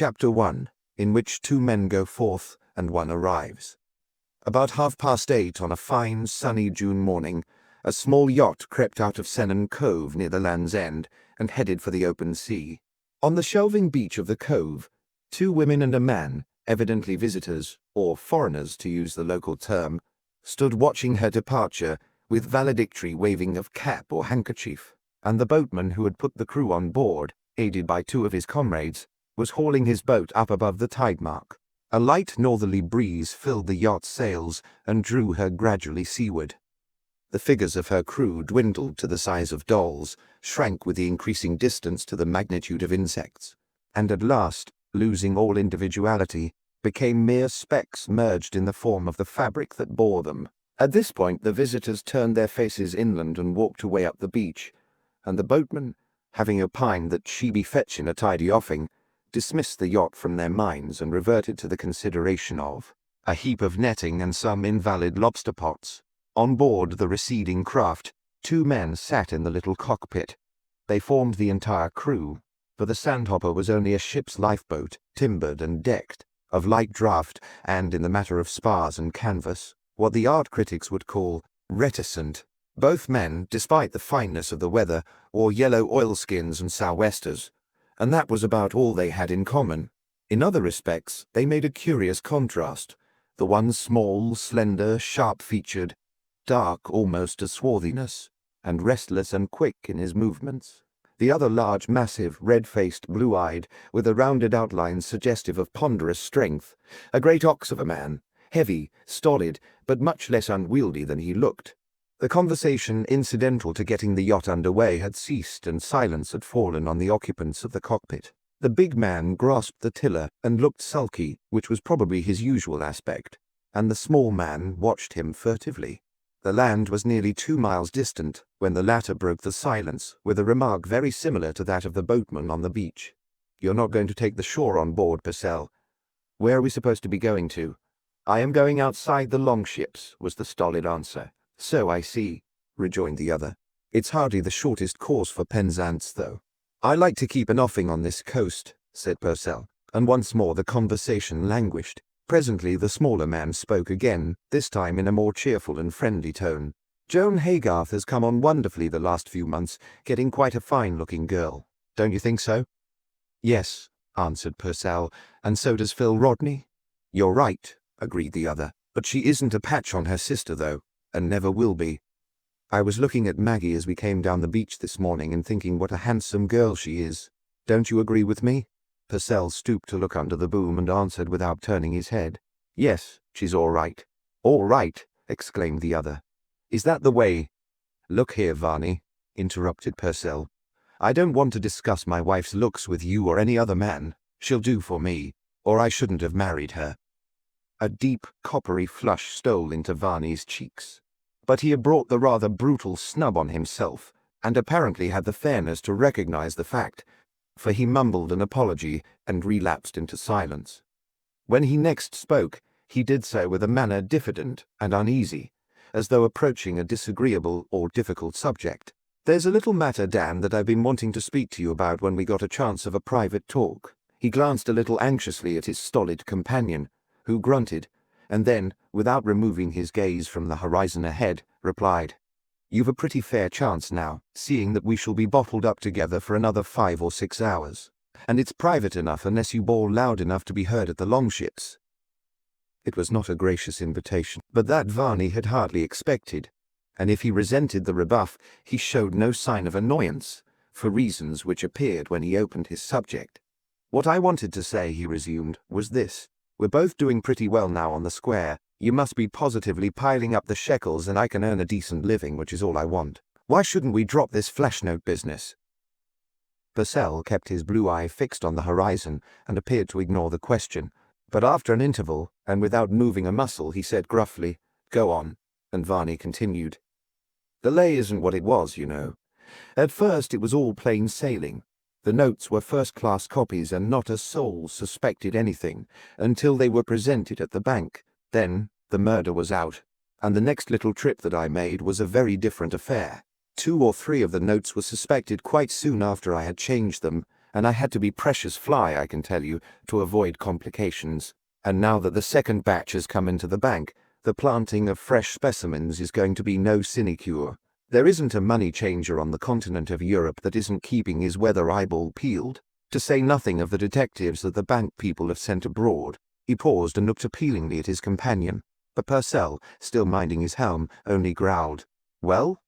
Chapter 1, in which two men go forth and one arrives. About 8:30 on a fine sunny June morning, a small yacht crept out of Sennan Cove near the Land's End and headed for the open sea. On the shelving beach of the cove, two women and a man, evidently visitors, or foreigners to use the local term, stood watching her departure with valedictory waving of cap or handkerchief, and the boatman who had put the crew on board, aided by two of his comrades, was hauling his boat up above the tide mark. A light northerly breeze filled the yacht's sails and drew her gradually seaward. The figures of her crew dwindled to the size of dolls, shrank with the increasing distance to the magnitude of insects, and at last, losing all individuality, became mere specks merged in the form of the fabric that bore them. At this point the visitors turned their faces inland and walked away up the beach, and the boatman, having opined that she be fetching a tidy offing, dismissed the yacht from their minds and reverted to the consideration of a heap of netting and some invalid lobster pots. On board the receding craft, two men sat in the little cockpit. They formed the entire crew, for the Sandhopper was only a ship's lifeboat, timbered and decked, of light draught, and, in the matter of spars and canvas, what the art critics would call reticent. Both men, despite the fineness of the weather, wore yellow oilskins and sou'westers, and that was about all they had in common. In other respects, they made a curious contrast, the one small, slender, sharp-featured, dark almost to swarthiness, and restless and quick in his movements. The other large, massive, red-faced, blue-eyed, with a rounded outline suggestive of ponderous strength, a great ox of a man, heavy, stolid, but much less unwieldy than he looked. The conversation incidental to getting the yacht under way had ceased, and silence had fallen on the occupants of the cockpit. The big man grasped the tiller and looked sulky, which was probably his usual aspect, and the small man watched him furtively. The land was nearly 2 miles distant when the latter broke the silence with a remark very similar to that of the boatman on the beach. "You're not going to take the shore on board, Purcell. Where are we supposed to be going to?" "I am going outside the longships," was the stolid answer. "So I see," rejoined the other. "It's hardly the shortest course for Penzance, though." "I like to keep an offing on this coast," said Purcell, and once more the conversation languished. Presently the smaller man spoke again, this time in a more cheerful and friendly tone. "Joan Haygarth has come on wonderfully the last few months, getting quite a fine-looking girl. Don't you think so?" "Yes," answered Purcell, "and so does Phil Rodney." "You're right," agreed the other, "but she isn't a patch on her sister, though, and never will be. I was looking at Maggie as we came down the beach this morning and thinking what a handsome girl she is. Don't you agree with me?" Purcell stooped to look under the boom and answered without turning his head. "Yes, she's all right." "All right!" exclaimed the other. "Is that the way—" "Look here, Varney," interrupted Purcell. "I don't want to discuss my wife's looks with you or any other man. She'll do for me, or I shouldn't have married her." A deep, coppery flush stole into Varney's cheeks, but he had brought the rather brutal snub on himself, and apparently had the fairness to recognize the fact, for he mumbled an apology and relapsed into silence. When he next spoke, he did so with a manner diffident and uneasy, as though approaching a disagreeable or difficult subject. "There's a little matter, Dan, that I've been wanting to speak to you about when we got a chance of a private talk." He glanced a little anxiously at his stolid companion, who grunted, and then, without removing his gaze from the horizon ahead, replied, "You've a pretty fair chance now, seeing that we shall be bottled up together for another 5 or 6 hours. And it's private enough unless you bawl loud enough to be heard at the longships." It was not a gracious invitation, but that Varney had hardly expected, and if he resented the rebuff, he showed no sign of annoyance, for reasons which appeared when he opened his subject. "What I wanted to say," he resumed, "was this. We're both doing pretty well now on the square. You must be positively piling up the shekels, and I can earn a decent living, which is all I want. Why shouldn't we drop this flashnote business?" Purcell kept his blue eye fixed on the horizon and appeared to ignore the question, but after an interval, and without moving a muscle, he said gruffly, "Go on," and Varney continued. "The lay isn't what it was, you know. At first it was all plain sailing. The notes were first-class copies and not a soul suspected anything until they were presented at the bank. Then the murder was out, and the next little trip that I made was a very different affair. 2 or 3 of the notes were suspected quite soon after I had changed them, and I had to be precious fly, I can tell you, to avoid complications. And now that the second batch has come into the bank, the planting of fresh specimens is going to be no sinecure. There isn't a money changer on the continent of Europe that isn't keeping his weather eyeball peeled, to say nothing of the detectives that the bank people have sent abroad. He paused and looked appealingly at his companion, but Purcell, still minding his helm, only growled, "Well?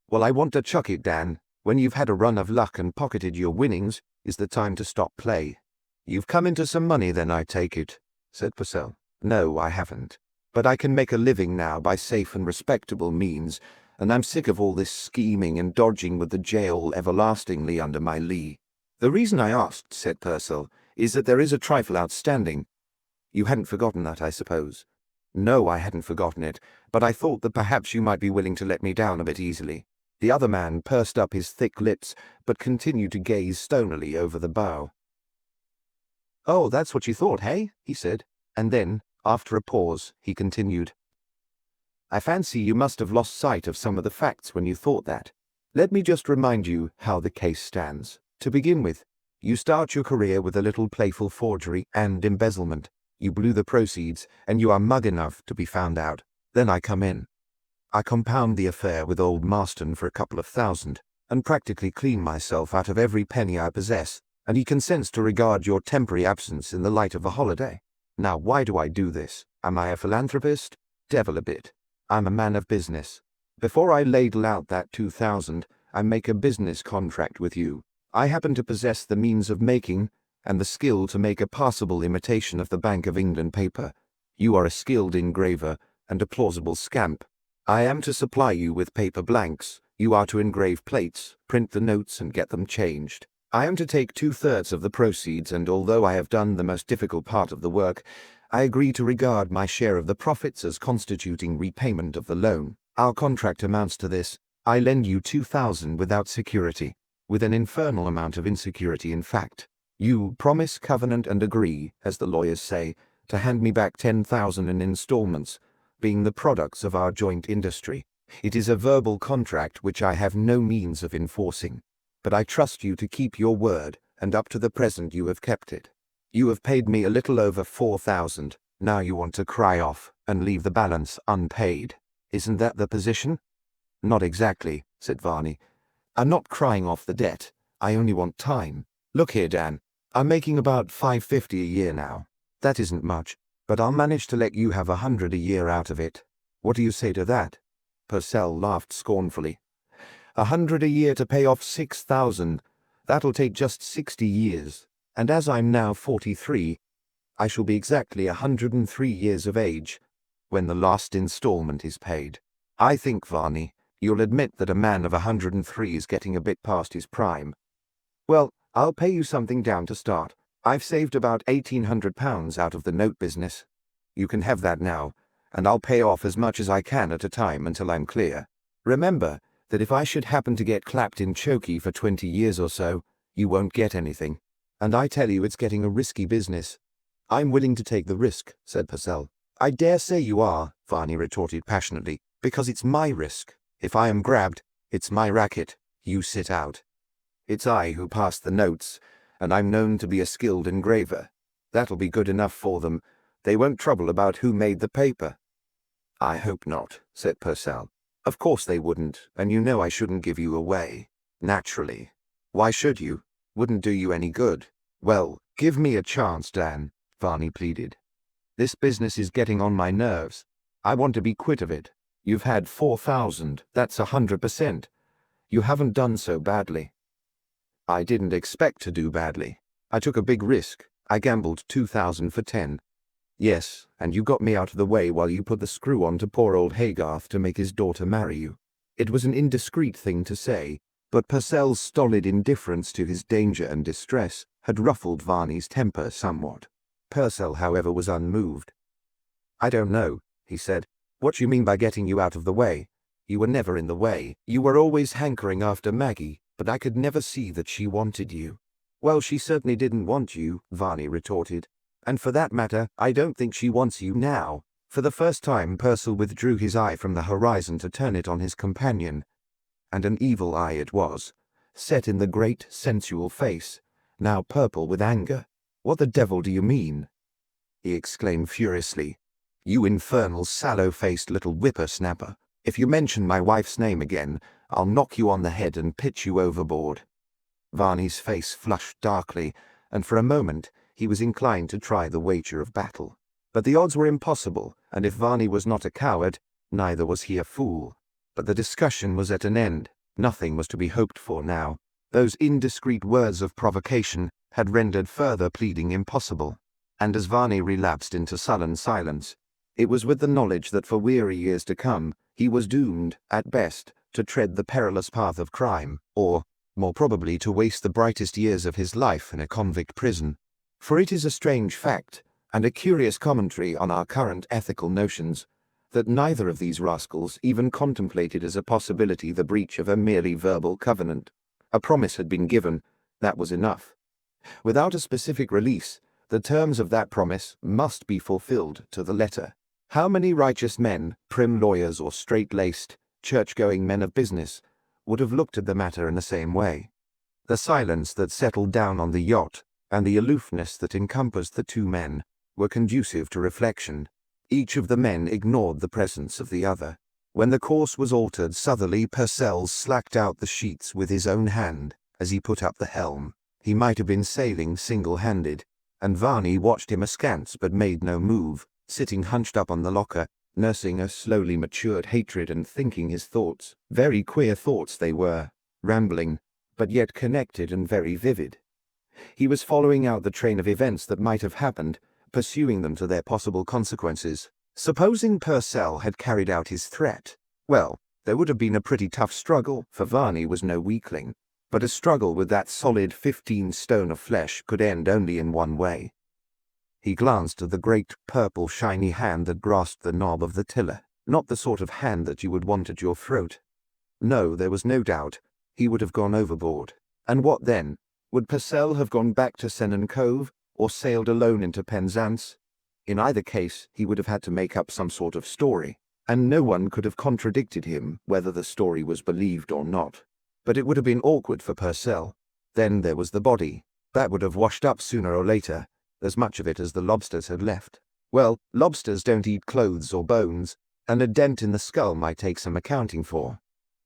Well, I want to chuck it, Dan. When you've had a run of luck and pocketed your winnings, is the time to stop play." "You've come into some money then, I take it," said Purcell. "No, I haven't. But I can make a living now by safe and respectable means, and I'm sick of all this scheming and dodging with the jail everlastingly under my lee." "The reason I asked," said Purcell, "is that there is a trifle outstanding. You hadn't forgotten that, I suppose?" "No, I hadn't forgotten it, but I thought that perhaps you might be willing to let me down a bit easily." The other man pursed up his thick lips, but continued to gaze stonily over the bow. "Oh, that's what you thought, hey?" he said, and then, after a pause, he continued, "I fancy you must have lost sight of some of the facts when you thought that. Let me just remind you how the case stands. To begin with, you start your career with a little playful forgery and embezzlement. You blew the proceeds, and you are mug enough to be found out. Then I come in. I compound the affair with old Marston for a couple of thousand, and practically clean myself out of every penny I possess, and he consents to regard your temporary absence in the light of a holiday. Now, why do I do this? Am I a philanthropist? Devil a bit. I'm a man of business. Before I ladle out that 2,000, I make a business contract with you. I happen to possess the means of making, and the skill to make a passable imitation of the Bank of England paper. You are a skilled engraver, and a plausible scamp. I am to supply you with paper blanks. You are to engrave plates, print the notes, and get them changed. I am to take 2/3 of the proceeds, and although I have done the most difficult part of the work, I agree to regard my share of the profits as constituting repayment of the loan. Our contract amounts to this. I lend you 2,000 without security, with an infernal amount of insecurity in fact. You promise, covenant, and agree, as the lawyers say, to hand me back 10,000 in installments, being the products of our joint industry. It is a verbal contract which I have no means of enforcing, but I trust you to keep your word, and up to the present you have kept it. You have paid me a little over 4,000. Now you want to cry off and leave the balance unpaid. Isn't that the position?" "Not exactly," said Varney. "I'm not crying off the debt. I only want time. Look here, Dan. I'm making about $550 a year now. That isn't much, but I'll manage to let you have 100 a year out of it. What do you say to that?" Purcell laughed scornfully. 100 a year to pay off 6,000. That'll take just 60 years. And as I'm now 43, I shall be exactly 103 years of age when the last installment is paid. I think, Varney, you'll admit that a man of 103 is getting a bit past his prime. Well, I'll pay you something down to start. I've saved about £1,800 out of the note business. You can have that now, and I'll pay off as much as I can at a time until I'm clear. Remember that if I should happen to get clapped in chokey for 20 years or so, you won't get anything. And I tell you it's getting a risky business." "I'm willing to take the risk," said Purcell. "I dare say you are," Varney retorted passionately, "because it's my risk. If I am grabbed, it's my racket. You sit out. It's I who pass the notes, and I'm known to be a skilled engraver. That'll be good enough for them. They won't trouble about who made the paper." "I hope not," said Purcell. "Of course they wouldn't, and you know I shouldn't give you away." "Naturally. Why should you? Wouldn't do you any good." "Well, give me a chance, Dan," Varney pleaded. "This business is getting on my nerves. I want to be quit of it. You've had 4,000. That's 100%. You haven't done so badly." "I didn't expect to do badly. I took a big risk. I gambled 2,000 for 10. "Yes, and you got me out of the way while you put the screw on to poor old Haygarth to make his daughter marry you." It was an indiscreet thing to say, but Purcell's stolid indifference to his danger and distress had ruffled Varney's temper somewhat. Purcell, however, was unmoved. "I don't know," he said, "what you mean by getting you out of the way. You were never in the way. You were always hankering after Maggie, but I could never see that she wanted you." "Well, she certainly didn't want you," Varney retorted. "And for that matter, I don't think she wants you now." For the first time Purcell withdrew his eye from the horizon to turn it on his companion, and an evil eye it was, set in the great sensual face, now purple with anger. "What the devil do you mean?" he exclaimed furiously. "You infernal sallow-faced little whippersnapper. If you mention my wife's name again, I'll knock you on the head and pitch you overboard." Varney's face flushed darkly, and for a moment he was inclined to try the wager of battle. But the odds were impossible, and if Varney was not a coward, neither was he a fool. But the discussion was at an end. Nothing was to be hoped for now. Those indiscreet words of provocation had rendered further pleading impossible. And as Varney relapsed into sullen silence, it was with the knowledge that for weary years to come he was doomed, at best, to tread the perilous path of crime, or, more probably, to waste the brightest years of his life in a convict prison. For it is a strange fact, and a curious commentary on our current ethical notions, that neither of these rascals even contemplated as a possibility the breach of a merely verbal covenant. A promise had been given, that was enough. Without a specific release, the terms of that promise must be fulfilled to the letter. How many righteous men, prim lawyers or straight-laced, church-going men of business, would have looked at the matter in the same way? The silence that settled down on the yacht, and the aloofness that encompassed the two men, were conducive to reflection. Each of the men ignored the presence of the other. When the course was altered southerly, Purcell slacked out the sheets with his own hand as he put up the helm. He might have been sailing single-handed, and Varney watched him askance but made no move, sitting hunched up on the locker, nursing a slowly matured hatred and thinking his thoughts. Very queer thoughts they were, rambling, but yet connected and very vivid. He was following out the train of events that might have happened, pursuing them to their possible consequences. Supposing Purcell had carried out his threat? Well, there would have been a pretty tough struggle, for Varney was no weakling. But a struggle with that solid 15 stone of flesh could end only in one way. He glanced at the great purple shiny hand that grasped the knob of the tiller. Not the sort of hand that you would want at your throat. No, there was no doubt. He would have gone overboard. And what then? Would Purcell have gone back to Sennan Cove, or sailed alone into Penzance? In either case, he would have had to make up some sort of story, and no one could have contradicted him whether the story was believed or not. But it would have been awkward for Purcell. Then there was the body. That would have washed up sooner or later, as much of it as the lobsters had left. Well, lobsters don't eat clothes or bones, and a dent in the skull might take some accounting for.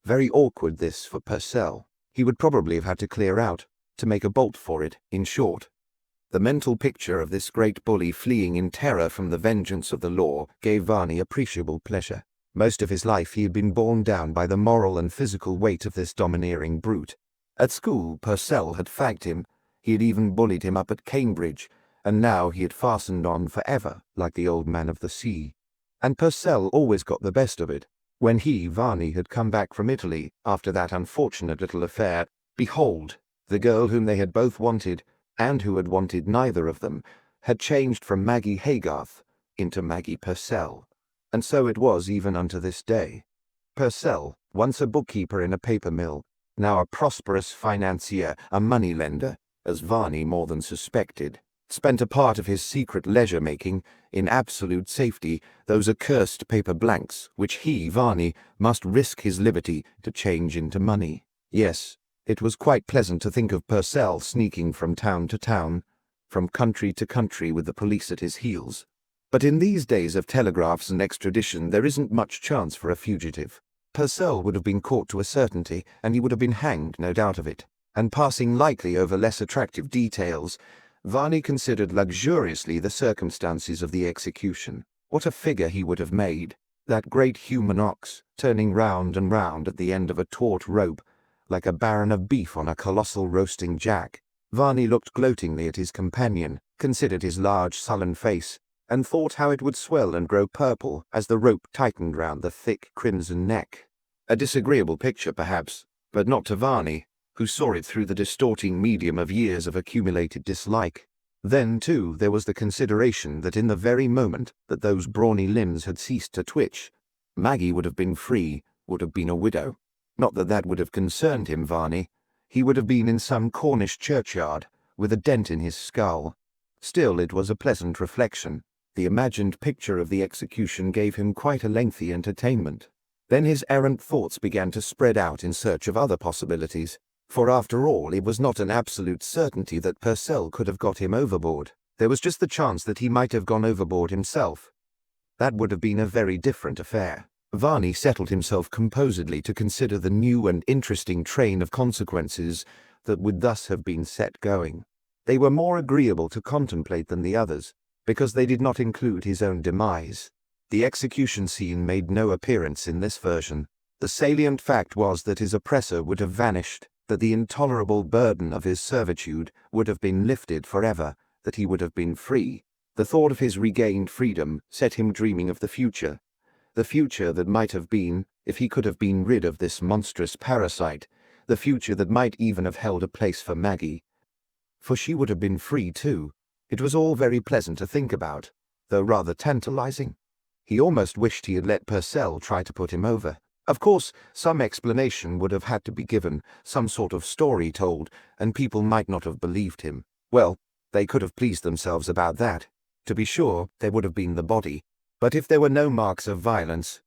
Very awkward this for Purcell. He would probably have had to clear out, to make a bolt for it, in short. The mental picture of this great bully fleeing in terror from the vengeance of the law gave Varney appreciable pleasure. Most of his life he had been borne down by the moral and physical weight of this domineering brute. At school, Purcell had fagged him. He had even bullied him up at Cambridge, and now he had fastened on forever, like the old man of the sea. And Purcell always got the best of it. When he, Varney, had come back from Italy after that unfortunate little affair, behold, the girl whom they had both wanted, and who had wanted neither of them, had changed from Maggie Haygarth into Maggie Purcell. And so it was even unto this day. Purcell, once a bookkeeper in a paper mill, now a prosperous financier, a money-lender, as Varney more than suspected, spent a part of his secret leisure-making in absolute safety, those accursed paper blanks which he, Varney, must risk his liberty to change into money. Yes, it was quite pleasant to think of Purcell sneaking from town to town, from country to country with the police at his heels. But in these days of telegraphs and extradition there isn't much chance for a fugitive. Purcell would have been caught to a certainty, and he would have been hanged, no doubt of it. And passing lightly over less attractive details, Varney considered luxuriously the circumstances of the execution. What a figure he would have made, that great human ox, turning round and round at the end of a taut rope, like a baron of beef on a colossal roasting jack. Varney looked gloatingly at his companion, considered his large sullen face, and thought how it would swell and grow purple as the rope tightened round the thick crimson neck. A disagreeable picture, perhaps, but not to Varney, who saw it through the distorting medium of years of accumulated dislike. Then, too, there was the consideration that in the very moment that those brawny limbs had ceased to twitch, Maggie would have been free, would have been a widow. Not that that would have concerned him, Varney. He would have been in some Cornish churchyard, with a dent in his skull. Still, it was a pleasant reflection. The imagined picture of the execution gave him quite a lengthy entertainment. Then his errant thoughts began to spread out in search of other possibilities. For after all, it was not an absolute certainty that Purcell could have got him overboard. There was just the chance that he might have gone overboard himself. That would have been a very different affair. Varney settled himself composedly to consider the new and interesting train of consequences that would thus have been set going. They were more agreeable to contemplate than the others, because they did not include his own demise. The execution scene made no appearance in this version. The salient fact was that his oppressor would have vanished, that the intolerable burden of his servitude would have been lifted forever, that he would have been free. The thought of his regained freedom set him dreaming of the future that might have been, if he could have been rid of this monstrous parasite, the future that might even have held a place for Maggie. For she would have been free too. It was all very pleasant to think about, though rather tantalizing. He almost wished he had let Purcell try to put him over. Of course, some explanation would have had to be given, some sort of story told, and people might not have believed him. Well, they could have pleased themselves about that. To be sure, there would have been the body. But if there were no marks of violence,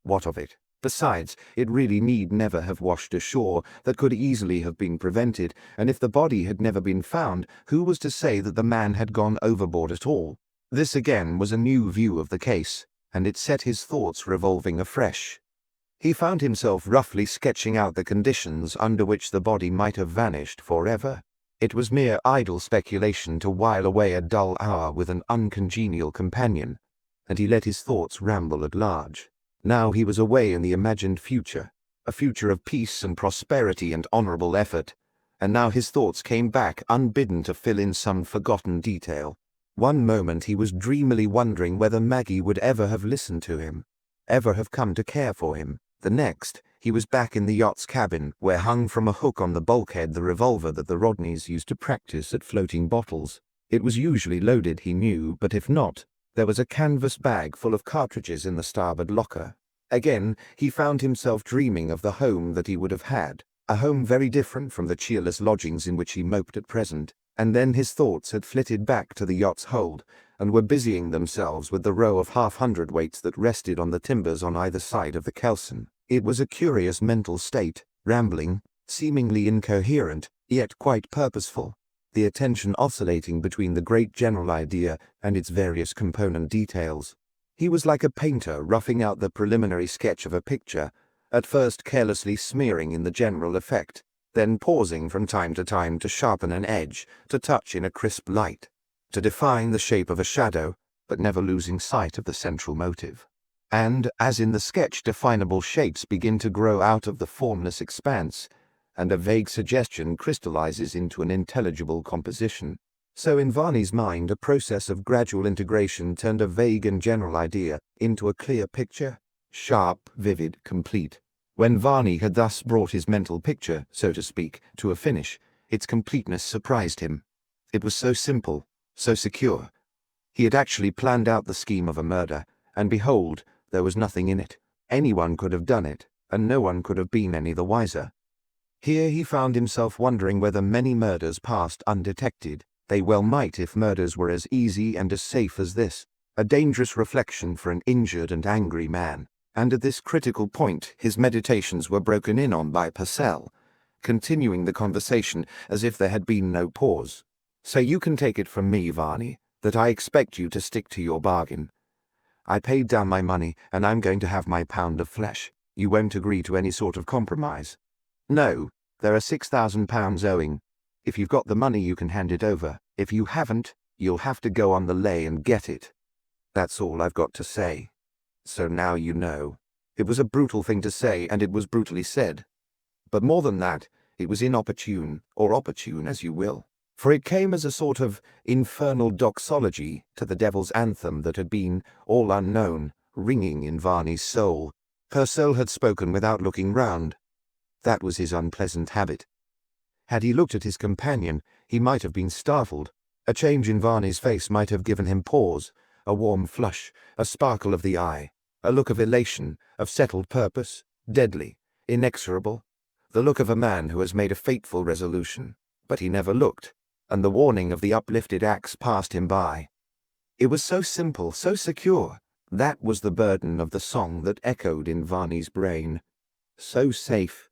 what of it? Besides, it really need never have washed ashore. That could easily have been prevented, and if the body had never been found, who was to say that the man had gone overboard at all? This again was a new view of the case, and it set his thoughts revolving afresh. He found himself roughly sketching out the conditions under which the body might have vanished forever. It was mere idle speculation to while away a dull hour with an uncongenial companion, and he let his thoughts ramble at large. Now he was away in the imagined future, a future of peace and prosperity and honorable effort, and now his thoughts came back unbidden to fill in some forgotten detail. One moment he was dreamily wondering whether Maggie would ever have listened to him, ever have come to care for him. The next, he was back in the yacht's cabin, where hung from a hook on the bulkhead the revolver that the Rodneys used to practice at floating bottles. It was usually loaded, he knew, but if not, there was a canvas bag full of cartridges in the starboard locker. Again, he found himself dreaming of the home that he would have had, a home very different from the cheerless lodgings in which he moped at present, and then his thoughts had flitted back to the yacht's hold, and were busying themselves with the row of half-hundredweights that rested on the timbers on either side of the kelson. It was a curious mental state, rambling, seemingly incoherent, yet quite purposeful, the attention oscillating between the great general idea and its various component details. He was like a painter roughing out the preliminary sketch of a picture, at first carelessly smearing in the general effect, then pausing from time to time to sharpen an edge, to touch in a crisp light, to define the shape of a shadow, but never losing sight of the central motive. And, as in the sketch, definable shapes begin to grow out of the formless expanse, and a vague suggestion crystallizes into an intelligible composition, so in Varney's mind a process of gradual integration turned a vague and general idea into a clear picture, sharp, vivid, complete. When Varney had thus brought his mental picture, so to speak, to a finish, its completeness surprised him. It was so simple, so secure. He had actually planned out the scheme of a murder, and behold, there was nothing in it. Anyone could have done it, and no one could have been any the wiser. Here he found himself wondering whether many murders passed undetected. They well might if murders were as easy and as safe as this, a dangerous reflection for an injured and angry man. And at this critical point his meditations were broken in on by Purcell, continuing the conversation as if there had been no pause. So you can take it from me, Varney, that I expect you to stick to your bargain. I paid down my money, and I'm going to have my pound of flesh. You won't agree to any sort of compromise? No, there are £6,000 owing. If you've got the money you can hand it over. If you haven't, you'll have to go on the lay and get it. That's all I've got to say. So now you know. It was a brutal thing to say, and it was brutally said. But more than that, it was inopportune, or opportune as you will. For it came as a sort of infernal doxology to the devil's anthem that had been, all unknown, ringing in Varney's soul. Purcell had spoken without looking round. That was his unpleasant habit. Had he looked at his companion, he might have been startled. A change in Varney's face might have given him pause, a warm flush, a sparkle of the eye, a look of elation, of settled purpose, deadly, inexorable, the look of a man who has made a fateful resolution. But he never looked, and the warning of the uplifted axe passed him by. It was so simple, so secure. That was the burden of the song that echoed in Varney's brain. So safe,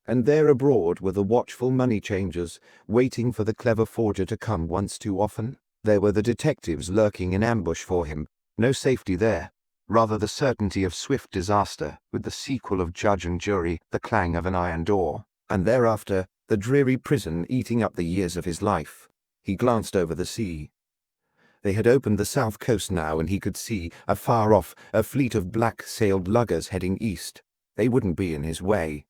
And there abroad were the watchful money changers, waiting for the clever forger to come once too often. There were the detectives lurking in ambush for him. No safety there, rather the certainty of swift disaster, with the sequel of judge and jury, the clang of an iron door, and thereafter the dreary prison eating up the years of his life. He glanced over the sea. They had opened the south coast now, and he could see, afar off, a fleet of black-sailed luggers heading east. They wouldn't be in his way.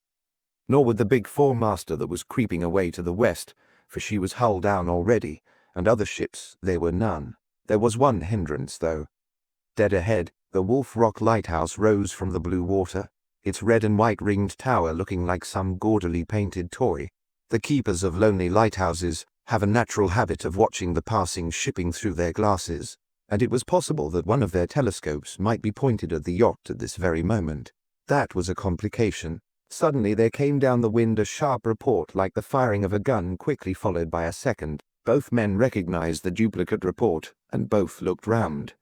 Nor would the big foremaster that was creeping away to the west, for she was hull down already, and other ships there were none. There was one hindrance, though. Dead ahead, the Wolf Rock lighthouse rose from the blue water, its red and white ringed tower looking like some gaudily painted toy. The keepers of lonely lighthouses have a natural habit of watching the passing shipping through their glasses, and it was possible that one of their telescopes might be pointed at the yacht at this very moment. That was a complication. Suddenly there came down the wind a sharp report like the firing of a gun, quickly followed by a second. Both men recognized the duplicate report, and both looked round.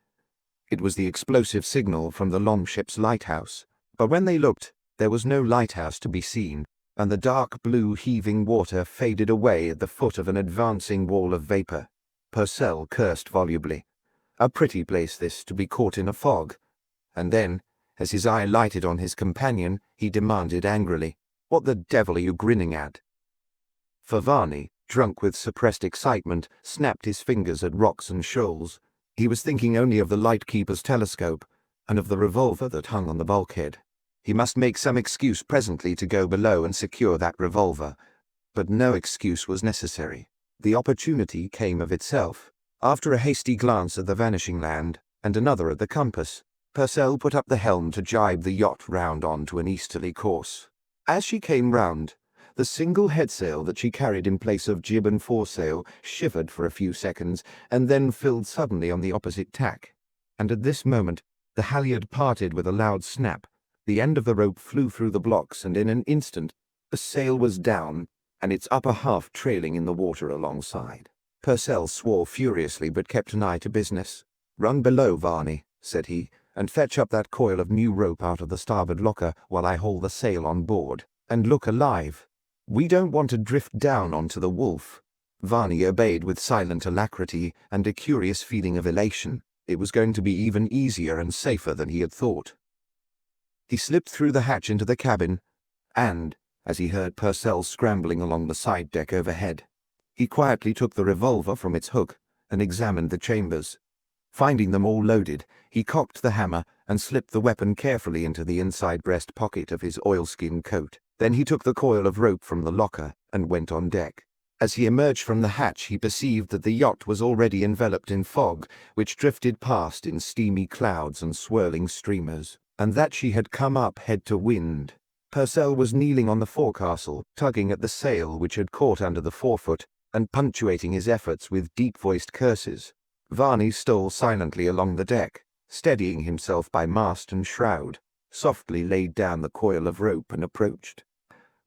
It was the explosive signal from the longship's lighthouse. But when they looked, there was no lighthouse to be seen, and the dark blue heaving water faded away at the foot of an advancing wall of vapor. Purcell cursed volubly. A pretty place this, to be caught in a fog. And then, as his eye lighted on his companion, he demanded angrily, "What the devil are you grinning at?" For Varney, drunk with suppressed excitement, snapped his fingers at rocks and shoals. He was thinking only of the lightkeeper's telescope, and of the revolver that hung on the bulkhead. He must make some excuse presently to go below and secure that revolver. But no excuse was necessary. The opportunity came of itself. After a hasty glance at the vanishing land, and another at the compass, Purcell put up the helm to jibe the yacht round on to an easterly course. As she came round, the single headsail that she carried in place of jib and foresail shivered for a few seconds, and then filled suddenly on the opposite tack. And at this moment, the halyard parted with a loud snap. The end of the rope flew through the blocks, and in an instant the sail was down, and its upper half trailing in the water alongside. Purcell swore furiously, but kept an eye to business. "Run below, Varney," said he, "and fetch up that coil of new rope out of the starboard locker while I haul the sail on board. And look alive. We don't want to drift down onto the Wolf." Varney obeyed with silent alacrity and a curious feeling of elation. It was going to be even easier and safer than he had thought. He slipped through the hatch into the cabin, and, as he heard Purcell scrambling along the side deck overhead, he quietly took the revolver from its hook and examined the chambers. Finding them all loaded, he cocked the hammer and slipped the weapon carefully into the inside breast pocket of his oilskin coat. Then he took the coil of rope from the locker and went on deck. As he emerged from the hatch, he perceived that the yacht was already enveloped in fog, which drifted past in steamy clouds and swirling streamers, and that she had come up head to wind. Purcell was kneeling on the forecastle, tugging at the sail which had caught under the forefoot, and punctuating his efforts with deep-voiced curses. Varney stole silently along the deck, steadying himself by mast and shroud, softly laid down the coil of rope and approached.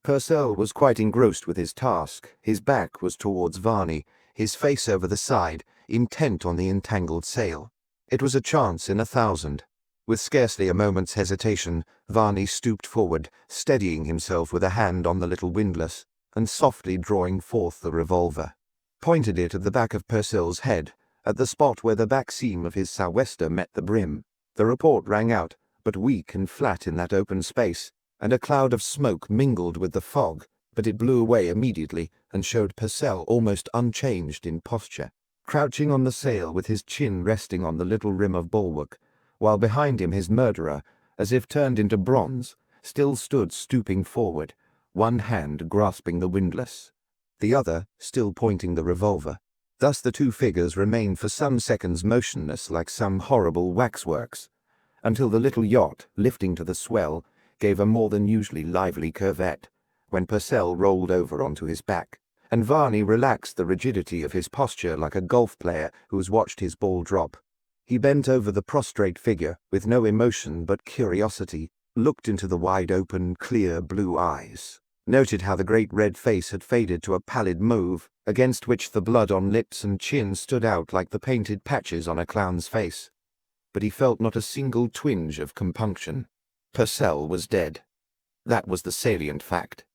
Purcell was quite engrossed with his task. His back was towards Varney, his face over the side, intent on the entangled sail. It was a chance in 1,000. With scarcely a moment's hesitation, Varney stooped forward, steadying himself with a hand on the little windlass, and softly drawing forth the revolver, pointed it at the back of Purcell's head, at the spot where the back seam of his sou'wester met the brim. The report rang out, but weak and flat in that open space, and a cloud of smoke mingled with the fog, but it blew away immediately and showed Purcell almost unchanged in posture, crouching on the sail with his chin resting on the little rim of bulwark, while behind him his murderer, as if turned into bronze, still stood stooping forward, one hand grasping the windlass, the other still pointing the revolver. Thus the two figures remained for some seconds motionless like some horrible waxworks, until the little yacht, lifting to the swell, gave a more than usually lively curvet, when Purcell rolled over onto his back, and Varney relaxed the rigidity of his posture like a golf player who has watched his ball drop. He bent over the prostrate figure with no emotion but curiosity, looked into the wide-open, clear blue eyes, noted how the great red face had faded to a pallid mauve, against which the blood on lips and chin stood out like the painted patches on a clown's face. But he felt not a single twinge of compunction. Purcell was dead. That was the salient fact.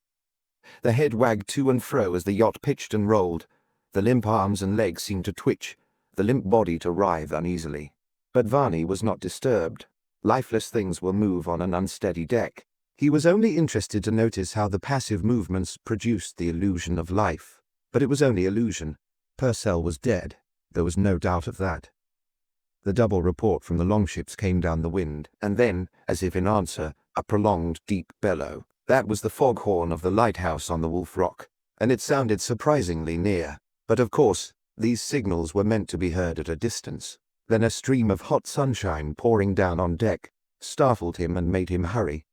The head wagged to and fro as the yacht pitched and rolled. The limp arms and legs seemed to twitch, the limp body to writhe uneasily. But Varney was not disturbed. Lifeless things will move on an unsteady deck. He was only interested to notice how the passive movements produced the illusion of life. But it was only illusion. Purcell was dead. There was no doubt of that. The double report from the longships came down the wind, and then, as if in answer, a prolonged deep bellow. That was the foghorn of the lighthouse on the Wolf Rock, and it sounded surprisingly near. But of course, these signals were meant to be heard at a distance. Then a stream of hot sunshine pouring down on deck startled him and made him hurry.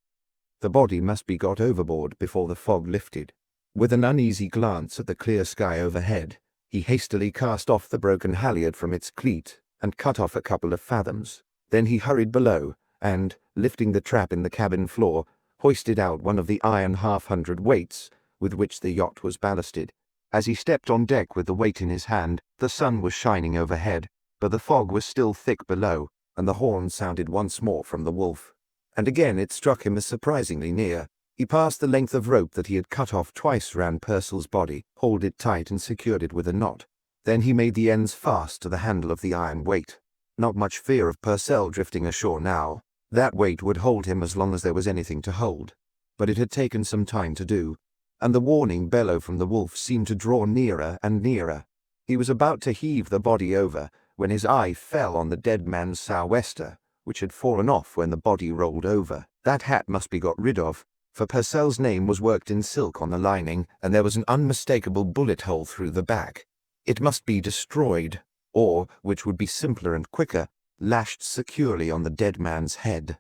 The body must be got overboard before the fog lifted. With an uneasy glance at the clear sky overhead, he hastily cast off the broken halyard from its cleat and cut off a couple of fathoms. Then he hurried below and, lifting the trap in the cabin floor, hoisted out one of the iron half-hundredweights with which the yacht was ballasted. As he stepped on deck with the weight in his hand, the sun was shining overhead, but the fog was still thick below, and the horn sounded once more from the Wolf. And again it struck him as surprisingly near. He passed the length of rope that he had cut off twice round Purcell's body, hauled it tight and secured it with a knot. Then he made the ends fast to the handle of the iron weight. Not much fear of Purcell drifting ashore now. That weight would hold him as long as there was anything to hold. But it had taken some time to do, and the warning bellow from the Wolf seemed to draw nearer and nearer. He was about to heave the body over when his eye fell on the dead man's sou'wester, which had fallen off when the body rolled over. That hat must be got rid of, for Purcell's name was worked in silk on the lining, and there was an unmistakable bullet hole through the back. It must be destroyed, or, which would be simpler and quicker, lashed securely on the dead man's head.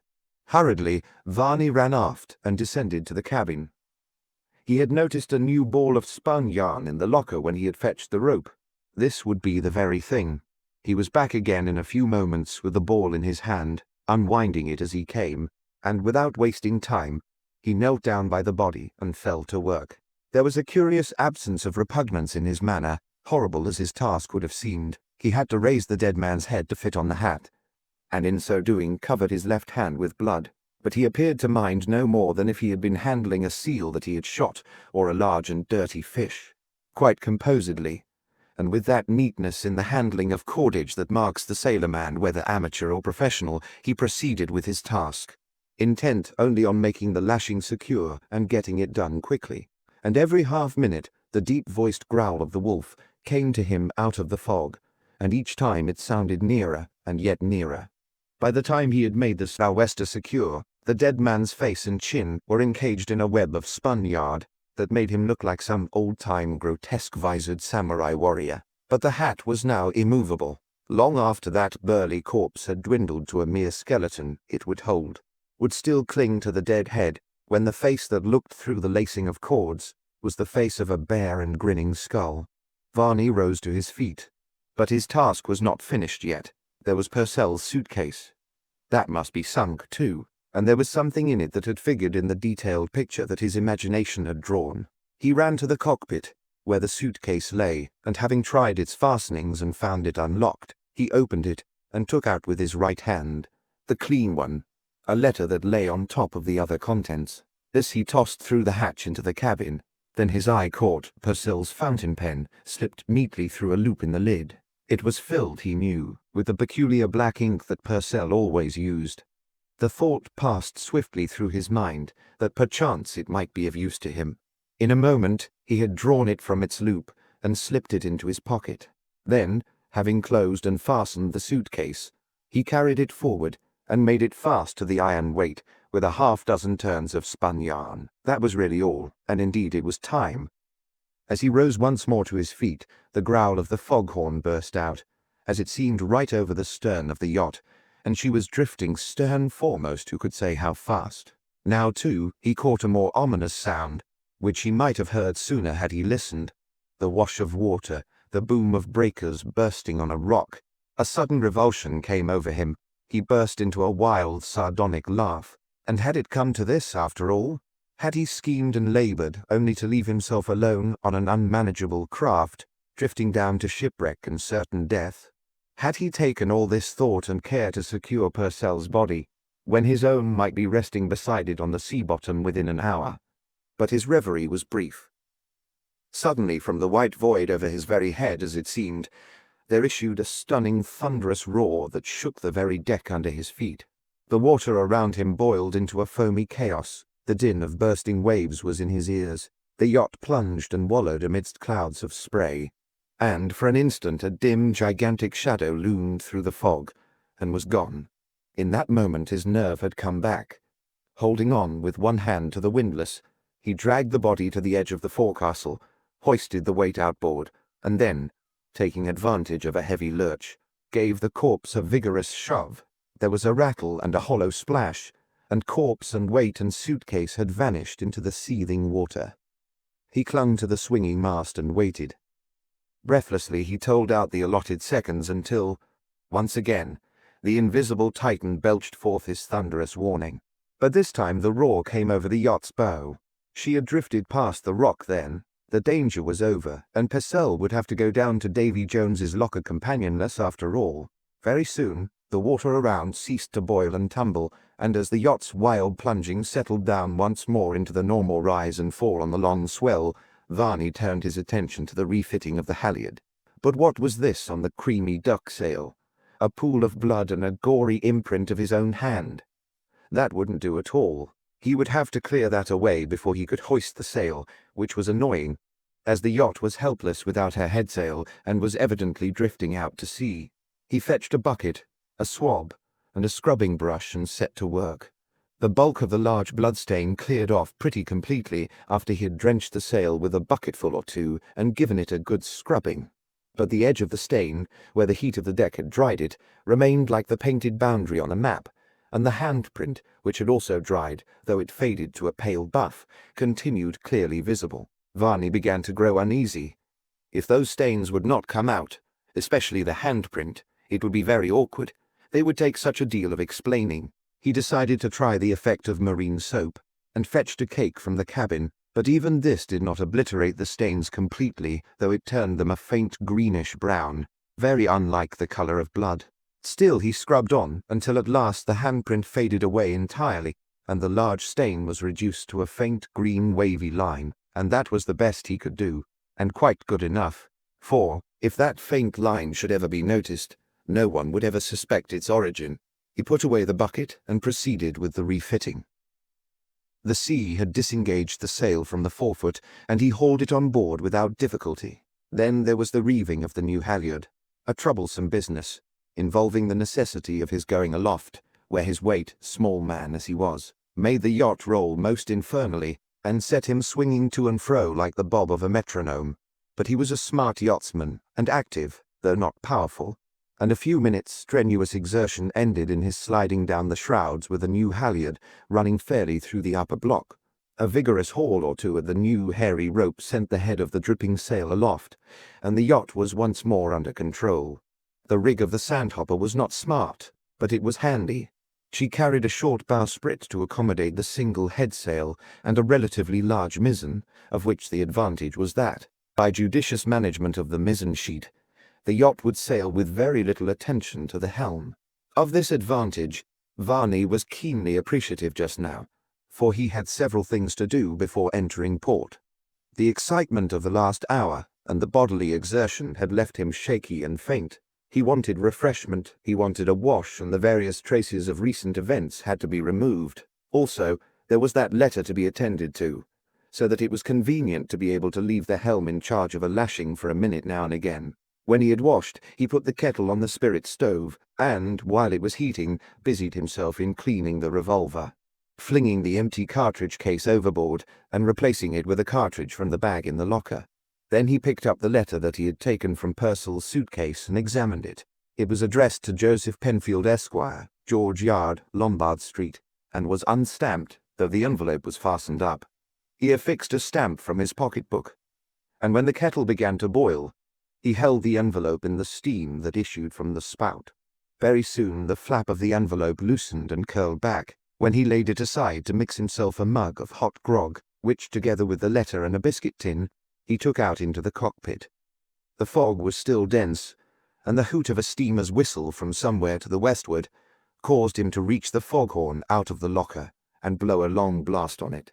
Hurriedly, Varney ran aft and descended to the cabin. He had noticed a new ball of spun yarn in the locker when he had fetched the rope. This would be the very thing. He was back again in a few moments with the ball in his hand, unwinding it as he came, and without wasting time, he knelt down by the body and fell to work. There was a curious absence of repugnance in his manner, horrible as his task would have seemed. He had to raise the dead man's head to fit on the hat, and in so doing covered his left hand with blood. But he appeared to mind no more than if he had been handling a seal that he had shot, or a large and dirty fish. Quite composedly, and with that neatness in the handling of cordage that marks the sailor-man, whether amateur or professional, he proceeded with his task, intent only on making the lashing secure and getting it done quickly. And every half-minute the deep-voiced growl of the Wolf came to him out of the fog, and each time it sounded nearer and yet nearer. By the time he had made the sou'wester secure, the dead man's face and chin were encaged in a web of spun yard that made him look like some old-time grotesque-visored samurai warrior. But the hat was now immovable. Long after that burly corpse had dwindled to a mere skeleton, it would hold, would still cling to the dead head, when the face that looked through the lacing of cords was the face of a bare and grinning skull. Varney rose to his feet. But his task was not finished yet. There was Purcell's suitcase. That must be sunk too, and there was something in it that had figured in the detailed picture that his imagination had drawn. He ran to the cockpit, where the suitcase lay, and having tried its fastenings and found it unlocked, he opened it and took out with his right hand, the clean one, a letter that lay on top of the other contents. This he tossed through the hatch into the cabin. Then his eye caught Purcell's fountain pen, slipped neatly through a loop in the lid. It was filled, he knew, with the peculiar black ink that Purcell always used. The thought passed swiftly through his mind that perchance it might be of use to him. In a moment he had drawn it from its loop and slipped it into his pocket. Then, having closed and fastened the suitcase, he carried it forward and made it fast to the iron weight with a half-dozen turns of spun yarn. That was really all, and indeed it was time. As he rose once more to his feet, the growl of the foghorn burst out, as it seemed right over the stern of the yacht, and she was drifting stern foremost, who could say how fast. Now, too, he caught a more ominous sound, which he might have heard sooner had he listened. The wash of water, the boom of breakers bursting on a rock. A sudden revulsion came over him. He burst into a wild, sardonic laugh. And had it come to this, after all? Had he schemed and laboured only to leave himself alone on an unmanageable craft, drifting down to shipwreck and certain death? Had he taken all this thought and care to secure Purcell's body, when his own might be resting beside it on the sea bottom within an hour? but his reverie was brief. Suddenly, from the white void over his very head, as it seemed, there issued a stunning, thunderous roar that shook the very deck under his feet. The water around him boiled into a foamy chaos. The din of bursting waves was in his ears. The yacht plunged and wallowed amidst clouds of spray. And for an instant a dim, gigantic shadow loomed through the fog, and was gone. In that moment his nerve had come back. Holding on with one hand to the windlass, he dragged the body to the edge of the forecastle, hoisted the weight outboard, and then, taking advantage of a heavy lurch, gave the corpse a vigorous shove. There was a rattle and a hollow splash, and corpse and weight and suitcase had vanished into the seething water. He clung to the swinging mast and waited. Breathlessly he told out the allotted seconds until, once again, the invisible Titan belched forth his thunderous warning. But this time the roar came over the yacht's bow. She had drifted past the rock then. The danger was over, and Purcell would have to go down to Davy Jones's locker companionless after all. Very soon, the water around ceased to boil and tumble, and as the yacht's wild plunging settled down once more into the normal rise and fall on the long swell, Varney turned his attention to the refitting of the halyard. But what was this on the creamy duck sail? A pool of blood and a gory imprint of his own hand. That wouldn't do at all. He would have to clear that away before he could hoist the sail, which was annoying, as the yacht was helpless without her headsail and was evidently drifting out to sea. He fetched a bucket, a swab, and a scrubbing brush and set to work. The bulk of the large bloodstain cleared off pretty completely after he had drenched the sail with a bucketful or two and given it a good scrubbing. But the edge of the stain, where the heat of the deck had dried it, remained like the painted boundary on a map, and the handprint, which had also dried, though it faded to a pale buff, continued clearly visible. Varney began to grow uneasy. If those stains would not come out, especially the handprint, it would be very awkward. They would take such a deal of explaining. He decided to try the effect of marine soap, and fetched a cake from the cabin, but even this did not obliterate the stains completely, though it turned them a faint greenish brown, very unlike the color of blood. Still he scrubbed on, until at last the handprint faded away entirely, and the large stain was reduced to a faint green wavy line, and that was the best he could do, and quite good enough, for, if that faint line should ever be noticed, no one would ever suspect its origin. He put away the bucket and proceeded with the refitting. The sea had disengaged the sail from the forefoot, and he hauled it on board without difficulty. Then there was the reeving of the new halyard, a troublesome business, involving the necessity of his going aloft, where his weight, small man as he was, made the yacht roll most infernally, and set him swinging to and fro like the bob of a metronome. But he was a smart yachtsman, and active, though not powerful, and a few minutes' strenuous exertion ended in his sliding down the shrouds with a new halyard running fairly through the upper block. A vigorous haul or two at the new hairy rope sent the head of the dripping sail aloft, and the yacht was once more under control. The rig of the sandhopper was not smart, but it was handy. She carried a short bowsprit to accommodate the single headsail and a relatively large mizzen, of which the advantage was that, by judicious management of the mizzen sheet, the yacht would sail with very little attention to the helm. Of this advantage, Varney was keenly appreciative just now, for he had several things to do before entering port. The excitement of the last hour and the bodily exertion had left him shaky and faint. He wanted refreshment, he wanted a wash, and the various traces of recent events had to be removed. Also, there was that letter to be attended to, so that it was convenient to be able to leave the helm in charge of a lashing for a minute now and again. When he had washed, he put the kettle on the spirit stove, and, while it was heating, busied himself in cleaning the revolver, flinging the empty cartridge case overboard and replacing it with a cartridge from the bag in the locker. Then he picked up the letter that he had taken from Purcell's suitcase and examined it. It was addressed to Joseph Penfield, Esquire, George Yard, Lombard Street, and was unstamped, though the envelope was fastened up. He affixed a stamp from his pocketbook, and when the kettle began to boil, he held the envelope in the steam that issued from the spout. Very soon the flap of the envelope loosened and curled back, when he laid it aside to mix himself a mug of hot grog, which, together with the letter and a biscuit tin, he took out into the cockpit. The fog was still dense, and the hoot of a steamer's whistle from somewhere to the westward caused him to reach the foghorn out of the locker and blow a long blast on it.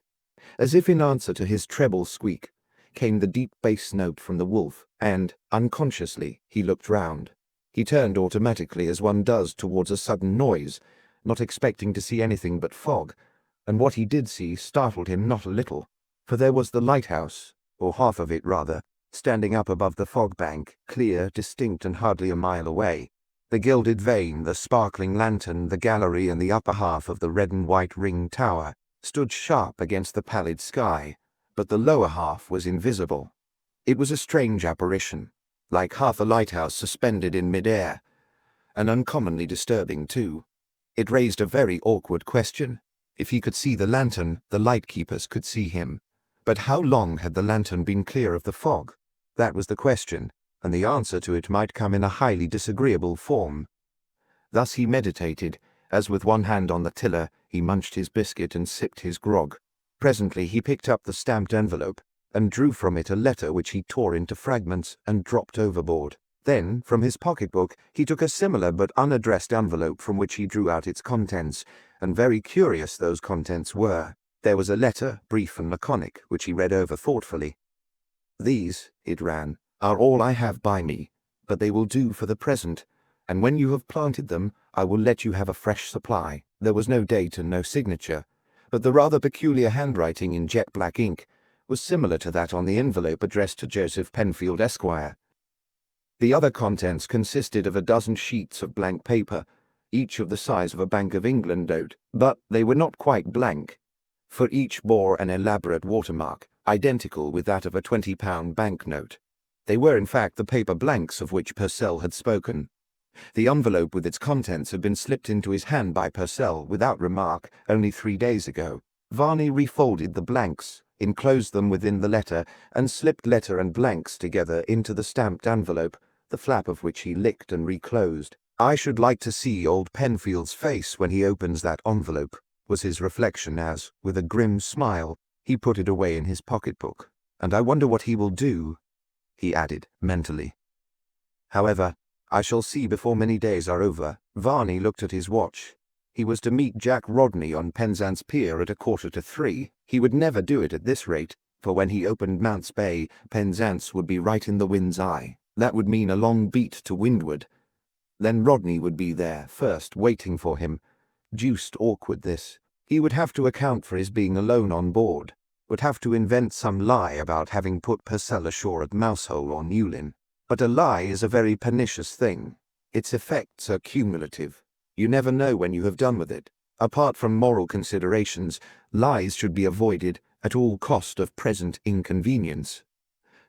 As if in answer to his treble squeak, came the deep bass note from the wolf, and, unconsciously, he looked round. He turned automatically as one does towards a sudden noise, not expecting to see anything but fog, and what he did see startled him not a little, for there was the lighthouse, or half of it rather, standing up above the fog bank, clear, distinct, and hardly a mile away. The gilded vane, the sparkling lantern, the gallery, and the upper half of the red and white ring tower stood sharp against the pallid sky, but the lower half was invisible. It was a strange apparition, like half a lighthouse suspended in mid-air, and uncommonly disturbing too. It raised a very awkward question. If he could see the lantern, the lightkeepers could see him. But how long had the lantern been clear of the fog? That was the question, and the answer to it might come in a highly disagreeable form. Thus he meditated, as with one hand on the tiller, he munched his biscuit and sipped his grog. Presently he picked up the stamped envelope, and drew from it a letter which he tore into fragments and dropped overboard. Then, from his pocketbook, he took a similar but unaddressed envelope from which he drew out its contents, and very curious those contents were. There was a letter, brief and laconic, which he read over thoughtfully. "These," it ran, "are all I have by me, but they will do for the present, and when you have planted them, I will let you have a fresh supply." There was no date and no signature, but the rather peculiar handwriting in jet-black ink was similar to that on the envelope addressed to Joseph Penfield, Esquire. The other contents consisted of a dozen sheets of blank paper, each of the size of a Bank of England note, but they were not quite blank, for each bore an elaborate watermark, identical with that of a £20 banknote. They were in fact the paper blanks of which Purcell had spoken. The envelope with its contents had been slipped into his hand by Purcell without remark only 3 days ago. Varney refolded the blanks, enclosed them within the letter, and slipped letter and blanks together into the stamped envelope, the flap of which he licked and reclosed. "I should like to see old Penfield's face when he opens that envelope," was his reflection as, with a grim smile, he put it away in his pocketbook. "And I wonder what he will do," he added, mentally. "However, I shall see before many days are over." Varney looked at his watch. He was to meet Jack Rodney on Penzance Pier at 2:45. He would never do it at this rate, for when he opened Mounts Bay, Penzance would be right in the wind's eye. That would mean a long beat to windward. Then Rodney would be there, first, waiting for him. Deuced awkward, this. He would have to account for his being alone on board, would have to invent some lie about having put Purcell ashore at Mousehole or Newlyn. But a lie is a very pernicious thing. Its effects are cumulative. You never know when you have done with it. Apart from moral considerations, lies should be avoided at all cost of present inconvenience.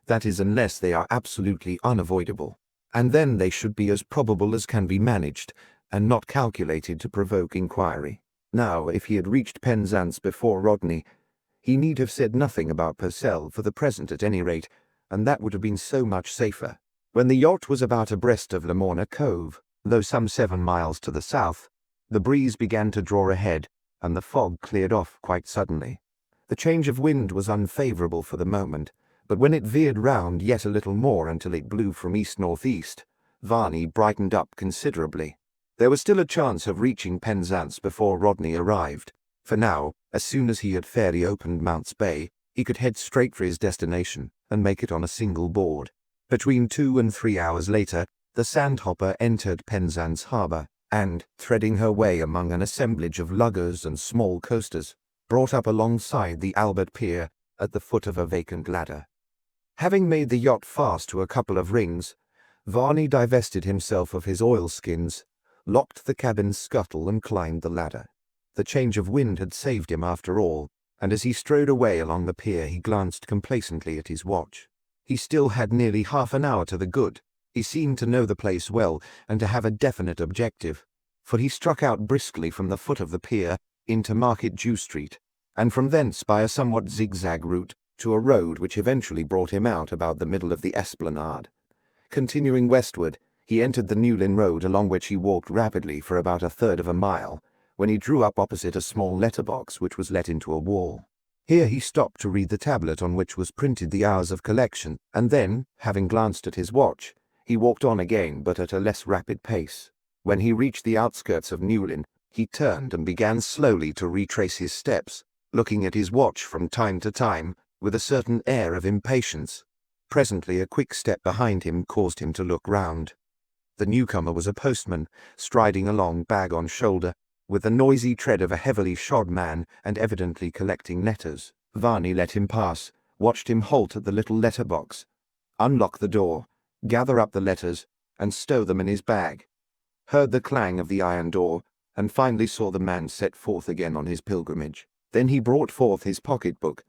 That is, unless they are absolutely unavoidable. And then they should be as probable as can be managed, and not calculated to provoke inquiry. Now, if he had reached Penzance before Rodney, he need have said nothing about Purcell, for the present at any rate, and that would have been so much safer. When the yacht was about abreast of Lamorna Cove, though some 7 miles to the south, the breeze began to draw ahead, and the fog cleared off quite suddenly. The change of wind was unfavourable for the moment, but when it veered round yet a little more until it blew from east-northeast, Varney brightened up considerably. There was still a chance of reaching Penzance before Rodney arrived, for now, as soon as he had fairly opened Mounts Bay, he could head straight for his destination and make it on a single board. Between 2 and 3 hours later, the Sandhopper entered Penzance harbour, and, threading her way among an assemblage of luggers and small coasters, brought up alongside the Albert Pier at the foot of a vacant ladder. Having made the yacht fast to a couple of rings, Varney divested himself of his oilskins, locked the cabin scuttle, and climbed the ladder. The change of wind had saved him after all, and as he strode away along the pier he glanced complacently at his watch. He still had nearly half an hour to the good. He seemed to know the place well, and to have a definite objective, for he struck out briskly from the foot of the pier into Market Jew Street, and from thence by a somewhat zigzag route to a road which eventually brought him out about the middle of the esplanade. Continuing westward, he entered the Newlyn Road, along which he walked rapidly for about 1/3 of a mile, when he drew up opposite a small letterbox which was let into a wall. Here he stopped to read the tablet on which was printed the hours of collection, and then, having glanced at his watch, he walked on again, but at a less rapid pace. When he reached the outskirts of Newlyn, he turned and began slowly to retrace his steps, looking at his watch from time to time, with a certain air of impatience. Presently a quick step behind him caused him to look round. The newcomer was a postman, striding along bag on shoulder, with the noisy tread of a heavily shod man, and evidently collecting letters. Varney let him pass, watched him halt at the little letter-box, unlock the door, gather up the letters, and stow them in his bag, heard the clang of the iron door, and finally saw the man set forth again on his pilgrimage. Then he brought forth his pocket-book,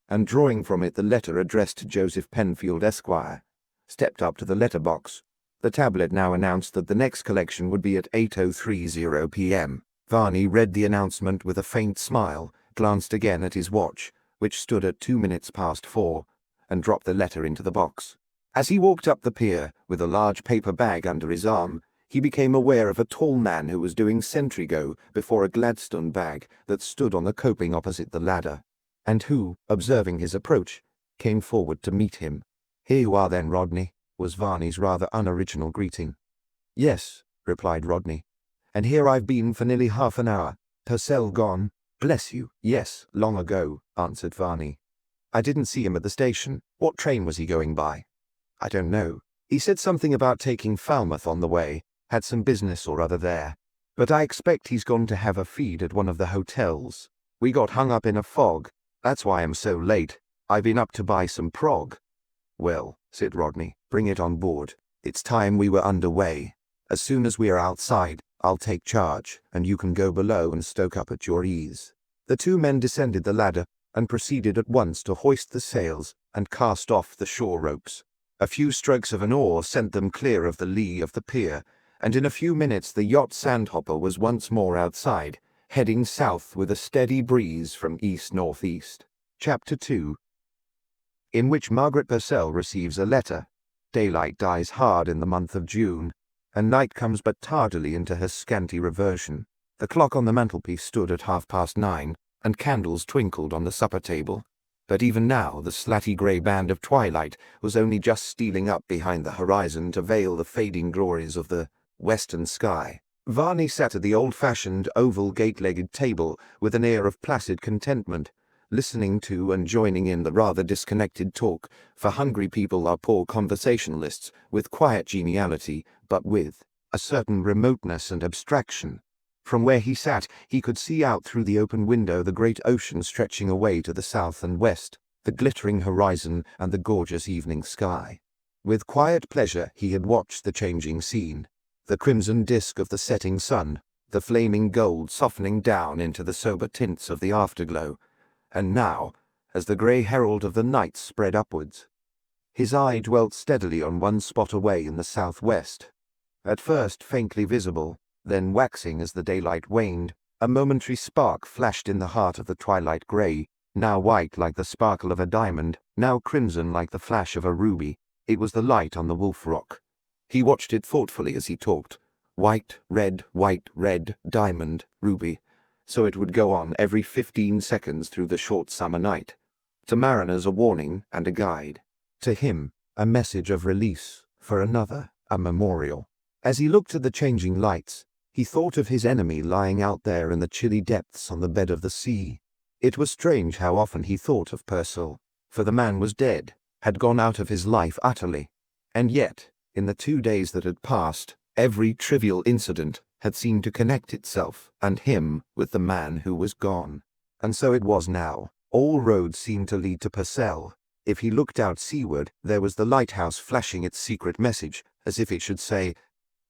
and drawing from it the letter addressed to Joseph Penfield, Esquire, stepped up to the letter-box. The tablet now announced that the next collection would be at 8:30 p.m. Varney read the announcement with a faint smile, glanced again at his watch, which stood at 2 minutes past 4, and dropped the letter into the box. As he walked up the pier, with a large paper bag under his arm, he became aware of a tall man who was doing sentry-go before a Gladstone bag that stood on the coping opposite the ladder, and who, observing his approach, came forward to meet him. "Here you are then, Rodney," was Varney's rather unoriginal greeting. "Yes," replied Rodney, "and here I've been for nearly half an hour. Purcell gone?" "Bless you, yes, long ago," answered Varney. "I didn't see him at the station. What train was he going by?" "I don't know. He said something about taking Falmouth on the way, had some business or other there. But I expect he's gone to have a feed at one of the hotels. We got hung up in a fog. That's why I'm so late. I've been up to buy some prog." "Well," said Rodney, "bring it on board. It's time we were under way. As soon as we are outside, I'll take charge, and you can go below and stoke up at your ease." The two men descended the ladder, and proceeded at once to hoist the sails and cast off the shore ropes. A few strokes of an oar sent them clear of the lee of the pier, and in a few minutes the yacht Sandhopper was once more outside, heading south with a steady breeze from east-northeast. Chapter 2, in which Margaret Purcell receives a letter. Daylight dies hard in the month of June, and night comes but tardily into her scanty reversion. The clock on the mantelpiece stood at 9:30, and candles twinkled on the supper-table. But even now the slatty grey band of twilight was only just stealing up behind the horizon to veil the fading glories of the western sky. Varney sat at the old-fashioned, oval, gate-legged table with an air of placid contentment, listening to and joining in the rather disconnected talk, for hungry people are poor conversationalists, with quiet geniality, but with a certain remoteness and abstraction. From where he sat, he could see out through the open window the great ocean stretching away to the south and west, the glittering horizon and the gorgeous evening sky. With quiet pleasure he had watched the changing scene, the crimson disk of the setting sun, the flaming gold softening down into the sober tints of the afterglow, and now, as the grey herald of the night spread upwards, his eye dwelt steadily on one spot away in the southwest, at first faintly visible, then waxing as the daylight waned. A momentary spark flashed in the heart of the twilight grey, now white like the sparkle of a diamond, now crimson like the flash of a ruby. It was the light on the Wolf Rock. He watched it thoughtfully as he talked. White, red, diamond, ruby. So it would go on every 15 seconds through the short summer night. To mariners a warning and a guide. To him, a message of release. For another, a memorial. As he looked at the changing lights, he thought of his enemy lying out there in the chilly depths on the bed of the sea. It was strange how often he thought of Purcell, for the man was dead, had gone out of his life utterly. And yet, in the 2 days that had passed, every trivial incident had seemed to connect itself and him with the man who was gone. And so it was now. All roads seemed to lead to Purcell. If he looked out seaward, there was the lighthouse flashing its secret message, as if it should say,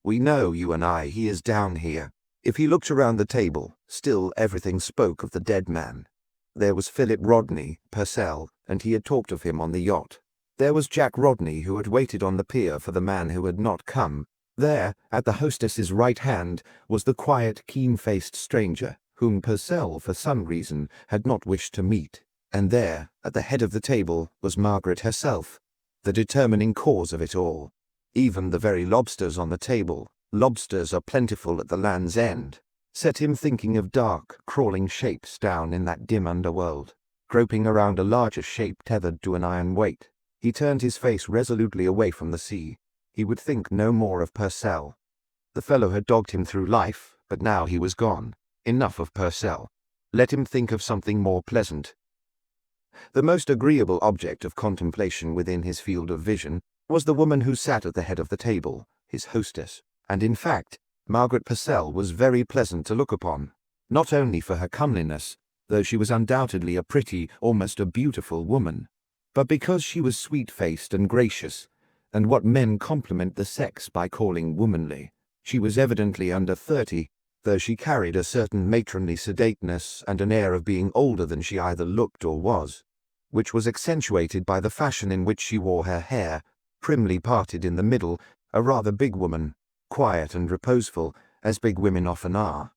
"We know, you and I, he is down here." If he looked around the table, still everything spoke of the dead man. There was Philip Rodney, Purcell, and he had talked of him on the yacht. There was Jack Rodney, who had waited on the pier for the man who had not come. There, at the hostess's right hand, was the quiet, keen-faced stranger, whom Purcell, for some reason, had not wished to meet. And there, at the head of the table, was Margaret herself, the determining cause of it all. Even the very lobsters on the table, lobsters are plentiful at the Land's End, set him thinking of dark, crawling shapes down in that dim underworld, groping around a larger shape tethered to an iron weight. He turned his face resolutely away from the sea. He would think no more of Purcell. The fellow had dogged him through life, but now he was gone. Enough of Purcell. Let him think of something more pleasant. The most agreeable object of contemplation within his field of vision was the woman who sat at the head of the table, his hostess, and in fact, Margaret Purcell was very pleasant to look upon, not only for her comeliness, though she was undoubtedly a pretty, almost a beautiful woman, but because she was sweet-faced and gracious, and what men compliment the sex by calling womanly. She was evidently under 30, though she carried a certain matronly sedateness and an air of being older than she either looked or was, which was accentuated by the fashion in which she wore her hair, primly parted in the middle, a rather big woman, quiet and reposeful, as big women often are.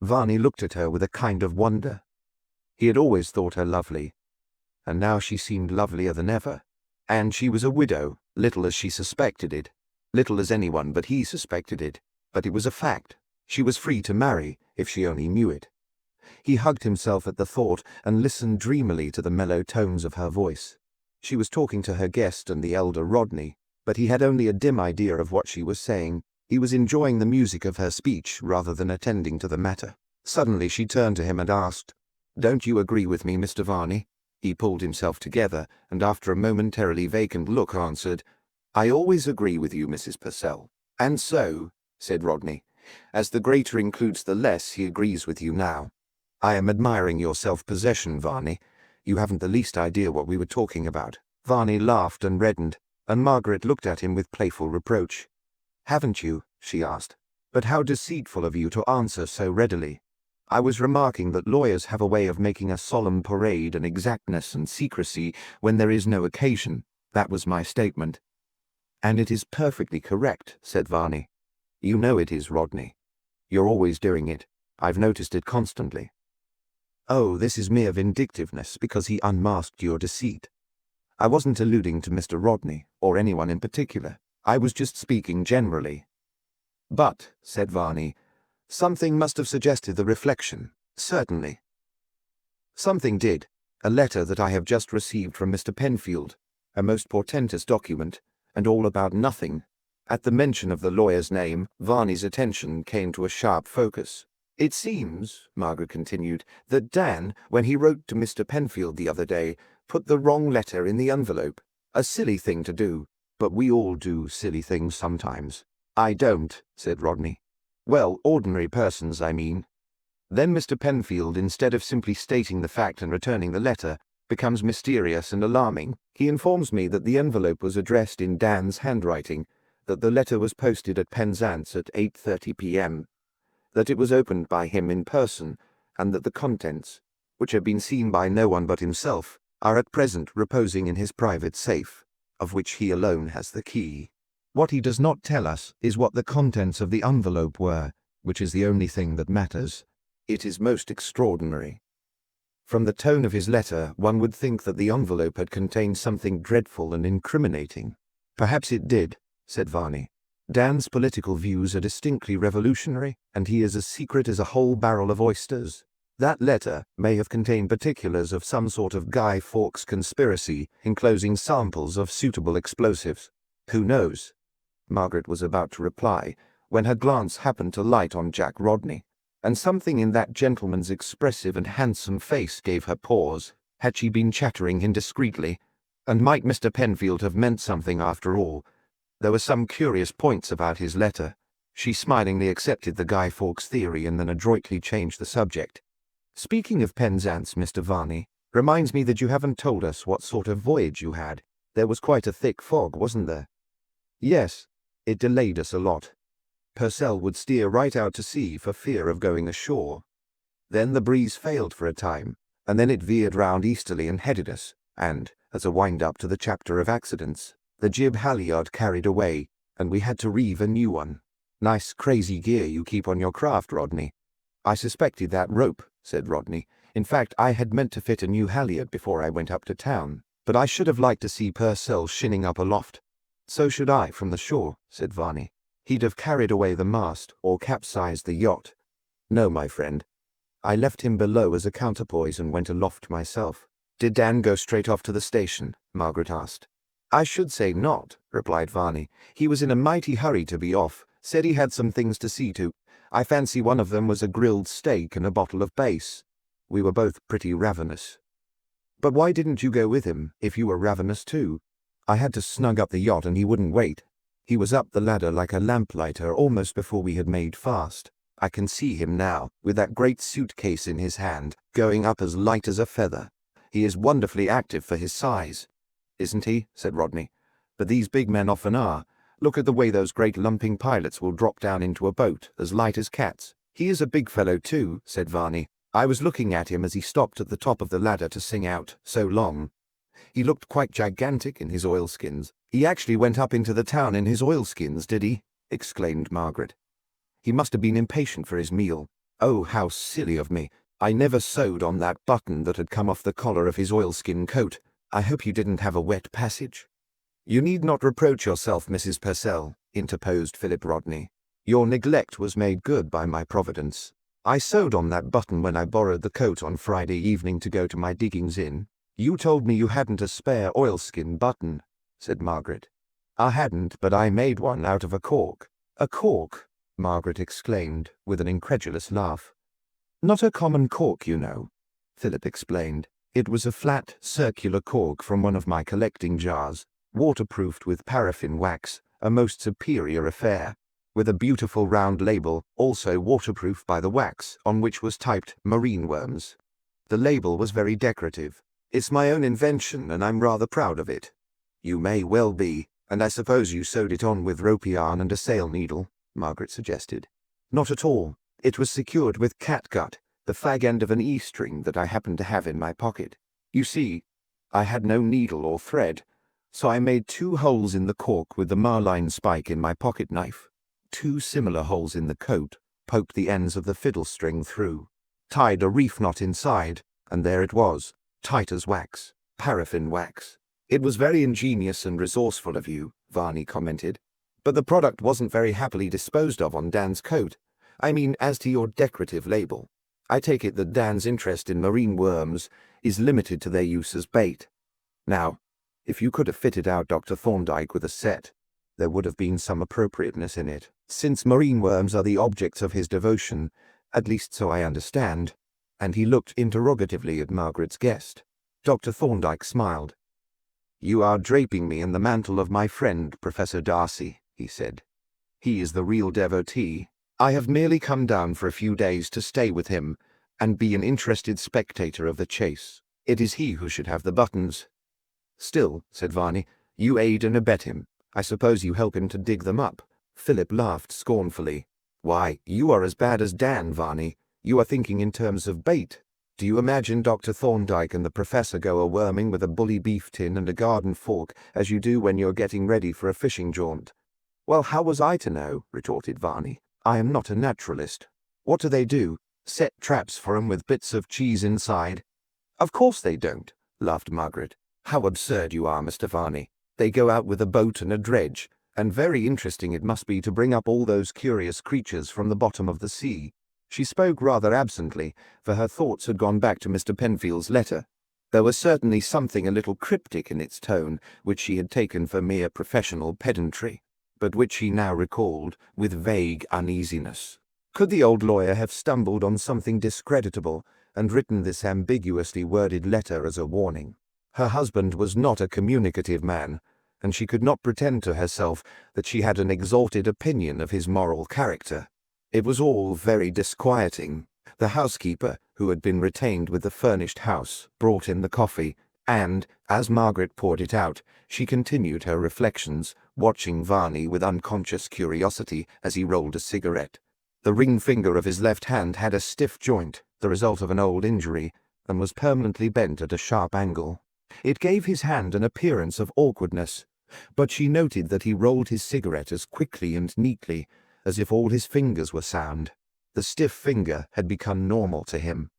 Varney looked at her with a kind of wonder. He had always thought her lovely, and now she seemed lovelier than ever. And she was a widow, little as she suspected it, little as anyone but he suspected it, but it was a fact. She was free to marry, if she only knew it. He hugged himself at the thought and listened dreamily to the mellow tones of her voice. She was talking to her guest and the elder Rodney, but he had only a dim idea of what she was saying. He was enjoying the music of her speech rather than attending to the matter. Suddenly she turned to him and asked, "Don't you agree with me, Mr. Varney?" He pulled himself together, and after a momentarily vacant look answered, "I always agree with you, Mrs. Purcell." "And so," said Rodney, "as the greater includes the less, he agrees with you now. I am admiring your self-possession, Varney. You haven't the least idea what we were talking about." Varney laughed and reddened, and Margaret looked at him with playful reproach. "Haven't you?" she asked. "But how deceitful of you to answer so readily. I was remarking that lawyers have a way of making a solemn parade and exactness and secrecy when there is no occasion. That was my statement." "And it is perfectly correct," said Varney. "You know it is, Rodney. You're always doing it. I've noticed it constantly." "Oh, this is mere vindictiveness because he unmasked your deceit. I wasn't alluding to Mr. Rodney, or anyone in particular. I was just speaking generally." "But," said Varney, "something must have suggested the reflection." "Certainly." "Something did. A letter that I have just received from Mr. Penfield, a most portentous document, and all about nothing." At the mention of the lawyer's name, Varney's attention came to a sharp focus. "It seems," Margaret continued, "that Dan, when he wrote to Mr. Penfield the other day, put the wrong letter in the envelope. A silly thing to do, but we all do silly things sometimes." "I don't," said Rodney. "Well, ordinary persons, I mean. Then Mr. Penfield, instead of simply stating the fact and returning the letter, becomes mysterious and alarming. He informs me that the envelope was addressed in Dan's handwriting, that the letter was posted at Penzance at 8:30 p.m., that it was opened by him in person, and that the contents, which have been seen by no one but himself, are at present reposing in his private safe, of which he alone has the key. What he does not tell us is what the contents of the envelope were, which is the only thing that matters. It is most extraordinary. From the tone of his letter, one would think that the envelope had contained something dreadful and incriminating." "Perhaps it did," said Varney. "Dan's political views are distinctly revolutionary, and he is as secret as a whole barrel of oysters. That letter may have contained particulars of some sort of Guy Fawkes conspiracy, enclosing samples of suitable explosives. Who knows?" Margaret was about to reply, when her glance happened to light on Jack Rodney, and something in that gentleman's expressive and handsome face gave her pause. Had she been chattering indiscreetly? And might Mr. Penfield have meant something after all? There were some curious points about his letter. She smilingly accepted the Guy Fawkes theory and then adroitly changed the subject. "Speaking of Penzance, Mr. Varney, reminds me that you haven't told us what sort of voyage you had. There was quite a thick fog, wasn't there?" "Yes. It delayed us a lot. Purcell would steer right out to sea for fear of going ashore. Then the breeze failed for a time, and then it veered round easterly and headed us, and, as a wind-up to the chapter of accidents, the jib halyard carried away, and we had to reeve a new one. Nice crazy gear you keep on your craft, Rodney." "I suspected that rope," said Rodney. "In fact, I had meant to fit a new halyard before I went up to town, but I should have liked to see Purcell shinning up aloft." "So should I from the shore," said Varney. "He'd have carried away the mast, or capsized the yacht." "No, my friend. I left him below as a counterpoise and went aloft myself." "Did Dan go straight off to the station?" Margaret asked. "I should say not," replied Varney. "He was in a mighty hurry to be off, said he had some things to see to. I fancy one of them was a grilled steak and a bottle of base. We were both pretty ravenous. But why didn't you go with him, if you were ravenous too? I had to snug up the yacht and he wouldn't wait. He was up the ladder like a lamplighter almost before we had made fast. I can see him now, with that great suitcase in his hand, going up as light as a feather. He is wonderfully active for his size. Isn't he? Said Rodney. But these big men often are. Look at the way those great lumping pilots will drop down into a boat, as light as cats. He is a big fellow too, said Varney. I was looking at him as he stopped at the top of the ladder to sing out, "So long." He looked quite gigantic in his oilskins. He actually went up into the town in his oilskins, did he? Exclaimed Margaret. He must have been impatient for his meal. Oh, how silly of me. I never sewed on that button that had come off the collar of his oilskin coat. I hope you didn't have a wet passage. You need not reproach yourself, Mrs. Purcell, interposed Philip Rodney. Your neglect was made good by my providence. I sewed on that button when I borrowed the coat on Friday evening to go to my diggings in. You told me you hadn't a spare oilskin button, said Margaret. I hadn't, but I made one out of a cork. A cork? Margaret exclaimed, with an incredulous laugh. Not a common cork, you know, Philip explained. It was a flat, circular cork from one of my collecting jars, waterproofed with paraffin wax, a most superior affair, with a beautiful round label, also waterproof by the wax, on which was typed marine worms. The label was very decorative. It's my own invention, and I'm rather proud of it. You may well be, and I suppose you sewed it on with rope yarn and a sail needle, Margaret suggested. Not at all. It was secured with catgut, the fag end of an E-string that I happened to have in my pocket. You see, I had no needle or thread, so I made 2 holes in the cork with the marline spike in my pocket knife. 2 similar holes in the coat, poked the ends of the fiddle string through, tied a reef knot inside, and there it was, tight as wax, paraffin wax. It was very ingenious and resourceful of you, Varney commented, but the product wasn't very happily disposed of on Dan's coat. I mean, as to your decorative label. I take it that Dan's interest in marine worms is limited to their use as bait. Now, if you could have fitted out Dr. Thorndyke with a set, there would have been some appropriateness in it, since marine worms are the objects of his devotion, at least so I understand, and he looked interrogatively at Margaret's guest. Dr. Thorndyke smiled. You are draping me in the mantle of my friend, Professor Darcy, he said. He is the real devotee. I have merely come down for a few days to stay with him and be an interested spectator of the chase. It is he who should have the buttons. Still, said Varney, you aid and abet him. I suppose you help him to dig them up. Philip laughed scornfully. Why, you are as bad as Dan, Varney. You are thinking in terms of bait. Do you imagine Dr. Thorndyke and the Professor go a-worming with a bully beef tin and a garden fork as you do when you're getting ready for a fishing jaunt? Well, how was I to know? Retorted Varney. I am not a naturalist. What do? Set traps for 'em with bits of cheese inside? Of course they don't, laughed Margaret. How absurd you are, Mr. Varney. They go out with a boat and a dredge, and very interesting it must be to bring up all those curious creatures from the bottom of the sea. She spoke rather absently, for her thoughts had gone back to Mr. Penfield's letter. There was certainly something a little cryptic in its tone, which she had taken for mere professional pedantry, but which she now recalled with vague uneasiness. Could the old lawyer have stumbled on something discreditable and written this ambiguously worded letter as a warning? Her husband was not a communicative man, and she could not pretend to herself that she had an exalted opinion of his moral character. It was all very disquieting. The housekeeper, who had been retained with the furnished house, brought in the coffee, and, as Margaret poured it out, she continued her reflections, watching Varney with unconscious curiosity as he rolled a cigarette. The ring finger of his left hand had a stiff joint, the result of an old injury, and was permanently bent at a sharp angle. It gave his hand an appearance of awkwardness, but she noted that he rolled his cigarette as quickly and neatly as if all his fingers were sound. The stiff finger had become normal to him.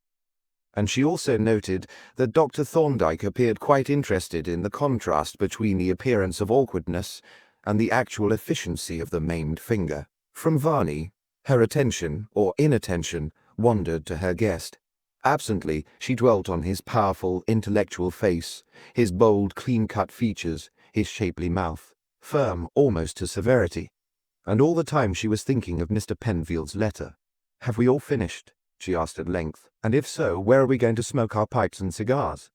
And she also noted that Dr. Thorndyke appeared quite interested in the contrast between the appearance of awkwardness and the actual efficiency of the maimed finger. From Varney, her attention, or inattention, wandered to her guest. Absently, she dwelt on his powerful, intellectual face, his bold, clean-cut features, his shapely mouth, firm almost to severity. And all the time she was thinking of Mr. Penfield's letter. "Have we all finished?" she asked at length, "and if so, where are we going to smoke our pipes and cigars?"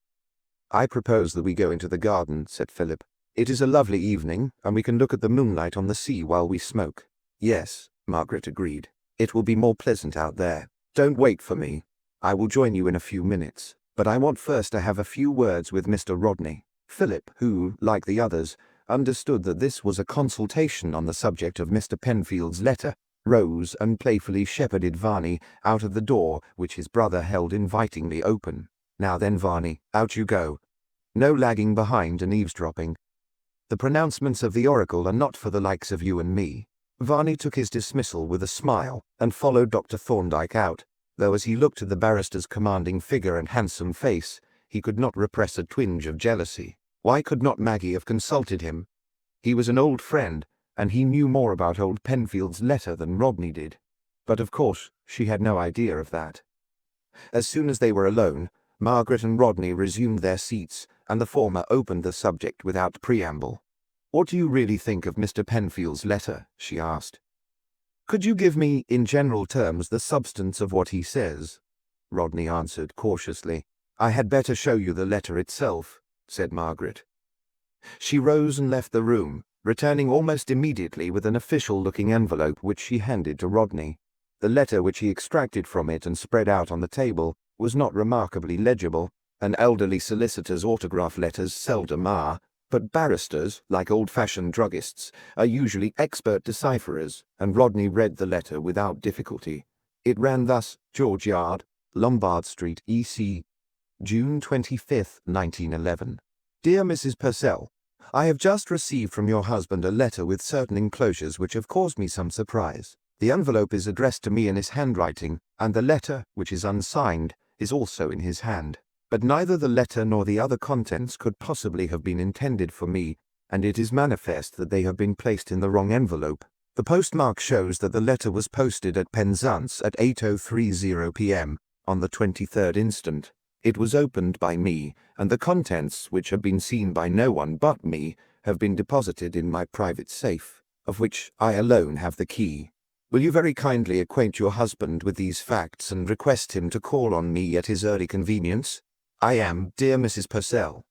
"I propose that we go into the garden," said Philip. "It is a lovely evening, and we can look at the moonlight on the sea while we smoke." "Yes," Margaret agreed. "It will be more pleasant out there. Don't wait for me. I will join you in a few minutes, but I want first to have a few words with Mr. Rodney." Philip, who, like the others, understood that this was a consultation on the subject of Mr. Penfield's letter, rose and playfully shepherded Varney out of the door which his brother held invitingly open. "Now then, Varney, out you go. No lagging behind and eavesdropping. The pronouncements of the oracle are not for the likes of you and me." Varney took his dismissal with a smile and followed Dr. Thorndyke out, though as he looked at the barrister's commanding figure and handsome face, he could not repress a twinge of jealousy. Why could not Maggie have consulted him? He was an old friend, and he knew more about old Penfield's letter than Rodney did. But of course she had no idea of that. As soon as they were alone, Margaret and Rodney resumed their seats, and the former opened the subject without preamble. "What do you really think of Mr. Penfield's letter?" she asked. "Could you give me, in general terms, the substance of what he says?" Rodney answered cautiously. "I had better show you the letter itself," said Margaret. She rose and left the room, returning almost immediately with an official-looking envelope which she handed to Rodney. The letter which he extracted from it and spread out on the table was not remarkably legible. An elderly solicitor's autograph letters seldom are, but barristers, like old-fashioned druggists, are usually expert decipherers, and Rodney read the letter without difficulty. It ran thus: George Yard, Lombard Street, E.C., June 25th, 1911. Dear Mrs. Purcell, I have just received from your husband a letter with certain enclosures which have caused me some surprise. The envelope is addressed to me in his handwriting, and the letter, which is unsigned, is also in his hand. But neither the letter nor the other contents could possibly have been intended for me, and it is manifest that they have been placed in the wrong envelope. The postmark shows that the letter was posted at Penzance at 8:30 p.m. on the 23rd instant. It was opened by me, and the contents, which have been seen by no one but me, have been deposited in my private safe, of which I alone have the key. Will you very kindly acquaint your husband with these facts and request him to call on me at his early convenience? I am, dear Mrs. Purcell,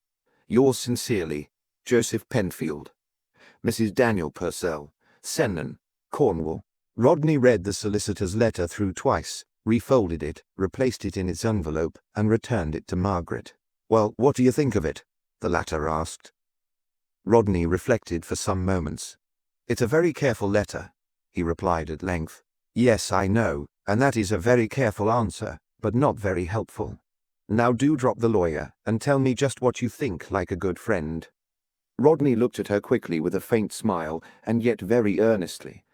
yours sincerely, Joseph Penfield. Mrs. Daniel Purcell, Sennan, Cornwall. Rodney read the solicitor's letter through twice, refolded it, replaced it in its envelope, and returned it to Margaret. "Well, what do you think of it?" the latter asked. Rodney reflected for some moments. "It's a very careful letter," he replied at length. "Yes, I know, and that is a very careful answer, but not very helpful. Now do drop the lawyer, and tell me just what you think, like a good friend." Rodney looked at her quickly with a faint smile, and yet very earnestly.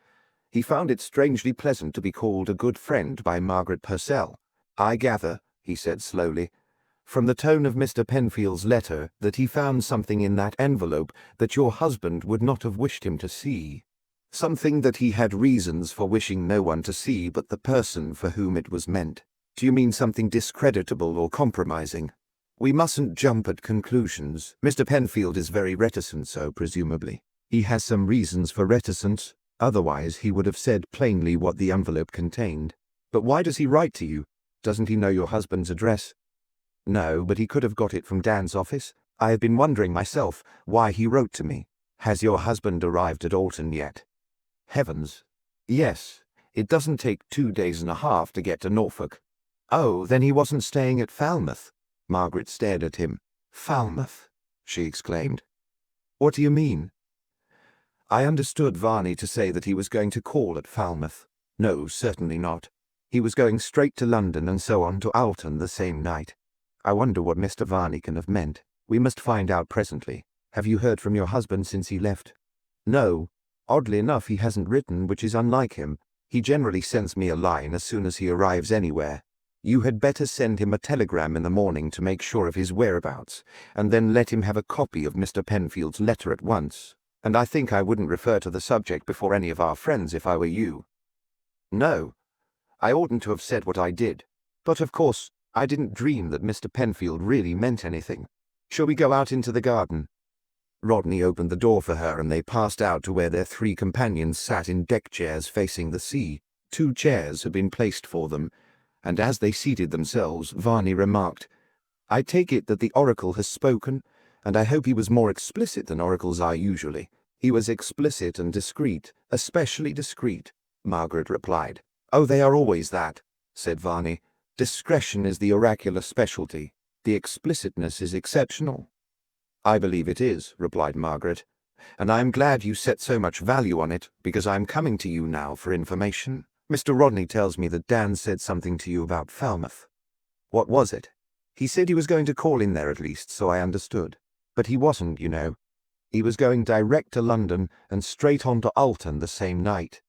He found it strangely pleasant to be called a good friend by Margaret Purcell. "I gather," he said slowly, "from the tone of Mr. Penfield's letter that he found something in that envelope that your husband would not have wished him to see. Something that he had reasons for wishing no one to see but the person for whom it was meant. Do you mean something discreditable or compromising? We mustn't jump at conclusions. Mr. Penfield is very reticent, so presumably he has some reasons for reticence. Otherwise he would have said plainly what the envelope contained. But why does he write to you? Doesn't he know your husband's address?" "No, but he could have got it from Dan's office. I have been wondering myself why he wrote to me." "Has your husband arrived at Alton yet?" "Heavens, yes. It doesn't take 2 days and a half to get to Norfolk." "Oh, then he wasn't staying at Falmouth?" Margaret stared at him. "Falmouth?" she exclaimed. "What do you mean?" "I understood Varney to say that he was going to call at Falmouth." "No, certainly not. He was going straight to London and so on to Alton the same night. I wonder what Mr. Varney can have meant. We must find out presently. Have you heard from your husband since he left?" "No. Oddly enough, he hasn't written, which is unlike him. He generally sends me a line as soon as he arrives anywhere. You had better send him a telegram in the morning to make sure of his whereabouts, and then let him have a copy of Mr. Penfield's letter at once. And I think I wouldn't refer to the subject before any of our friends if I were you." "No, I oughtn't to have said what I did. But of course, I didn't dream that Mr. Penfield really meant anything. Shall we go out into the garden?" Rodney opened the door for her, and they passed out to where their 3 companions sat in deck chairs facing the sea. 2 chairs had been placed for them, and as they seated themselves, Varney remarked, "I take it that the oracle has spoken, and I hope he was more explicit than oracles are usually." "He was explicit and discreet, especially discreet," Margaret replied. "Oh, they are always that," said Varney. "Discretion is the oracular specialty. The explicitness is exceptional." "I believe it is," replied Margaret, "and I am glad you set so much value on it, because I am coming to you now for information. Mr. Rodney tells me that Dan said something to you about Falmouth." "What was it?" "He said he was going to call in there at least, so I understood. But he wasn't, you know. He was going direct to London and straight on to Alton the same night."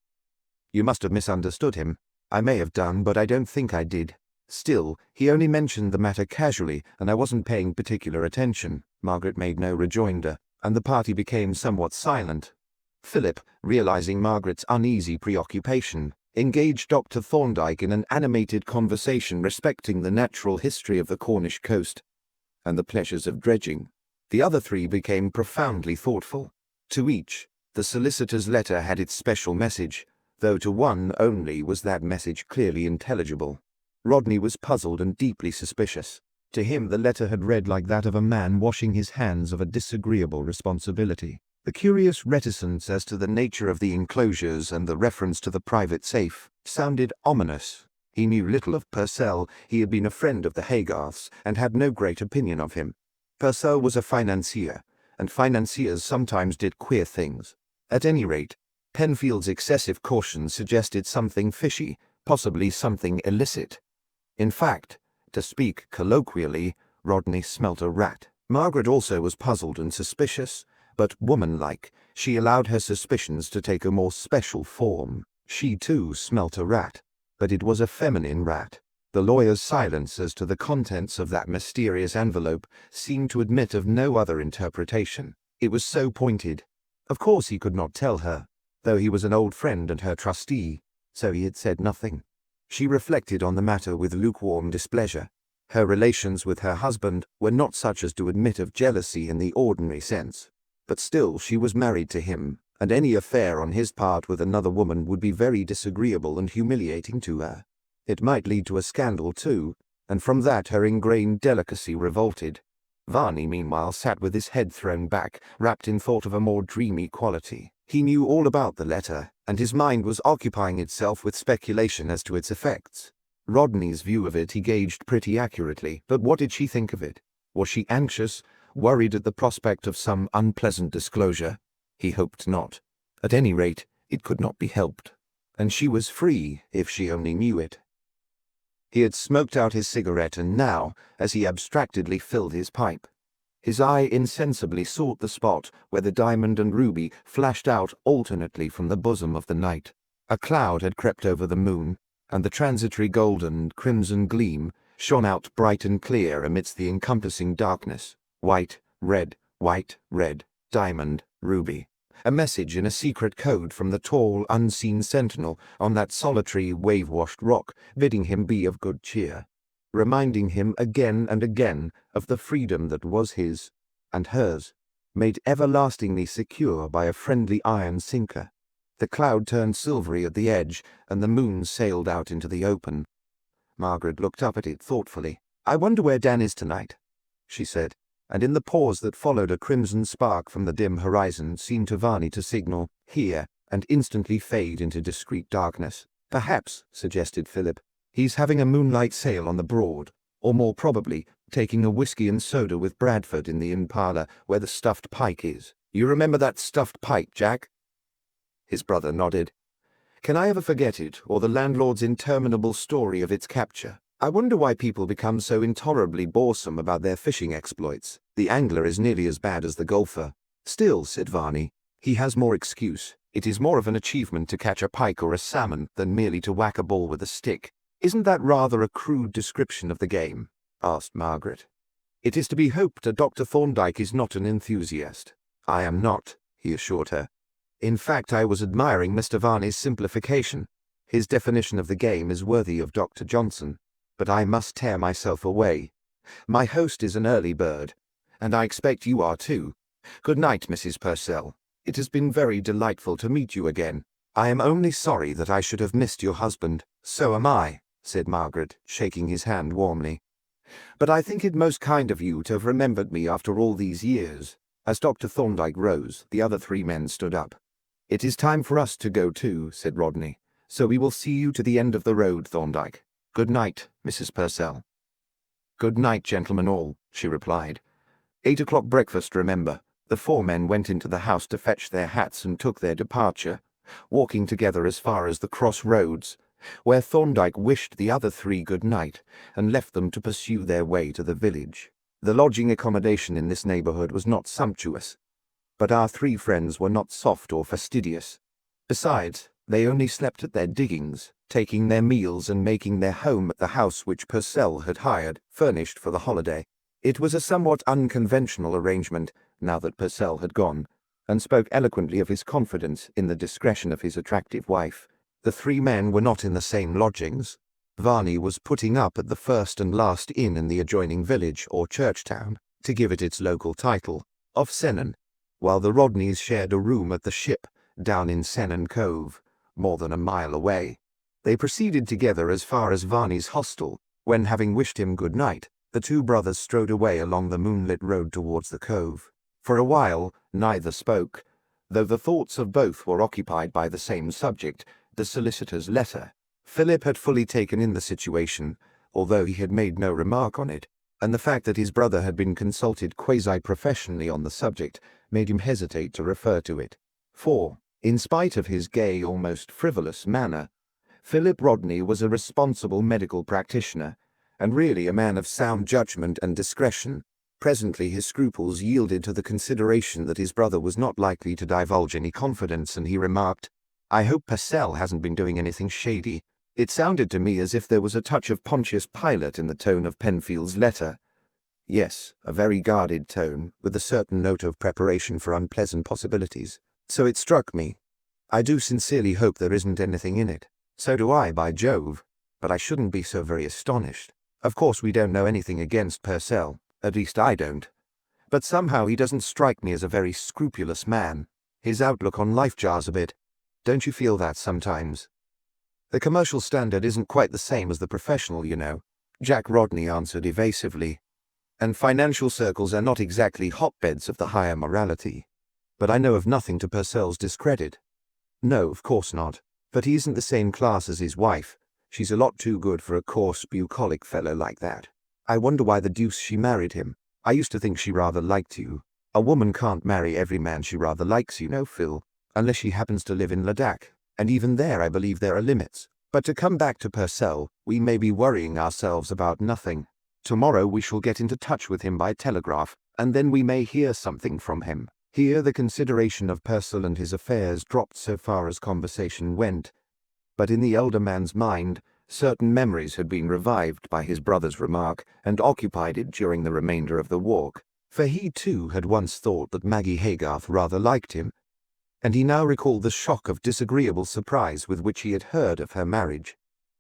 "You must have misunderstood him." "I may have done, but I don't think I did. Still, he only mentioned the matter casually, and I wasn't paying particular attention." Margaret made no rejoinder, and the party became somewhat silent. Philip, realizing Margaret's uneasy preoccupation, engaged Dr. Thorndyke in an animated conversation respecting the natural history of the Cornish coast and the pleasures of dredging. The other three became profoundly thoughtful. To each, the solicitor's letter had its special message, though to one only was that message clearly intelligible. Rodney was puzzled and deeply suspicious. To him the letter had read like that of a man washing his hands of a disagreeable responsibility. The curious reticence as to the nature of the enclosures and the reference to the private safe sounded ominous. He knew little of Purcell. He had been a friend of the Haygarths and had no great opinion of him. Purcell was a financier, and financiers sometimes did queer things. At any rate, Penfield's excessive caution suggested something fishy, possibly something illicit. In fact, to speak colloquially, Rodney smelt a rat. Margaret also was puzzled and suspicious, but womanlike, she allowed her suspicions to take a more special form. She too smelt a rat, but it was a feminine rat. The lawyer's silence as to the contents of that mysterious envelope seemed to admit of no other interpretation. It was so pointed. Of course he could not tell her, though he was an old friend and her trustee, so he had said nothing. She reflected on the matter with lukewarm displeasure. Her relations with her husband were not such as to admit of jealousy in the ordinary sense, but still she was married to him, and any affair on his part with another woman would be very disagreeable and humiliating to her. It might lead to a scandal too, and from that her ingrained delicacy revolted. Varney meanwhile sat with his head thrown back, wrapped in thought of a more dreamy quality. He knew all about the letter, and his mind was occupying itself with speculation as to its effects. Rodney's view of it he gauged pretty accurately, but what did she think of it? Was she anxious, worried at the prospect of some unpleasant disclosure? He hoped not. At any rate, it could not be helped, and she was free if she only knew it. He had smoked out his cigarette, and now, as he abstractedly filled his pipe, his eye insensibly sought the spot where the diamond and ruby flashed out alternately from the bosom of the night. A cloud had crept over the moon, and the transitory golden and crimson gleam shone out bright and clear amidst the encompassing darkness. White, red, diamond, ruby. A message in a secret code from the tall, unseen sentinel on that solitary, wave-washed rock, bidding him be of good cheer, reminding him again and again of the freedom that was his and hers, made everlastingly secure by a friendly iron sinker. The cloud turned silvery at the edge, and the moon sailed out into the open. Margaret looked up at it thoughtfully. "I wonder where Dan is tonight," she said, and in the pause that followed a crimson spark from the dim horizon seemed to Varney to signal, "Here," and instantly fade into discreet darkness. "Perhaps," suggested Philip, "he's having a moonlight sail on the Broad, or more probably, taking a whiskey and soda with Bradford in the inn parlour where the stuffed pike is. You remember that stuffed pike, Jack?" His brother nodded. "Can I ever forget it, or the landlord's interminable story of its capture? I wonder why people become so intolerably boresome about their fishing exploits. The angler is nearly as bad as the golfer." "Still," said Varney, "he has more excuse. It is more of an achievement to catch a pike or a salmon than merely to whack a ball with a stick." "Isn't that rather a crude description of the game?" asked Margaret. "It is to be hoped that Dr. Thorndyke is not an enthusiast." "I am not," he assured her. "In fact, I was admiring Mr. Varney's simplification. His definition of the game is worthy of Dr. Johnson. But I must tear myself away. My host is an early bird, and I expect you are too. Good night, Mrs. Purcell. It has been very delightful to meet you again. I am only sorry that I should have missed your husband." "So am I," said Margaret, shaking his hand warmly. "But I think it most kind of you to have remembered me after all these years." As Dr. Thorndyke rose, the other three men stood up. "It is time for us to go too," said Rodney. "So we will see you to the end of the road, Thorndyke. Good night, Mrs. Purcell." "Good night, gentlemen all," she replied. 8 o'clock breakfast, remember." The four men went into the house to fetch their hats and took their departure, walking together as far as the cross roads, where Thorndyke wished the other three good night and left them to pursue their way to the village. The lodging accommodation in this neighbourhood was not sumptuous, but our three friends were not soft or fastidious. Besides, they only slept at their diggings, taking their meals and making their home at the house which Purcell had hired, furnished for the holiday. It was a somewhat unconventional arrangement, now that Purcell had gone, and spoke eloquently of his confidence in the discretion of his attractive wife. The three men were not in the same lodgings. Varney was putting up at the first and last inn in the adjoining village, or church town, to give it its local title, of Sennan, while the Rodneys shared a room at the Ship, down in Sennan Cove, more than a mile away. They proceeded together as far as Varney's hostel, when, having wished him good night, the two brothers strode away along the moonlit road towards the cove. For a while neither spoke, though the thoughts of both were occupied by the same subject, the solicitor's letter. Philip had fully taken in the situation, although he had made no remark on it, and the fact that his brother had been consulted quasi-professionally on the subject made him hesitate to refer to it. For, in spite of his gay, almost frivolous manner, Philip Rodney was a responsible medical practitioner, and really a man of sound judgment and discretion. Presently his scruples yielded to the consideration that his brother was not likely to divulge any confidence, and he remarked, "I hope Purcell hasn't been doing anything shady." It sounded to me as if there was a touch of Pontius Pilate in the tone of Penfield's letter. Yes, a very guarded tone, with a certain note of preparation for unpleasant possibilities. So it struck me. I do sincerely hope there isn't anything in it. So do I, by Jove. But I shouldn't be so very astonished. Of course we don't know anything against Purcell, at least I don't. But somehow he doesn't strike me as a very scrupulous man. His outlook on life jars a bit. Don't you feel that sometimes? The commercial standard isn't quite the same as the professional, you know, Jack Rodney answered evasively. And financial circles are not exactly hotbeds of the higher morality. But I know of nothing to Purcell's discredit. No, of course not. But he isn't the same class as his wife. She's a lot too good for a coarse, bucolic fellow like that. I wonder why the deuce she married him. I used to think she rather liked you. A woman can't marry every man she rather likes, you know, Phil, unless she happens to live in Ladakh, and even there I believe there are limits. But to come back to Purcell, we may be worrying ourselves about nothing. Tomorrow we shall get into touch with him by telegraph, and then we may hear something from him. Here the consideration of Purcell and his affairs dropped so far as conversation went, but in the elder man's mind, certain memories had been revived by his brother's remark and occupied it during the remainder of the walk, for he too had once thought that Maggie Haygarth rather liked him, and he now recalled the shock of disagreeable surprise with which he had heard of her marriage.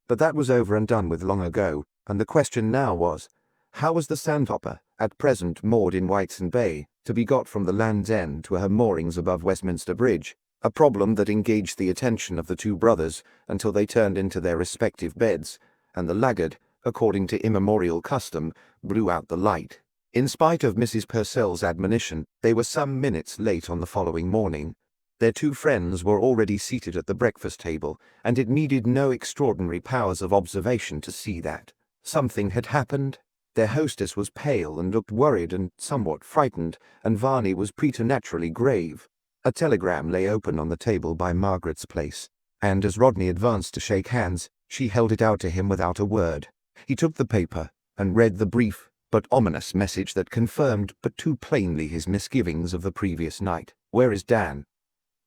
But that was over and done with long ago, and the question now was, how was the sandhopper, at present moored in Whitesand Bay, to be got from the Land's End to her moorings above Westminster Bridge? A problem that engaged the attention of the two brothers until they turned into their respective beds, and the laggard, according to immemorial custom, blew out the light. In spite of Mrs. Purcell's admonition, they were some minutes late on the following morning. Their two friends were already seated at the breakfast table, and it needed no extraordinary powers of observation to see that something had happened. Their hostess was pale and looked worried and somewhat frightened, and Varney was preternaturally grave. A telegram lay open on the table by Margaret's place, and as Rodney advanced to shake hands, she held it out to him without a word. He took the paper and read the brief but ominous message that confirmed but too plainly his misgivings of the previous night. "Where is Dan?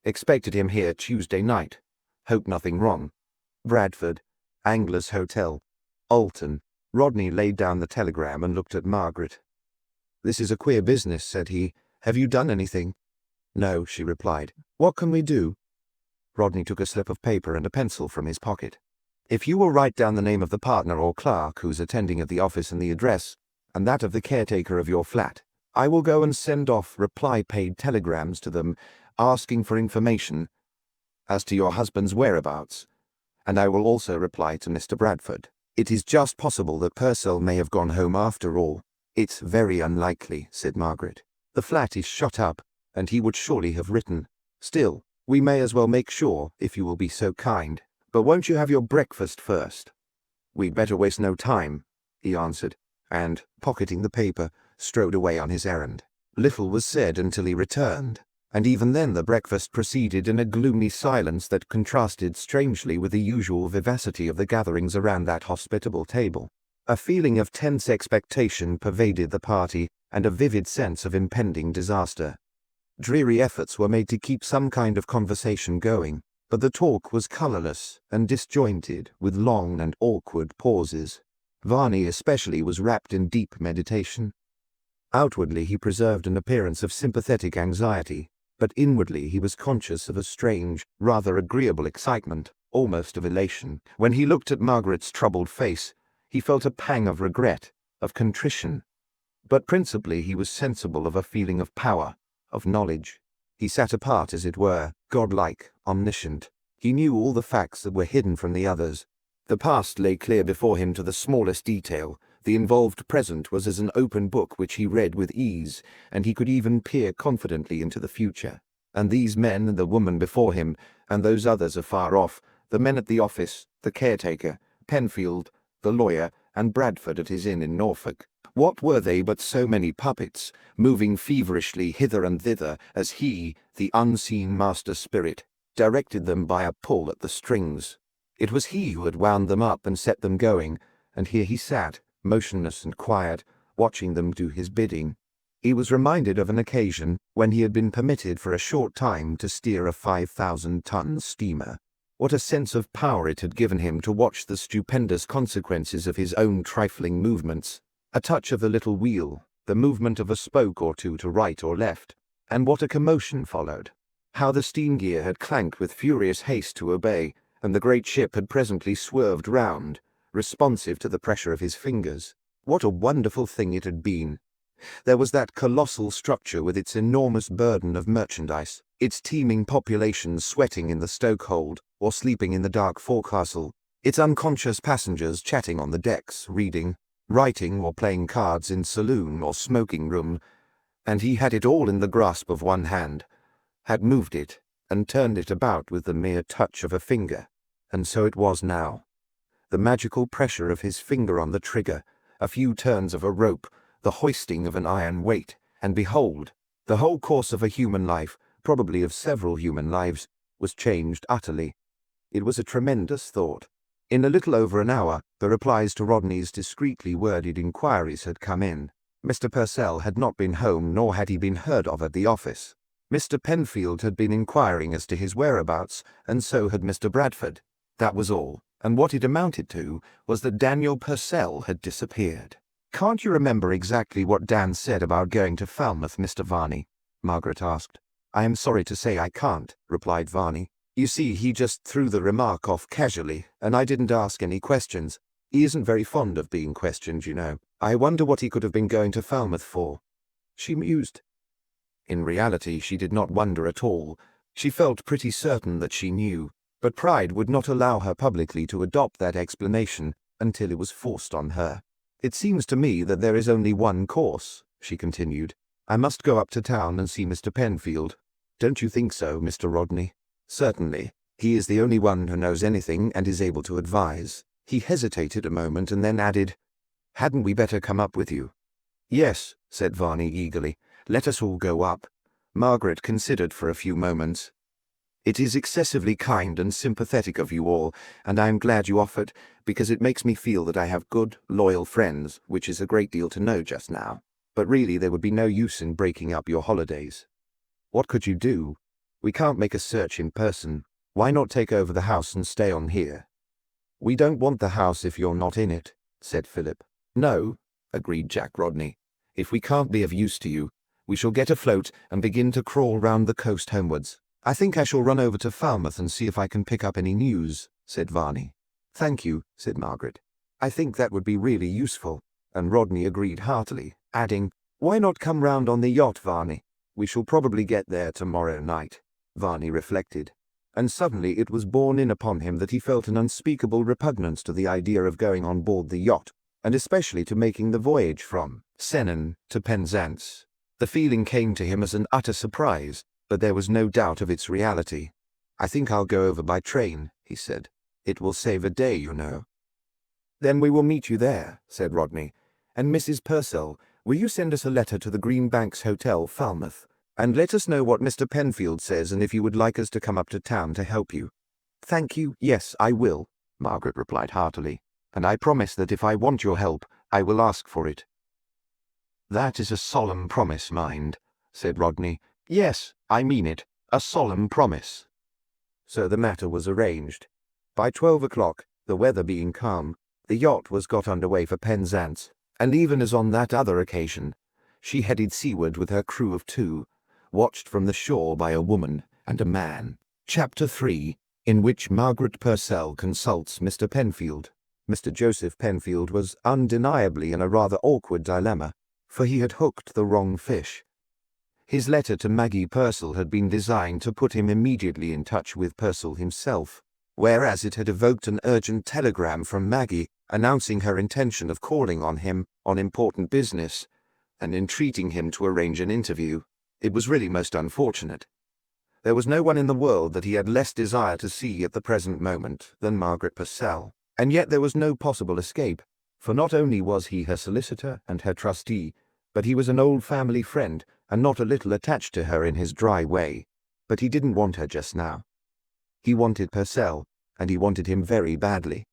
Expected him here Tuesday night. Hope nothing wrong. Bradford, Angler's Hotel, Alton." Rodney laid down the telegram and looked at Margaret. "This is a queer business," said he. "Have you done anything?" "No," she replied. "What can we do?" Rodney took a slip of paper and a pencil from his pocket. "If you will write down the name of the partner or clerk who's attending at the office and the address, and that of the caretaker of your flat, I will go and send off reply-paid telegrams to them asking for information as to your husband's whereabouts, and I will also reply to Mr. Bradford." It is just possible that Purcell may have gone home after all. It's very unlikely, said Margaret. The flat is shut up, and he would surely have written. Still, we may as well make sure, if you will be so kind. But won't you have your breakfast first? We'd better waste no time, he answered, and, pocketing the paper, strode away on his errand. Little was said until he returned, and even then the breakfast proceeded in a gloomy silence that contrasted strangely with the usual vivacity of the gatherings around that hospitable table. A feeling of tense expectation pervaded the party, and a vivid sense of impending disaster. Dreary efforts were made to keep some kind of conversation going, but the talk was colourless and disjointed, with long and awkward pauses. Varney especially was wrapped in deep meditation. Outwardly he preserved an appearance of sympathetic anxiety, but inwardly he was conscious of a strange, rather agreeable excitement, almost of elation. When he looked at Margaret's troubled face, he felt a pang of regret, of contrition. But principally he was sensible of a feeling of power, of knowledge. He sat apart, as it were, godlike, omniscient. He knew all the facts that were hidden from the others. The past lay clear before him to the smallest detail. The involved present was as an open book which he read with ease, and he could even peer confidently into the future. And these men and the woman before him, and those others afar off, the men at the office, the caretaker, Penfield, the lawyer, and Bradford at his inn in Norfolk, what were they but so many puppets, moving feverishly hither and thither as he, the unseen master spirit, directed them by a pull at the strings? It was he who had wound them up and set them going, and here he sat, motionless and quiet, watching them do his bidding. He was reminded of an occasion when he had been permitted for a short time to steer a 5,000-ton steamer. What a sense of power it had given him to watch the stupendous consequences of his own trifling movements. A touch of the little wheel, the movement of a spoke or two to right or left, and what a commotion followed. How the steam gear had clanked with furious haste to obey, and the great ship had presently swerved round, responsive to the pressure of his fingers. What a wonderful thing it had been! There was that colossal structure with its enormous burden of merchandise, its teeming population sweating in the stokehold or sleeping in the dark forecastle, its unconscious passengers chatting on the decks, reading, writing or playing cards in saloon or smoking room, and he had it all in the grasp of one hand, had moved it and turned it about with the mere touch of a finger, and so it was now. The magical pressure of his finger on the trigger, a few turns of a rope, the hoisting of an iron weight, and behold, the whole course of a human life, probably of several human lives, was changed utterly. It was a tremendous thought. In a little over an hour, the replies to Rodney's discreetly worded inquiries had come in. Mr. Purcell had not been home, nor had he been heard of at the office. Mr. Penfield had been inquiring as to his whereabouts, and so had Mr. Bradford. That was all, and what it amounted to was that Daniel Purcell had disappeared. "Can't you remember exactly what Dan said about going to Falmouth, Mr. Varney?" Margaret asked. "I am sorry to say I can't," replied Varney. "You see, he just threw the remark off casually, and I didn't ask any questions. He isn't very fond of being questioned, you know. I wonder what he could have been going to Falmouth for." She mused. In reality, she did not wonder at all. She felt pretty certain that she knew, but pride would not allow her publicly to adopt that explanation until it was forced on her. "It seems to me that there is only one course," she continued. "I must go up to town and see Mr. Penfield. Don't you think so, Mr. Rodney?" "Certainly. He is the only one who knows anything and is able to advise." He hesitated a moment and then added, "Hadn't we better come up with you?" "Yes," said Varney eagerly. "Let us all go up." Margaret considered for a few moments. "It is excessively kind and sympathetic of you all, and I am glad you offered, because it makes me feel that I have good, loyal friends, which is a great deal to know just now. But really there would be no use in breaking up your holidays." "What could you do? We can't make a search in person. Why not take over the house and stay on here?" "We don't want the house if you're not in it," said Philip. "No," agreed Jack Rodney. "If we can't be of use to you, we shall get afloat and begin to crawl round the coast homewards." "I think I shall run over to Falmouth and see if I can pick up any news," said Varney. "Thank you," said Margaret. "I think that would be really useful," and Rodney agreed heartily, adding, "Why not come round on the yacht, Varney? We shall probably get there tomorrow night." Varney reflected. and suddenly it was borne in upon him that he felt an unspeakable repugnance to the idea of going on board the yacht, and especially to making the voyage from Senan to Penzance. The feeling came to him as an utter surprise, but there was no doubt of its reality. "I think I'll go over by train," he said. "It will save a day, you know." "Then we will meet you there," said Rodney. "And Mrs. Purcell, will you send us a letter to the Green Banks Hotel, Falmouth, and let us know what Mr. Penfield says and if you would like us to come up to town to help you?" "Thank you, yes, I will," Margaret replied heartily, "and I promise that if I want your help, I will ask for it." "That is a solemn promise, mind," said Rodney. "Yes, I mean it, a solemn promise." So the matter was arranged. By 12 o'clock, the weather being calm, the yacht was got under way for Penzance, and even as on that other occasion, she headed seaward with her crew of 2, watched from the shore by a woman and a man. Chapter 3, in which Margaret Purcell consults Mr. Penfield. Mr. Joseph Penfield was undeniably in a rather awkward dilemma, for he had hooked the wrong fish. His letter to Maggie Purcell had been designed to put him immediately in touch with Purcell himself, whereas it had evoked an urgent telegram from Maggie announcing her intention of calling on him on important business and entreating him to arrange an interview. It was really most unfortunate. There was no one in the world that he had less desire to see at the present moment than Margaret Purcell, and yet there was no possible escape, for not only was he her solicitor and her trustee, but he was an old family friend and not a little attached to her in his dry way. But he didn't want her just now. He wanted Purcell, and he wanted him very badly.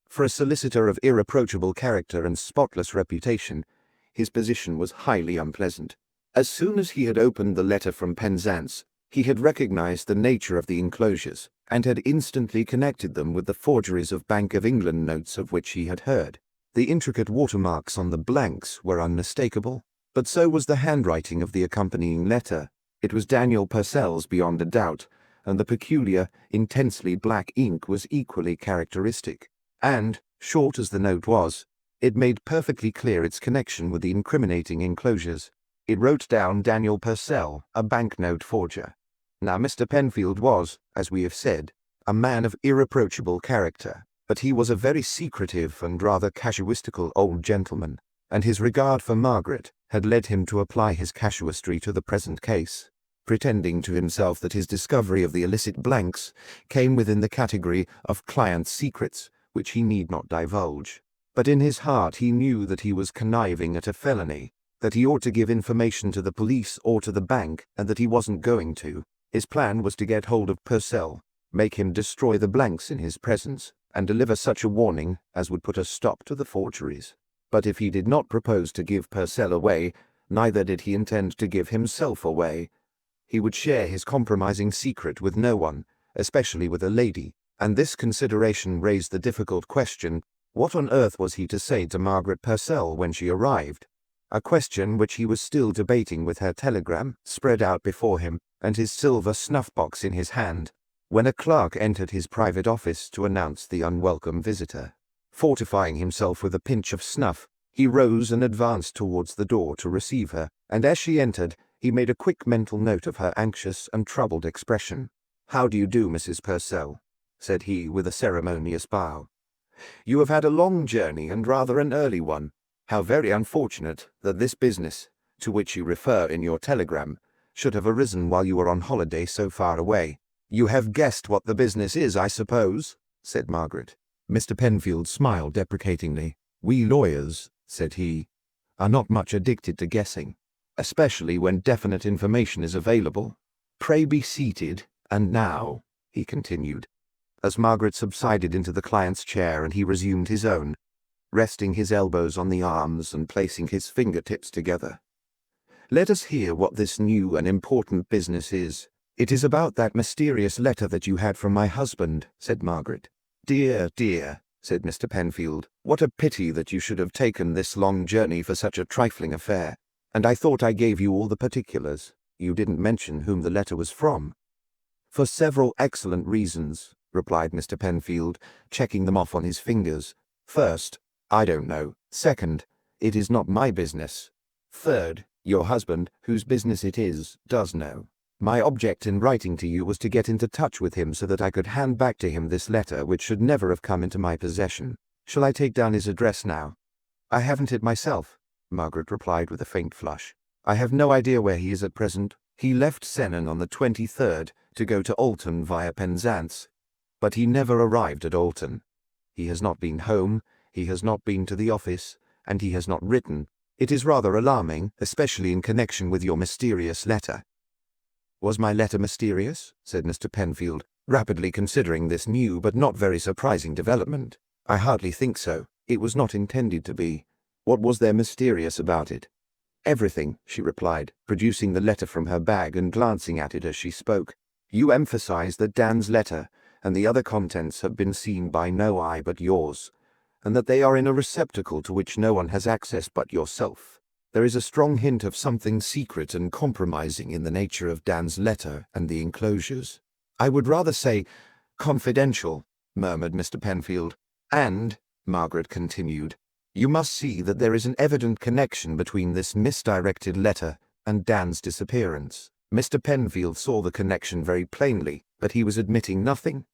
For a solicitor of irreproachable character and spotless reputation, his position was highly unpleasant. As soon as he had opened the letter from Penzance, he had recognized the nature of the enclosures, and had instantly connected them with the forgeries of Bank of England notes of which he had heard. The intricate watermarks on the blanks were unmistakable, but so was the handwriting of the accompanying letter. It was Daniel Purcell's beyond a doubt, and the peculiar, intensely black ink was equally characteristic. And, short as the note was, it made perfectly clear its connection with the incriminating enclosures. It wrote down Daniel Purcell, a banknote forger. Now Mr. Penfield was, as we have said, a man of irreproachable character, but he was a very secretive and rather casuistical old gentleman, and his regard for Margaret had led him to apply his casuistry to the present case, pretending to himself that his discovery of the illicit blanks came within the category of client's secrets, which he need not divulge. But in his heart he knew that he was conniving at a felony, that he ought to give information to the police or to the bank, and that he wasn't going to. His plan was to get hold of Purcell, make him destroy the blanks in his presence, and deliver such a warning as would put a stop to the forgeries. But if he did not propose to give Purcell away, neither did he intend to give himself away. He would share his compromising secret with no one, especially with a lady, and this consideration raised the difficult question, what on earth was he to say to Margaret Purcell when she arrived? A question which he was still debating with her telegram spread out before him and his silver snuff-box in his hand, when a clerk entered his private office to announce the unwelcome visitor. Fortifying himself with a pinch of snuff, he rose and advanced towards the door to receive her, and as she entered, he made a quick mental note of her anxious and troubled expression. "How do you do, Mrs. Purcell?" said he with a ceremonious bow. "You have had a long journey and rather an early one. How very unfortunate that this business, to which you refer in your telegram, should have arisen while you were on holiday so far away." "You have guessed what the business is, I suppose?" said Margaret. Mr. Penfield smiled deprecatingly. "We lawyers," said he, "are not much addicted to guessing, especially when definite information is available. Pray be seated, and now," he continued, as Margaret subsided into the client's chair and he resumed his own, resting his elbows on the arms and placing his fingertips together, "let us hear what this new and important business is." "It is about that mysterious letter that you had from my husband," said Margaret. "Dear, dear," said Mr. Penfield, "what a pity that you should have taken this long journey for such a trifling affair. And I thought I gave you all the particulars. You didn't mention whom the letter was from." "For several excellent reasons," replied Mr. Penfield, checking them off on his fingers. "First, I don't know. Second, it is not my business. Third, your husband, whose business it is, does know." My object in writing to you was to get into touch with him so that I could hand back to him this letter which should never have come into my possession. Shall I take down his address now?" "I haven't it myself," Margaret replied with a faint flush. "I have no idea where he is at present. He left Senan on the 23rd to go to Alton via Penzance, but he never arrived at Alton. He has not been home, he has not been to the office, and he has not written. It is rather alarming, especially in connection with your mysterious letter." "Was my letter mysterious?" said Mr. Penfield, rapidly considering this new but not very surprising development. "I hardly think so. It was not intended to be. What was there mysterious about it?" "Everything," she replied, producing the letter from her bag and glancing at it as she spoke. "You emphasize that Dan's letter and the other contents have been seen by no eye but yours, and that they are in a receptacle to which no one has access but yourself. There is a strong hint of something secret and compromising in the nature of Dan's letter and the enclosures." "I would rather say confidential," murmured Mr. Penfield. "And," Margaret continued, "you must see that there is an evident connection between this misdirected letter and Dan's disappearance." Mr. Penfield saw the connection very plainly, but he was admitting nothing.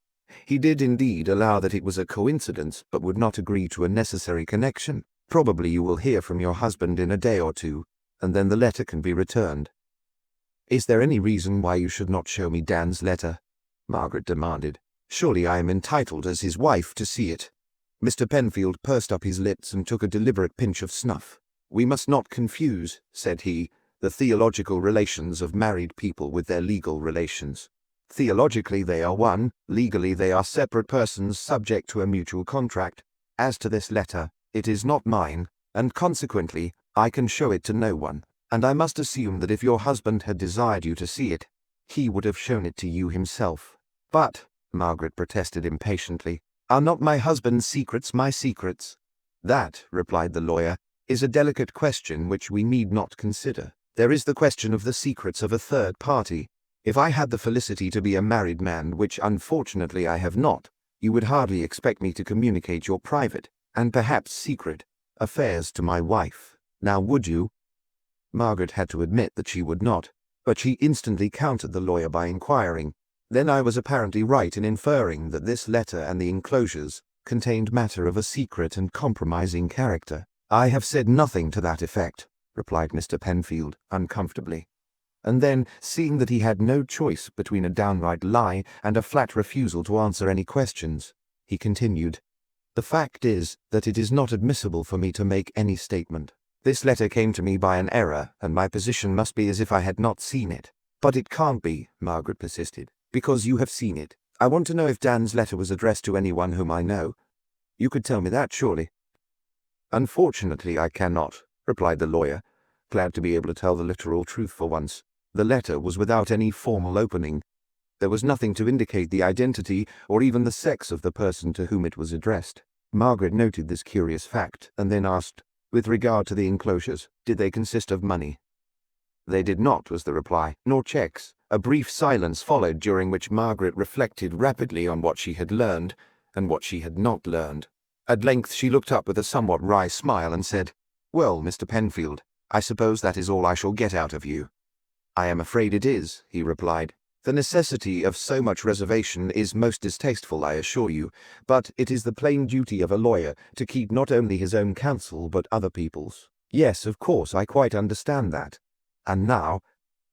He did indeed allow that it was a coincidence, but would not agree to a necessary connection. "Probably you will hear from your husband in a day or two, and then the letter can be returned." "Is there any reason why you should not show me Dan's letter?" Margaret demanded. "Surely I am entitled as his wife to see it." Mr. Penfield pursed up his lips and took a deliberate pinch of snuff. "We must not confuse," said he, "the theological relations of married people with their legal relations. Theologically they are one, legally they are separate persons subject to a mutual contract. As to this letter, it is not mine, and consequently I can show it to no one, and I must assume that if your husband had desired you to see it, he would have shown it to you himself." "But," Margaret protested impatiently, "are not my husband's secrets my secrets?" "That," replied the lawyer, "is a delicate question which we need not consider. There is the question of the secrets of a third party. If I had the felicity to be a married man, which unfortunately I have not, you would hardly expect me to communicate your private, and perhaps secret, affairs to my wife. Now would you?" Margaret had to admit that she would not, but she instantly countered the lawyer by inquiring, "Then I was apparently right in inferring that this letter and the enclosures contained matter of a secret and compromising character?" "I have said nothing to that effect," replied Mr. Penfield, uncomfortably. And then, seeing that he had no choice between a downright lie and a flat refusal to answer any questions, he continued, "The fact is that it is not admissible for me to make any statement. This letter came to me by an error, and my position must be as if I had not seen it." "But it can't be," Margaret persisted, "because you have seen it. I want to know if Dan's letter was addressed to anyone whom I know. You could tell me that, surely." "Unfortunately, I cannot," replied the lawyer, glad to be able to tell the literal truth for once. "The letter was without any formal opening. There was nothing to indicate the identity or even the sex of the person to whom it was addressed." Margaret noted this curious fact, and then asked, "With regard to the enclosures, did they consist of money?" "They did not," was the reply, "nor checks." A brief silence followed, during which Margaret reflected rapidly on what she had learned and what she had not learned. At length she looked up with a somewhat wry smile and said, "Well, Mr. Penfield, I suppose that is all I shall get out of you." "I am afraid it is," he replied. "The necessity of so much reservation is most distasteful, I assure you, but it is the plain duty of a lawyer to keep not only his own counsel but other people's." "Yes, of course, I quite understand that. And now,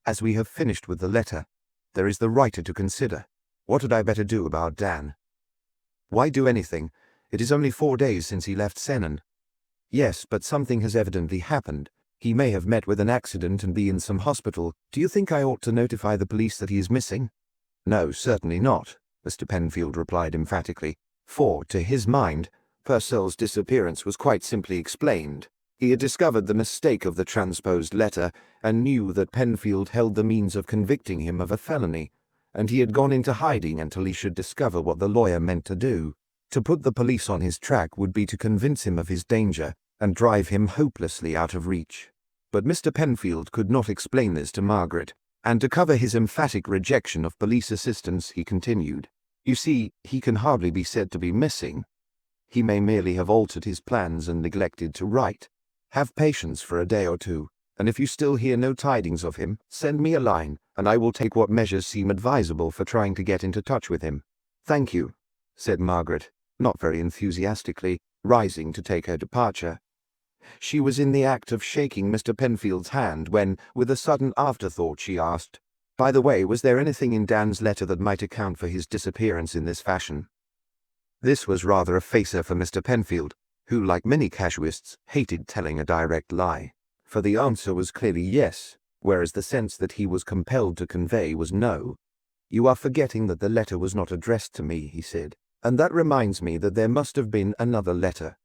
as we have finished with the letter, there is the writer to consider. What had I better do about Dan?" "Why do anything? It is only 4 days since he left Senan." "Yes, but something has evidently happened. He may have met with an accident and be in some hospital. Do you think I ought to notify the police that he is missing?" "No, certainly not," Mr. Penfield replied emphatically, for, to his mind, Purcell's disappearance was quite simply explained. He had discovered the mistake of the transposed letter, and knew that Penfield held the means of convicting him of a felony, and he had gone into hiding until he should discover what the lawyer meant to do. To put the police on his track would be to convince him of his danger, and drive him hopelessly out of reach. But Mr. Penfield could not explain this to Margaret, and to cover his emphatic rejection of police assistance, he continued, "You see, he can hardly be said to be missing. He may merely have altered his plans and neglected to write. Have patience for a day or two, and if you still hear no tidings of him, send me a line, and I will take what measures seem advisable for trying to get into touch with him." "Thank you," said Margaret, not very enthusiastically, rising to take her departure. She was in the act of shaking Mr. Penfield's hand when, with a sudden afterthought, she asked, "By the way, was there anything in Dan's letter that might account for his disappearance in this fashion?" This was rather a facer for Mr. Penfield, who, like many casuists, hated telling a direct lie. For the answer was clearly yes, whereas the sense that he was compelled to convey was no. "You are forgetting that the letter was not addressed to me," he said, "and that reminds me that there must have been another letter.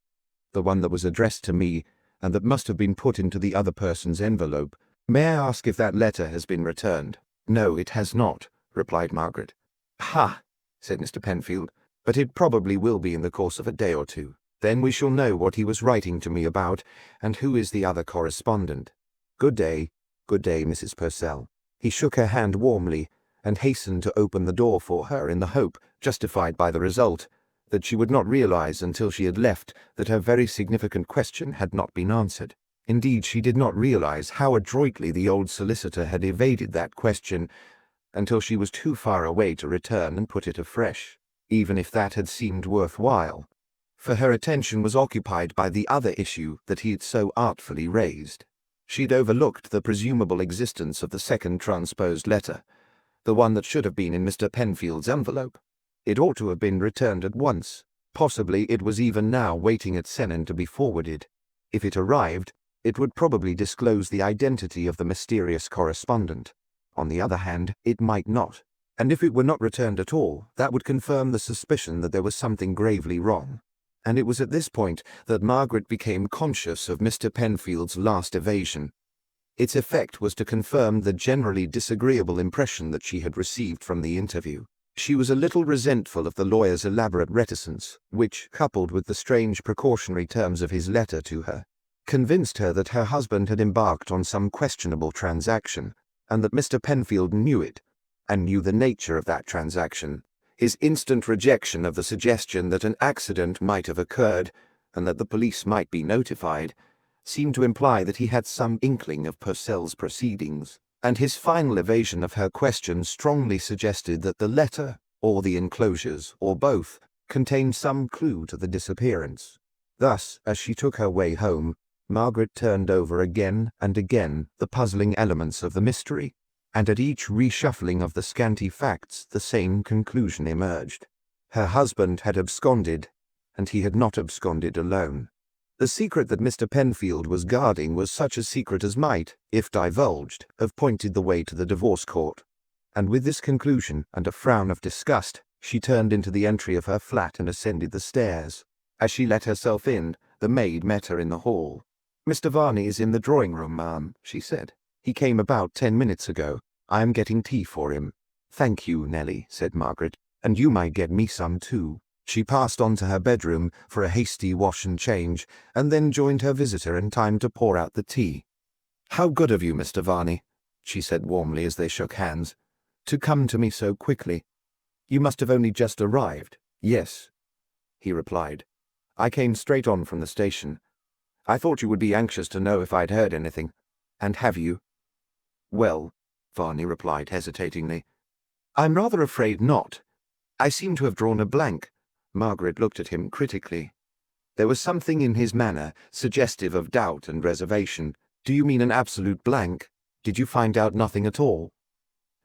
The one that was addressed to me, and that must have been put into the other person's envelope. May I ask if that letter has been returned?" "No, it has not," replied Margaret. "Ha!" said Mr. Penfield, "but it probably will be in the course of a day or two. Then we shall know what he was writing to me about, and who is the other correspondent. Good day, Mrs. Purcell." He shook her hand warmly, and hastened to open the door for her in the hope, justified by the result, that she would not realize until she had left that her very significant question had not been answered. Indeed, she did not realize how adroitly the old solicitor had evaded that question until she was too far away to return and put it afresh, even if that had seemed worthwhile, for her attention was occupied by the other issue that he had so artfully raised. She'd overlooked the presumable existence of the second transposed letter, the one that should have been in Mr. Penfield's envelope. It ought to have been returned at once. Possibly it was even now waiting at Sennan to be forwarded. If it arrived, it would probably disclose the identity of the mysterious correspondent. On the other hand, it might not. And if it were not returned at all, that would confirm the suspicion that there was something gravely wrong. And it was at this point that Margaret became conscious of Mr. Penfield's last evasion. Its effect was to confirm the generally disagreeable impression that she had received from the interview. She was a little resentful of the lawyer's elaborate reticence, which, coupled with the strange precautionary terms of his letter to her, convinced her that her husband had embarked on some questionable transaction, and that Mr. Penfield knew it, and knew the nature of that transaction. His instant rejection of the suggestion that an accident might have occurred, and that the police might be notified, seemed to imply that he had some inkling of Purcell's proceedings, and his final evasion of her question strongly suggested that the letter, or the enclosures, or both, contained some clue to the disappearance. Thus, as she took her way home, Margaret turned over again and again the puzzling elements of the mystery, and at each reshuffling of the scanty facts the same conclusion emerged. Her husband had absconded, and he had not absconded alone. The secret that Mr. Penfield was guarding was such a secret as might, if divulged, have pointed the way to the divorce court. And with this conclusion and a frown of disgust, she turned into the entry of her flat and ascended the stairs. As she let herself in, the maid met her in the hall. "Mr. Varney is in the drawing-room, ma'am," she said. "He came about 10 minutes ago. I am getting tea for him." "Thank you, Nellie," said Margaret, "and you might get me some too." She passed on to her bedroom for a hasty wash and change, and then joined her visitor in time to pour out the tea. "How good of you, Mr. Varney," she said warmly as they shook hands, "to come to me so quickly. You must have only just arrived." "Yes," he replied. "I came straight on from the station. I thought you would be anxious to know if I'd heard anything. And have you?" "Well," Varney replied hesitatingly, "I'm rather afraid not. I seem to have drawn a blank." Margaret looked at him critically. There was something in his manner suggestive of doubt and reservation. "Do you mean an absolute blank? Did you find out nothing at all?"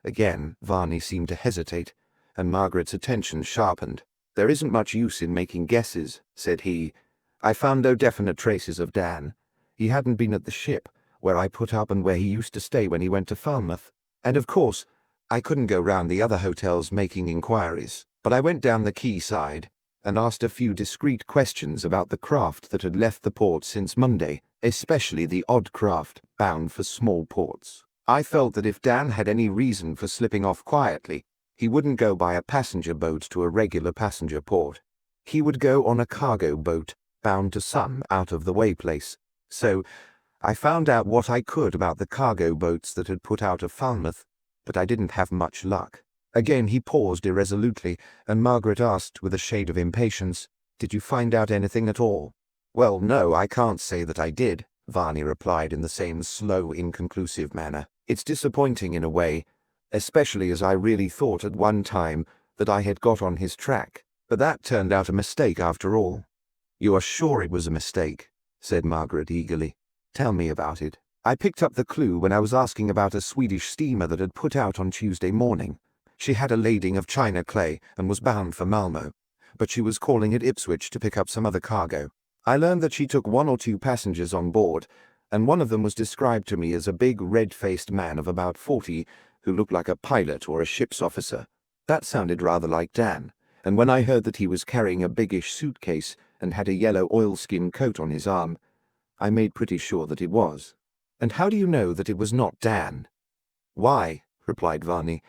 Again Varney seemed to hesitate, and Margaret's attention sharpened. "There isn't much use in making guesses," said he. "I found no definite traces of Dan. He hadn't been at the Ship, where I put up and where he used to stay when he went to Falmouth. And of course, I couldn't go round the other hotels making inquiries, but I went down the quay side and asked a few discreet questions about the craft that had left the port since Monday, especially the odd craft bound for small ports. I felt that if Dan had any reason for slipping off quietly, he wouldn't go by a passenger boat to a regular passenger port. He would go on a cargo boat bound to some out-of-the-way place. So I found out what I could about the cargo boats that had put out of Falmouth, but I didn't have much luck." Again he paused irresolutely, and Margaret asked with a shade of impatience, "Did you find out anything at all?" "Well, no, I can't say that I did," Varney replied in the same slow, inconclusive manner. "It's disappointing in a way, especially as I really thought at one time that I had got on his track. But that turned out a mistake after all." "You are sure it was a mistake?" said Margaret eagerly. "Tell me about it. I picked up the clue when I was asking about a Swedish steamer that had put out on Tuesday morning. She had a lading of china clay and was bound for Malmo, but she was calling at Ipswich to pick up some other cargo. I learned that she took 1 or 2 passengers on board, and one of them was described to me as a big red-faced man of about 40 who looked like a pilot or a ship's officer. That sounded rather like Dan, and when I heard that he was carrying a biggish suitcase and had a yellow oilskin coat on his arm, I made pretty sure that it was." "And how do you know that it was not Dan?" "Why," replied Varney,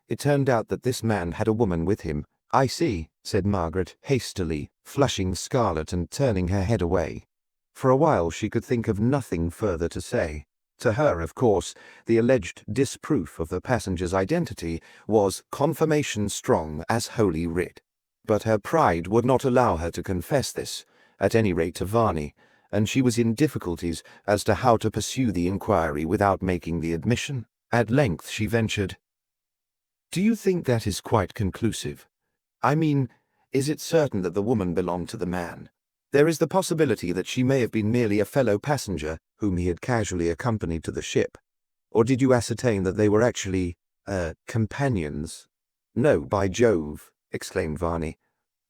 "it turned out that this man had a woman with him." "I see," said Margaret hastily, flushing scarlet and turning her head away. For a while she could think of nothing further to say. To her, of course, the alleged disproof of the passenger's identity was confirmation strong as Holy Writ. But her pride would not allow her to confess this, at any rate to Varney, and she was in difficulties as to how to pursue the inquiry without making the admission. At length she ventured, "Do you think that is quite conclusive? I mean, is it certain that the woman belonged to the man? There is the possibility that she may have been merely a fellow passenger whom he had casually accompanied to the ship. Or did you ascertain that they were actually, companions?" "No, by Jove," exclaimed Varney.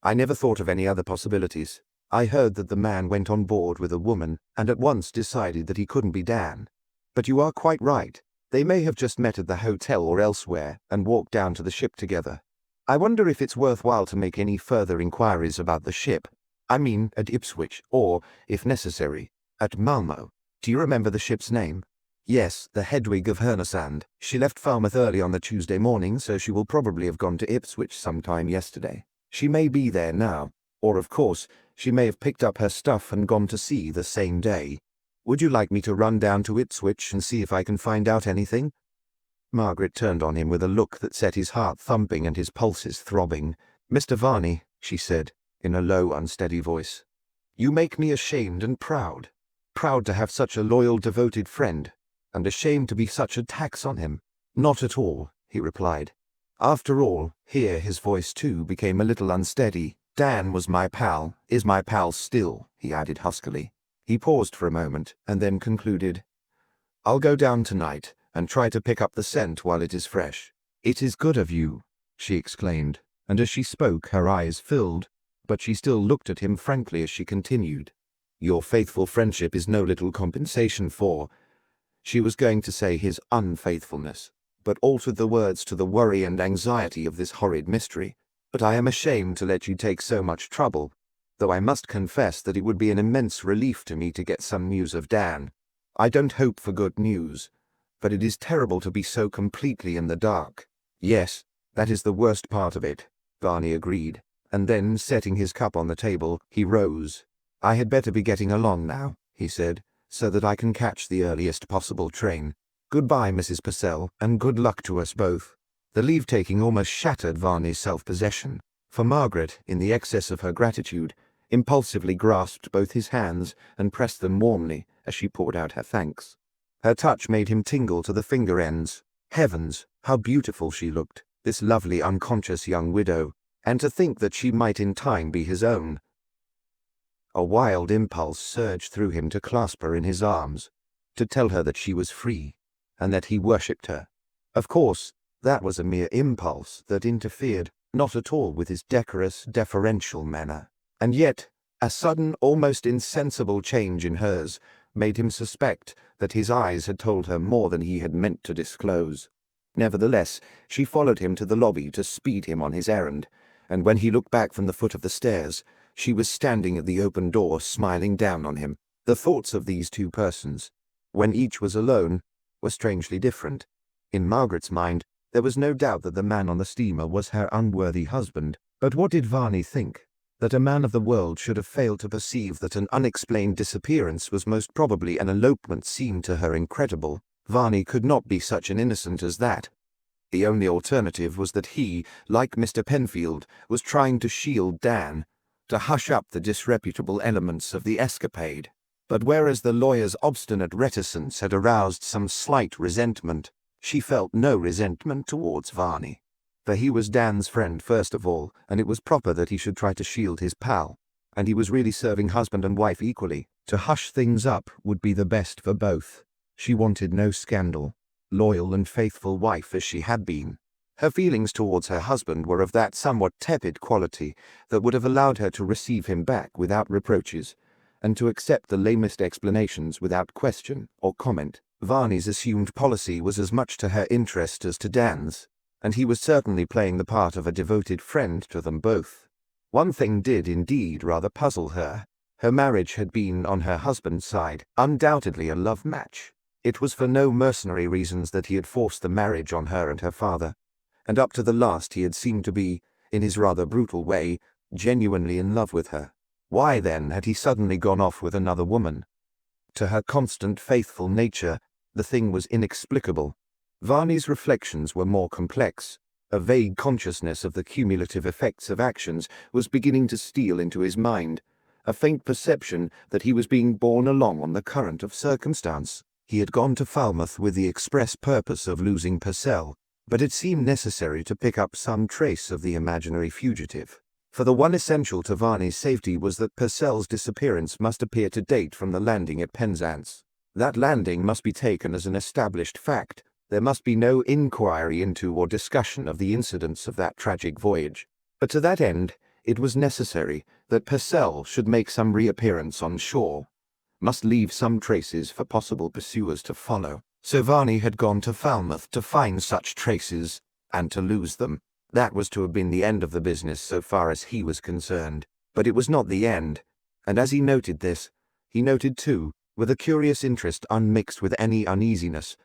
"I never thought of any other possibilities. I heard that the man went on board with a woman and at once decided that he couldn't be Dan. But you are quite right. They may have just met at the hotel or elsewhere and walked down to the ship together. I wonder if it's worthwhile to make any further inquiries about the ship. I mean, at Ipswich, or, if necessary, at Malmo. Do you remember the ship's name?" "Yes, the Hedwig of Hernesand. She left Falmouth early on the Tuesday morning, so she will probably have gone to Ipswich sometime yesterday. She may be there now, or of course, she may have picked up her stuff and gone to sea the same day. Would you like me to run down to Ipswich and see if I can find out anything?" Margaret turned on him with a look that set his heart thumping and his pulses throbbing. "Mr. Varney," she said, in a low, unsteady voice, "you make me ashamed and proud. Proud to have such a loyal, devoted friend, and ashamed to be such a tax on him." "Not at all," he replied. "After all," here his voice too became a little unsteady, "Dan was my pal, is my pal still," he added huskily. He paused for a moment, and then concluded, "I'll go down tonight and try to pick up the scent while it is fresh." "It is good of you," she exclaimed, and as she spoke her eyes filled, but she still looked at him frankly as she continued, "Your faithful friendship is no little compensation for—" She was going to say his unfaithfulness, but altered the words to the worry and anxiety of this horrid mystery. "But I am ashamed to let you take so much trouble, though I must confess that it would be an immense relief to me to get some news of Dan. I don't hope for good news, but it is terrible to be so completely in the dark." "Yes, that is the worst part of it," Varney agreed, and then, setting his cup on the table, he rose. "I had better be getting along now," he said, "so that I can catch the earliest possible train. Goodbye, Mrs. Purcell, and good luck to us both." The leave-taking almost shattered Varney's self-possession, for Margaret, in the excess of her gratitude, impulsively grasped both his hands and pressed them warmly as she poured out her thanks. Her touch made him tingle to the finger ends. Heavens, how beautiful she looked, this lovely unconscious young widow, and to think that she might in time be his own. A wild impulse surged through him to clasp her in his arms, to tell her that she was free, and that he worshipped her. Of course, that was a mere impulse that interfered not at all with his decorous, deferential manner. And yet, a sudden, almost insensible change in hers made him suspect that his eyes had told her more than he had meant to disclose. Nevertheless, she followed him to the lobby to speed him on his errand, and when he looked back from the foot of the stairs, she was standing at the open door smiling down on him. The thoughts of these two persons, when each was alone, were strangely different. In Margaret's mind, there was no doubt that the man on the steamer was her unworthy husband, but what did Varney think? That a man of the world should have failed to perceive that an unexplained disappearance was most probably an elopement seemed to her incredible. Varney could not be such an innocent as that. The only alternative was that he, like Mr. Penfield, was trying to shield Dan, to hush up the disreputable elements of the escapade. But whereas the lawyer's obstinate reticence had aroused some slight resentment, She felt no resentment towards Varney, for he was Dan's friend first of all, and it was proper that he should try to shield his pal, and he was really serving husband and wife equally. To hush things up would be the best for both. She wanted no scandal, loyal and faithful wife as she had been. Her feelings towards her husband were of that somewhat tepid quality that would have allowed her to receive him back without reproaches, and to accept the lamest explanations without question or comment. Varney's assumed policy was as much to her interest as to Dan's, and he was certainly playing the part of a devoted friend to them both. One thing did indeed rather puzzle her. Her marriage had been, on her husband's side, undoubtedly a love match. It was for no mercenary reasons that he had forced the marriage on her and her father, and up to the last he had seemed to be, in his rather brutal way, genuinely in love with her. Why then had he suddenly gone off with another woman? To her constant, faithful nature, the thing was inexplicable. Varney's reflections were more complex. A vague consciousness of the cumulative effects of actions was beginning to steal into his mind, a faint perception that he was being borne along on the current of circumstance. He had gone to Falmouth with the express purpose of losing Purcell, but it seemed necessary to pick up some trace of the imaginary fugitive. For the one essential to Varney's safety was that Purcell's disappearance must appear to date from the landing at Penzance. That landing must be taken as an established fact. There must be no inquiry into or discussion of the incidents of that tragic voyage. But to that end, it was necessary that Purcell should make some reappearance on shore, must leave some traces for possible pursuers to follow. So Varney had gone to Falmouth to find such traces, and to lose them. That was to have been the end of the business so far as he was concerned. But it was not the end, and as he noted this, he noted too, with a curious interest unmixed with any uneasiness,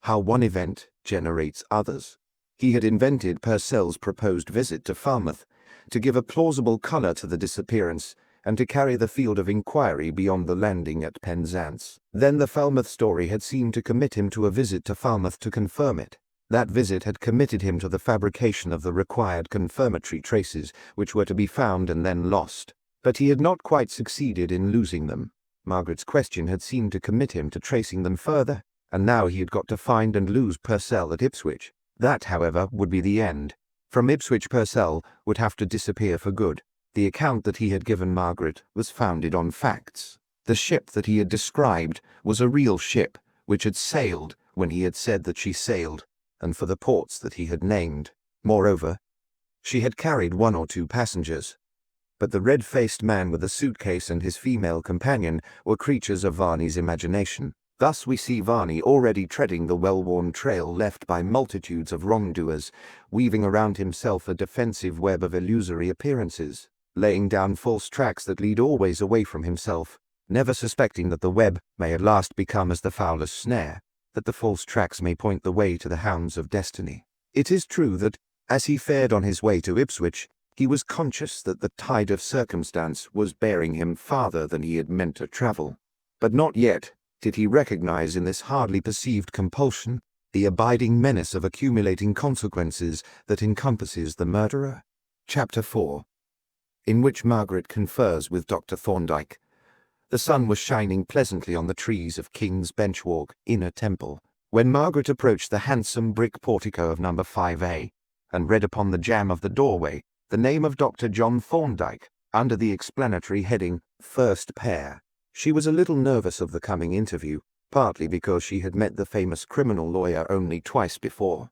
how one event generates others. He had invented Purcell's proposed visit to Falmouth to give a plausible colour to the disappearance, and to carry the field of inquiry beyond the landing at Penzance. Then the Falmouth story had seemed to commit him to a visit to Falmouth to confirm it. That visit had committed him to the fabrication of the required confirmatory traces, which were to be found and then lost. But he had not quite succeeded in losing them. Margaret's question had seemed to commit him to tracing them further, and now he had got to find and lose Purcell at Ipswich. That, however, would be the end. From Ipswich Purcell would have to disappear for good. The account that he had given Margaret was founded on facts. The ship that he had described was a real ship, which had sailed when he had said that she sailed, and for the ports that he had named. Moreover, she had carried 1 or 2 passengers. But the red-faced man with the suitcase and his female companion were creatures of Varney's imagination. Thus we see Varney already treading the well-worn trail left by multitudes of wrongdoers, weaving around himself a defensive web of illusory appearances, laying down false tracks that lead always away from himself, never suspecting that the web may at last become as the fowler's snare, that the false tracks may point the way to the hounds of destiny. It is true that, as he fared on his way to Ipswich, he was conscious that the tide of circumstance was bearing him farther than he had meant to travel. But not yet did he recognize in this hardly perceived compulsion the abiding menace of accumulating consequences that encompasses the murderer. Chapter 4, in which Margaret confers with Dr. Thorndyke. The sun was shining pleasantly on the trees of King's Benchwalk, Inner Temple, when Margaret approached the handsome brick portico of number 5A, and read upon the jamb of the doorway the name of Dr. John Thorndyke, under the explanatory heading, First Pair. She was a little nervous of the coming interview, partly because she had met the famous criminal lawyer only twice before,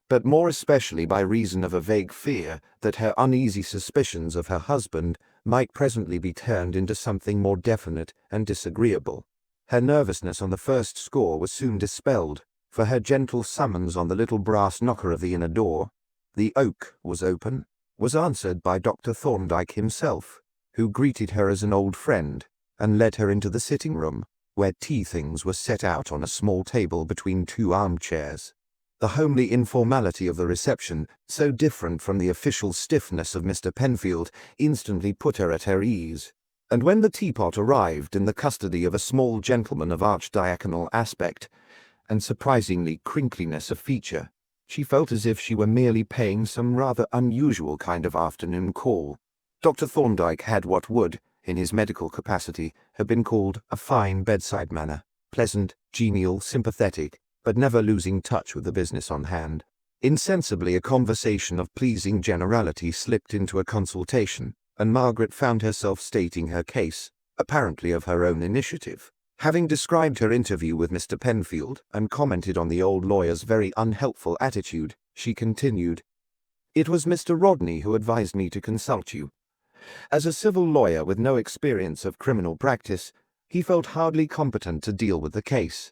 but more especially by reason of a vague fear that her uneasy suspicions of her husband might presently be turned into something more definite and disagreeable. Her nervousness on the first score was soon dispelled, for her gentle summons on the little brass knocker of the inner door, "The oak was open," was answered by Dr. Thorndyke himself, who greeted her as an old friend, and led her into the sitting-room, where tea-things were set out on a small table between 2 armchairs. The homely informality of the reception, so different from the official stiffness of Mr. Penfield, instantly put her at her ease, and when the teapot arrived in the custody of a small gentleman of archdiaconal aspect, and surprisingly crinkliness of feature, she felt as if she were merely paying some rather unusual kind of afternoon call. Dr. Thorndyke had what would, in his medical capacity, have been called a fine bedside manner, pleasant, genial, sympathetic, but never losing touch with the business on hand. Insensibly, a conversation of pleasing generality slipped into a consultation, and Margaret found herself stating her case, apparently of her own initiative. Having described her interview with Mr. Penfield and commented on the old lawyer's very unhelpful attitude, she continued, "It was Mr. Rodney who advised me to consult you. As a civil lawyer with no experience of criminal practice, he felt hardly competent to deal with the case.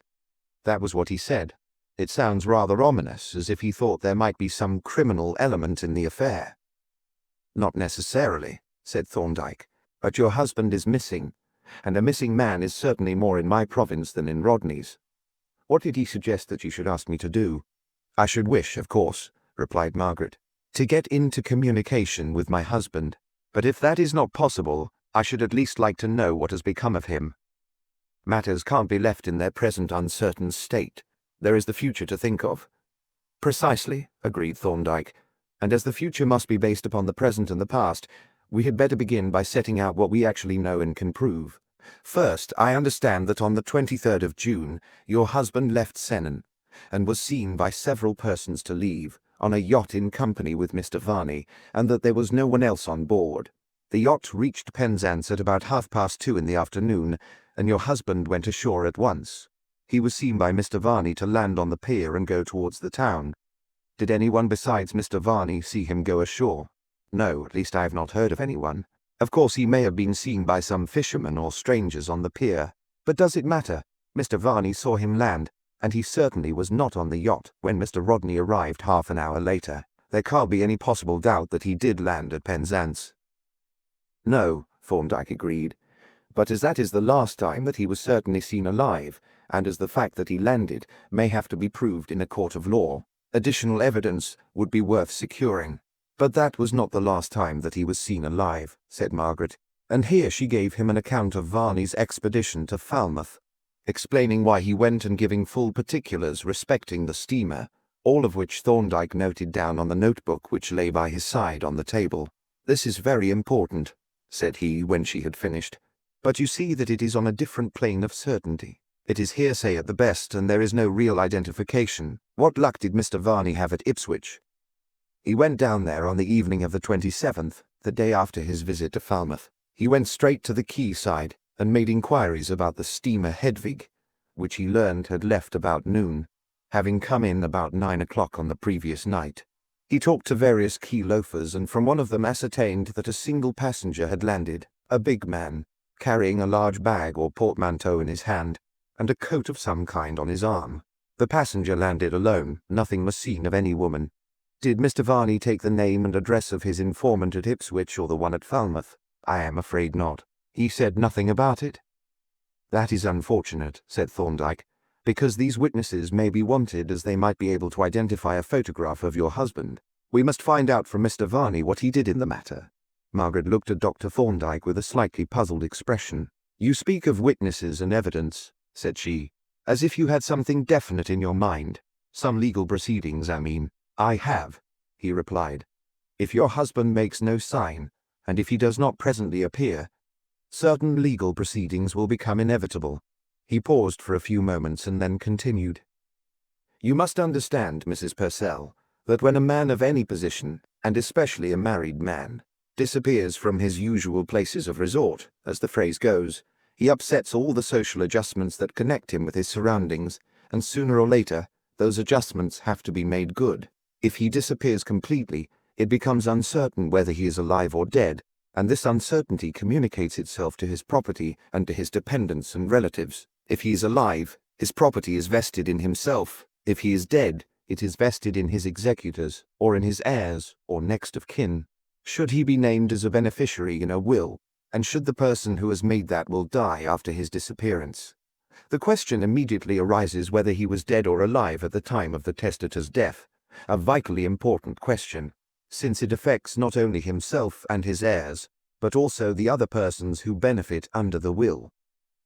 That was what he said. It sounds rather ominous, as if he thought there might be some criminal element in the affair." "Not necessarily," said Thorndyke, "but your husband is missing, and a missing man is certainly more in my province than in Rodney's. What did he suggest that you should ask me to do?" "I should wish, of course," replied Margaret, "to get into communication with my husband, but if that is not possible, I should at least like to know what has become of him. Matters can't be left in their present uncertain state. There is the future to think of." "Precisely," agreed Thorndyke, "and as the future must be based upon the present and the past, we had better begin by setting out what we actually know and can prove. First, I understand that on the 23rd of June, your husband left Sennan, and was seen by several persons to leave, on a yacht in company with Mr. Varney, and that there was no one else on board. The yacht reached Penzance at about 2:30 in the afternoon, and your husband went ashore at once. He was seen by Mr. Varney to land on the pier and go towards the town. Did anyone besides Mr. Varney see him go ashore?" "No, at least I have not heard of anyone. Of course he may have been seen by some fishermen or strangers on the pier. But does it matter? Mr. Varney saw him land, and he certainly was not on the yacht when Mr. Rodney arrived half an hour later. There can't be any possible doubt that he did land at Penzance." "No," Thorndyke agreed, "but as that is the last time that he was certainly seen alive, and as the fact that he landed may have to be proved in a court of law, additional evidence would be worth securing." "But that was not the last time that he was seen alive," said Margaret, and here she gave him an account of Varney's expedition to Falmouth, explaining why he went and giving full particulars respecting the steamer, all of which Thorndyke noted down on the notebook which lay by his side on the table. "This is very important," said he when she had finished, "but you see that it is on a different plane of certainty. It is hearsay at the best, and there is no real identification. What luck did Mr. Varney have at Ipswich?" "He went down there on the evening of the 27th, the day after his visit to Falmouth. He went straight to the quayside and made inquiries about the steamer Hedvig, which he learned had left about noon, having come in about 9 o'clock on the previous night. He talked to various quay loafers, and from one of them ascertained that a single passenger had landed, a big man, carrying a large bag or portmanteau in his hand, and a coat of some kind on his arm. The passenger landed alone. Nothing was seen of any woman." "Did Mr. Varney take the name and address of his informant at Ipswich or the one at Falmouth?" "I am afraid not. He said nothing about it." "That is unfortunate," said Thorndyke, "because these witnesses may be wanted, as they might be able to identify a photograph of your husband. We must find out from Mr. Varney what he did in the matter." Margaret looked at Dr. Thorndyke with a slightly puzzled expression. "You speak of witnesses and evidence," said she, "as if you had something definite in your mind. Some legal proceedings, I mean." "I have," he replied. "If your husband makes no sign, and if he does not presently appear, certain legal proceedings will become inevitable." He paused for a few moments and then continued. "You must understand, Mrs. Purcell, that when a man of any position, and especially a married man, disappears from his usual places of resort, as the phrase goes, he upsets all the social adjustments that connect him with his surroundings, and sooner or later, those adjustments have to be made good. If he disappears completely, it becomes uncertain whether he is alive or dead, and this uncertainty communicates itself to his property and to his dependents and relatives. If he is alive, his property is vested in himself. If he is dead, it is vested in his executors, or in his heirs, or next of kin. Should he be named as a beneficiary in a will, and should the person who has made that will die after his disappearance, the question immediately arises whether he was dead or alive at the time of the testator's death, a vitally important question, since it affects not only himself and his heirs, but also the other persons who benefit under the will.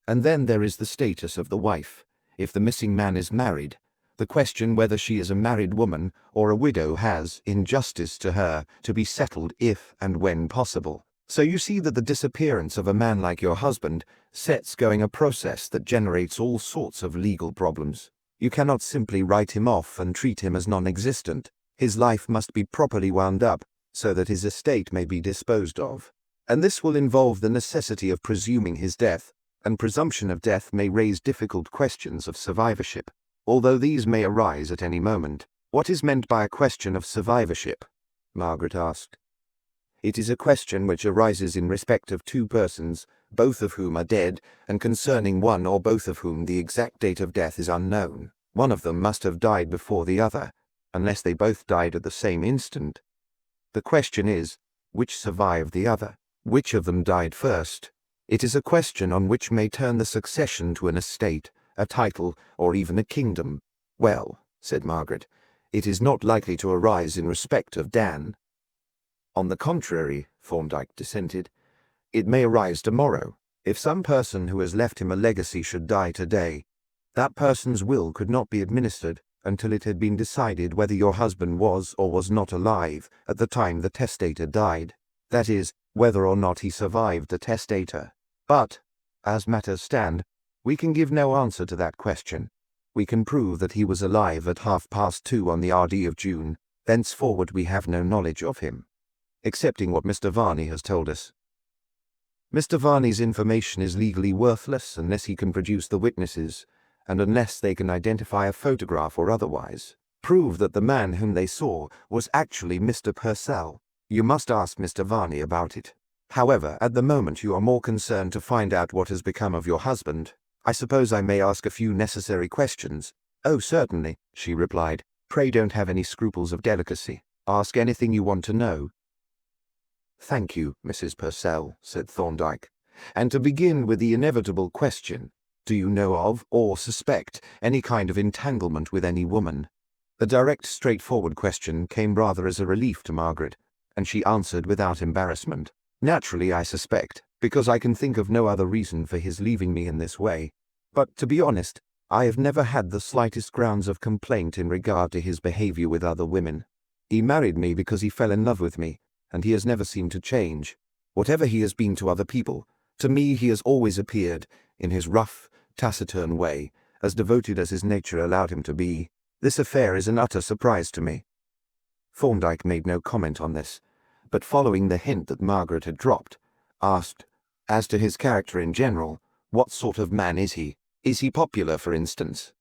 And then there is the status of the wife. If the missing man is married, the question whether she is a married woman or a widow has, in justice to her, to be settled if and when possible. So you see that the disappearance of a man like your husband sets going a process that generates all sorts of legal problems. You cannot simply write him off and treat him as non-existent. His life must be properly wound up, so that his estate may be disposed of. And this will involve the necessity of presuming his death, and presumption of death may raise difficult questions of survivorship, although these may arise at any moment. What is meant by a question of survivorship? Margaret asked. It is a question which arises in respect of two persons, both of whom are dead, and concerning one or both of whom the exact date of death is unknown. One of them must have died before the other, unless they both died at the same instant. The question is, which survived the other? Which of them died first? It is a question on which may turn the succession to an estate, a title, or even a kingdom. Well, said Margaret, it is not likely to arise in respect of Dan. On the contrary, Thorndyke dissented, it may arise tomorrow. If some person who has left him a legacy should die today, that person's will could not be administered until it had been decided whether your husband was or was not alive at the time the testator died. That is, whether or not he survived the testator. But, as matters stand, we can give no answer to that question. We can prove that he was alive at 2:30 on the RD of June. Thenceforward we have no knowledge of him, excepting what Mr. Varney has told us. Mr. Varney's information is legally worthless unless he can produce the witnesses, and unless they can identify a photograph or otherwise prove that the man whom they saw was actually Mr. Purcell. You must ask Mr. Varney about it. However, at the moment you are more concerned to find out what has become of your husband. I suppose I may ask a few necessary questions. Oh, certainly, she replied. Pray don't have any scruples of delicacy. Ask anything you want to know. Thank you, Mrs. Purcell, said Thorndyke. And to begin with the inevitable question, do you know of, or suspect, any kind of entanglement with any woman? The direct, straightforward question came rather as a relief to Margaret, and she answered without embarrassment. Naturally, I suspect, because I can think of no other reason for his leaving me in this way. But, to be honest, I have never had the slightest grounds of complaint in regard to his behavior with other women. He married me because he fell in love with me, and he has never seemed to change. Whatever he has been to other people, to me he has always appeared, in his rough, taciturn way, as devoted as his nature allowed him to be. This affair is an utter surprise to me. Thorndyke made no comment on this, but following the hint that Margaret had dropped, asked, as to his character in general, what sort of man is he? Is he popular, for instance?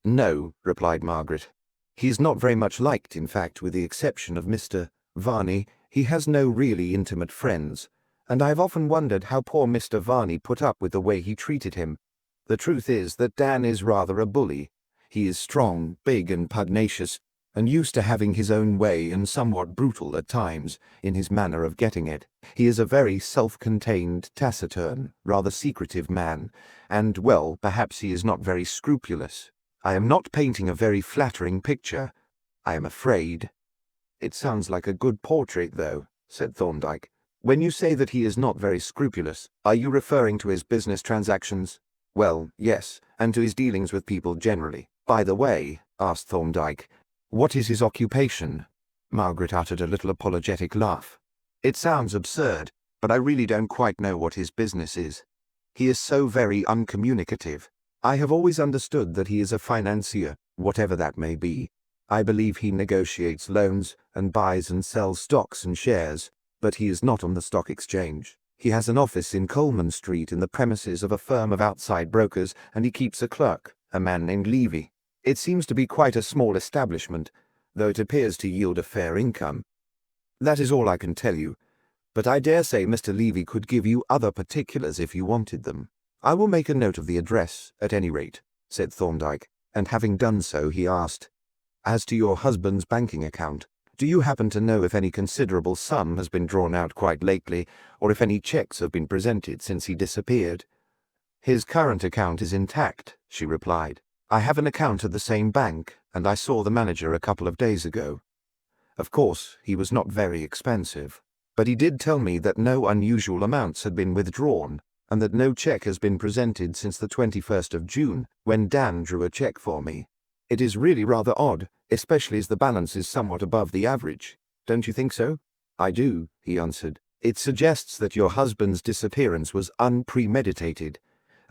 No, replied Margaret. He is not very much liked, in fact, with the exception of Mr. Varney. He has no really intimate friends, and I have often wondered how poor Mr. Varney put up with the way he treated him. The truth is that Dan is rather a bully. He is strong, big and pugnacious, and used to having his own way and somewhat brutal at times in his manner of getting it. He is a very self-contained, taciturn, rather secretive man, and, well, perhaps he is not very scrupulous. I am not painting a very flattering picture, I am afraid. It sounds like a good portrait, though, said Thorndyke. When you say that he is not very scrupulous, are you referring to his business transactions? Well, yes, and to his dealings with people generally. By the way, asked Thorndyke, what is his occupation? Margaret uttered a little apologetic laugh. It sounds absurd, but I really don't quite know what his business is. He is so very uncommunicative. I have always understood that he is a financier, whatever that may be. I believe he negotiates loans and buys and sells stocks and shares, but he is not on the stock exchange. He has an office in Coleman Street in the premises of a firm of outside brokers, and he keeps a clerk, a man named Levy. It seems to be quite a small establishment, though it appears to yield a fair income. That is all I can tell you, but I dare say Mr. Levy could give you other particulars if you wanted them. I will make a note of the address, at any rate, said Thorndyke, and having done so he asked, as to your husband's banking account, do you happen to know if any considerable sum has been drawn out quite lately, or if any checks have been presented since he disappeared? His current account is intact, she replied. I have an account at the same bank, and I saw the manager a couple of days ago. Of course, he was not very expensive, but he did tell me that no unusual amounts had been withdrawn, and that no check has been presented since the 21st of June, when Dan drew a check for me. It is really rather odd, especially as the balance is somewhat above the average. Don't you think so? I do, he answered. It suggests that your husband's disappearance was unpremeditated,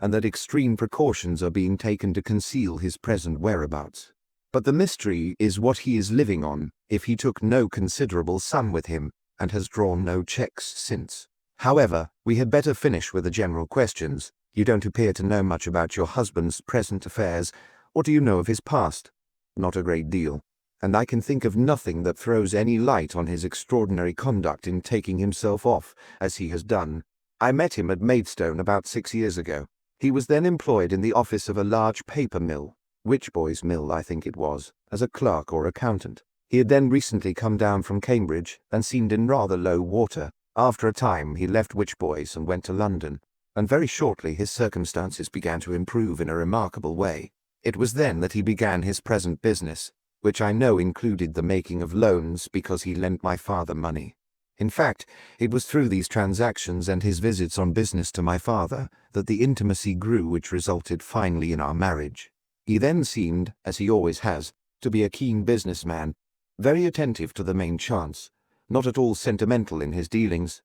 and that extreme precautions are being taken to conceal his present whereabouts. But the mystery is what he is living on, if he took no considerable sum with him, and has drawn no checks since. However, we had better finish with the general questions. You don't appear to know much about your husband's present affairs. What do you know of his past? Not a great deal, and I can think of nothing that throws any light on his extraordinary conduct in taking himself off, as he has done. I met him at Maidstone about 6 years ago. He was then employed in the office of a large paper mill, Witchboy's Mill I think it was, as a clerk or accountant. He had then recently come down from Cambridge, and seemed in rather low water. After a time he left Witchboy's and went to London, and very shortly his circumstances began to improve in a remarkable way. It was then that he began his present business, which I know included the making of loans because he lent my father money. In fact, it was through these transactions and his visits on business to my father that the intimacy grew which resulted finally in our marriage. He then seemed, as he always has, to be a keen businessman, very attentive to the main chance, not at all sentimental in his dealings,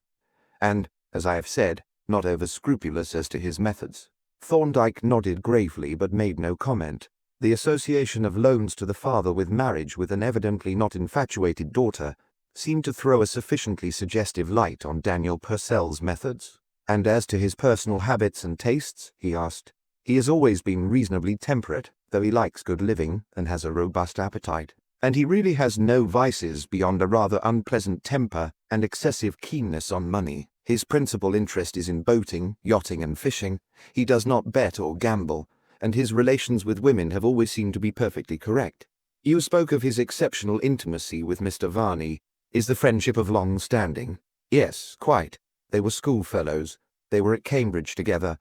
and, as I have said, not over-scrupulous as to his methods. Thorndyke nodded gravely but made no comment. The association of loans to the father with marriage with an evidently not infatuated daughter seemed to throw a sufficiently suggestive light on Daniel Purcell's methods. And as to his personal habits and tastes, he asked. He has always been reasonably temperate, though he likes good living and has a robust appetite. And he really has no vices beyond a rather unpleasant temper and excessive keenness on money. His principal interest is in boating, yachting and fishing. He does not bet or gamble, and his relations with women have always seemed to be perfectly correct. You spoke of his exceptional intimacy with Mr. Varney. Is the friendship of long standing? Yes, quite. They were schoolfellows. They were at Cambridge together,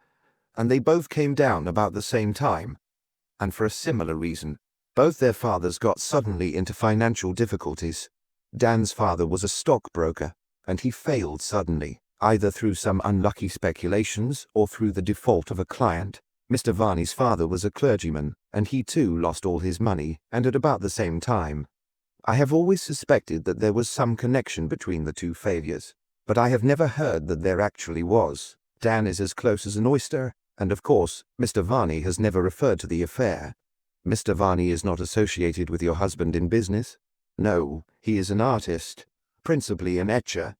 and they both came down about the same time, and for a similar reason. Both their fathers got suddenly into financial difficulties. Dan's father was a stockbroker, and he failed suddenly, either through some unlucky speculations or through the default of a client. Mr. Varney's father was a clergyman, and he too lost all his money, and at about the same time. I have always suspected that there was some connection between the two failures, but I have never heard that there actually was. Dan is as close as an oyster, and of course, Mr. Varney has never referred to the affair. Mr. Varney is not associated with your husband in business? No, he is an artist, principally an etcher,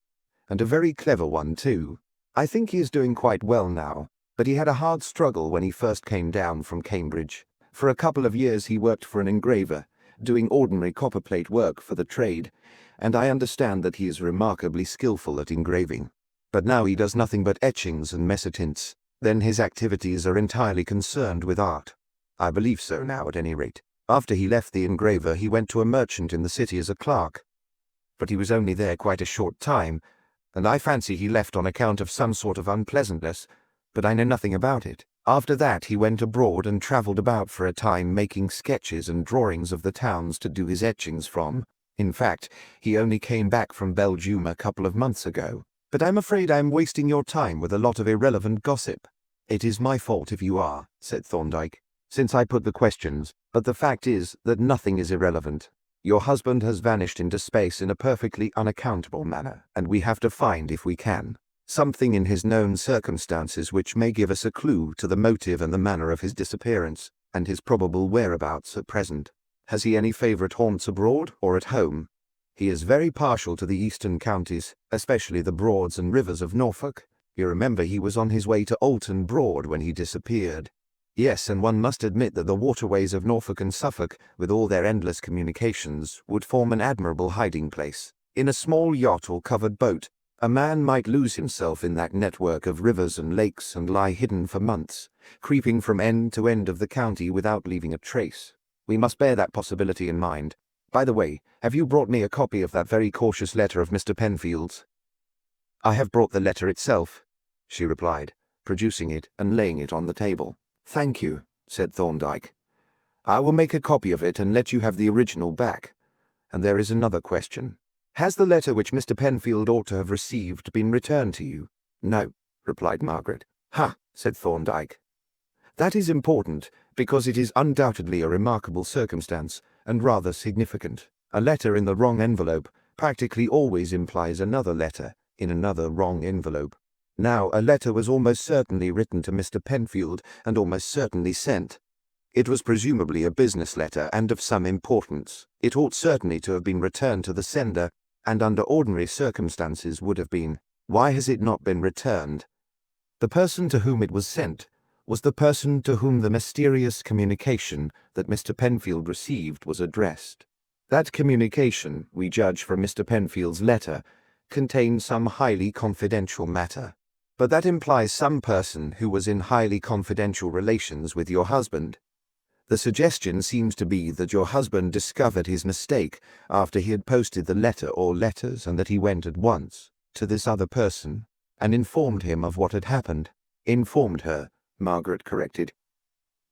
and a very clever one too. I think he is doing quite well now, but he had a hard struggle when he first came down from Cambridge. For a couple of years he worked for an engraver, doing ordinary copperplate work for the trade, and I understand that he is remarkably skillful at engraving. But now he does nothing but etchings and mezzotints. Then his activities are entirely concerned with art. I believe so now, at any rate. After he left the engraver he went to a merchant in the city as a clerk. But he was only there quite a short time, and I fancy he left on account of some sort of unpleasantness, but I know nothing about it. After that he went abroad and travelled about for a time making sketches and drawings of the towns to do his etchings from. In fact, he only came back from Belgium a couple of months ago. But I'm afraid I'm wasting your time with a lot of irrelevant gossip. It is my fault if you are, said Thorndyke, since I put the questions, but the fact is that nothing is irrelevant. Your husband has vanished into space in a perfectly unaccountable manner, and we have to find, if we can, something in his known circumstances which may give us a clue to the motive and the manner of his disappearance, and his probable whereabouts at present. Has he any favourite haunts abroad or at home? He is very partial to the eastern counties, especially the Broads and rivers of Norfolk. You remember he was on his way to Alton Broad when he disappeared. Yes, and one must admit that the waterways of Norfolk and Suffolk, with all their endless communications, would form an admirable hiding place. In a small yacht or covered boat, a man might lose himself in that network of rivers and lakes and lie hidden for months, creeping from end to end of the county without leaving a trace. We must bear that possibility in mind. By the way, have you brought me a copy of that very cautious letter of Mr. Penfield's? I have brought the letter itself, she replied, producing it and laying it on the table. Thank you, said Thorndyke. I will make a copy of it and let you have the original back. And there is another question. Has the letter which Mr. Penfield ought to have received been returned to you? No, replied Margaret. Ha, said Thorndyke. That is important, because it is undoubtedly a remarkable circumstance, and rather significant. A letter in the wrong envelope practically always implies another letter in another wrong envelope. Now a letter was almost certainly written to Mr. Penfield and almost certainly sent. It was presumably a business letter and of some importance. It ought certainly to have been returned to the sender, and under ordinary circumstances would have been. Why has it not been returned? The person to whom it was sent was the person to whom the mysterious communication that Mr. Penfield received was addressed. That communication, we judge from Mr. Penfield's letter, contained some highly confidential matter. But that implies some person who was in highly confidential relations with your husband. The suggestion seems to be that your husband discovered his mistake after he had posted the letter or letters, and that he went at once to this other person and informed him of what had happened. Informed her, Margaret corrected.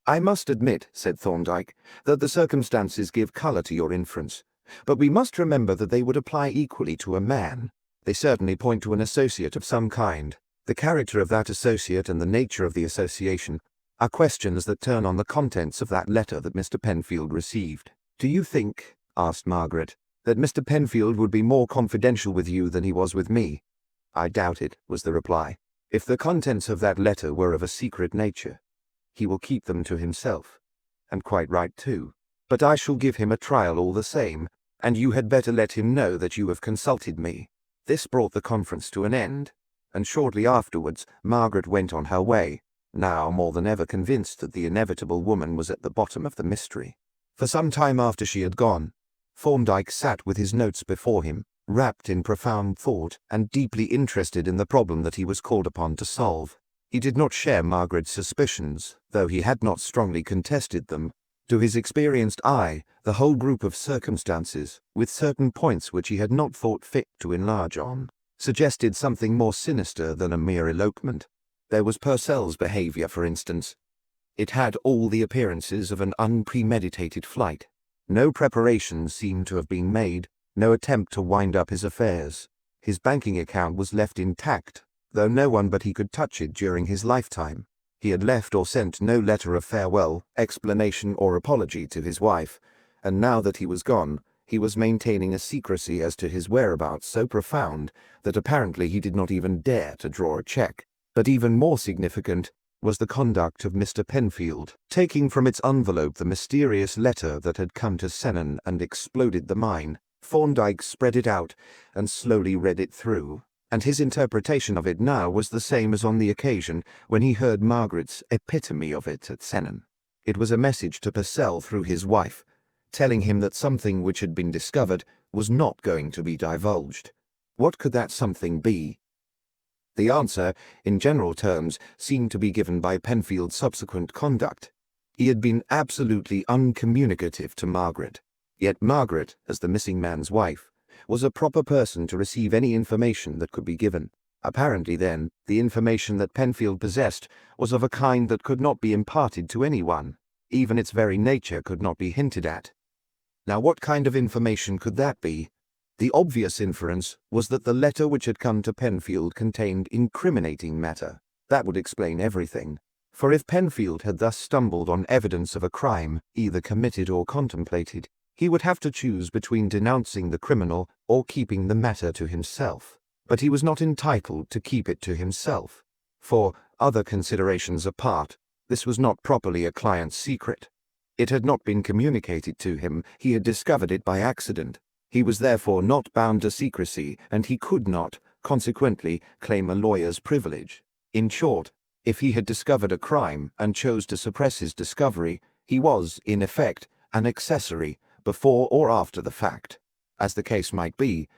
I must admit, said Thorndyke, that the circumstances give colour to your inference, but we must remember that they would apply equally to a man. They certainly point to an associate of some kind. The character of that associate and the nature of the association are questions that turn on the contents of that letter that Mr. Penfield received. Do you think, asked Margaret, that Mr. Penfield would be more confidential with you than he was with me? I doubt it, was the reply. If the contents of that letter were of a secret nature, he will keep them to himself. And quite right too. But I shall give him a trial all the same, and you had better let him know that you have consulted me. This brought the conference to an end, and shortly afterwards Margaret went on her way, now more than ever convinced that the inevitable woman was at the bottom of the mystery. For some time after she had gone, Thorndyke sat with his notes before him, wrapped in profound thought and deeply interested in the problem that he was called upon to solve. He did not share Margaret's suspicions, though he had not strongly contested them. To his experienced eye, the whole group of circumstances, with certain points which he had not thought fit to enlarge on, suggested something more sinister than a mere elopement. There was Purcell's behaviour, for instance. It had all the appearances of an unpremeditated flight. No preparations seemed to have been made, no attempt to wind up his affairs. His banking account was left intact, though no one but he could touch it during his lifetime. He had left or sent no letter of farewell, explanation or apology to his wife, and now that he was gone, he was maintaining a secrecy as to his whereabouts so profound that apparently he did not even dare to draw a cheque. But even more significant was the conduct of Mr. Penfield, taking from its envelope the mysterious letter that had come to Sennan and exploded the mine. Thorndyke spread it out and slowly read it through, and his interpretation of it now was the same as on the occasion when he heard Margaret's epitome of it at Sennan. It was a message to Purcell through his wife, telling him that something which had been discovered was not going to be divulged. What could that something be? The answer, in general terms, seemed to be given by Penfield's subsequent conduct. He had been absolutely uncommunicative to Margaret. Yet Margaret, as the missing man's wife, was a proper person to receive any information that could be given. Apparently, then, the information that Penfield possessed was of a kind that could not be imparted to anyone. Even its very nature could not be hinted at. Now, what kind of information could that be? The obvious inference was that the letter which had come to Penfield contained incriminating matter. That would explain everything. For if Penfield had thus stumbled on evidence of a crime, either committed or contemplated, he would have to choose between denouncing the criminal or keeping the matter to himself. But he was not entitled to keep it to himself. For, other considerations apart, this was not properly a client's secret. It had not been communicated to him, he had discovered it by accident. He was therefore not bound to secrecy, and he could not, consequently, claim a lawyer's privilege. In short, if he had discovered a crime and chose to suppress his discovery, he was, in effect, an accessory, before or after the fact, as the case might be,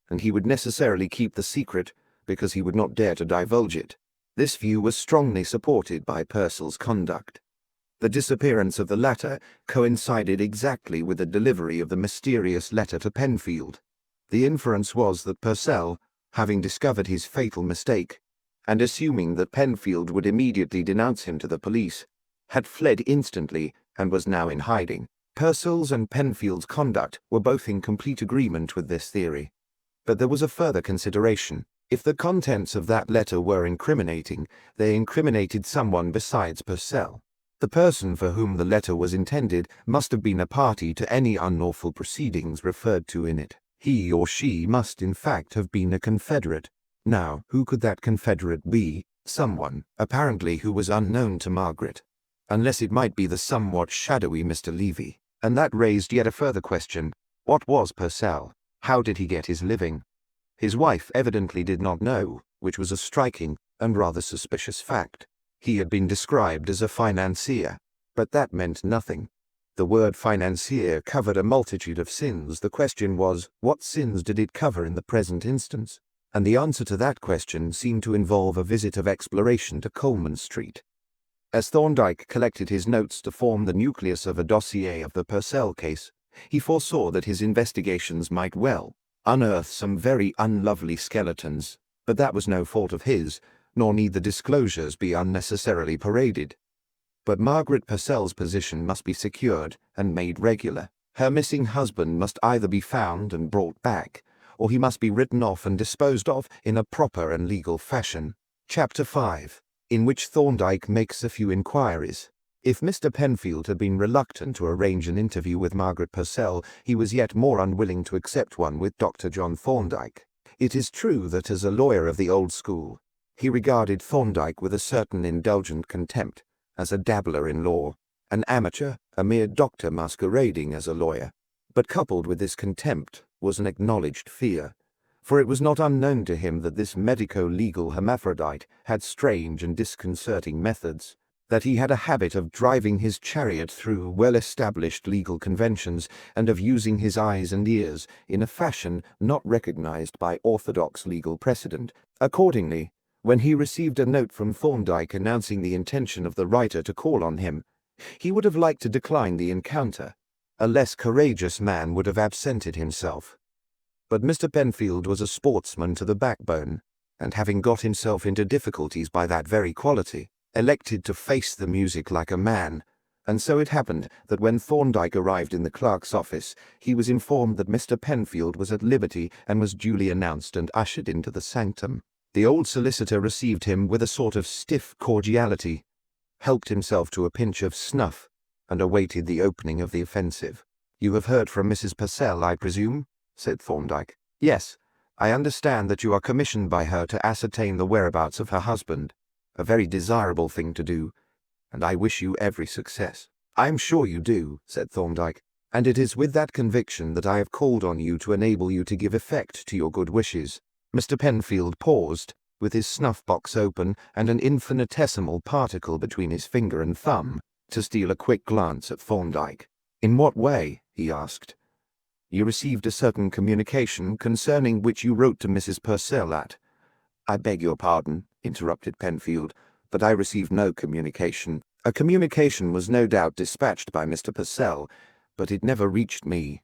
and he would necessarily keep the secret because he would not dare to divulge it. This view was strongly supported by Purcell's conduct. The disappearance of the latter coincided exactly with the delivery of the mysterious letter to Penfield. The inference was that Purcell, having discovered his fatal mistake, and assuming that Penfield would immediately denounce him to the police, had fled instantly and was now in hiding. Purcell's and Penfield's conduct were both in complete agreement with this theory. But there was a further consideration. If the contents of that letter were incriminating, they incriminated someone besides Purcell. The person for whom the letter was intended must have been a party to any unlawful proceedings referred to in it. He or she must in fact have been a confederate, Now, who could that confederate be? Someone, apparently, who was unknown to Margaret. Unless it might be the somewhat shadowy Mr. Levy. And that raised yet a further question. What was Purcell? How did he get his living? His wife evidently did not know, which was a striking and rather suspicious fact. He had been described as a financier, but that meant nothing. The word financier covered a multitude of sins. The question was, what sins did it cover in the present instance? And the answer to that question seemed to involve a visit of exploration to Coleman Street. As Thorndyke collected his notes to form the nucleus of a dossier of the Purcell case, he foresaw that his investigations might well unearth some very unlovely skeletons, but that was no fault of his, nor need the disclosures be unnecessarily paraded. But Margaret Purcell's position must be secured and made regular. Her missing husband must either be found and brought back, or he must be written off and disposed of in a proper and legal fashion. Chapter 5, in which Thorndyke makes a few inquiries. If Mr. Penfield had been reluctant to arrange an interview with Margaret Purcell, he was yet more unwilling to accept one with Dr. John Thorndyke. It is true that as a lawyer of the old school, he regarded Thorndyke with a certain indulgent contempt, as a dabbler in law, an amateur, a mere doctor masquerading as a lawyer. But coupled with this contempt was an acknowledged fear, for it was not unknown to him that this medico-legal hermaphrodite had strange and disconcerting methods, that he had a habit of driving his chariot through well-established legal conventions, and of using his eyes and ears in a fashion not recognized by orthodox legal precedent. Accordingly, when he received a note from Thorndyke announcing the intention of the writer to call on him, he would have liked to decline the encounter. A less courageous man would have absented himself. But Mr. Penfield was a sportsman to the backbone, and having got himself into difficulties by that very quality, elected to face the music like a man, and so it happened that when Thorndyke arrived in the clerk's office, he was informed that Mr. Penfield was at liberty and was duly announced and ushered into the sanctum. The old solicitor received him with a sort of stiff cordiality, helped himself to a pinch of snuff, and awaited the opening of the offensive. "You have heard from Mrs. Purcell, I presume?" said Thorndyke. "Yes. I understand that you are commissioned by her to ascertain the whereabouts of her husband. A very desirable thing to do, and I wish you every success." "I am sure you do," said Thorndyke, "and it is with that conviction that I have called on you to enable you to give effect to your good wishes." Mr. Penfield paused, with his snuff-box open and an infinitesimal particle between his finger and thumb, to steal a quick glance at Thorndyke. "In what way?" he asked. "You received a certain communication concerning which you wrote to Mrs. Purcell at—" "I beg your pardon," interrupted Penfield, "but I received no communication. A communication was no doubt dispatched by Mr. Purcell, but it never reached me.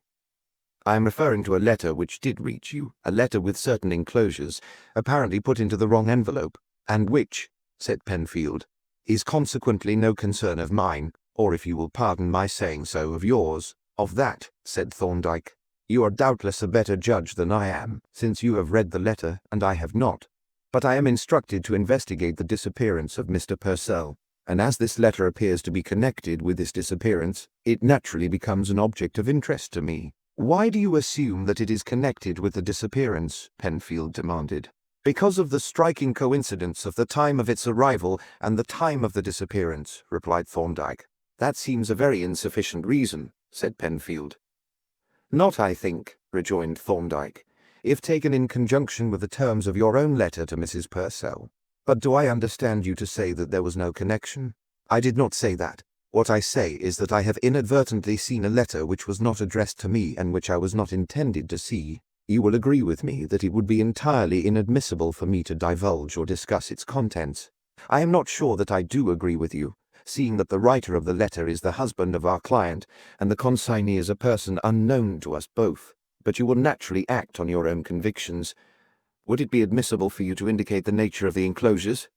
I am referring to a letter which did reach you, a letter with certain enclosures, apparently put into the wrong envelope, and which," said Penfield, "is consequently no concern of mine, or, if you will pardon my saying so, of yours." "Of that," said Thorndyke, "you are doubtless a better judge than I am, since you have read the letter and I have not. But I am instructed to investigate the disappearance of Mr. Purcell, and as this letter appears to be connected with this disappearance, it naturally becomes an object of interest to me." "Why do you assume that it is connected with the disappearance?" Penfield demanded. "Because of the striking coincidence of the time of its arrival and the time of the disappearance," replied Thorndyke. "That seems a very insufficient reason," said Penfield. "Not, I think," rejoined Thorndyke, "if taken in conjunction with the terms of your own letter to Mrs. Purcell. But do I understand you to say that there was no connection?" "I did not say that. What I say is that I have inadvertently seen a letter which was not addressed to me and which I was not intended to see. You will agree with me that it would be entirely inadmissible for me to divulge or discuss its contents." "I am not sure that I do agree with you, seeing that the writer of the letter is the husband of our client, and the consignee is a person unknown to us both. But you will naturally act on your own convictions. Would it be admissible for you to indicate the nature of the enclosures?"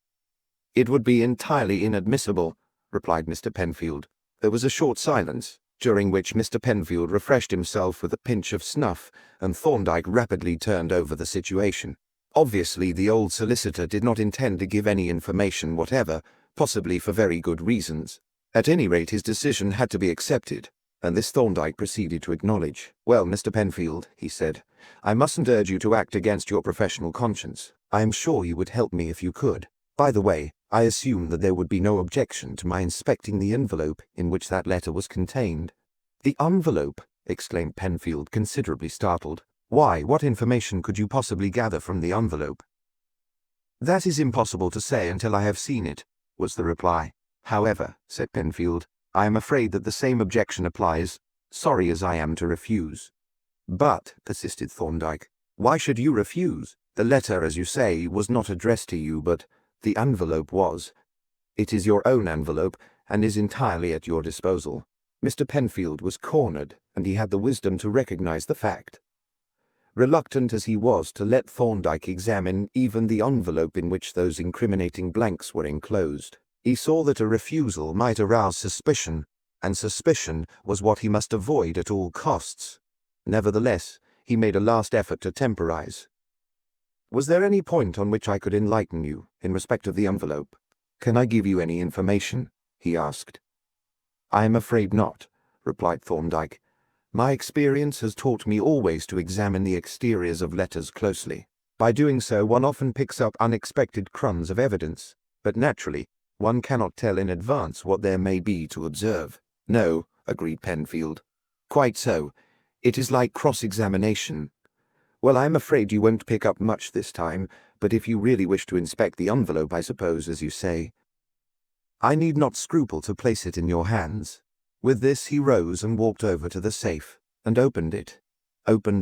"It would be entirely inadmissible," replied Mr. Penfield. There was a short silence, during which Mr. Penfield refreshed himself with a pinch of snuff, and Thorndyke rapidly turned over the situation. Obviously, the old solicitor did not intend to give any information whatever, possibly for very good reasons. At any rate, his decision had to be accepted, and this Thorndyke proceeded to acknowledge. "Well, Mr. Penfield," he said, "I mustn't urge you to act against your professional conscience, I am sure you would help me if you could. By the way, I assume that there would be no objection to my inspecting the envelope in which that letter was contained." "The envelope?" exclaimed Penfield, considerably startled. "Why, what information could you possibly gather from the envelope?" "That is impossible to say until I have seen it," was the reply. "However," said Penfield, "I am afraid that the same objection applies, sorry as I am to refuse." "But," persisted Thorndyke, "why should you refuse? The letter, as you say, was not addressed to you, but the envelope was. It is your own envelope, and is entirely at your disposal." Mr. Penfield was cornered, and he had the wisdom to recognize the fact. Reluctant as he was to let Thorndyke examine even the envelope in which those incriminating blanks were enclosed, he saw that a refusal might arouse suspicion, and suspicion was what he must avoid at all costs. Nevertheless, he made a last effort to temporize. "Was there any point on which I could enlighten you in respect of the envelope? Can I give you any information?" he asked. "I am afraid not," replied Thorndyke. "My experience has taught me always to examine the exteriors of letters closely. By doing so, one often picks up unexpected crumbs of evidence, but naturally, one cannot tell in advance what there may be to observe." "No," agreed Penfield. "Quite so. It is like cross-examination. Well, I am afraid you won't pick up much this time, but if you really wish to inspect the envelope, I suppose, as you say, I need not scruple to place it in your hands." With this he rose and walked over to the safe, and opened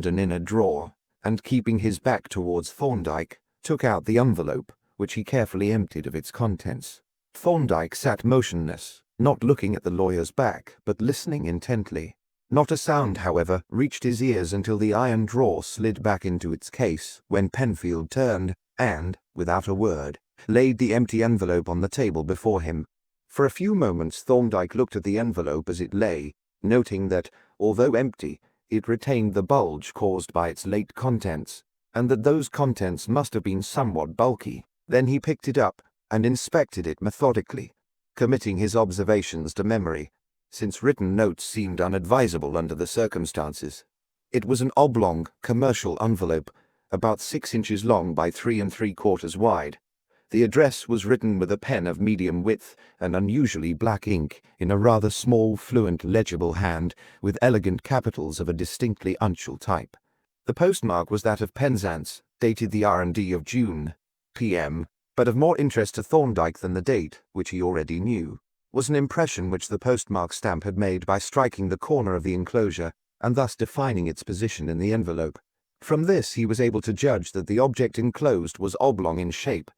an inner drawer, and keeping his back towards Thorndyke, took out the envelope, which he carefully emptied of its contents. Thorndyke sat motionless, not looking at the lawyer's back, but listening intently. Not a sound, however, reached his ears until the iron drawer slid back into its case, when Penfield turned, and, without a word, laid the empty envelope on the table before him. For a few moments Thorndyke looked at the envelope as it lay, noting that, although empty, it retained the bulge caused by its late contents, and that those contents must have been somewhat bulky. Then he picked it up, and inspected it methodically, committing his observations to memory, since written notes seemed unadvisable under the circumstances. It was an oblong, commercial envelope, about 6 inches long by 3 3/4 wide. The address was written with a pen of medium width and unusually black ink, in a rather small, fluent, legible hand, with elegant capitals of a distinctly uncial type. The postmark was that of Penzance, dated the R&D of June, p.m., but of more interest to Thorndyke than the date, which he already knew, was an impression which the postmark stamp had made by striking the corner of the enclosure, and thus defining its position in the envelope. From this he was able to judge that the object enclosed was oblong in shape,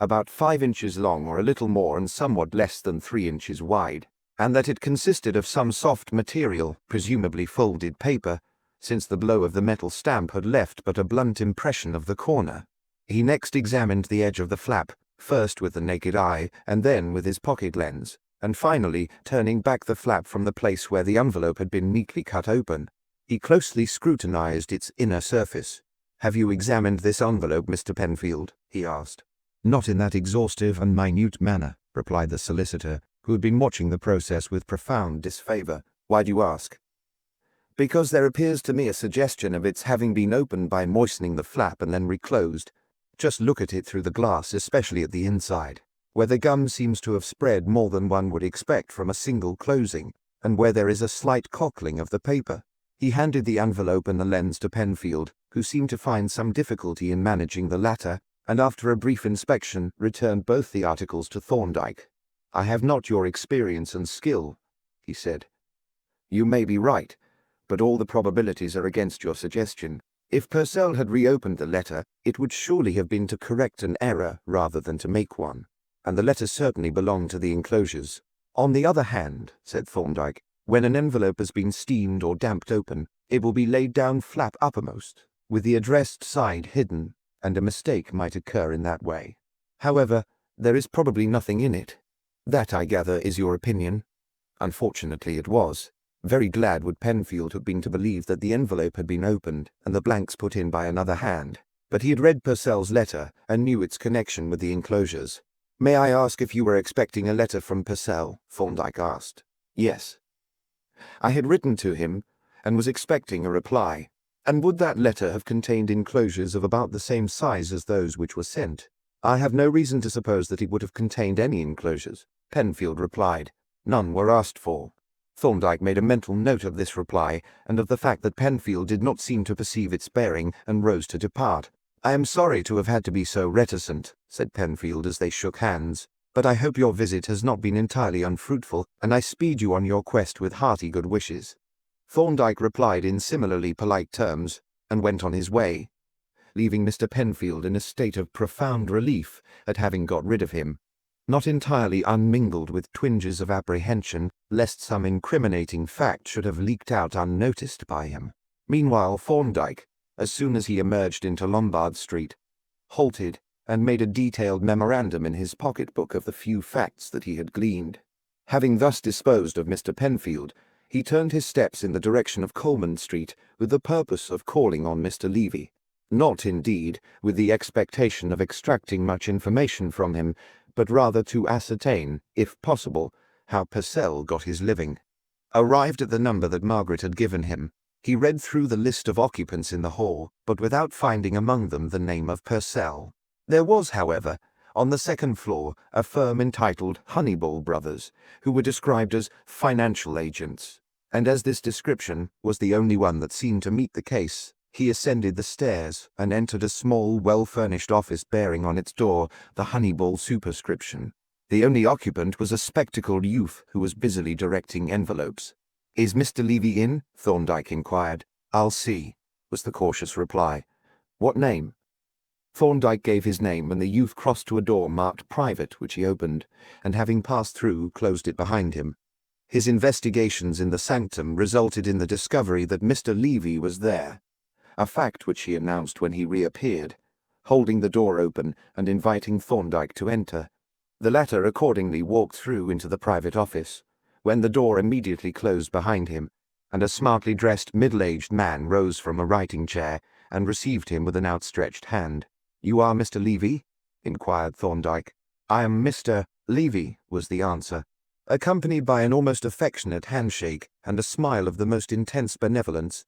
about 5 inches long or a little more and somewhat less than 3 inches wide, and that it consisted of some soft material, presumably folded paper, since the blow of the metal stamp had left but a blunt impression of the corner. He next examined the edge of the flap, first with the naked eye and then with his pocket lens, and finally, turning back the flap from the place where the envelope had been neatly cut open, he closely scrutinized its inner surface. "Have you examined this envelope, Mr. Penfield?" he asked. "Not in that exhaustive and minute manner," replied the solicitor, who had been watching the process with profound disfavor. "Why do you ask?" "Because there appears to me a suggestion of its having been opened by moistening the flap and then reclosed. Just look at it through the glass, especially at the inside, where the gum seems to have spread more than one would expect from a single closing, and where there is a slight cockling of the paper." He handed the envelope and the lens to Penfield, who seemed to find some difficulty in managing the latter, and after a brief inspection returned both the articles to Thorndyke. "I have not your experience and skill," he said. "You may be right, but all the probabilities are against your suggestion. If Purcell had reopened the letter, it would surely have been to correct an error rather than to make one, and the letter certainly belonged to the enclosures. On the other hand," said Thorndyke, "when an envelope has been steamed or damped open, it will be laid down flap uppermost, with the addressed side hidden, and a mistake might occur in that way. However, there is probably nothing in it. That, I gather, is your opinion." Unfortunately it was. Very glad would Penfield have been to believe that the envelope had been opened and the blanks put in by another hand, but he had read Purcell's letter and knew its connection with the enclosures. "May I ask if you were expecting a letter from Purcell?" Thorndyke asked. "Yes. I had written to him, and was expecting a reply." And would that letter have contained enclosures of about the same size as those which were sent? I have no reason to suppose that it would have contained any enclosures, Penfield replied. None were asked for. Thorndyke made a mental note of this reply, and of the fact that Penfield did not seem to perceive its bearing, and rose to depart. I am sorry to have had to be so reticent, said Penfield as they shook hands, but I hope your visit has not been entirely unfruitful, and I speed you on your quest with hearty good wishes. Thorndyke replied in similarly polite terms, and went on his way, leaving Mr. Penfield in a state of profound relief at having got rid of him, not entirely unmingled with twinges of apprehension lest some incriminating fact should have leaked out unnoticed by him. Meanwhile Thorndyke, as soon as he emerged into Lombard Street, halted and made a detailed memorandum in his pocket-book of the few facts that he had gleaned. Having thus disposed of Mr. Penfield, he turned his steps in the direction of Coleman Street with the purpose of calling on Mr. Levy, not, indeed, with the expectation of extracting much information from him, but rather to ascertain, if possible, how Purcell got his living. Arrived at the number that Margaret had given him, he read through the list of occupants in the hall, but without finding among them the name of Purcell. There was, however, on the second floor, a firm entitled Honeyball Brothers, who were described as financial agents, and as this description was the only one that seemed to meet the case, he ascended the stairs and entered a small, well-furnished office bearing on its door the Honeyball superscription. The only occupant was a spectacled youth who was busily directing envelopes. "Is Mr. Levy in?" Thorndyke inquired. "I'll see," was the cautious reply. "What name?" Thorndyke gave his name, and the youth crossed to a door marked Private, which he opened, and having passed through, closed it behind him. His investigations in the sanctum resulted in the discovery that Mr. Levy was there, a fact which he announced when he reappeared, holding the door open and inviting Thorndyke to enter. The latter accordingly walked through into the private office, when the door immediately closed behind him, and a smartly dressed middle-aged man rose from a writing-chair and received him with an outstretched hand. "You are Mr. Levy?" inquired Thorndyke. "I am Mr. Levy," was the answer, accompanied by an almost affectionate handshake and a smile of the most intense benevolence.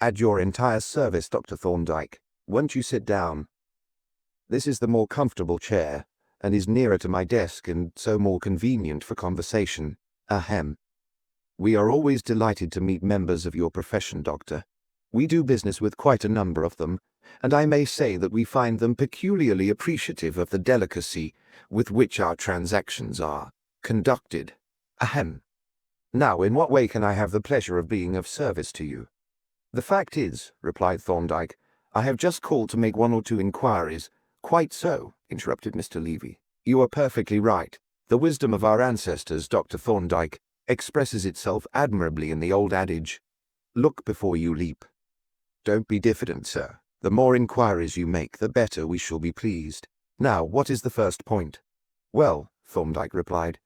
"At your entire service, Dr. Thorndyke. Won't you sit down? This is the more comfortable chair, and is nearer to my desk and so more convenient for conversation. Ahem. We are always delighted to meet members of your profession, Doctor. We do business with quite a number of them, and I may say that we find them peculiarly appreciative of the delicacy with which our transactions are conducted. Ahem. Now, in what way can I have the pleasure of being of service to you?" "The fact is," replied Thorndyke, "I have just called to make one or two inquiries." "Quite so," interrupted Mr. Levy. "You are perfectly right. The wisdom of our ancestors, Dr. Thorndyke, expresses itself admirably in the old adage, 'Look before you leap.' Don't be diffident, sir. The more inquiries you make, the better we shall be pleased. Now, what is the first point?" "Well," Thorndyke replied,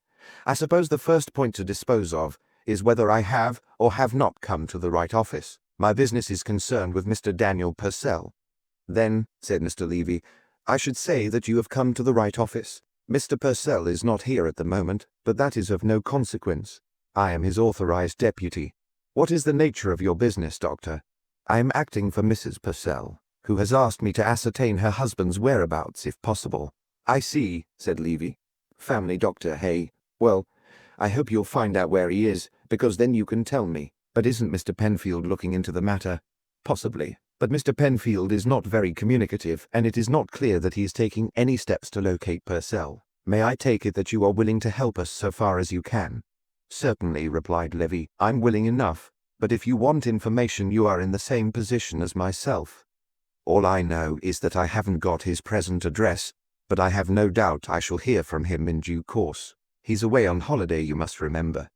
"I suppose the first point to dispose of is whether I have or have not come to the right office. My business is concerned with Mr. Daniel Purcell." "Then," said Mr. Levy, "I should say that you have come to the right office. Mr. Purcell is not here at the moment, but that is of no consequence. I am his authorized deputy. What is the nature of your business, Doctor?" "I am acting for Mrs. Purcell, who has asked me to ascertain her husband's whereabouts, if possible." "I see," said Levy. "Family doctor, hey? Well, I hope you'll find out where he is, because then you can tell me. But isn't Mr. Penfield looking into the matter?" "Possibly. But Mr. Penfield is not very communicative, and it is not clear that he is taking any steps to locate Purcell. May I take it that you are willing to help us so far as you can?" "Certainly," replied Levy. "I'm willing enough. But if you want information, you are in the same position as myself. All I know is that I haven't got his present address, but I have no doubt I shall hear from him in due course. He's away on holiday, you must remember.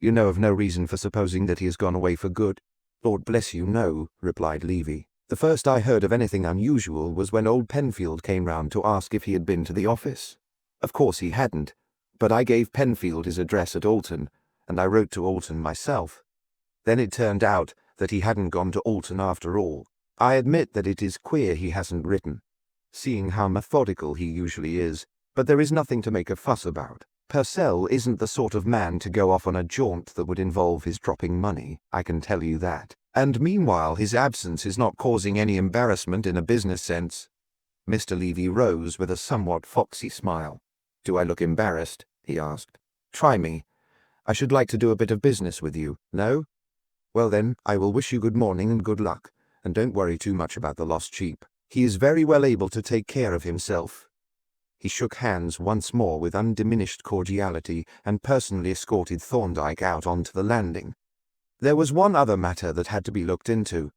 You know of no reason for supposing that he has gone away for good?" "Lord bless you, no," replied Levy. "The first I heard of anything unusual was when old Penfield came round to ask if he had been to the office. Of course he hadn't, but I gave Penfield his address at Alton, and I wrote to Alton myself. Then it turned out that he hadn't gone to Alton after all. I admit that it is queer he hasn't written, seeing how methodical he usually is, but there is nothing to make a fuss about. Purcell isn't the sort of man to go off on a jaunt that would involve his dropping money, I can tell you that. And meanwhile his absence is not causing any embarrassment in a business sense. Mr. Levy rose with a somewhat foxy smile. "Do I look embarrassed?" he asked. "Try me. I should like to do a bit of business with you. No? Well then, I will wish you good morning and good luck, and don't worry too much about the lost sheep. He is very well able to take care of himself." He shook hands once more with undiminished cordiality and personally escorted Thorndyke out onto the landing. There was one other matter that had to be looked into.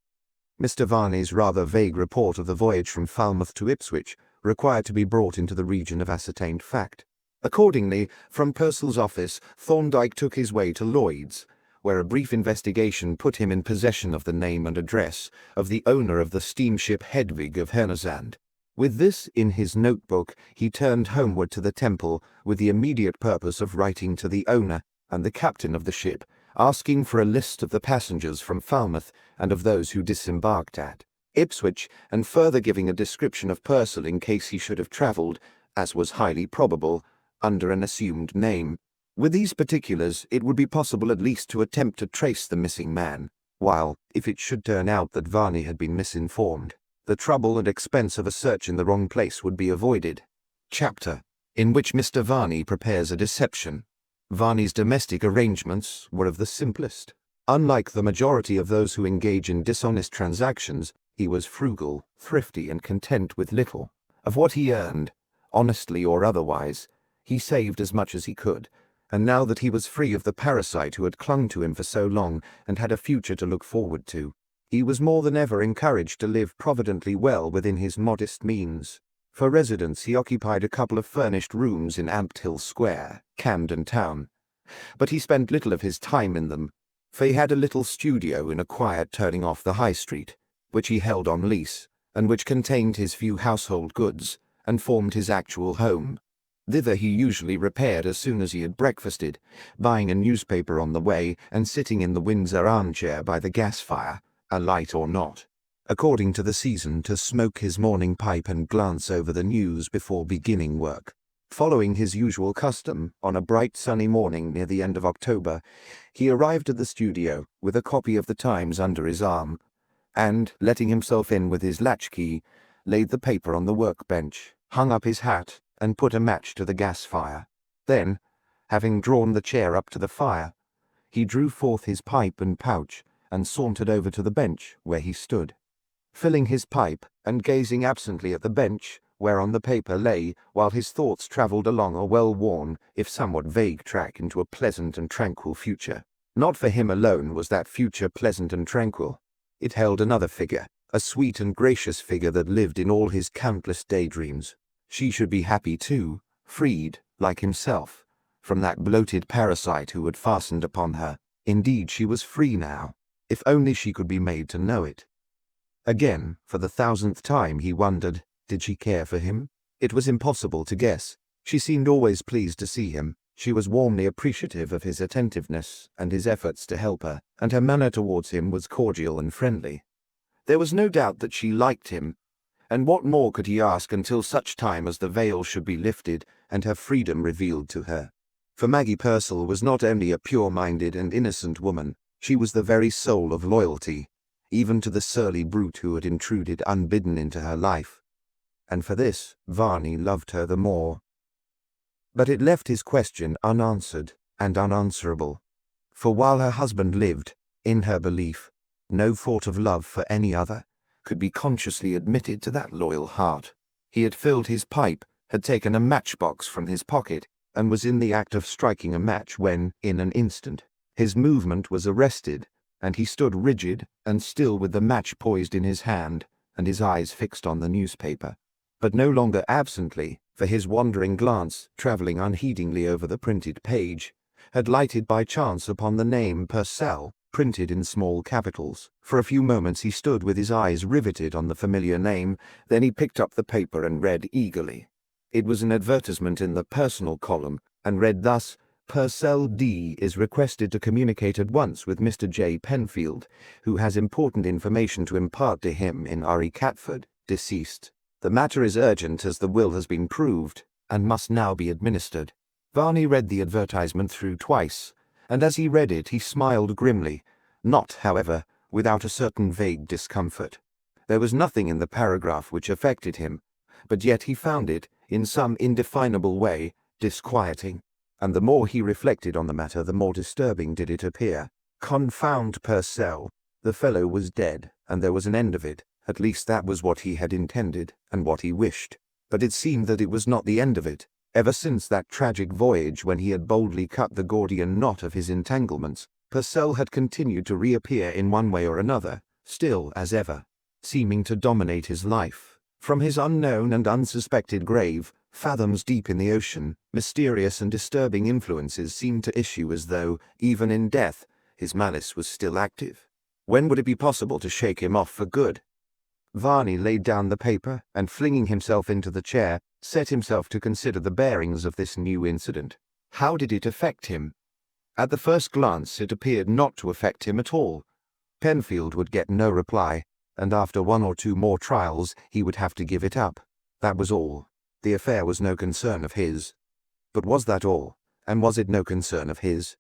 Mr. Varney's rather vague report of the voyage from Falmouth to Ipswich required to be brought into the region of ascertained fact. Accordingly, from Purcell's office, Thorndyke took his way to Lloyd's, where a brief investigation put him in possession of the name and address of the owner of the steamship Hedvig of Hernesand. With this in his notebook, he turned homeward to the Temple with the immediate purpose of writing to the owner and the captain of the ship, asking for a list of the passengers from Falmouth and of those who disembarked at Ipswich, and further giving a description of Purcell in case he should have travelled, as was highly probable, under an assumed name. With these particulars, it would be possible at least to attempt to trace the missing man, while, if it should turn out that Varney had been misinformed, the trouble and expense of a search in the wrong place would be avoided. Chapter in which Mr. Varney prepares a deception. Varney's domestic arrangements were of the simplest. Unlike the majority of those who engage in dishonest transactions, he was frugal, thrifty, and content with little. Of what he earned, honestly or otherwise, he saved as much as he could, and now that he was free of the parasite who had clung to him for so long and had a future to look forward to, he was more than ever encouraged to live providently well within his modest means. For residence he occupied a couple of furnished rooms in Ampthill Square, Camden Town, but he spent little of his time in them, for he had a little studio in a quiet turning off the High Street, which he held on lease, and which contained his few household goods, and formed his actual home. Thither he usually repaired as soon as he had breakfasted, buying a newspaper on the way and sitting in the Windsor armchair by the gas fire, alight or not, according to the season, to smoke his morning pipe and glance over the news before beginning work. Following his usual custom, on a bright sunny morning near the end of October, he arrived at the studio with a copy of the Times under his arm, and, letting himself in with his latchkey, laid the paper on the workbench, hung up his hat, and put a match to the gas fire. Then, having drawn the chair up to the fire, he drew forth his pipe and pouch, and sauntered over to the bench where he stood, filling his pipe and gazing absently at the bench whereon the paper lay, while his thoughts travelled along a well-worn, if somewhat vague track into a pleasant and tranquil future. Not for him alone was that future pleasant and tranquil. It held another figure, a sweet and gracious figure that lived in all his countless daydreams. She should be happy too, freed, like himself, from that bloated parasite who had fastened upon her. Indeed, she was free now, if only she could be made to know it. Again, for the 1000th time, he wondered, did she care for him? It was impossible to guess. She seemed always pleased to see him. She was warmly appreciative of his attentiveness and his efforts to help her, and her manner towards him was cordial and friendly. There was no doubt that she liked him, and what more could he ask until such time as the veil should be lifted and her freedom revealed to her? For Maggie Purcell was not only a pure-minded and innocent woman, she was the very soul of loyalty, even to the surly brute who had intruded unbidden into her life. And for this, Varney loved her the more. But it left his question unanswered and unanswerable. For while her husband lived, in her belief, no thought of love for any other could be consciously admitted to that loyal heart. He had filled his pipe, had taken a matchbox from his pocket, and was in the act of striking a match when, in an instant, his movement was arrested, and he stood rigid and still with the match poised in his hand and his eyes fixed on the newspaper, but no longer absently, for his wandering glance, travelling unheedingly over the printed page, had lighted by chance upon the name Purcell, printed in small capitals. For a few moments he stood with his eyes riveted on the familiar name, then he picked up the paper and read eagerly. It was an advertisement in the personal column, and read thus: Purcell D. is requested to communicate at once with Mr. J. Penfield, who has important information to impart to him in R.E. Catford, deceased. The matter is urgent as the will has been proved, and must now be administered. Varney read the advertisement through twice, and as he read it he smiled grimly, not, however, without a certain vague discomfort. There was nothing in the paragraph which affected him, but yet he found it, in some indefinable way, disquieting, and the more he reflected on the matter, the more disturbing did it appear. Confound Purcell! The fellow was dead, and there was an end of it. At least that was what he had intended, and what he wished. But it seemed that it was not the end of it. Ever since that tragic voyage when he had boldly cut the Gordian knot of his entanglements, Purcell had continued to reappear in one way or another, still as ever, seeming to dominate his life. From his unknown and unsuspected grave, fathoms deep in the ocean, mysterious and disturbing influences seemed to issue as though, even in death, his malice was still active. When would it be possible to shake him off for good? Varney laid down the paper and, flinging himself into the chair, set himself to consider the bearings of this new incident. How did it affect him? At the first glance it appeared not to affect him at all. Penfield would get no reply, and after one or two more trials he would have to give it up. That was all. The affair was no concern of his. But was that all? And was it no concern of his?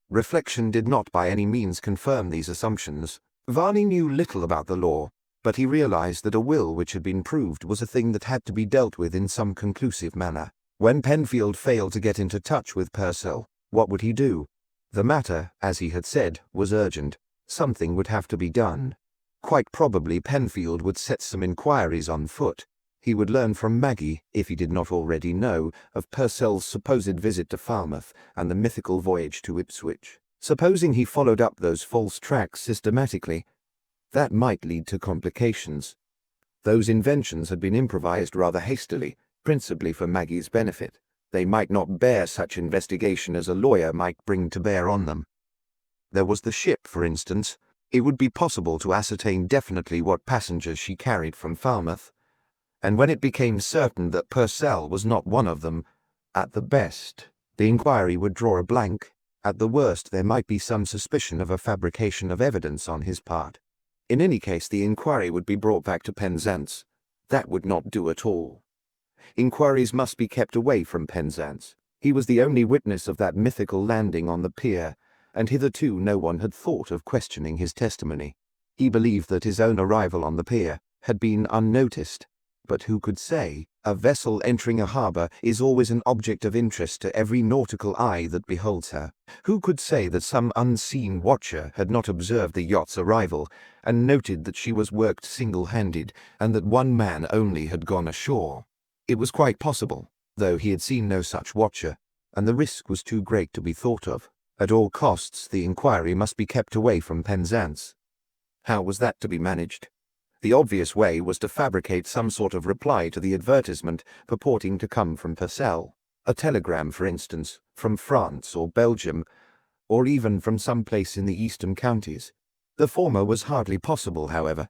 Reflection did not by any means confirm these assumptions. Varney knew little about the law, but he realized that a will which had been proved was a thing that had to be dealt with in some conclusive manner. When Penfield failed to get into touch with Purcell, what would he do? The matter, as he had said, was urgent. Something would have to be done. Quite probably Penfield would set some inquiries on foot. He would learn from Maggie, if he did not already know, of Purcell's supposed visit to Falmouth and the mythical voyage to Ipswich. Supposing he followed up those false tracks systematically, that might lead to complications. Those inventions had been improvised rather hastily, principally for Maggie's benefit. They might not bear such investigation as a lawyer might bring to bear on them. There was the ship, for instance. It would be possible to ascertain definitely what passengers she carried from Falmouth, and when it became certain that Purcell was not one of them, at the best, the inquiry would draw a blank. At the worst, there might be some suspicion of a fabrication of evidence on his part. In any case, the inquiry would be brought back to Penzance. That would not do at all. Inquiries must be kept away from Penzance. He was the only witness of that mythical landing on the pier, and hitherto no one had thought of questioning his testimony. He believed that his own arrival on the pier had been unnoticed. But who could say? A vessel entering a harbour is always an object of interest to every nautical eye that beholds her. Who could say that some unseen watcher had not observed the yacht's arrival, and noted that she was worked single-handed, and that one man only had gone ashore? It was quite possible, though he had seen no such watcher, and the risk was too great to be thought of. At all costs the inquiry must be kept away from Penzance. How was that to be managed? The obvious way was to fabricate some sort of reply to the advertisement purporting to come from Purcell. A telegram, for instance, from France or Belgium, or even from some place in the eastern counties. The former was hardly possible, however.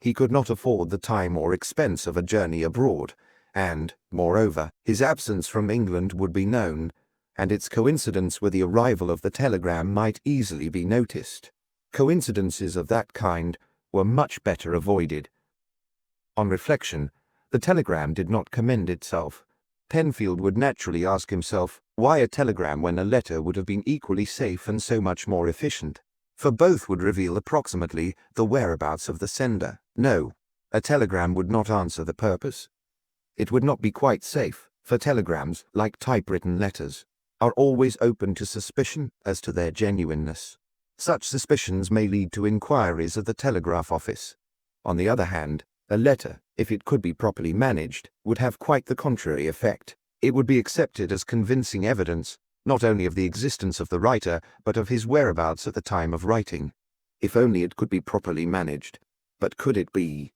He could not afford the time or expense of a journey abroad, and, moreover, his absence from England would be known, and its coincidence with the arrival of the telegram might easily be noticed. Coincidences of that kind were much better avoided. On reflection, the telegram did not commend itself. Penfield would naturally ask himself, why a telegram when a letter would have been equally safe and so much more efficient? For both would reveal approximately the whereabouts of the sender. No, a telegram would not answer the purpose. It would not be quite safe, for telegrams, like typewritten letters, are always open to suspicion as to their genuineness. Such suspicions may lead to inquiries at the telegraph office. On the other hand, a letter, if it could be properly managed, would have quite the contrary effect. It would be accepted as convincing evidence, not only of the existence of the writer, but of his whereabouts at the time of writing. If only it could be properly managed. But could it be?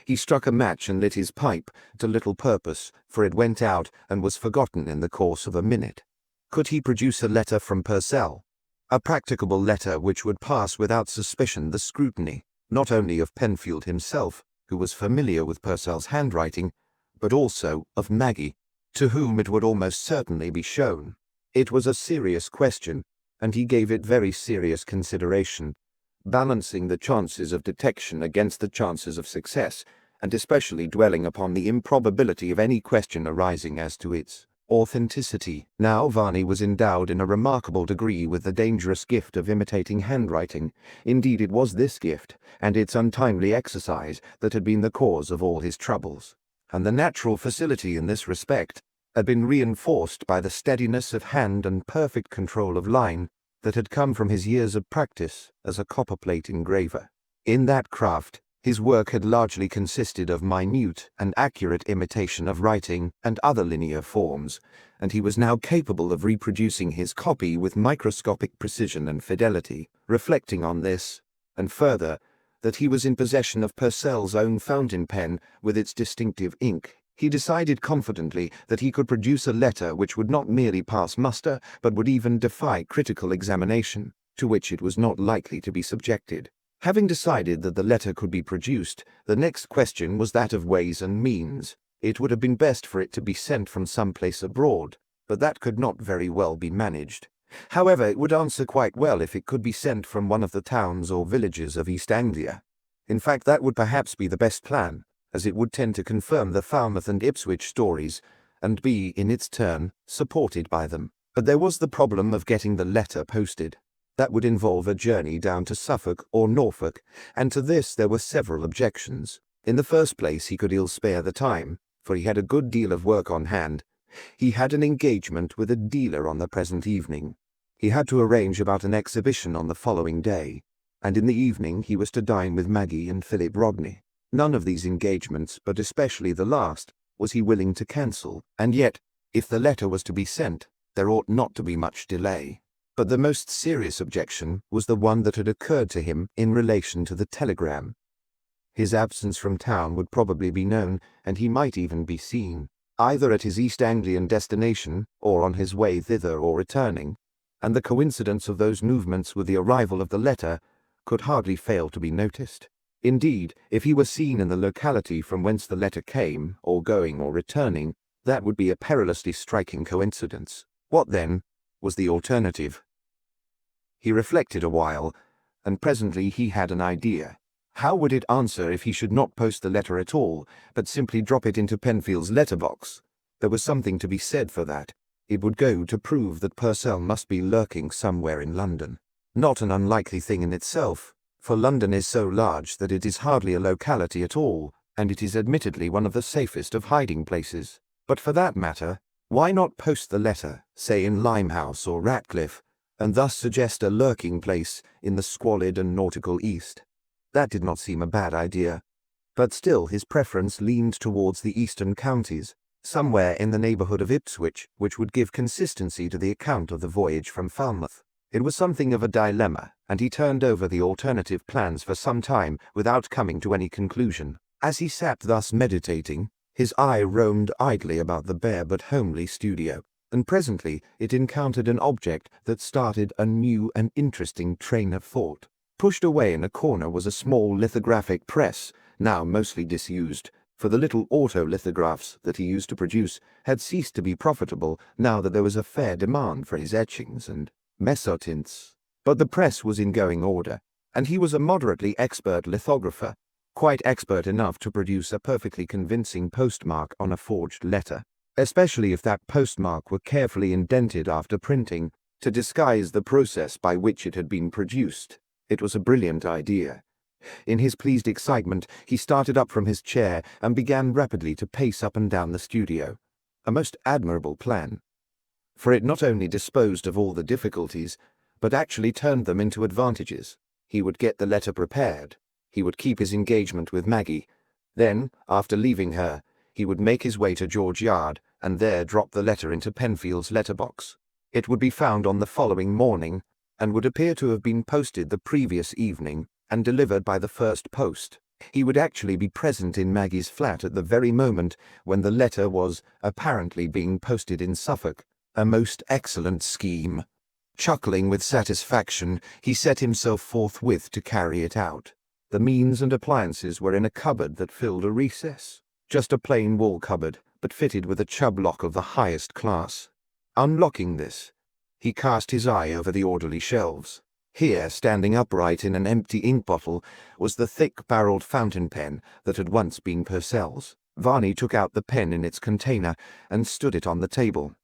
He struck a match and lit his pipe, to little purpose, for it went out and was forgotten in the course of a minute. Could he produce a letter from Purcell? A practicable letter which would pass without suspicion the scrutiny, not only of Penfield himself, who was familiar with Purcell's handwriting, but also of Maggie, to whom it would almost certainly be shown. It was a serious question, and he gave it very serious consideration, balancing the chances of detection against the chances of success, and especially dwelling upon the improbability of any question arising as to its Authenticity. Now Varney was endowed in a remarkable degree with the dangerous gift of imitating handwriting. Indeed, it was this gift, and its untimely exercise, that had been the cause of all his troubles. And the natural facility in this respect had been reinforced by the steadiness of hand and perfect control of line that had come from his years of practice as a copperplate engraver. In that craft, his work had largely consisted of minute and accurate imitation of writing and other linear forms, and he was now capable of reproducing his copy with microscopic precision and fidelity. Reflecting on this, and further, that he was in possession of Purcell's own fountain pen with its distinctive ink, he decided confidently that he could produce a letter which would not merely pass muster, but would even defy critical examination, to which it was not likely to be subjected. Having decided that the letter could be produced, the next question was that of ways and means. It would have been best for it to be sent from some place abroad, but that could not very well be managed. However, it would answer quite well if it could be sent from one of the towns or villages of East Anglia. In fact, that would perhaps be the best plan, as it would tend to confirm the Falmouth and Ipswich stories, and be, in its turn, supported by them. But there was the problem of getting the letter posted. That would involve a journey down to Suffolk or Norfolk, and to this there were several objections. In the first place, he could ill spare the time, for he had a good deal of work on hand. He had an engagement with a dealer on the present evening. He had to arrange about an exhibition on the following day, and in the evening he was to dine with Maggie and Philip Rodney. None of these engagements, but especially the last, was he willing to cancel, and yet, if the letter was to be sent, there ought not to be much delay. But the most serious objection was the one that had occurred to him in relation to the telegram. His absence from town would probably be known, and he might even be seen, either at his East Anglian destination, or on his way thither or returning, and the coincidence of those movements with the arrival of the letter could hardly fail to be noticed. Indeed, if he were seen in the locality from whence the letter came, or going or returning, that would be a perilously striking coincidence. What, then, was the alternative? He reflected a while, and presently he had an idea. How would it answer if he should not post the letter at all, but simply drop it into Penfield's letterbox? There was something to be said for that. It would go to prove that Purcell must be lurking somewhere in London. Not an unlikely thing in itself, for London is so large that it is hardly a locality at all, and it is admittedly one of the safest of hiding places. But for that matter, why not post the letter, say in Limehouse or Ratcliffe, and thus suggest a lurking place in the squalid and nautical East? That did not seem a bad idea. But still his preference leaned towards the eastern counties, somewhere in the neighbourhood of Ipswich, which would give consistency to the account of the voyage from Falmouth. It was something of a dilemma, and he turned over the alternative plans for some time without coming to any conclusion. As he sat thus meditating, his eye roamed idly about the bare but homely studio, and presently it encountered an object that started a new and interesting train of thought. Pushed away in a corner was a small lithographic press, now mostly disused, for the little auto-lithographs that he used to produce had ceased to be profitable now that there was a fair demand for his etchings and mezzotints. But the press was in going order, and he was a moderately expert lithographer, quite expert enough to produce a perfectly convincing postmark on a forged letter, especially if that postmark were carefully indented after printing to disguise the process by which it had been produced. It was a brilliant idea. In his pleased excitement, he started up from his chair and began rapidly to pace up and down the studio. A most admirable plan, for it not only disposed of all the difficulties, but actually turned them into advantages. He would get the letter prepared. He would keep his engagement with Maggie. Then, after leaving her, he would make his way to George Yard, and there drop the letter into Penfield's letterbox. It would be found on the following morning, and would appear to have been posted the previous evening, and delivered by the first post. He would actually be present in Maggie's flat at the very moment when the letter was apparently being posted in Suffolk. A most excellent scheme. Chuckling with satisfaction, he set himself forthwith to carry it out. The means and appliances were in a cupboard that filled a recess. Just a plain wall cupboard, but fitted with a Chubb lock of the highest class. Unlocking this, he cast his eye over the orderly shelves. Here, standing upright in an empty ink bottle, was the thick-barreled fountain pen that had once been Purcell's. Varney took out the pen in its container and stood it on the table.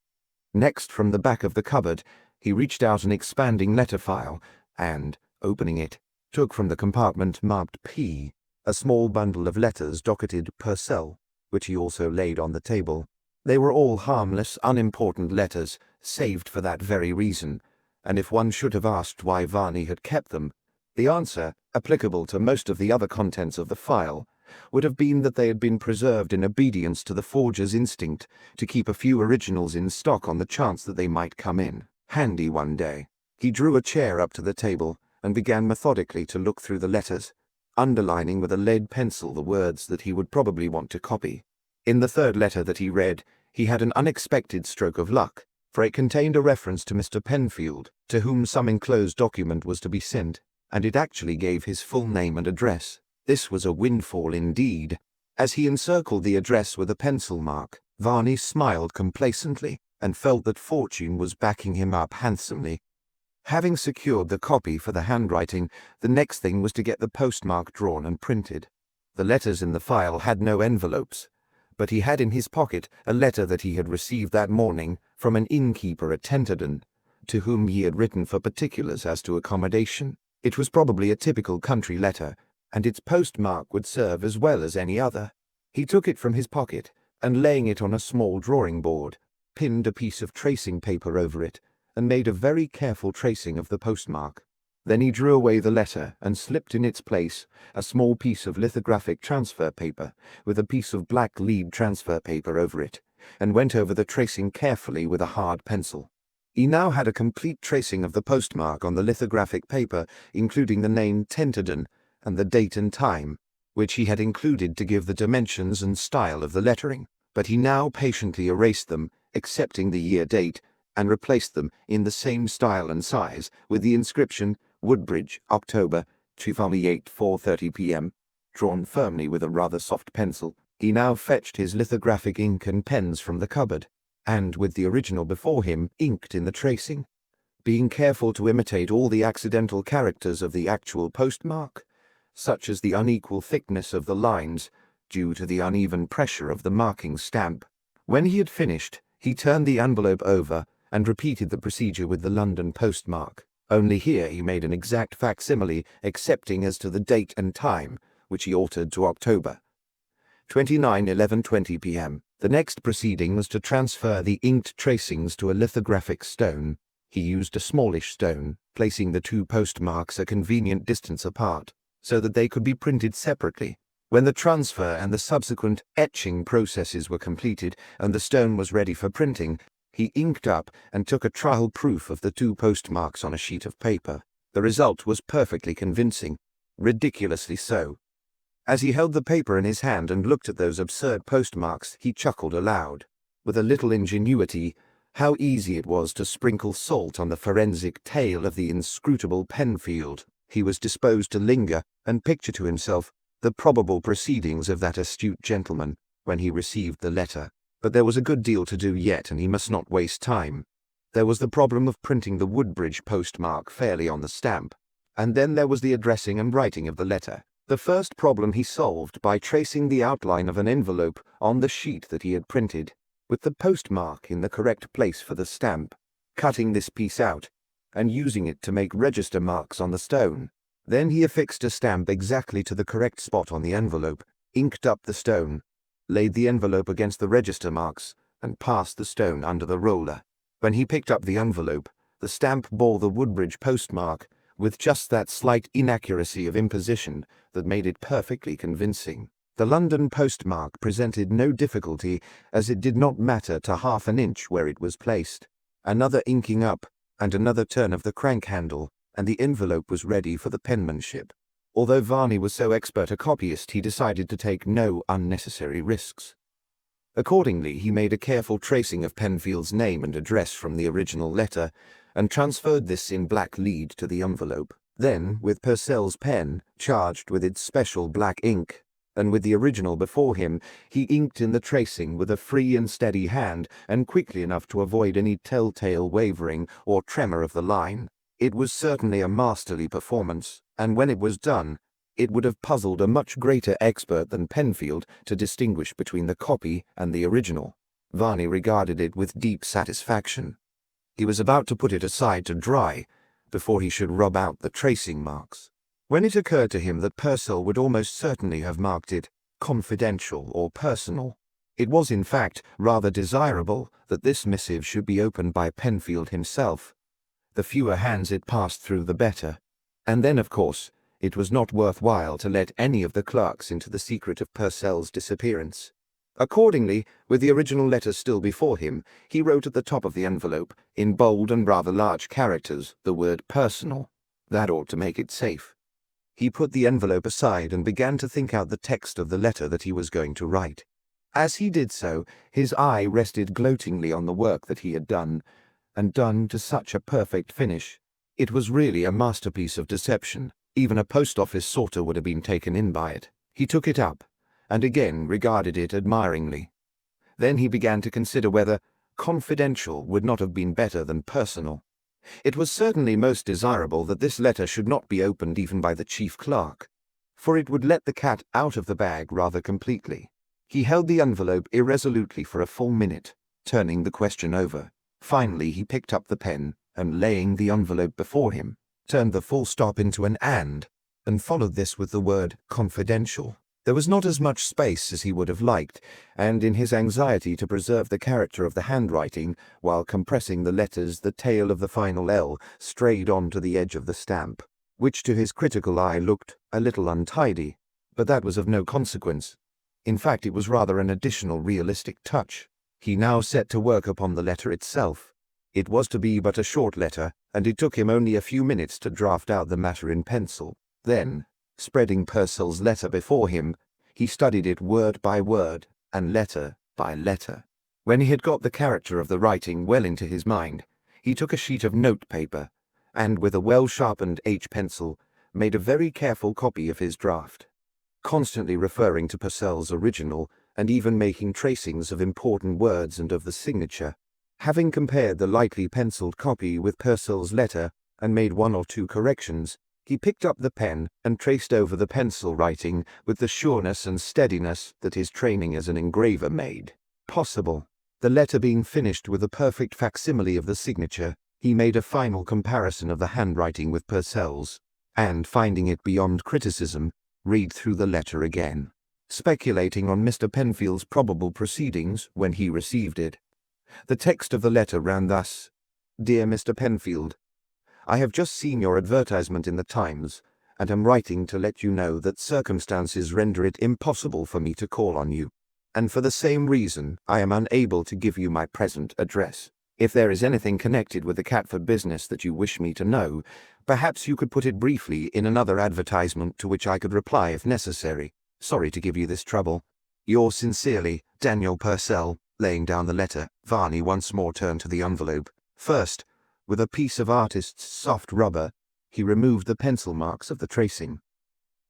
Next, from the back of the cupboard, he reached out an expanding letter file and, opening it, took from the compartment marked P a small bundle of letters docketed Purcell, which he also laid on the table. They were all harmless, unimportant letters, saved for that very reason, and if one should have asked why Varney had kept them, the answer, applicable to most of the other contents of the file, would have been that they had been preserved in obedience to the forger's instinct to keep a few originals in stock on the chance that they might come in handy one day. He drew a chair up to the table and began methodically to look through the letters, underlining with a lead pencil the words that he would probably want to copy. In the third letter that he read, he had an unexpected stroke of luck, for it contained a reference to Mr. Penfield, to whom some enclosed document was to be sent, and it actually gave his full name and address. This was a windfall indeed. As he encircled the address with a pencil mark, Varney smiled complacently and felt that fortune was backing him up handsomely. Having secured the copy for the handwriting, the next thing was to get the postmark drawn and printed. The letters in the file had no envelopes, but he had in his pocket a letter that he had received that morning from an innkeeper at Tenterden, to whom he had written for particulars as to accommodation. It was probably a typical country letter, and its postmark would serve as well as any other. He took it from his pocket, and laying it on a small drawing board, pinned a piece of tracing paper over it, and made a very careful tracing of the postmark. Then he drew away the letter and slipped in its place a small piece of lithographic transfer paper with a piece of black lead transfer paper over it, and went over the tracing carefully with a hard pencil. He now had a complete tracing of the postmark on the lithographic paper, including the name Tenterden and the date and time, which he had included to give the dimensions and style of the lettering, but he now patiently erased them, excepting the year date, and replaced them in the same style and size with the inscription Woodbridge, October 28, 4:30 p.m., drawn firmly with a rather soft pencil. He now fetched his lithographic ink and pens from the cupboard, and with the original before him, inked in the tracing, being careful to imitate all the accidental characters of the actual postmark, such as the unequal thickness of the lines due to the uneven pressure of the marking stamp. When he had finished, he turned the envelope over and repeated the procedure with the London postmark. Only here he made an exact facsimile, excepting as to the date and time, which he altered to October 29, 11:20 p.m. The next proceeding was to transfer the inked tracings to a lithographic stone. He used a smallish stone, placing the two postmarks a convenient distance apart, so that they could be printed separately. When the transfer and the subsequent etching processes were completed and the stone was ready for printing, he inked up and took a trial proof of the two postmarks on a sheet of paper. The result was perfectly convincing, ridiculously so. As he held the paper in his hand and looked at those absurd postmarks, he chuckled aloud. With a little ingenuity, how easy it was to sprinkle salt on the forensic tale of the inscrutable Penfield. He was disposed to linger and picture to himself the probable proceedings of that astute gentleman when he received the letter. But there was a good deal to do yet, and he must not waste time. There was the problem of printing the Woodbridge postmark fairly on the stamp, and then there was the addressing and writing of the letter. The first problem he solved by tracing the outline of an envelope on the sheet that he had printed, with the postmark in the correct place for the stamp, cutting this piece out, and using it to make register marks on the stone. Then he affixed a stamp exactly to the correct spot on the envelope, inked up the stone, laid the envelope against the register marks, and passed the stone under the roller. When he picked up the envelope, the stamp bore the Woodbridge postmark, with just that slight inaccuracy of imposition that made it perfectly convincing. The London postmark presented no difficulty, as it did not matter to half an inch where it was placed. Another inking up, and another turn of the crank handle, and the envelope was ready for the penmanship. Although Varney was so expert a copyist, he decided to take no unnecessary risks. Accordingly, he made a careful tracing of Penfield's name and address from the original letter, and transferred this in black lead to the envelope. Then, with Purcell's pen, charged with its special black ink, and with the original before him, he inked in the tracing with a free and steady hand, and quickly enough to avoid any telltale wavering or tremor of the line. It was certainly a masterly performance, and when it was done, It would have puzzled a much greater expert than Penfield to distinguish between the copy and the original. Varney regarded it with deep satisfaction. He was about to put it aside to dry, before he should rub out the tracing marks, when it occurred to him that Purcell would almost certainly have marked it confidential or personal. It was in fact rather desirable that this missive should be opened by Penfield himself. The fewer hands it passed through the better. And then, of course, it was not worthwhile to let any of the clerks into the secret of Purcell's disappearance. Accordingly, with the original letter still before him, he wrote at the top of the envelope, in bold and rather large characters, the word personal. That ought to make it safe. He put the envelope aside and began to think out the text of the letter that he was going to write. As he did so, his eye rested gloatingly on the work that he had done, and done to such a perfect finish. It was really a masterpiece of deception. Even a post office sorter would have been taken in by it. He took it up, and again regarded it admiringly. Then he began to consider whether confidential would not have been better than personal. It was certainly most desirable that this letter should not be opened even by the chief clerk, for it would let the cat out of the bag rather completely. He held the envelope irresolutely for a full minute, turning the question over. Finally he picked up the pen, and laying the envelope before him, turned the full stop into an and followed this with the word confidential. There was not as much space as he would have liked, and in his anxiety to preserve the character of the handwriting while compressing the letters, the tail of the final L strayed on to the edge of the stamp, which to his critical eye looked a little untidy, but that was of no consequence. In fact, it was rather an additional realistic touch. He now set to work upon the letter itself. It was to be but a short letter, and it took him only a few minutes to draft out the matter in pencil. Then, spreading Purcell's letter before him, he studied it word by word, and letter by letter. When he had got the character of the writing well into his mind, he took a sheet of note-paper, and with a well-sharpened H pencil, made a very careful copy of his draft, constantly referring to Purcell's original, and even making tracings of important words and of the signature. Having compared the lightly penciled copy with Purcell's letter, and made one or two corrections, he picked up the pen and traced over the pencil writing with the sureness and steadiness that his training as an engraver made possible. The letter being finished with a perfect facsimile of the signature, he made a final comparison of the handwriting with Purcell's, and, finding it beyond criticism, read through the letter again, speculating on Mr. Penfield's probable proceedings when he received it. The text of the letter ran thus: Dear Mr. Penfield, I have just seen your advertisement in the Times, and am writing to let you know that circumstances render it impossible for me to call on you, and for the same reason I am unable to give you my present address. If there is anything connected with the Catford business that you wish me to know, perhaps you could put it briefly in another advertisement to which I could reply if necessary. Sorry to give you this trouble. Yours sincerely, Daniel Purcell. Laying down the letter, Varney once more turned to the envelope. First, with a piece of artist's soft rubber, he removed the pencil marks of the tracing.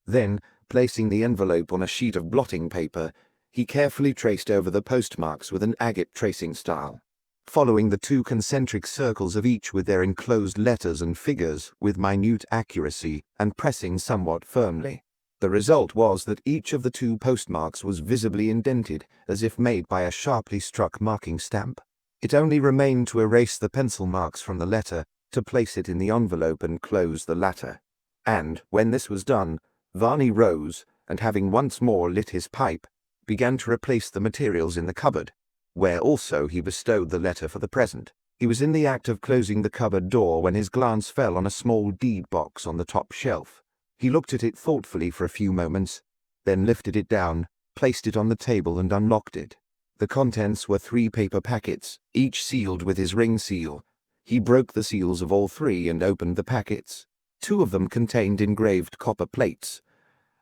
Then, placing the envelope on a sheet of blotting paper, he carefully traced over the postmarks with an agate tracing style, following the two concentric circles of each with their enclosed letters and figures with minute accuracy and pressing somewhat firmly. The result was that each of the two postmarks was visibly indented, as if made by a sharply struck marking stamp. It only remained to erase the pencil marks from the letter, to place it in the envelope and close the latter. And, when this was done, Varney rose, and having once more lit his pipe, began to replace the materials in the cupboard, where also he bestowed the letter for the present. He was in the act of closing the cupboard door when his glance fell on a small deed box on the top shelf. He looked at it thoughtfully for a few moments, then lifted it down, placed it on the table and unlocked it. The contents were 3 paper packets, each sealed with his ring seal. He broke the seals of all 3 and opened the packets. 2 of them contained engraved copper plates,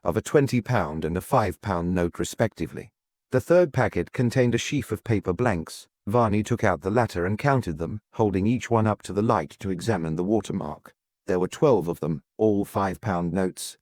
of a £20 and a £5 note respectively. The 3rd packet contained a sheaf of paper blanks. Varney took out the latter and counted them, holding each one up to the light to examine the watermark. There were 12 of them, all £5 notes.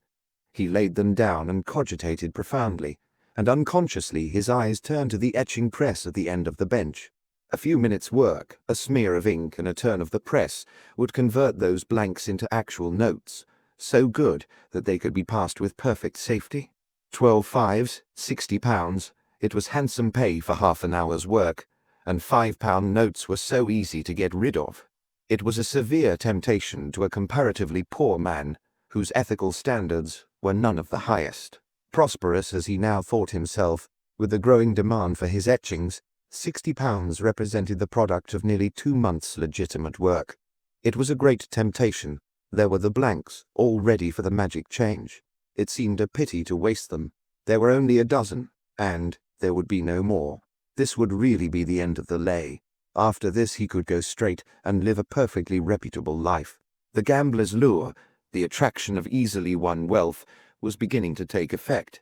He laid them down and cogitated profoundly, and unconsciously his eyes turned to the etching press at the end of the bench. A few minutes' work, a smear of ink and a turn of the press would convert those blanks into actual notes, so good that they could be passed with perfect safety. 12 fives, £60. It was handsome pay for half an hour's work, and £5 notes were so easy to get rid of. It was a severe temptation to a comparatively poor man, whose ethical standards were none of the highest. Prosperous as he now thought himself, with the growing demand for his etchings, £60 represented the product of nearly 2 months' legitimate work. It was a great temptation. There were the blanks, all ready for the magic change. It seemed a pity to waste them. There were only a dozen, and there would be no more. This would really be the end of the lay. After this he could go straight and live a perfectly reputable life. The gambler's lure, the attraction of easily won wealth, was beginning to take effect.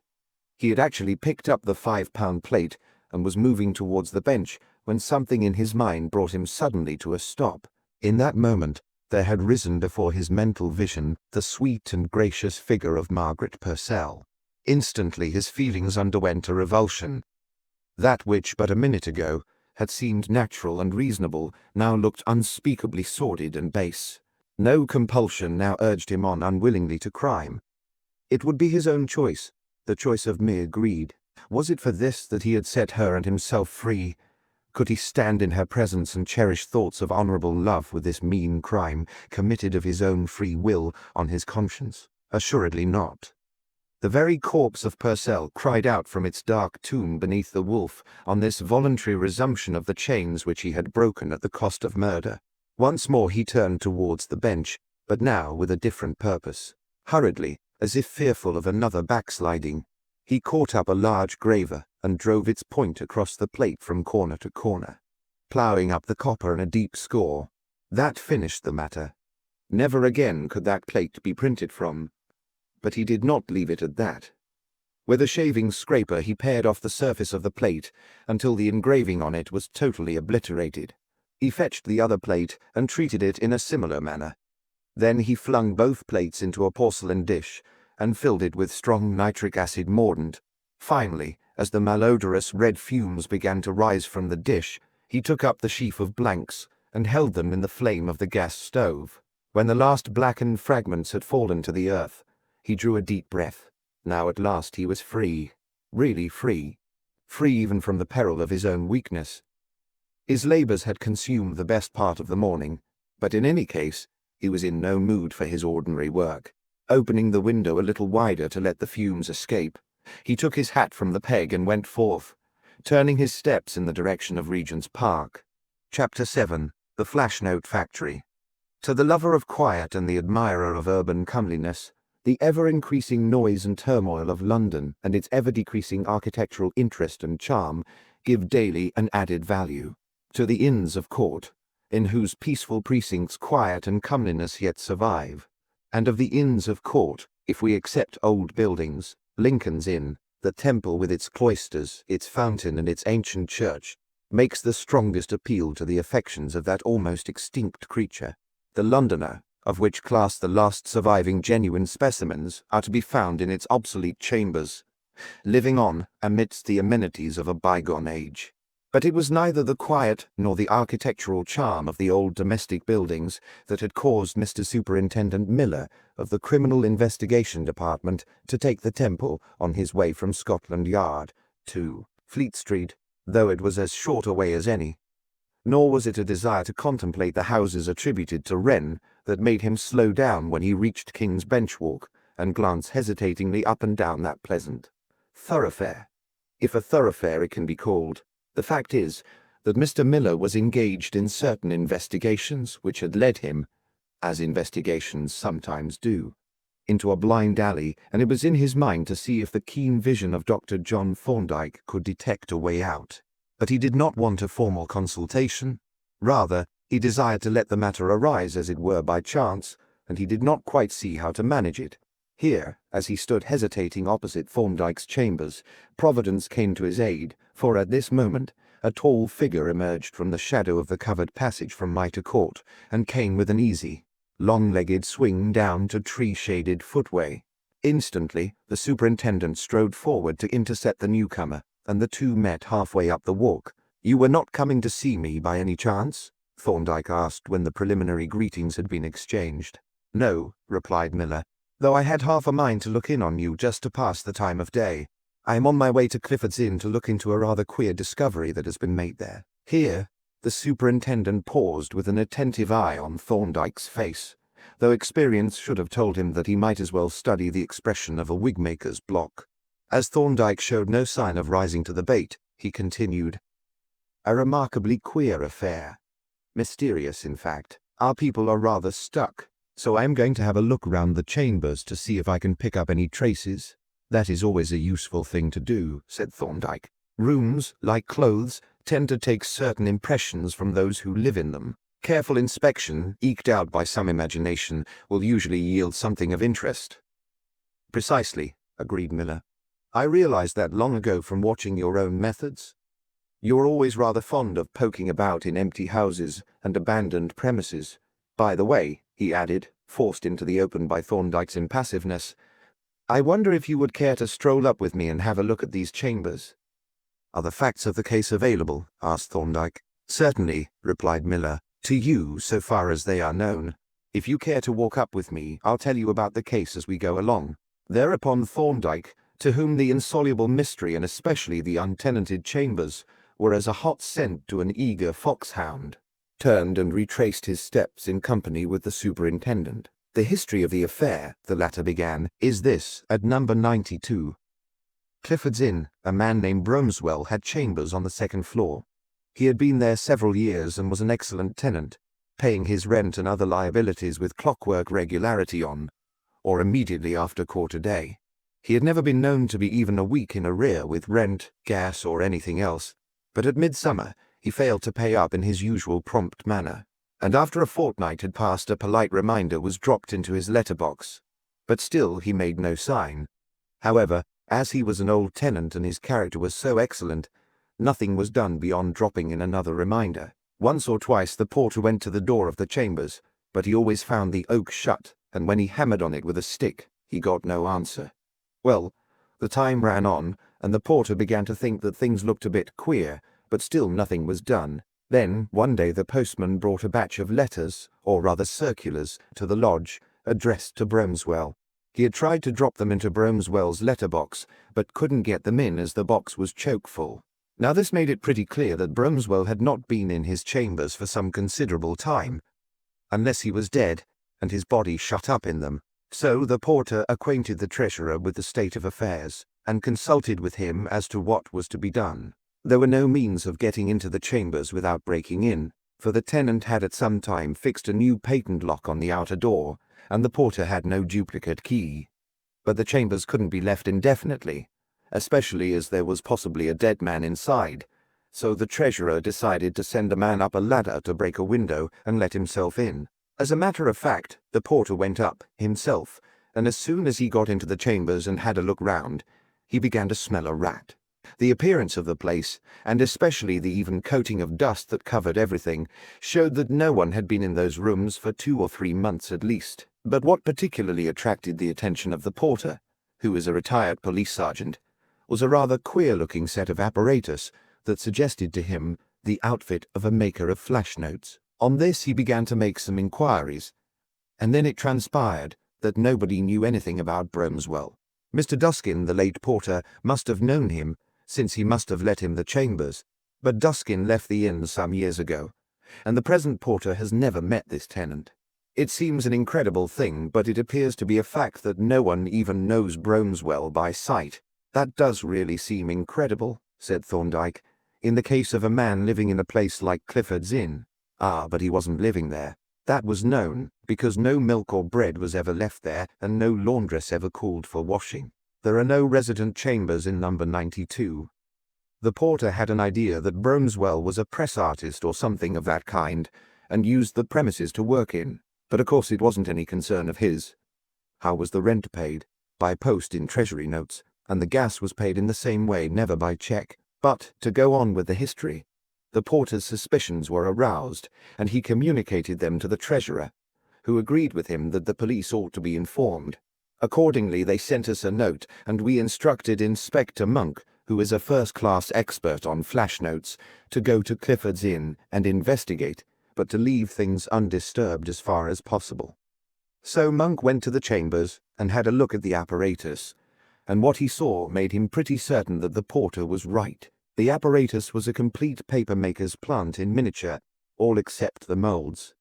He had actually picked up the £5 plate and was moving towards the bench when something in his mind brought him suddenly to a stop. In that moment, there had risen before his mental vision the sweet and gracious figure of Margaret Purcell. Instantly his feelings underwent a revulsion. That which but a minute ago had seemed natural and reasonable now looked unspeakably sordid and base. No compulsion now urged him on unwillingly to crime. It would be his own choice, the choice of mere greed. Was it for this that he had set her and himself free? Could he stand in her presence and cherish thoughts of honorable love with this mean crime, committed of his own free will, on his conscience? Assuredly not. The very corpse of Purcell cried out from its dark tomb beneath the wolf on this voluntary resumption of the chains which he had broken at the cost of murder. Once more he turned towards the bench, but now with a different purpose. Hurriedly, as if fearful of another backsliding, he caught up a large graver and drove its point across the plate from corner to corner, ploughing up the copper in a deep score. That finished the matter. Never again could that plate be printed from. But he did not leave it at that. With a shaving scraper he pared off the surface of the plate until the engraving on it was totally obliterated. He fetched the other plate and treated it in a similar manner. Then he flung both plates into a porcelain dish and filled it with strong nitric acid mordant. Finally, as the malodorous red fumes began to rise from the dish, he took up the sheaf of blanks and held them in the flame of the gas stove. When the last blackened fragments had fallen to the earth, he drew a deep breath. Now at last he was free, really free, free even from the peril of his own weakness. His labors had consumed the best part of the morning, but in any case, he was in no mood for his ordinary work. Opening the window a little wider to let the fumes escape, he took his hat from the peg and went forth, turning his steps in the direction of Regent's Park. Chapter 7. The Flashnote Factory. To the lover of quiet and the admirer of urban comeliness, the ever-increasing noise and turmoil of London and its ever-decreasing architectural interest and charm give daily an added value. To the Inns of Court, in whose peaceful precincts quiet and comeliness yet survive, and of the Inns of Court, if we except old buildings, Lincoln's Inn, the Temple with its cloisters, its fountain and its ancient church, makes the strongest appeal to the affections of that almost extinct creature. The Londoner, of which class the last surviving genuine specimens are to be found in its obsolete chambers, living on amidst the amenities of a bygone age. But it was neither the quiet nor the architectural charm of the old domestic buildings that had caused Mr. Superintendent Miller of the Criminal Investigation Department to take the Temple on his way from Scotland Yard to Fleet Street, though it was as short a way as any. Nor was it a desire to contemplate the houses attributed to Wren that made him slow down when he reached King's Bench Walk and glance hesitatingly up and down that pleasant thoroughfare, if a thoroughfare it can be called. The fact is that Mr. Miller was engaged in certain investigations which had led him, as investigations sometimes do, into a blind alley, and it was in his mind to see if the keen vision of Dr. John Thorndyke could detect a way out. But he did not want a formal consultation. Rather, he desired to let the matter arise as it were by chance, and he did not quite see how to manage it. Here, as he stood hesitating opposite Thorndyke's chambers, Providence came to his aid, for at this moment a tall figure emerged from the shadow of the covered passage from Mitre Court, and came with an easy, long-legged swing down to tree-shaded footway. Instantly, the superintendent strode forward to intercept the newcomer, and the two met halfway up the walk. "You were not coming to see me by any chance?" Thorndyke asked when the preliminary greetings had been exchanged. "No," replied Miller, though I had half a mind to look in on you just to pass the time of day. I am on my way to Clifford's Inn to look into a rather queer discovery that has been made there." Here, the superintendent paused with an attentive eye on Thorndyke's face, though experience should have told him that he might as well study the expression of a wigmaker's block. As Thorndyke showed no sign of rising to the bait, he continued, "A remarkably queer affair. Mysterious, in fact. Our people are rather stuck, so I am going to have a look round the chambers to see if I can pick up any traces." "That is always a useful thing to do," said Thorndyke. "Rooms, like clothes, tend to take certain impressions from those who live in them. Careful inspection, eked out by some imagination, will usually yield something of interest." "Precisely," agreed Miller. "I realized that long ago from watching your own methods. You're always rather fond of poking about in empty houses and abandoned premises. By the way," he added, forced into the open by Thorndyke's impassiveness, "I wonder if you would care to stroll up with me and have a look at these chambers." "Are the facts of the case available?" asked Thorndyke. "Certainly," replied Miller, "to you so far as they are known. If you care to walk up with me, I'll tell you about the case as we go along." Thereupon Thorndyke, to whom the insoluble mystery and especially the untenanted chambers were as a hot scent to an eager foxhound, turned and retraced his steps in company with the superintendent. "The history of the affair," the latter began, "is this: at number 92. Clifford's Inn, a man named Bromswell had chambers on the second floor. He had been there several years and was an excellent tenant, paying his rent and other liabilities with clockwork regularity on, or immediately after quarter day. He had never been known to be even a week in arrear with rent, gas, or anything else, but at midsummer he failed to pay up in his usual prompt manner, and after a fortnight had passed a polite reminder was dropped into his letterbox. But still he made no sign. However, as he was an old tenant and his character was so excellent, nothing was done beyond dropping in another reminder. Once or twice the porter went to the door of the chambers, but he always found the oak shut, and when he hammered on it with a stick, he got no answer. Well, the time ran on, and the porter began to think that things looked a bit queer, but still nothing was done. Then, one day the postman brought a batch of letters, or rather circulars, to the lodge, addressed to Bromswell. He had tried to drop them into Bromswell's letterbox, but couldn't get them in as the box was choke-full. Now this made it pretty clear that Bromswell had not been in his chambers for some considerable time, unless he was dead, and his body shut up in them. So the porter acquainted the treasurer with the state of affairs, and consulted with him as to what was to be done. There were no means of getting into the chambers without breaking in, for the tenant had at some time fixed a new patent lock on the outer door, and the porter had no duplicate key. But the chambers couldn't be left indefinitely, especially as there was possibly a dead man inside, so the treasurer decided to send a man up a ladder to break a window and let himself in. As a matter of fact, the porter went up, himself, and as soon as he got into the chambers and had a look round, he began to smell a rat. The appearance of the place, and especially the even coating of dust that covered everything, showed that no one had been in those rooms for 2 or 3 months at least. But what particularly attracted the attention of the porter, who was a retired police sergeant, was a rather queer-looking set of apparatus that suggested to him the outfit of a maker of flash notes. On this he began to make some inquiries, and then it transpired that nobody knew anything about Bromswell. Mr. Duskin, the late porter, must have known him, since he must have let him the chambers, but Duskin left the inn some years ago, and the present porter has never met this tenant. It seems an incredible thing, but it appears to be a fact that no one even knows Bromswell by sight. "That does really seem incredible," said Thorndyke, "in the case of a man living in a place like Clifford's Inn." "Ah, but he wasn't living there. That was known, because no milk or bread was ever left there, and no laundress ever called for washing. There are no resident chambers in number 92. The porter had an idea that Bromswell was a press artist or something of that kind, and used the premises to work in, but of course it wasn't any concern of his. How was the rent paid? By post in treasury notes, and the gas was paid in the same way, never by cheque. But, to go on with the history, the porter's suspicions were aroused, and he communicated them to the treasurer, who agreed with him that the police ought to be informed. Accordingly they sent us a note, and we instructed Inspector Monk, who is a first-class expert on flash notes, to go to Clifford's Inn and investigate, but to leave things undisturbed as far as possible. So Monk went to the chambers and had a look at the apparatus, and what he saw made him pretty certain that the porter was right. The apparatus was a complete paper-maker's plant in miniature, all except the molds.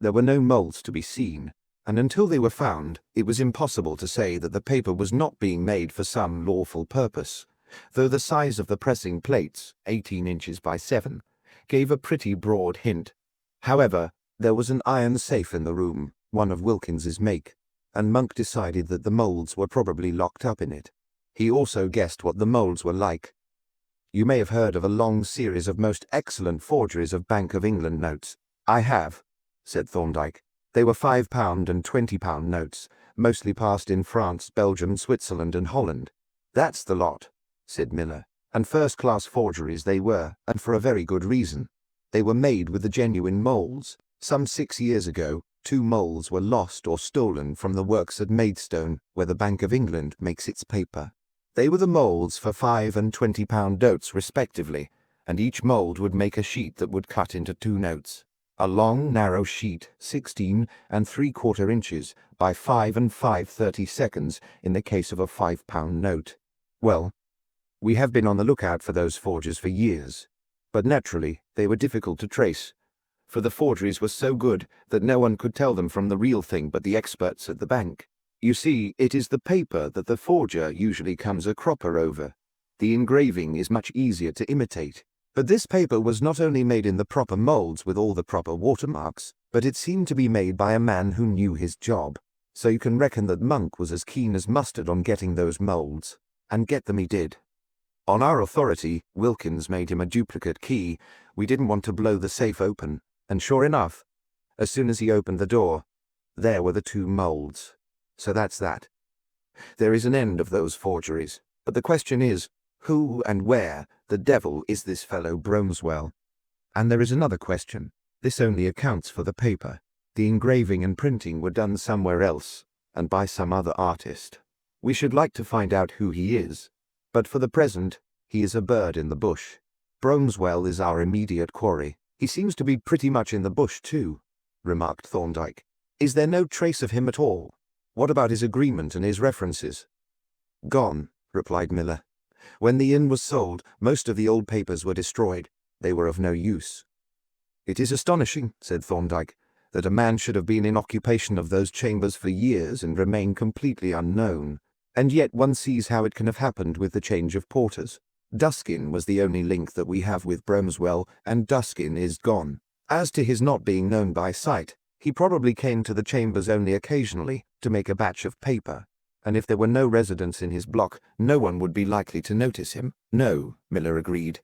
There were no molds to be seen, and until they were found, it was impossible to say that the paper was not being made for some lawful purpose, though the size of the pressing plates, 18 inches by 7, gave a pretty broad hint. However, there was an iron safe in the room, one of Wilkins's make, and Monk decided that the molds were probably locked up in it. He also guessed what the molds were like. You may have heard of a long series of most excellent forgeries of Bank of England notes. I have, said Thorndyke. They were £5 and £20 notes, mostly passed in France, Belgium, Switzerland and Holland. That's the lot, said Miller, and first-class forgeries they were, and for a very good reason. They were made with the genuine molds. Some 6 years ago, 2 molds were lost or stolen from the works at Maidstone, where the Bank of England makes its paper. They were the molds for £5 and £20 notes respectively, and each mold would make a sheet that would cut into 2 notes. A long, narrow sheet, 16 3/4 inches by 5 5/30 in the case of a £5 note. Well, we have been on the lookout for those forgers for years, but naturally they were difficult to trace, for the forgeries were so good that no one could tell them from the real thing but the experts at the bank. You see, it is the paper that the forger usually comes a cropper over. The engraving is much easier to imitate. But this paper was not only made in the proper molds with all the proper watermarks, but it seemed to be made by a man who knew his job. So you can reckon that Monk was as keen as mustard on getting those molds. And get them he did. On our authority, Wilkins made him a duplicate key. We didn't want to blow the safe open, and sure enough, as soon as he opened the door, there were the 2 molds. So that's that. There is an end of those forgeries, but the question is, who and where the devil is this fellow Bromswell? And there is another question. This only accounts for the paper. The engraving and printing were done somewhere else, and by some other artist. We should like to find out who he is, but for the present, he is a bird in the bush. Bromswell is our immediate quarry. He seems to be pretty much in the bush too, remarked Thorndyke. Is there no trace of him at all? What about his agreement and his references? Gone, replied Miller. When the inn was sold, most of the old papers were destroyed. They were of no use. It is astonishing, said Thorndyke, that a man should have been in occupation of those chambers for years and remain completely unknown. And yet one sees how it can have happened with the change of porters. Duskin was the only link that we have with Bromswell, and Duskin is gone. As to his not being known by sight, he probably came to the chambers only occasionally to make a batch of paper, and if there were no residents in his block, no one would be likely to notice him. No, Miller agreed.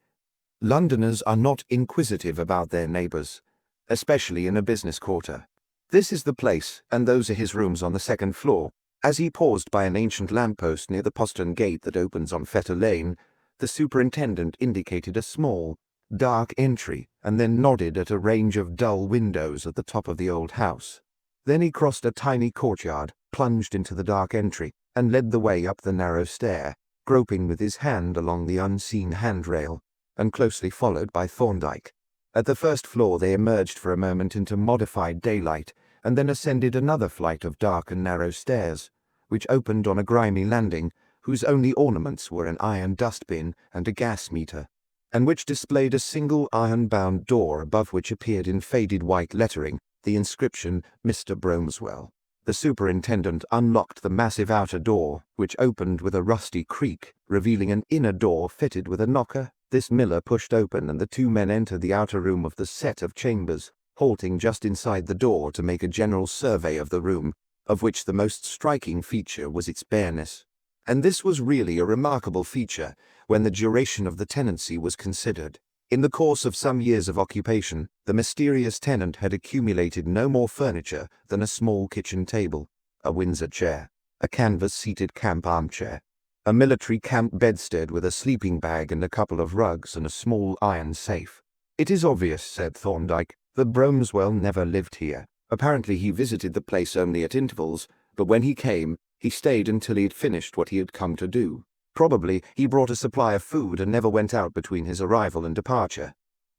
Londoners are not inquisitive about their neighbours, especially in a business quarter. This is the place, and those are his rooms on the 2nd floor. As he paused by an ancient lamppost near the postern gate that opens on Fetter Lane, the superintendent indicated a small, dark entry, and then nodded at a range of dull windows at the top of the old house. Then he crossed a tiny courtyard, plunged into the dark entry, and led the way up the narrow stair, groping with his hand along the unseen handrail, and closely followed by Thorndyke. At the 1st floor they emerged for a moment into modified daylight, and then ascended another flight of dark and narrow stairs, which opened on a grimy landing, whose only ornaments were an iron dustbin and a gas meter, and which displayed a single iron-bound door above which appeared in faded white lettering the inscription Mr. Bromswell. The superintendent unlocked the massive outer door, which opened with a rusty creak, revealing an inner door fitted with a knocker. This Miller pushed open, and the 2 men entered the outer room of the set of chambers, halting just inside the door to make a general survey of the room, of which the most striking feature was its bareness. And this was really a remarkable feature when the duration of the tenancy was considered. In the course of some years of occupation, the mysterious tenant had accumulated no more furniture than a small kitchen table, a Windsor chair, a canvas-seated camp armchair, a military camp bedstead with a sleeping bag and a couple of rugs, and a small iron safe. It is obvious, said Thorndyke, that Bromswell never lived here. Apparently he visited the place only at intervals, but when he came, he stayed until he had finished what he had come to do. Probably he brought a supply of food and never went out between his arrival and departure.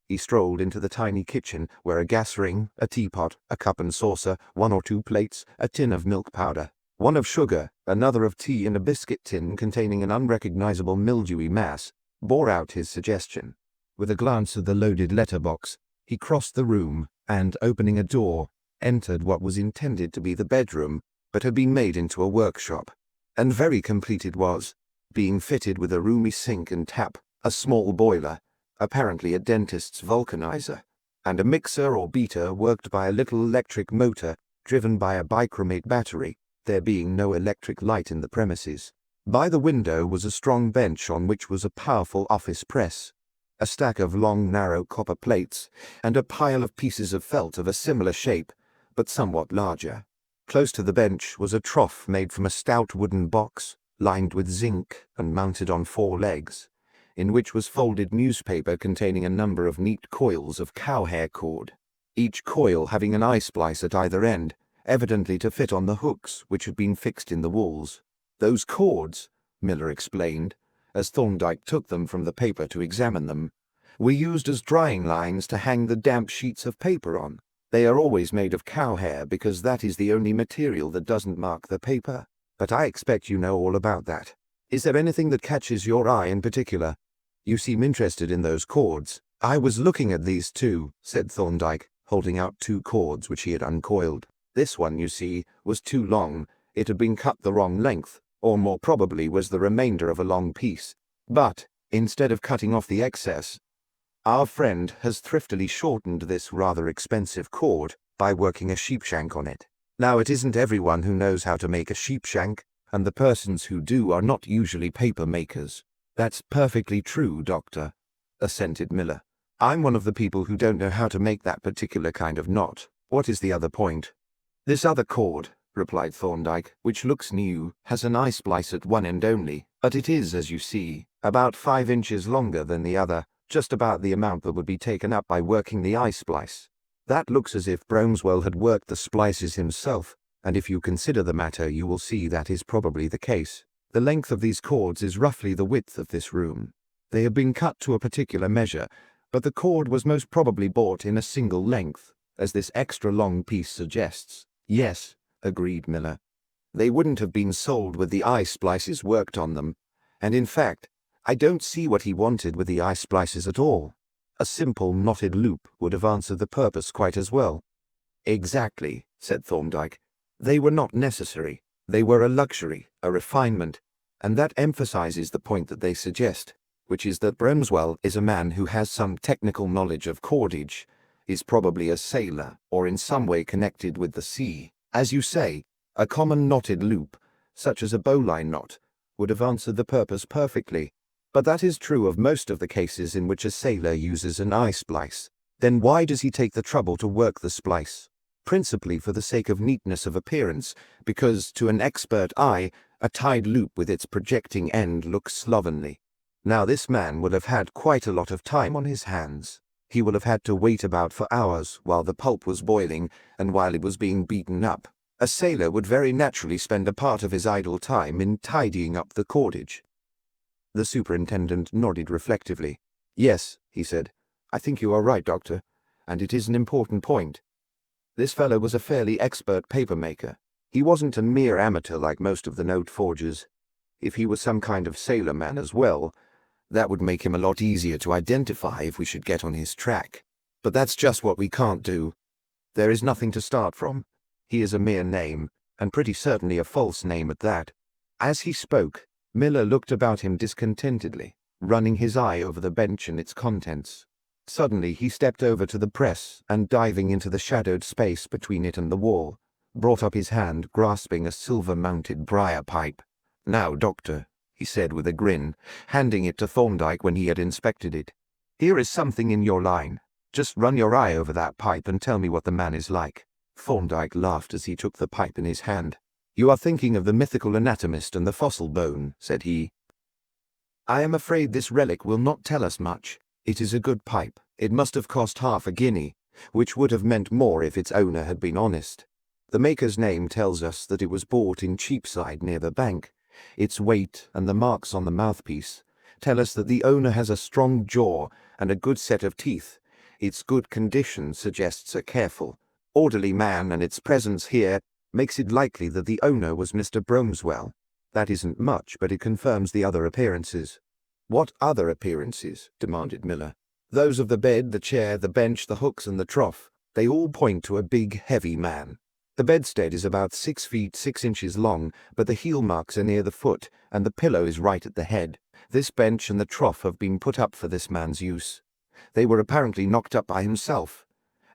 He strolled into the tiny kitchen, where a gas ring, a teapot, a cup and saucer, 1 or 2 plates, a tin of milk powder, one of sugar, another of tea, and a biscuit tin containing an unrecognizable mildewy mass, bore out his suggestion. With a glance at the loaded letterbox, he crossed the room and, opening a door, entered what was intended to be the bedroom, but had been made into a workshop. And very complete it was, being fitted with a roomy sink and tap, a small boiler, apparently a dentist's vulcanizer, and a mixer or beater worked by a little electric motor driven by a bichromate battery, there being no electric light in the premises. By the window was a strong bench on which was a powerful office press, a stack of long narrow copper plates, and a pile of pieces of felt of a similar shape, but somewhat larger. Close to the bench was a trough made from a stout wooden box, lined with zinc and mounted on 4 legs, in which was folded newspaper containing a number of neat coils of cow-hair cord, each coil having an eye splice at either end, evidently to fit on the hooks which had been fixed in the walls. Those cords, Miller explained, as Thorndyke took them from the paper to examine them, were used as drying lines to hang the damp sheets of paper on. They are always made of cow hair because that is the only material that doesn't mark the paper. But I expect you know all about that. Is there anything that catches your eye in particular? You seem interested in those cords. I was looking at these too, said Thorndyke, holding out 2 cords which he had uncoiled. This one, you see, was too long. It had been cut the wrong length, or more probably was the remainder of a long piece. But, instead of cutting off the excess, our friend has thriftily shortened this rather expensive cord by working a sheepshank on it. Now, it isn't everyone who knows how to make a sheepshank, and the persons who do are not usually paper makers. That's perfectly true, Doctor, assented Miller. I'm one of the people who don't know how to make that particular kind of knot. What is the other point? This other cord, replied Thorndyke, which looks new, has an eye splice at one end only, but it is, as you see, about 5 inches longer than the other, just about the amount that would be taken up by working the eye splice. That looks as if Bromswell had worked the splices himself, and if you consider the matter you will see that is probably the case. The length of these cords is roughly the width of this room. They have been cut to a particular measure, but the cord was most probably bought in a single length, as this extra long piece suggests. Yes, agreed Miller. They wouldn't have been sold with the eye splices worked on them, and in fact, I don't see what he wanted with the eye splices at all. A simple knotted loop would have answered the purpose quite as well. Exactly, said Thorndyke. They were not necessary. They were a luxury, a refinement, and that emphasizes the point that they suggest, which is that Bromswell is a man who has some technical knowledge of cordage, is probably a sailor, or in some way connected with the sea. As you say, a common knotted loop, such as a bowline knot, would have answered the purpose perfectly. But that is true of most of the cases in which a sailor uses an eye splice. Then why does he take the trouble to work the splice? Principally for the sake of neatness of appearance, because to an expert eye, a tied loop with its projecting end looks slovenly. Now this man will have had quite a lot of time on his hands. He will have had to wait about for hours while the pulp was boiling and while it was being beaten up. A sailor would very naturally spend a part of his idle time in tidying up the cordage. The superintendent nodded reflectively. Yes, he said, I think you are right, Doctor, and it is an important point. This fellow was a fairly expert paper-maker. He wasn't a mere amateur like most of the note forgers. If he was some kind of sailor man as well, that would make him a lot easier to identify if we should get on his track. But that's just what we can't do. There is nothing to start from. He is a mere name, and pretty certainly a false name at that. As he spoke, Miller looked about him discontentedly, running his eye over the bench and its contents. Suddenly he stepped over to the press and, diving into the shadowed space between it and the wall, brought up his hand grasping a silver-mounted briar pipe. Now, Doctor, he said with a grin, handing it to Thorndyke when he had inspected it. Here is something in your line. Just run your eye over that pipe and tell me what the man is like. Thorndyke laughed as he took the pipe in his hand. You are thinking of the mythical anatomist and the fossil bone, said he. I am afraid this relic will not tell us much. It is a good pipe. It must have cost half a guinea, which would have meant more if its owner had been honest. The maker's name tells us that it was bought in Cheapside near the bank. Its weight and the marks on the mouthpiece tell us that the owner has a strong jaw and a good set of teeth, Its good condition suggests a careful, orderly man, and its presence here makes it likely that the owner was Mr. Bromswell. That isn't much, but it confirms the other appearances." "What other appearances?" demanded Miller. "Those of the bed, the chair, the bench, the hooks, and the trough. They all point to a big, heavy man. The bedstead is about 6 feet 6 inches long, but the heel marks are near the foot, and the pillow is right at the head. This bench and the trough have been put up for this man's use. They were apparently knocked up by himself,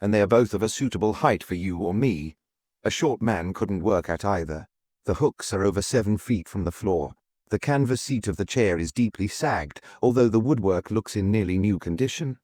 and they are both of a suitable height for you or me. A short man couldn't work at either. The hooks are over 7 feet from the floor. The canvas seat of the chair is deeply sagged, although the woodwork looks in nearly new condition,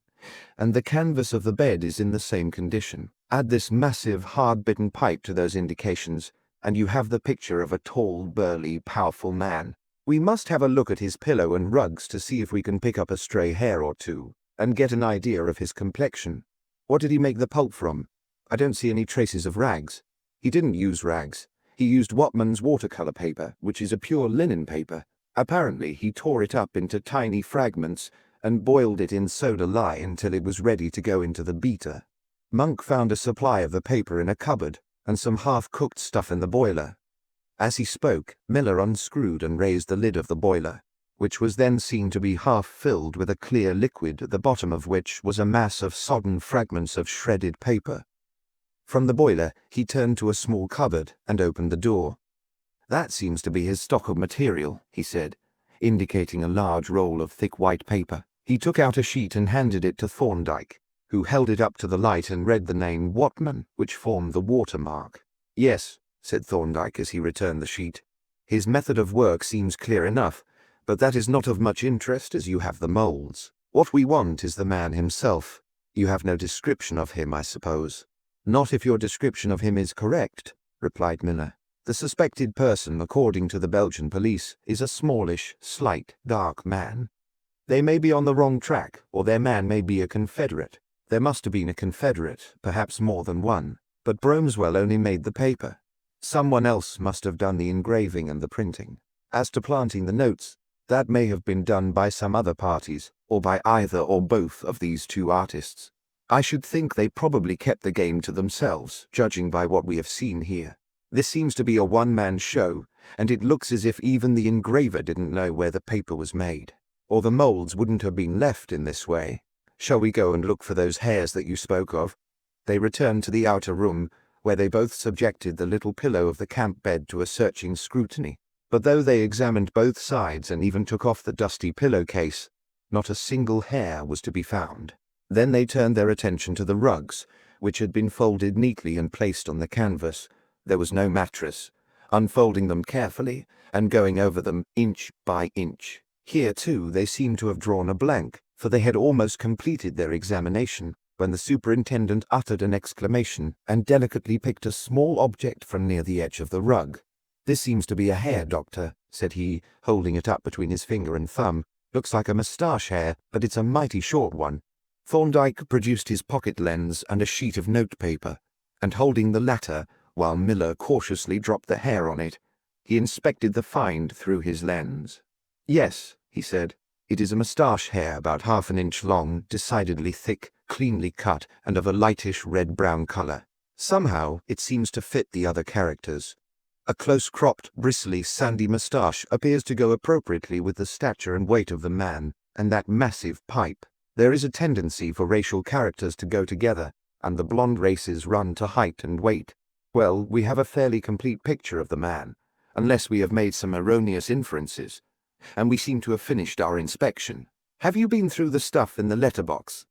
and the canvas of the bed is in the same condition. Add this massive, hard-bitten pipe to those indications, and you have the picture of a tall, burly, powerful man. We must have a look at his pillow and rugs to see if we can pick up a stray hair or two, and get an idea of his complexion. What did he make the pulp from? I don't see any traces of rags." "He didn't use rags. He used Watman's watercolor paper, which is a pure linen paper. Apparently he tore it up into tiny fragments and boiled it in soda lye until it was ready to go into the beater. Monk found a supply of the paper in a cupboard, and some half-cooked stuff in the boiler." As he spoke, Miller unscrewed and raised the lid of the boiler, which was then seen to be half filled with a clear liquid, at the bottom of which was a mass of sodden fragments of shredded paper. From the boiler, he turned to a small cupboard and opened the door. "That seems to be his stock of material," he said, indicating a large roll of thick white paper. He took out a sheet and handed it to Thorndyke, who held it up to the light and read the name Watman, which formed the watermark. "Yes," said Thorndyke as he returned the sheet. "His method of work seems clear enough, but that is not of much interest as you have the moulds. What we want is the man himself. You have no description of him, I suppose?" "Not if your description of him is correct," replied Miller. "The suspected person, according to the Belgian police, is a smallish, slight, dark man. They may be on the wrong track, or their man may be a Confederate. There must have been a Confederate, perhaps more than one, but Bromswell only made the paper. Someone else must have done the engraving and the printing. As to planting the notes, that may have been done by some other parties, or by either or both of these two artists. I should think they probably kept the game to themselves, judging by what we have seen here. This seems to be a one-man show, and it looks as if even the engraver didn't know where the paper was made, or the molds wouldn't have been left in this way. Shall we go and look for those hairs that you spoke of?" They returned to the outer room, where they both subjected the little pillow of the camp bed to a searching scrutiny. But though they examined both sides and even took off the dusty pillowcase, not a single hair was to be found. Then they turned their attention to the rugs, which had been folded neatly and placed on the canvas. There was no mattress. Unfolding them carefully and going over them inch by inch. Here, too, they seemed to have drawn a blank, for they had almost completed their examination when the superintendent uttered an exclamation and delicately picked a small object from near the edge of the rug. "This seems to be a hair, Doctor," said he, holding it up between his finger and thumb. "Looks like a moustache hair, but it's a mighty short one." Thorndyke produced his pocket lens and a sheet of notepaper, and holding the latter, while Miller cautiously dropped the hair on it, he inspected the find through his lens. "Yes," he said, "it is a moustache hair about 1/2 inch long, decidedly thick, cleanly cut, and of a lightish red-brown color. Somehow it seems to fit the other characters. A close-cropped, bristly, sandy moustache appears to go appropriately with the stature and weight of the man, and that massive pipe. There is a tendency for racial characters to go together, and the blonde races run to height and weight. Well, we have a fairly complete picture of the man, unless we have made some erroneous inferences, and we seem to have finished our inspection. Have you been through the stuff in the letterbox?"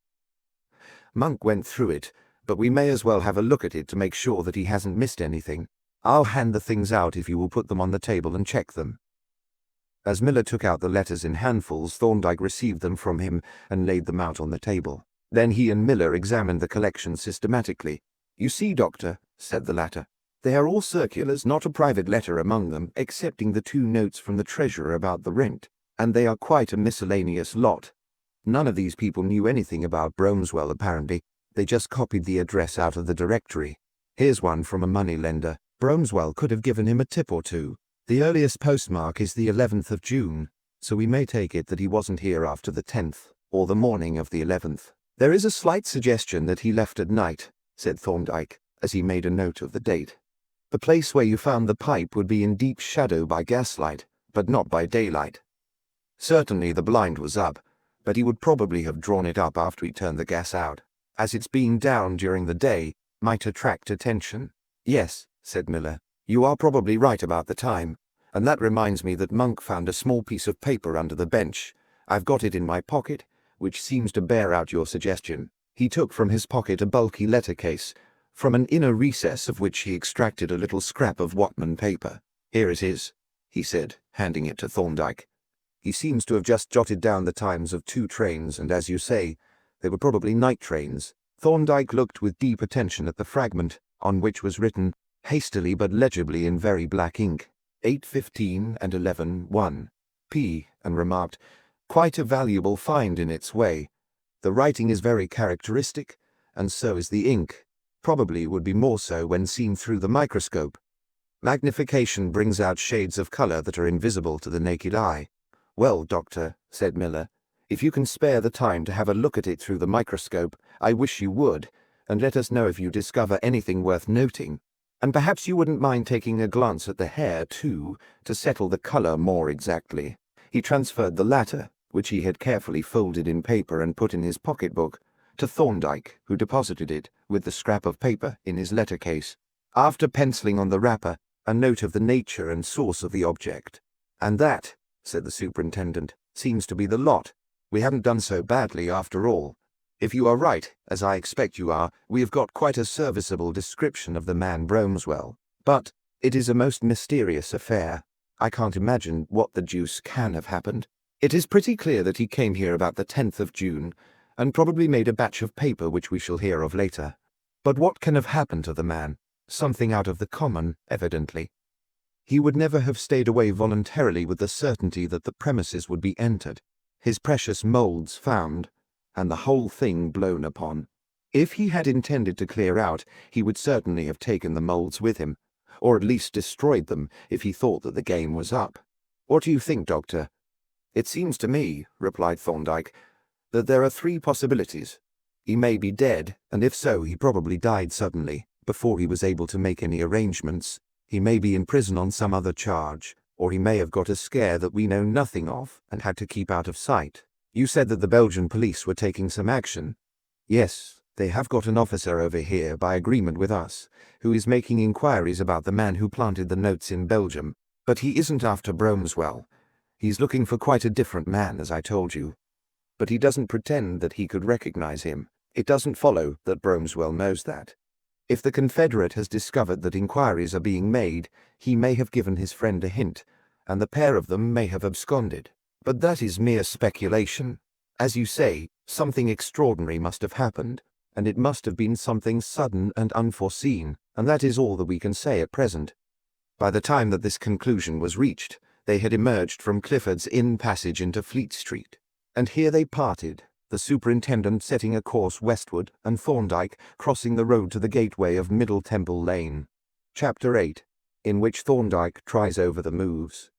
Monk went through it, but we may as well have a look at it to make sure that he hasn't missed anything. I'll hand the things out if you will put them on the table and check them. As Miller took out the letters in handfuls, Thorndyke received them from him and laid them out on the table. Then he and Miller examined the collection systematically. "You see, Doctor," said the latter, "they are all circulars, not a private letter among them, excepting the 2 notes from the treasurer about the rent, and they are quite a miscellaneous lot. None of these people knew anything about Bromswell, apparently. They just copied the address out of the directory. Here's one from a money-lender. Bromswell could have given him a tip or two. The earliest postmark is the 11th of June, so we may take it that he wasn't here after the 10th, or the morning of the 11th. "There is a slight suggestion that he left at night," said Thorndyke, as he made a note of the date. "The place where you found the pipe would be in deep shadow by gaslight, but not by daylight. Certainly the blind was up, but he would probably have drawn it up after he turned the gas out, as its being down during the day might attract attention." "Yes," said Miller, "you are probably right about the time, and that reminds me that Monk found a small piece of paper under the bench. I've got it in my pocket, which seems to bear out your suggestion." He took from his pocket a bulky letter case, from an inner recess of which he extracted a little scrap of Whatman paper. "Here it is," he said, handing it to Thorndyke. "He seems to have just jotted down the times of 2 trains, and as you say, they were probably night trains." Thorndyke looked with deep attention at the fragment, on which was written, hastily but legibly in very black ink, 8:15 and 11:1 p., and remarked, "Quite a valuable find in its way. The writing is very characteristic, and so is the ink. Probably would be more so when seen through the microscope. Magnification brings out shades of color that are invisible to the naked eye." "Well, Doctor," said Miller, "if you can spare the time to have a look at it through the microscope, I wish you would, and let us know if you discover anything worth noting. And perhaps you wouldn't mind taking a glance at the hair, too, to settle the color more exactly." He transferred the latter, which he had carefully folded in paper and put in his pocketbook, to Thorndyke, who deposited it, with the scrap of paper, in his letter case, after penciling on the wrapper a note of the nature and source of the object. "And that," said the superintendent, "seems to be the lot. We haven't done so badly after all. If you are right, as I expect you are, we have got quite a serviceable description of the man Bromswell. But it is a most mysterious affair. I can't imagine what the deuce can have happened. It is pretty clear that he came here about the 10th of June, and probably made a batch of paper which we shall hear of later. But what can have happened to the man? Something out of the common, evidently. He would never have stayed away voluntarily with the certainty that the premises would be entered, his precious moulds found, and the whole thing blown upon. If he had intended to clear out, he would certainly have taken the moulds with him, or at least destroyed them if he thought that the game was up. What do you think, Doctor?" "It seems to me," replied Thorndyke, "that there are 3 possibilities. He may be dead, and if so, he probably died suddenly, before he was able to make any arrangements. He may be in prison on some other charge, or he may have got a scare that we know nothing of and had to keep out of sight. You said that the Belgian police were taking some action." "Yes, they have got an officer over here by agreement with us, who is making inquiries about the man who planted the notes in Belgium. But he isn't after Bromswell. He's looking for quite a different man, as I told you. But he doesn't pretend that he could recognize him. It doesn't follow that Bromswell knows that. If the Confederate has discovered that inquiries are being made, he may have given his friend a hint, and the pair of them may have absconded. But that is mere speculation. As you say, something extraordinary must have happened, and it must have been something sudden and unforeseen, and that is all that we can say at present." By the time that this conclusion was reached, they had emerged from Clifford's Inn passage into Fleet Street, and here they parted, the superintendent setting a course westward and Thorndyke crossing the road to the gateway of Middle Temple Lane. Chapter 8, in which Thorndyke tries over the moves.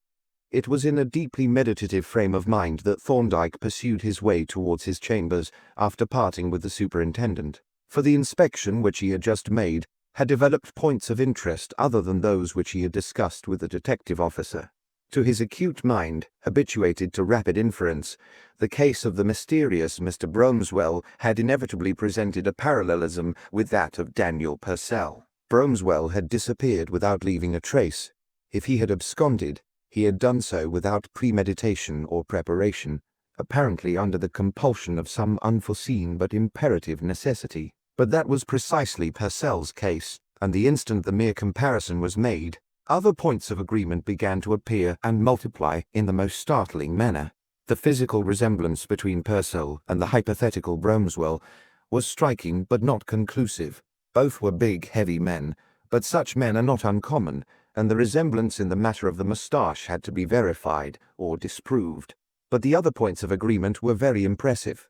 It was in a deeply meditative frame of mind that Thorndyke pursued his way towards his chambers after parting with the superintendent, for the inspection which he had just made had developed points of interest other than those which he had discussed with the detective officer. To his acute mind, habituated to rapid inference, the case of the mysterious Mr. Bromswell had inevitably presented a parallelism with that of Daniel Purcell. Bromswell had disappeared without leaving a trace. If he had absconded, he had done so without premeditation or preparation, apparently under the compulsion of some unforeseen but imperative necessity. But that was precisely Purcell's case, and the instant the mere comparison was made, other points of agreement began to appear and multiply in the most startling manner. The physical resemblance between Purcell and the hypothetical Bromswell was striking but not conclusive. Both were big, heavy men, but such men are not uncommon, and the resemblance in the matter of the moustache had to be verified or disproved. But the other points of agreement were very impressive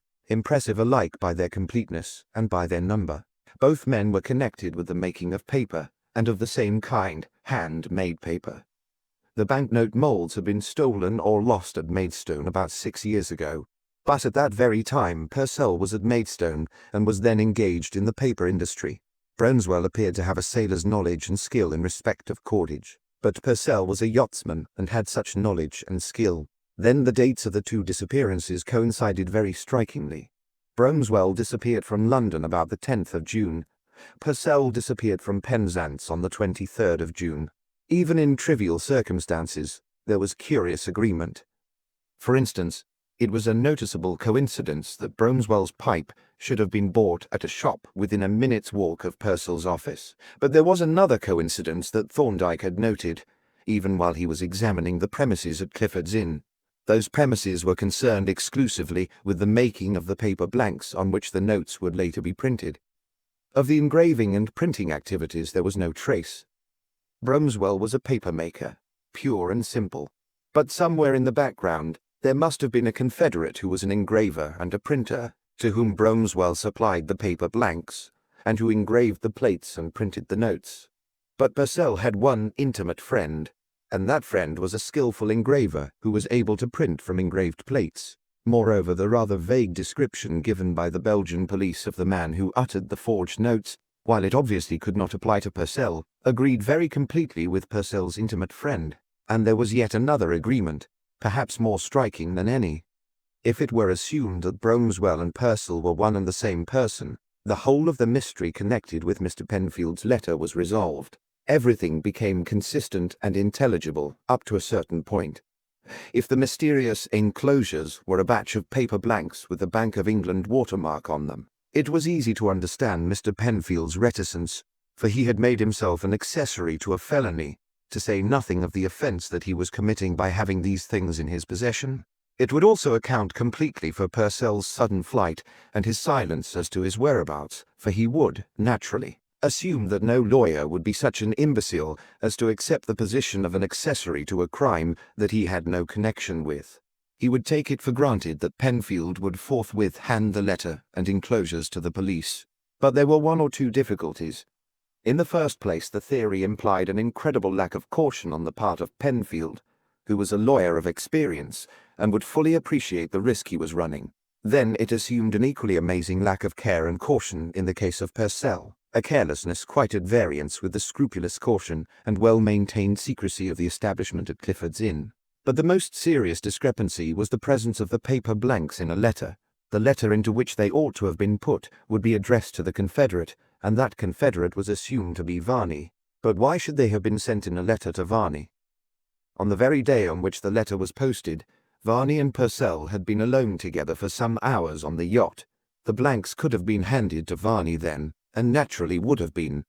alike by their completeness and by their number. Both men were connected with the making of paper, and of the same kind, hand-made paper. The banknote molds had been stolen or lost at Maidstone about 6 years ago, But at that very time Purcell was at Maidstone and was then engaged in the paper industry. Bromswell appeared to have a sailor's knowledge and skill in respect of cordage, but Purcell was a yachtsman and had such knowledge and skill. Then the dates of the two disappearances coincided very strikingly. Bromswell disappeared from London about the 10th of June. Purcell disappeared from Penzance on the 23rd of June. Even in trivial circumstances, there was curious agreement. For instance, it was a noticeable coincidence that Bromswell's pipe should have been bought at a shop within a minute's walk of Purcell's office. But there was another coincidence that Thorndyke had noted, even while he was examining the premises at Clifford's Inn. Those premises were concerned exclusively with the making of the paper blanks on which the notes would later be printed. Of the engraving and printing activities there was no trace. Bromswell was a paper maker, pure and simple. But somewhere in the background, there must have been a confederate who was an engraver and a printer, to whom Bromswell supplied the paper blanks, and who engraved the plates and printed the notes. But Purcell had one intimate friend, and that friend was a skillful engraver who was able to print from engraved plates. Moreover, the rather vague description given by the Belgian police of the man who uttered the forged notes, while it obviously could not apply to Purcell, agreed very completely with Purcell's intimate friend. And there was yet another agreement, perhaps more striking than any. If it were assumed that Bromswell and Purcell were one and the same person, the whole of the mystery connected with Mr. Penfield's letter was resolved. Everything became consistent and intelligible up to a certain point. If the mysterious enclosures were a batch of paper blanks with the Bank of England watermark on them, it was easy to understand Mr. Penfield's reticence, for he had made himself an accessory to a felony, to say nothing of the offence that he was committing by having these things in his possession. It would also account completely for Purcell's sudden flight and his silence as to his whereabouts, for he would, naturally, assume that no lawyer would be such an imbecile as to accept the position of an accessory to a crime that he had no connection with. He would take it for granted that Penfield would forthwith hand the letter and enclosures to the police. But there were one or two difficulties. In the first place, the theory implied an incredible lack of caution on the part of Penfield, who was a lawyer of experience and would fully appreciate the risk he was running. Then it assumed an equally amazing lack of care and caution in the case of Purcell, a carelessness quite at variance with the scrupulous caution and well-maintained secrecy of the establishment at Clifford's Inn. But the most serious discrepancy was the presence of the paper blanks in a letter. The letter into which they ought to have been put would be addressed to the confederate, and that confederate was assumed to be Varney. But why should they have been sent in a letter to Varney? On the very day on which the letter was posted, Varney and Purcell had been alone together for some hours on the yacht. The blanks could have been handed to Varney then, and naturally would have been.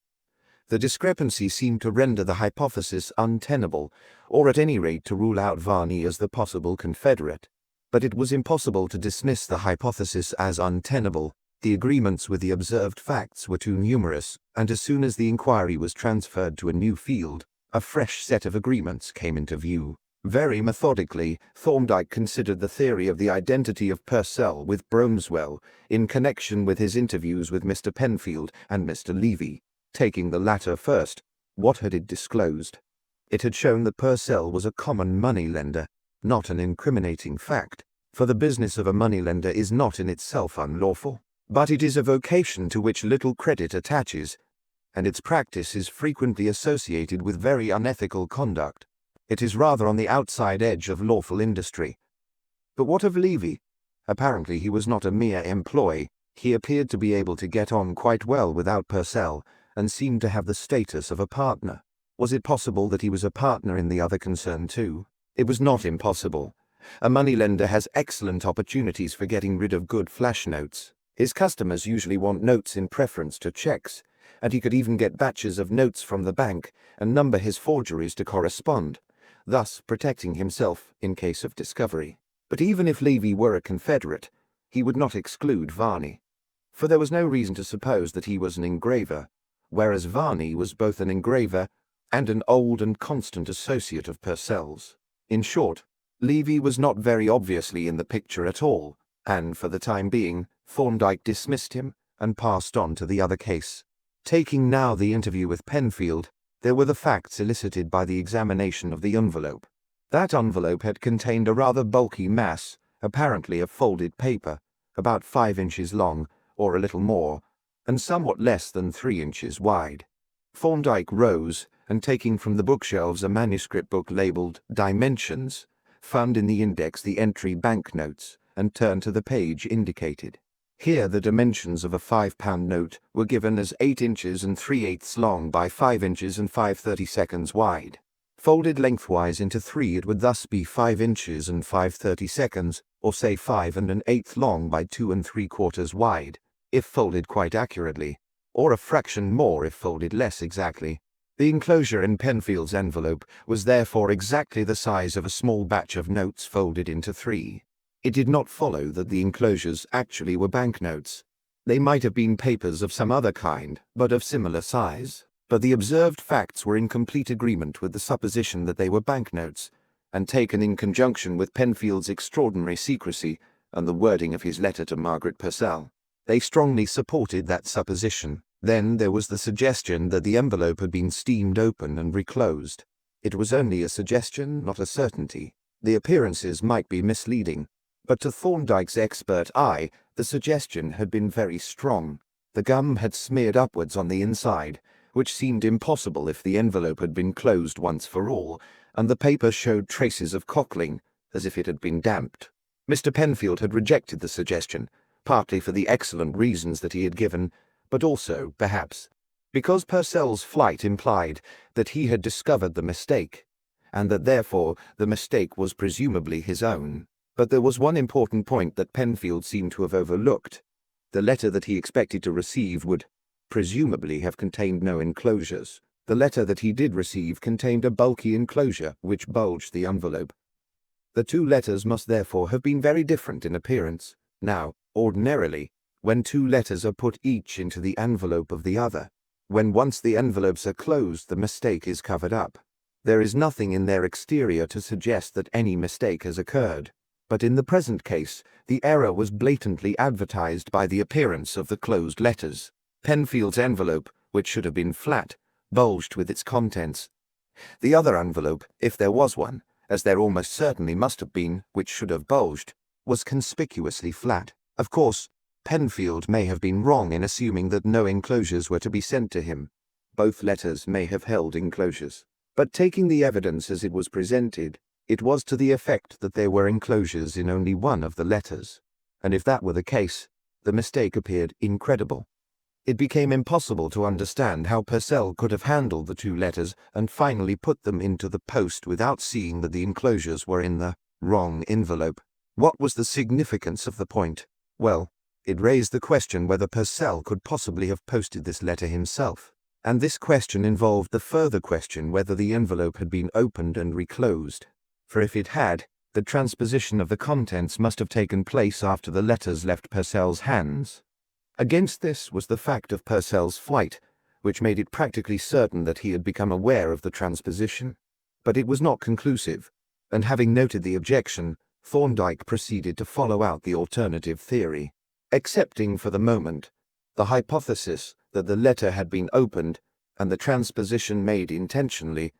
The discrepancy seemed to render the hypothesis untenable, or at any rate to rule out Varney as the possible confederate. But it was impossible to dismiss the hypothesis as untenable. The agreements with the observed facts were too numerous, and as soon as the inquiry was transferred to a new field, a fresh set of agreements came into view. Very methodically, Thorndyke considered the theory of the identity of Purcell with Bromswell in connection with his interviews with Mr. Penfield and Mr. Levy. Taking the latter first, what had it disclosed? It had shown that Purcell was a common moneylender, not an incriminating fact, for the business of a moneylender is not in itself unlawful, but it is a vocation to which little credit attaches, and its practice is frequently associated with very unethical conduct. It is rather on the outside edge of lawful industry. But what of Levy? Apparently he was not a mere employee. He appeared to be able to get on quite well without Purcell, and seemed to have the status of a partner. Was it possible that he was a partner in the other concern too? It was not impossible. A moneylender has excellent opportunities for getting rid of good flash notes. His customers usually want notes in preference to checks, and he could even get batches of notes from the bank and number his forgeries to correspond, thus protecting himself in case of discovery. But even if Levy were a confederate, he would not exclude Varney, for there was no reason to suppose that he was an engraver, whereas Varney was both an engraver and an old and constant associate of Purcell's. In short, Levy was not very obviously in the picture at all, and for the time being, Thorndyke dismissed him and passed on to the other case. Taking now the interview with Penfield, there were the facts elicited by the examination of the envelope. That envelope had contained a rather bulky mass, apparently of folded paper, about 5 inches long, or a little more, and somewhat less than 3 inches wide. Thorndyke rose, and taking from the bookshelves a manuscript book labelled Dimensions, found in the index the entry banknotes, and turned to the page indicated. Here the dimensions of a £5 note were given as 8 inches and 3/8 long by 5 inches and 5/32 wide. Folded lengthwise into 3, it would thus be 5 inches and 5/32, or say 5 1/8 long by 2 3/4 wide, if folded quite accurately, or a fraction more if folded less exactly. The enclosure in Penfield's envelope was therefore exactly the size of a small batch of notes folded into 3. It did not follow that the enclosures actually were banknotes. They might have been papers of some other kind, but of similar size. But the observed facts were in complete agreement with the supposition that they were banknotes, and taken in conjunction with Penfield's extraordinary secrecy and the wording of his letter to Margaret Purcell, they strongly supported that supposition. Then there was the suggestion that the envelope had been steamed open and reclosed. It was only a suggestion, not a certainty. The appearances might be misleading, but to Thorndyke's expert eye, the suggestion had been very strong. The gum had smeared upwards on the inside, which seemed impossible if the envelope had been closed once for all, and the paper showed traces of cockling, as if it had been damped. Mr. Penfield had rejected the suggestion, partly for the excellent reasons that he had given, but also, perhaps, because Purcell's flight implied that he had discovered the mistake, and that therefore the mistake was presumably his own. But there was one important point that Penfield seemed to have overlooked. The letter that he expected to receive would presumably have contained no enclosures. The letter that he did receive contained a bulky enclosure which bulged the envelope. The two letters must therefore have been very different in appearance. Now, ordinarily, when two letters are put each into the envelope of the other, when once the envelopes are closed, the mistake is covered up. There is nothing in their exterior to suggest that any mistake has occurred. But in the present case, the error was blatantly advertised by the appearance of the closed letters. Penfield's envelope, which should have been flat, bulged with its contents. The other envelope, if there was one, as there almost certainly must have been, which should have bulged, was conspicuously flat. Of course, Penfield may have been wrong in assuming that no enclosures were to be sent to him. Both letters may have held enclosures. But taking the evidence as it was presented, it was to the effect that there were enclosures in only one of the letters, and if that were the case, the mistake appeared incredible. It became impossible to understand how Purcell could have handled the two letters and finally put them into the post without seeing that the enclosures were in the wrong envelope. What was the significance of the point? Well, it raised the question whether Purcell could possibly have posted this letter himself, and this question involved the further question whether the envelope had been opened and reclosed. For if it had, the transposition of the contents must have taken place after the letters left Purcell's hands. Against this was the fact of Purcell's flight, which made it practically certain that he had become aware of the transposition. But it was not conclusive, and having noted the objection, Thorndyke proceeded to follow out the alternative theory. Accepting for the moment the hypothesis that the letter had been opened and the transposition made intentionally,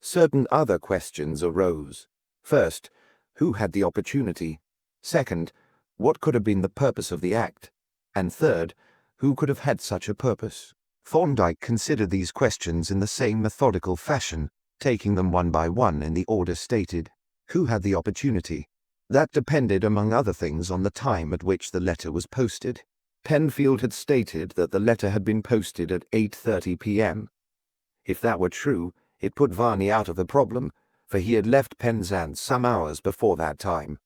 certain other questions arose. First, who had the opportunity? Second, what could have been the purpose of the act? And third, who could have had such a purpose? Thorndyke considered these questions in the same methodical fashion, taking them one by one in the order stated. Who had the opportunity? That depended, among other things, on the time at which the letter was posted. Penfield had stated that the letter had been posted at 8:30 p.m. If that were true, it put Varney out of the problem, for he had left Penzance some hours before that time.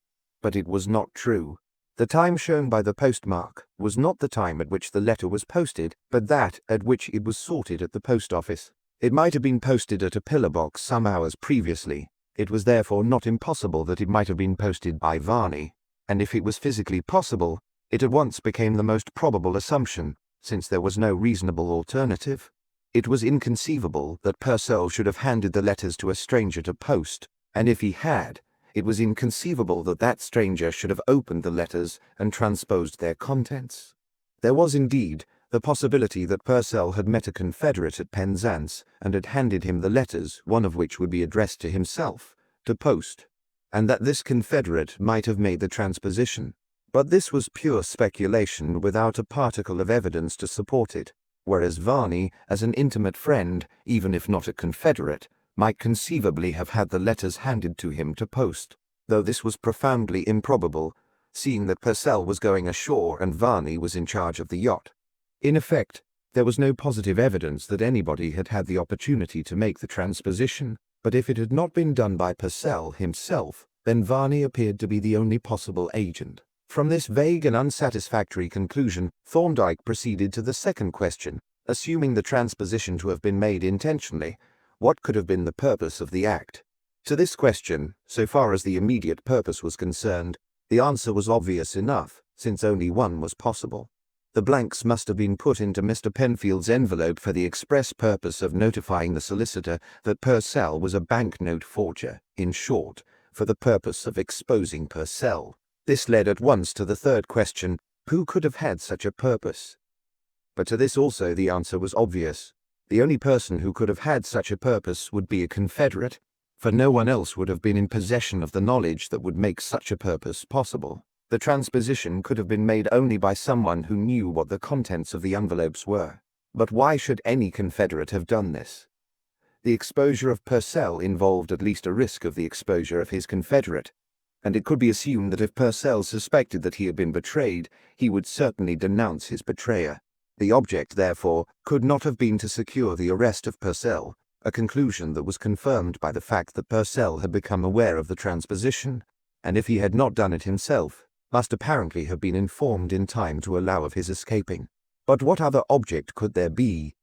But it was not true. The time shown by the postmark was not the time at which the letter was posted, but that at which it was sorted at the post office. It might have been posted at a pillar box some hours previously. It was therefore not impossible that it might have been posted by Varney, and if it was physically possible, it at once became the most probable assumption, since there was no reasonable alternative. It was inconceivable that Purcell should have handed the letters to a stranger to post, and if he had, it was inconceivable that that stranger should have opened the letters and transposed their contents. There was indeed the possibility that Purcell had met a confederate at Penzance and had handed him the letters, one of which would be addressed to himself, to post. and that this confederate might have made the transposition. But this was pure speculation without a particle of evidence to support it, whereas Varney, as an intimate friend, even if not a confederate, might conceivably have had the letters handed to him to post, though this was profoundly improbable, seeing that Purcell was going ashore and Varney was in charge of the yacht. In effect, there was no positive evidence that anybody had had the opportunity to make the transposition, but if it had not been done by Purcell himself, then Varney appeared to be the only possible agent. From this vague and unsatisfactory conclusion, Thorndyke proceeded to the second question. Assuming the transposition to have been made intentionally, what could have been the purpose of the act? To this question, so far as the immediate purpose was concerned, the answer was obvious enough, since only one was possible. The blanks must have been put into Mr. Penfield's envelope for the express purpose of notifying the solicitor that Purcell was a banknote forger, in short, for the purpose of exposing Purcell. This led at once to the third question: who could have had such a purpose? But to this also the answer was obvious. The only person who could have had such a purpose would be a confederate, for no one else would have been in possession of the knowledge that would make such a purpose possible. The transposition could have been made only by someone who knew what the contents of the envelopes were. But why should any confederate have done this? The exposure of Purcell involved at least a risk of the exposure of his confederate, and it could be assumed that if Purcell suspected that he had been betrayed, he would certainly denounce his betrayer. The object, therefore, could not have been to secure the arrest of Purcell, a conclusion that was confirmed by the fact that Purcell had become aware of the transposition, and if he had not done it himself, must apparently have been informed in time to allow of his escaping. But what other object could there be?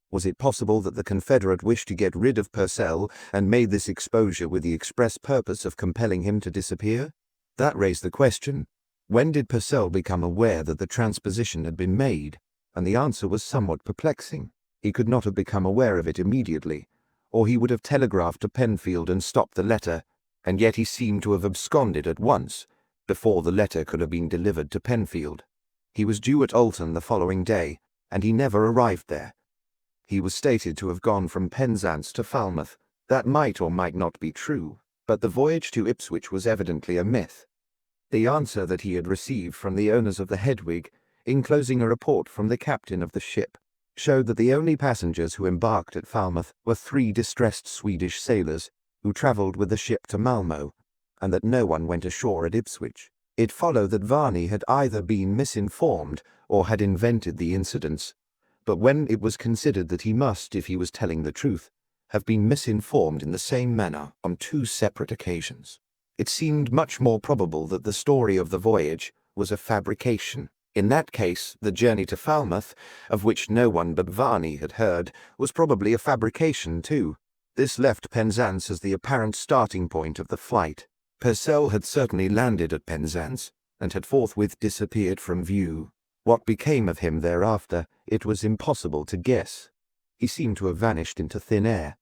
Was it possible that the confederate wished to get rid of Purcell and made this exposure with the express purpose of compelling him to disappear? That raised the question: when did Purcell become aware that the transposition had been made? And the answer was somewhat perplexing. He could not have become aware of it immediately, or he would have telegraphed to Penfield and stopped the letter, and yet he seemed to have absconded at once, before the letter could have been delivered to Penfield. He was due at Alton the following day, and he never arrived there. He was stated to have gone from Penzance to Falmouth. That might or might not be true, but the voyage to Ipswich was evidently a myth. The answer that he had received from the owners of the Hedwig, enclosing a report from the captain of the ship, showed that the only passengers who embarked at Falmouth were 3 distressed Swedish sailors who travelled with the ship to Malmo, and that no one went ashore at Ipswich. It followed that Varney had either been misinformed or had invented the incidents, but when it was considered that he must, if he was telling the truth, have been misinformed in the same manner on 2 separate occasions, it seemed much more probable that the story of the voyage was a fabrication. In that case, the journey to Falmouth, of which no one but Varney had heard, was probably a fabrication too. This left Penzance as the apparent starting point of the flight. Purcell had certainly landed at Penzance, and had forthwith disappeared from view. What became of him thereafter, it was impossible to guess. He seemed to have vanished into thin air.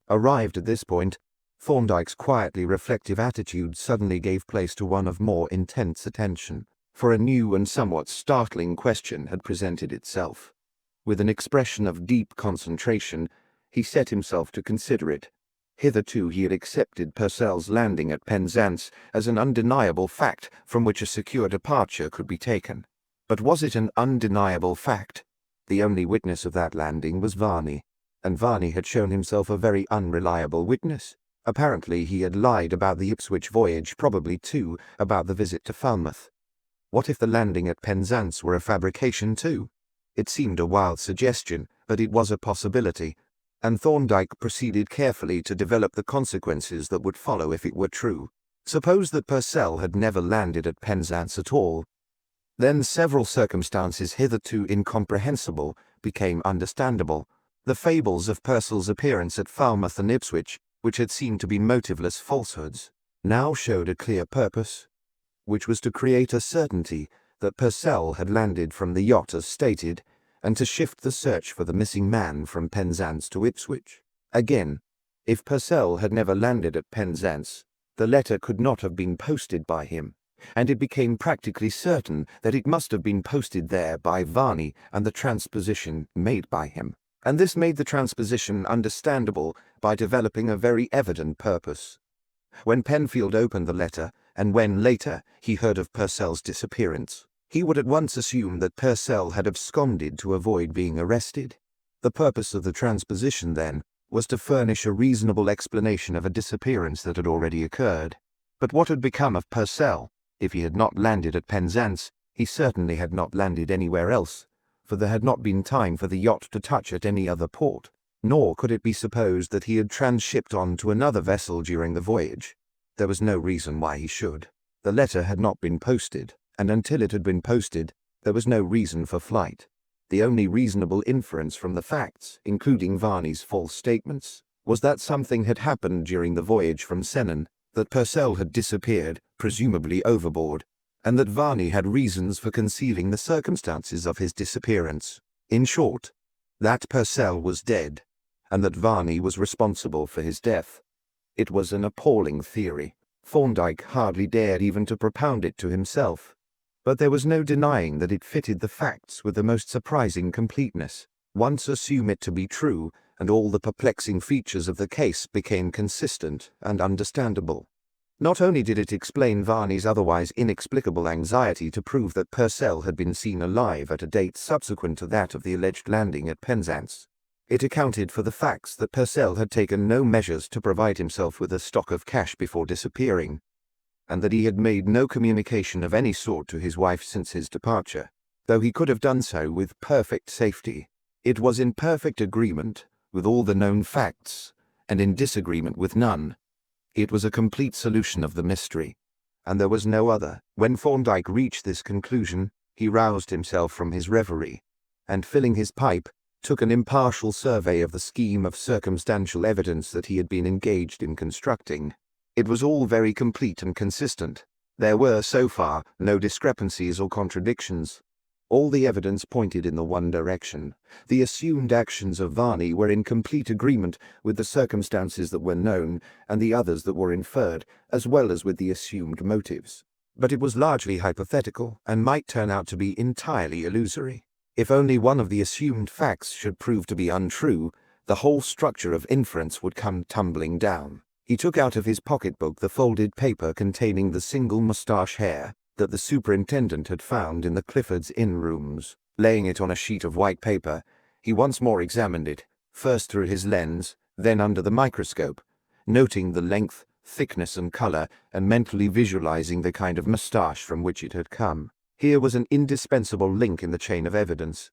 Arrived at this point, Thorndyke's quietly reflective attitude suddenly gave place to one of more intense attention, for a new and somewhat startling question had presented itself. With an expression of deep concentration, he set himself to consider it. Hitherto he had accepted Purcell's landing at Penzance as an undeniable fact from which a secure departure could be taken. But was it an undeniable fact? The only witness of that landing was Varney, and Varney had shown himself a very unreliable witness. Apparently he had lied about the Ipswich voyage, probably too about the visit to Falmouth. What if the landing at Penzance were a fabrication too? It seemed a wild suggestion, but it was a possibility, and Thorndyke proceeded carefully to develop the consequences that would follow if it were true. Suppose that Purcell had never landed at Penzance at all. Then several circumstances hitherto incomprehensible became understandable. The fables of Purcell's appearance at Falmouth and Ipswich, which had seemed to be motiveless falsehoods, now showed a clear purpose, which was to create a certainty that Purcell had landed from the yacht as stated, and to shift the search for the missing man from Penzance to Ipswich. Again, if Purcell had never landed at Penzance, the letter could not have been posted by him, and it became practically certain that it must have been posted there by Varney and the transposition made by him. And this made the transposition understandable by developing a very evident purpose. When Penfield opened the letter, and when, later, he heard of Purcell's disappearance, he would at once assume that Purcell had absconded to avoid being arrested. The purpose of the transposition, then, was to furnish a reasonable explanation of a disappearance that had already occurred. But what had become of Purcell? If he had not landed at Penzance, he certainly had not landed anywhere else, for there had not been time for the yacht to touch at any other port, nor could it be supposed that he had transshipped on to another vessel during the voyage. There was no reason why he should. The letter had not been posted, and until it had been posted, there was no reason for flight. The only reasonable inference from the facts, including Varney's false statements, was that something had happened during the voyage from Sennen, that Purcell had disappeared, presumably overboard, and that Varney had reasons for concealing the circumstances of his disappearance. In short, that Purcell was dead, and that Varney was responsible for his death. It was an appalling theory. Thorndyke hardly dared even to propound it to himself, but there was no denying that it fitted the facts with the most surprising completeness. Once assume it to be true, and all the perplexing features of the case became consistent and understandable. Not only did it explain Varney's otherwise inexplicable anxiety to prove that Purcell had been seen alive at a date subsequent to that of the alleged landing at Penzance, it accounted for the facts that Purcell had taken no measures to provide himself with a stock of cash before disappearing, and that he had made no communication of any sort to his wife since his departure, though he could have done so with perfect safety. It was in perfect agreement with all the known facts, and in disagreement with none. It was a complete solution of the mystery, and there was no other. When Thorndyke reached this conclusion, he roused himself from his reverie, and filling his pipe, took an impartial survey of the scheme of circumstantial evidence that he had been engaged in constructing. It was all very complete and consistent. There were, so far, no discrepancies or contradictions. All the evidence pointed in the one direction. The assumed actions of Varney were in complete agreement with the circumstances that were known and the others that were inferred, as well as with the assumed motives. But it was largely hypothetical and might turn out to be entirely illusory. If only one of the assumed facts should prove to be untrue, the whole structure of inference would come tumbling down. He took out of his pocketbook the folded paper containing the single moustache hair that the superintendent had found in the Cliffords' Inn rooms. Laying it on a sheet of white paper, he once more examined it, first through his lens, then under the microscope, noting the length, thickness and color, and mentally visualizing the kind of moustache from which it had come. Here was an indispensable link in the chain of evidence.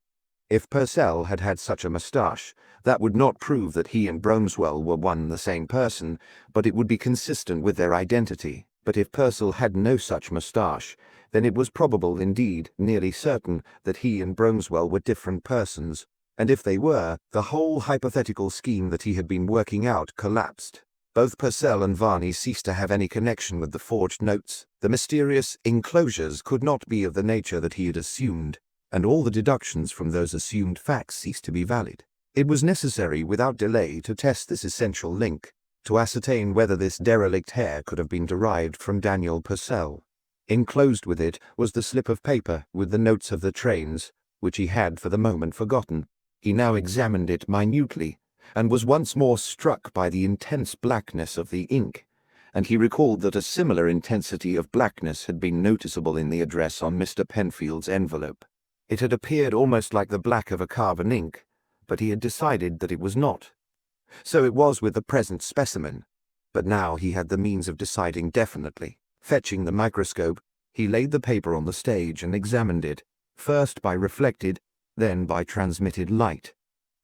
If Purcell had had such a moustache, that would not prove that he and Bromswell were one and the same person, but it would be consistent with their identity. But if Purcell had no such moustache, then it was probable, indeed, nearly certain, that he and Bromswell were different persons, and if they were, the whole hypothetical scheme that he had been working out collapsed. Both Purcell and Varney ceased to have any connection with the forged notes. The mysterious enclosures could not be of the nature that he had assumed, and all the deductions from those assumed facts ceased to be valid. It was necessary, without delay, to test this essential link, to ascertain whether this derelict hair could have been derived from Daniel Purcell. Enclosed with it was the slip of paper with the notes of the trains, which he had for the moment forgotten. He now examined it minutely, and was once more struck by the intense blackness of the ink, and he recalled that a similar intensity of blackness had been noticeable in the address on Mr. Penfield's envelope. It had appeared almost like the black of a carbon ink, but he had decided that it was not. So it was with the present specimen, but now he had the means of deciding definitely. Fetching the microscope, he laid the paper on the stage and examined it, first by reflected, then by transmitted light.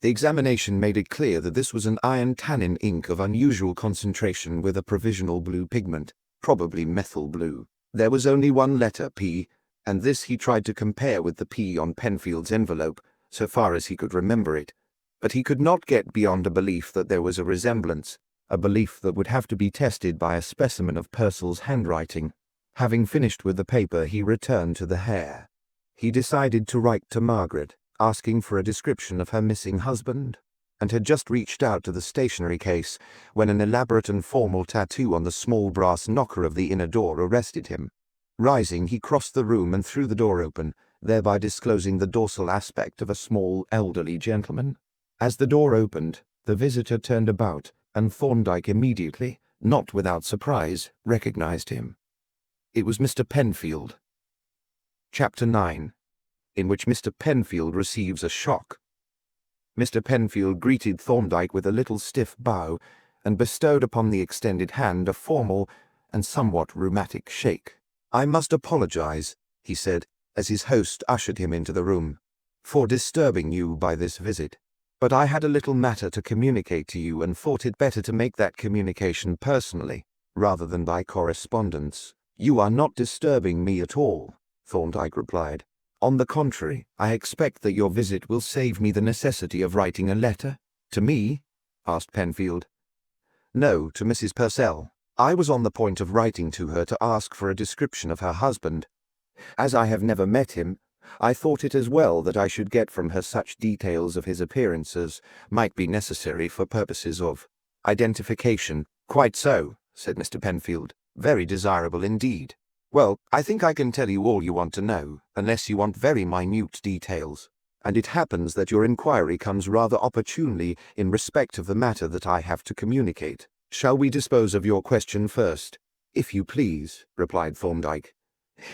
The examination made it clear that this was an iron tannin ink of unusual concentration with a provisional blue pigment, probably methyl blue. There was only one letter, P, and this he tried to compare with the P on Penfield's envelope, so far as he could remember it. But he could not get beyond a belief that there was a resemblance, a belief that would have to be tested by a specimen of Purcell's handwriting. Having finished with the paper, he returned to the hair. He decided to write to Margaret, asking for a description of her missing husband, and had just reached out to the stationery case when an elaborate and formal tattoo on the small brass knocker of the inner door arrested him. Rising, he crossed the room and threw the door open, thereby disclosing the dorsal aspect of a small, elderly gentleman. As the door opened, the visitor turned about, and Thorndyke immediately, not without surprise, recognized him. It was Mr. Penfield. Chapter 9, in which Mr. Penfield receives a shock. Mr. Penfield greeted Thorndyke with a little stiff bow, and bestowed upon the extended hand a formal and somewhat rheumatic shake. "I must apologize," he said, as his host ushered him into the room, "for disturbing you by this visit. But I had a little matter to communicate to you and thought it better to make that communication personally, rather than by correspondence." "You are not disturbing me at all," Thorndyke replied. "On the contrary, I expect that your visit will save me the necessity of writing a letter." "To me?" asked Penfield. "No, to Mrs. Purcell. I was on the point of writing to her to ask for a description of her husband. As I have never met him, I thought it as well that I should get from her such details of his appearance as might be necessary for purposes of identification." "Quite so," said Mr. Penfield. "Very desirable indeed. Well, I think I can tell you all you want to know, unless you want very minute details. And it happens that your inquiry comes rather opportunely in respect of the matter that I have to communicate. Shall we dispose of your question first?" "If you please," replied Thorndyke.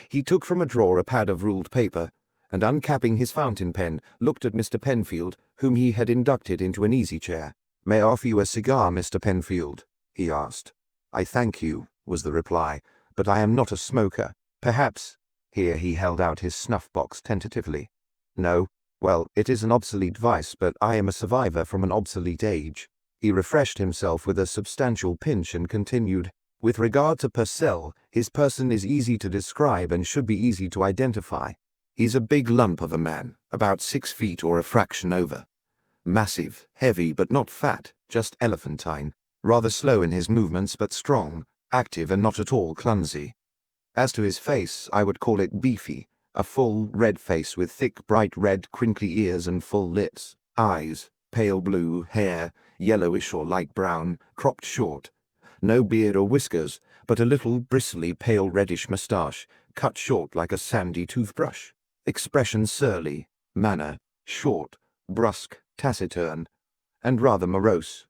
He took from a drawer a pad of ruled paper, and uncapping his fountain pen, looked at Mr. Penfield, whom he had inducted into an easy-chair. "May I offer you a cigar, Mr. Penfield?" he asked. "I thank you," was the reply, "but I am not a smoker. Perhaps—" here he held out his snuff-box tentatively. "No? Well, it is an obsolete vice, but I am a survivor from an obsolete age." He refreshed himself with a substantial pinch and continued, "With regard to Purcell, his person is easy to describe and should be easy to identify. He's a big lump of a man, about 6 feet or a fraction over. Massive, heavy but not fat, just elephantine. Rather slow in his movements but strong, active and not at all clumsy. As to his face, I would call it beefy, a full, red face with thick, bright red, crinkly ears and full lips, eyes, pale blue, hair, yellowish or light brown, cropped short. No beard or whiskers, but a little bristly, pale reddish moustache, cut short like a sandy toothbrush. Expression surly, manner short, brusque, taciturn, and rather morose.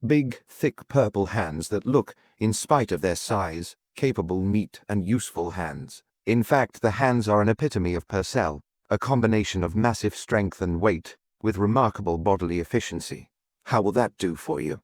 Big, thick purple hands that look, in spite of their size, capable, neat, and useful hands. In fact, the hands are an epitome of Purcell, a combination of massive strength and weight, with remarkable bodily efficiency. How will that do for you?"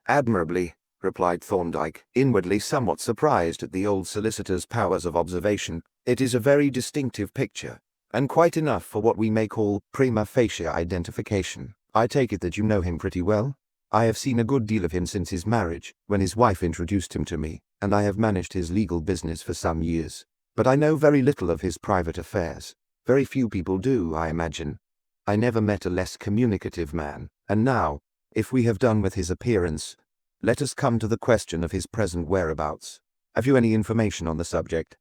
"Admirably," replied Thorndyke, inwardly somewhat surprised at the old solicitor's powers of observation. "It is a very distinctive picture, and quite enough for what we may call prima facie identification. I take it that you know him pretty well?" "I have seen a good deal of him since his marriage, when his wife introduced him to me, and I have managed his legal business for some years. But I know very little of his private affairs. Very few people do, I imagine. I never met a less communicative man. And now, if we have done with his appearance, let us come to the question of his present whereabouts. Have you any information on the subject?"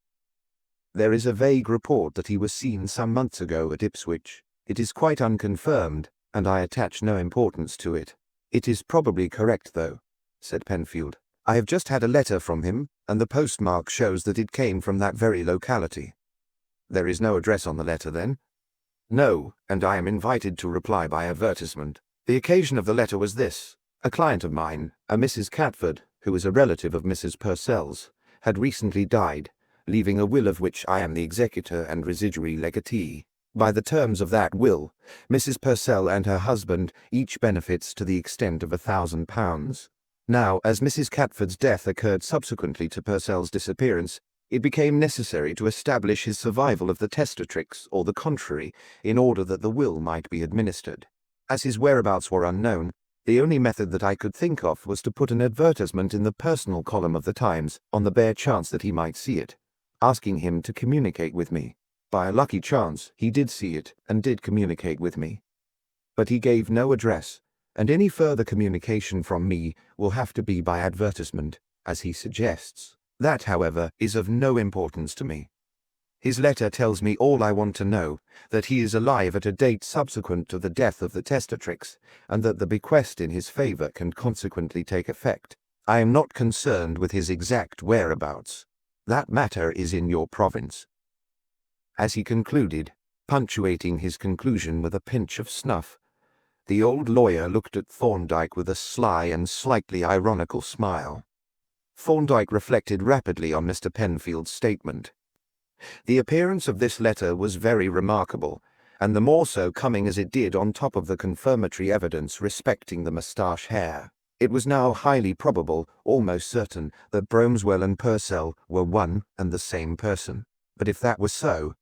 "There is a vague report that he was seen some months ago at Ipswich. It is quite unconfirmed, and I attach no importance to it." "It is probably correct, though," said Penfield. "I have just had a letter from him, and the postmark shows that it came from that very locality." "There is no address on the letter, then?" "No, and I am invited to reply by advertisement. The occasion of the letter was this. A client of mine, a Mrs. Catford, who is a relative of Mrs. Purcell's, had recently died, leaving a will of which I am the executor and residuary legatee. By the terms of that will, Mrs. Purcell and her husband each benefits to the extent of £1,000. Now, as Mrs. Catford's death occurred subsequently to Purcell's disappearance, it became necessary to establish his survival of the testatrix, or the contrary, in order that the will might be administered. As his whereabouts were unknown, the only method that I could think of was to put an advertisement in the personal column of the Times, on the bare chance that he might see it, asking him to communicate with me. By a lucky chance, he did see it, and did communicate with me. But he gave no address, and any further communication from me will have to be by advertisement, as he suggests. That, however, is of no importance to me. His letter tells me all I want to know, that he is alive at a date subsequent to the death of the testatrix, and that the bequest in his favour can consequently take effect. I am not concerned with his exact whereabouts. That matter is in your province." As he concluded, punctuating his conclusion with a pinch of snuff, The old lawyer looked at Thorndyke with a sly and slightly ironical smile. Thorndyke reflected rapidly on Mr. Penfield's statement. The appearance of this letter was very remarkable, and the more so coming as it did on top of the confirmatory evidence respecting the moustache hair. It was now highly probable, almost certain, that Bromswell and Purcell were one and the same person. But if that was so,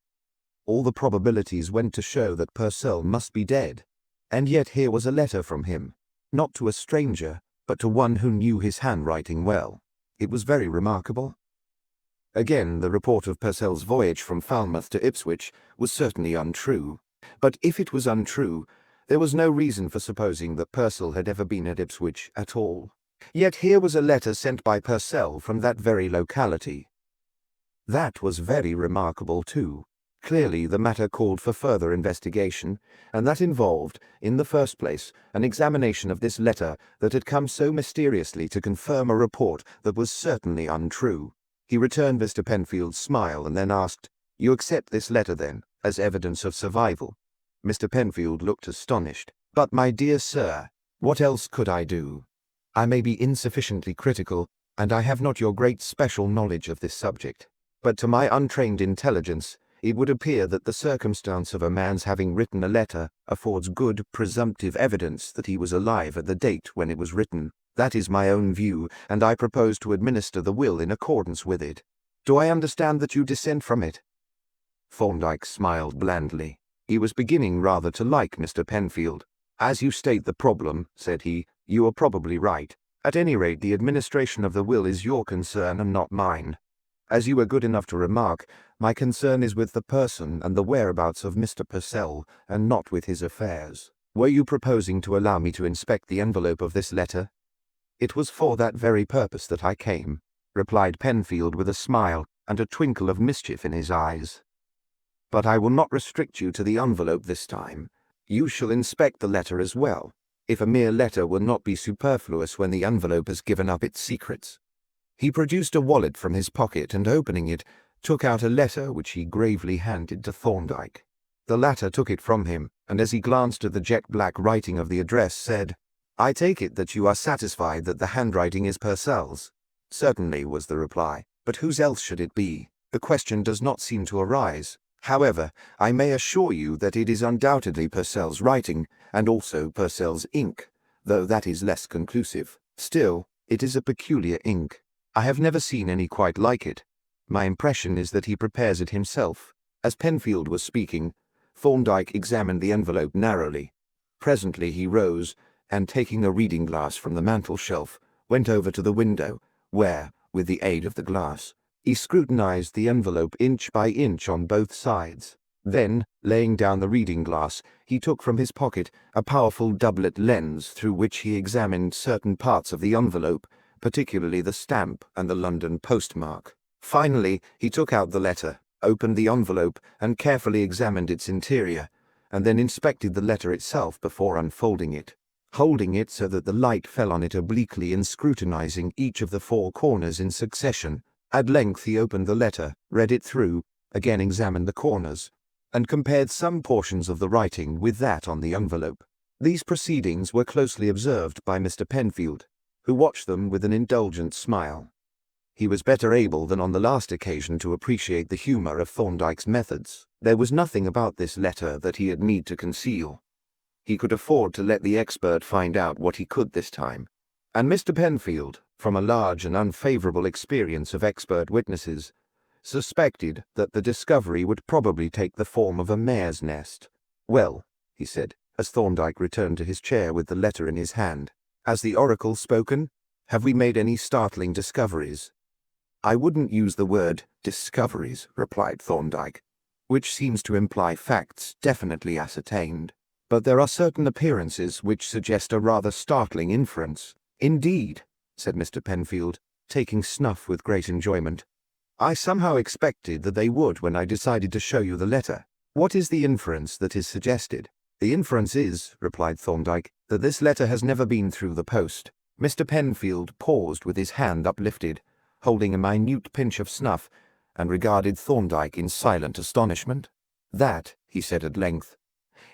all the probabilities went to show that Purcell must be dead. And yet here was a letter from him, not to a stranger, but to one who knew his handwriting well. It was very remarkable. Again, the report of Purcell's voyage from Falmouth to Ipswich was certainly untrue. But if it was untrue, there was no reason for supposing that Purcell had ever been at Ipswich at all. Yet here was a letter sent by Purcell from that very locality. That was very remarkable too. Clearly the matter called for further investigation, and that involved, in the first place, an examination of this letter that had come so mysteriously to confirm a report that was certainly untrue. He returned Mr. Penfield's smile and then asked, "You accept this letter, then, as evidence of survival?" Mr. Penfield looked astonished. "But, my dear sir, what else could I do? I may be insufficiently critical, and I have not your great special knowledge of this subject. But to my untrained intelligence, it would appear that the circumstance of a man's having written a letter affords good presumptive evidence that he was alive at the date when it was written. That is my own view, and I propose to administer the will in accordance with it. Do I understand that you dissent from it?" Thorndyke smiled blandly. He was beginning rather to like Mr. Penfield. "As you state the problem," said he, "you are probably right. At any rate, the administration of the will is your concern and not mine. As you were good enough to remark, my concern is with the person and the whereabouts of Mr. Purcell, and not with his affairs. Were you proposing to allow me to inspect the envelope of this letter?" "It was for that very purpose that I came," replied Penfield with a smile and a twinkle of mischief in his eyes. "But I will not restrict you to the envelope this time. You shall inspect the letter as well, if a mere letter will not be superfluous when the envelope has given up its secrets." He produced a wallet from his pocket and, opening it, took out a letter which he gravely handed to Thorndyke. The latter took it from him, and as he glanced at the jet-black writing of the address, said, "I take it that you are satisfied that the handwriting is Purcell's?" "Certainly," was the reply. "But whose else should it be? The question does not seem to arise. However, I may assure you that it is undoubtedly Purcell's writing, and also Purcell's ink, though that is less conclusive. Still, it is a peculiar ink. I have never seen any quite like it. My impression is that he prepares it himself." As Penfield was speaking, Thorndyke examined the envelope narrowly. Presently he rose, and taking a reading glass from the mantel-shelf, went over to the window, where, with the aid of the glass, he scrutinized the envelope inch by inch on both sides. Then, laying down the reading glass, he took from his pocket a powerful doublet lens through which he examined certain parts of the envelope, particularly the stamp and the London postmark. Finally, he took out the letter, opened the envelope, and carefully examined its interior, and then inspected the letter itself before unfolding it, holding it so that the light fell on it obliquely and scrutinizing each of the four corners in succession. At length he opened the letter, read it through, again examined the corners, and compared some portions of the writing with that on the envelope. These proceedings were closely observed by Mr. Penfield, who watched them with an indulgent smile. He was better able than on the last occasion to appreciate the humor of Thorndyke's methods. There was nothing about this letter that he had need to conceal. He could afford to let the expert find out what he could this time. And Mr. Penfield, from a large and unfavorable experience of expert witnesses, suspected that the discovery would probably take the form of a mare's nest. "Well," he said, as Thorndyke returned to his chair with the letter in his hand, "has the oracle spoken? Have we made any startling discoveries?" "I wouldn't use the word discoveries," replied Thorndyke, "which seems to imply facts definitely ascertained. But there are certain appearances which suggest a rather startling inference." "Indeed," said Mr. Penfield, taking snuff with great enjoyment. "I somehow expected that they would when I decided to show you the letter. What is the inference that is suggested?" "The inference is," replied Thorndyke, "that this letter has never been through the post." Mr. Penfield paused with his hand uplifted, holding a minute pinch of snuff, and regarded Thorndyke in silent astonishment. "That," he said at length,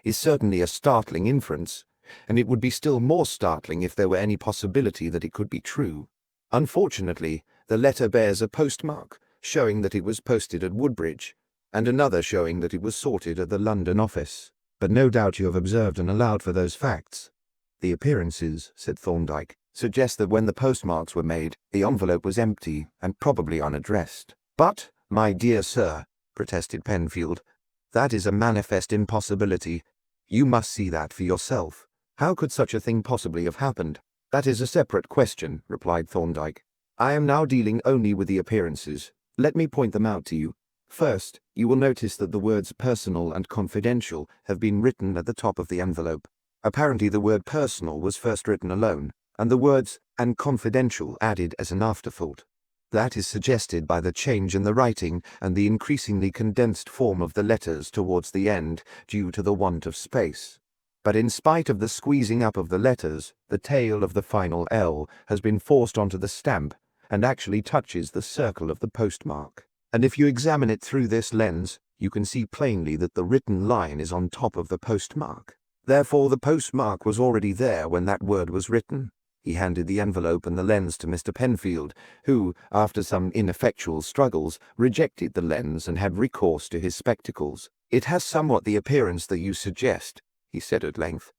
"is certainly a startling inference, and it would be still more startling if there were any possibility that it could be true. Unfortunately, the letter bears a postmark, showing that it was posted at Woodbridge, and another showing that it was sorted at the London office. But no doubt you have observed and allowed for those facts. The appearances, said Thorndyke, suggest that when the postmarks were made, the envelope was empty and probably unaddressed. But, my dear sir, protested Penfield, that is a manifest impossibility. You must see that for yourself. How could such a thing possibly have happened? That is a separate question, replied Thorndyke. I am now dealing only with the appearances. Let me point them out to you. First, you will notice that the words personal and confidential have been written at the top of the envelope. Apparently the word personal was first written alone, and the words and confidential added as an afterthought. That is suggested by the change in the writing and the increasingly condensed form of the letters towards the end due to the want of space. But in spite of the squeezing up of the letters, the tail of the final L has been forced onto the stamp and actually touches the circle of the postmark. And if you examine it through this lens, you can see plainly that the written line is on top of the postmark. Therefore, the postmark was already there when that word was written. He handed the envelope and the lens to Mr. Penfield, who, after some ineffectual struggles, rejected the lens and had recourse to his spectacles. It has somewhat the appearance that you suggest, he said at length,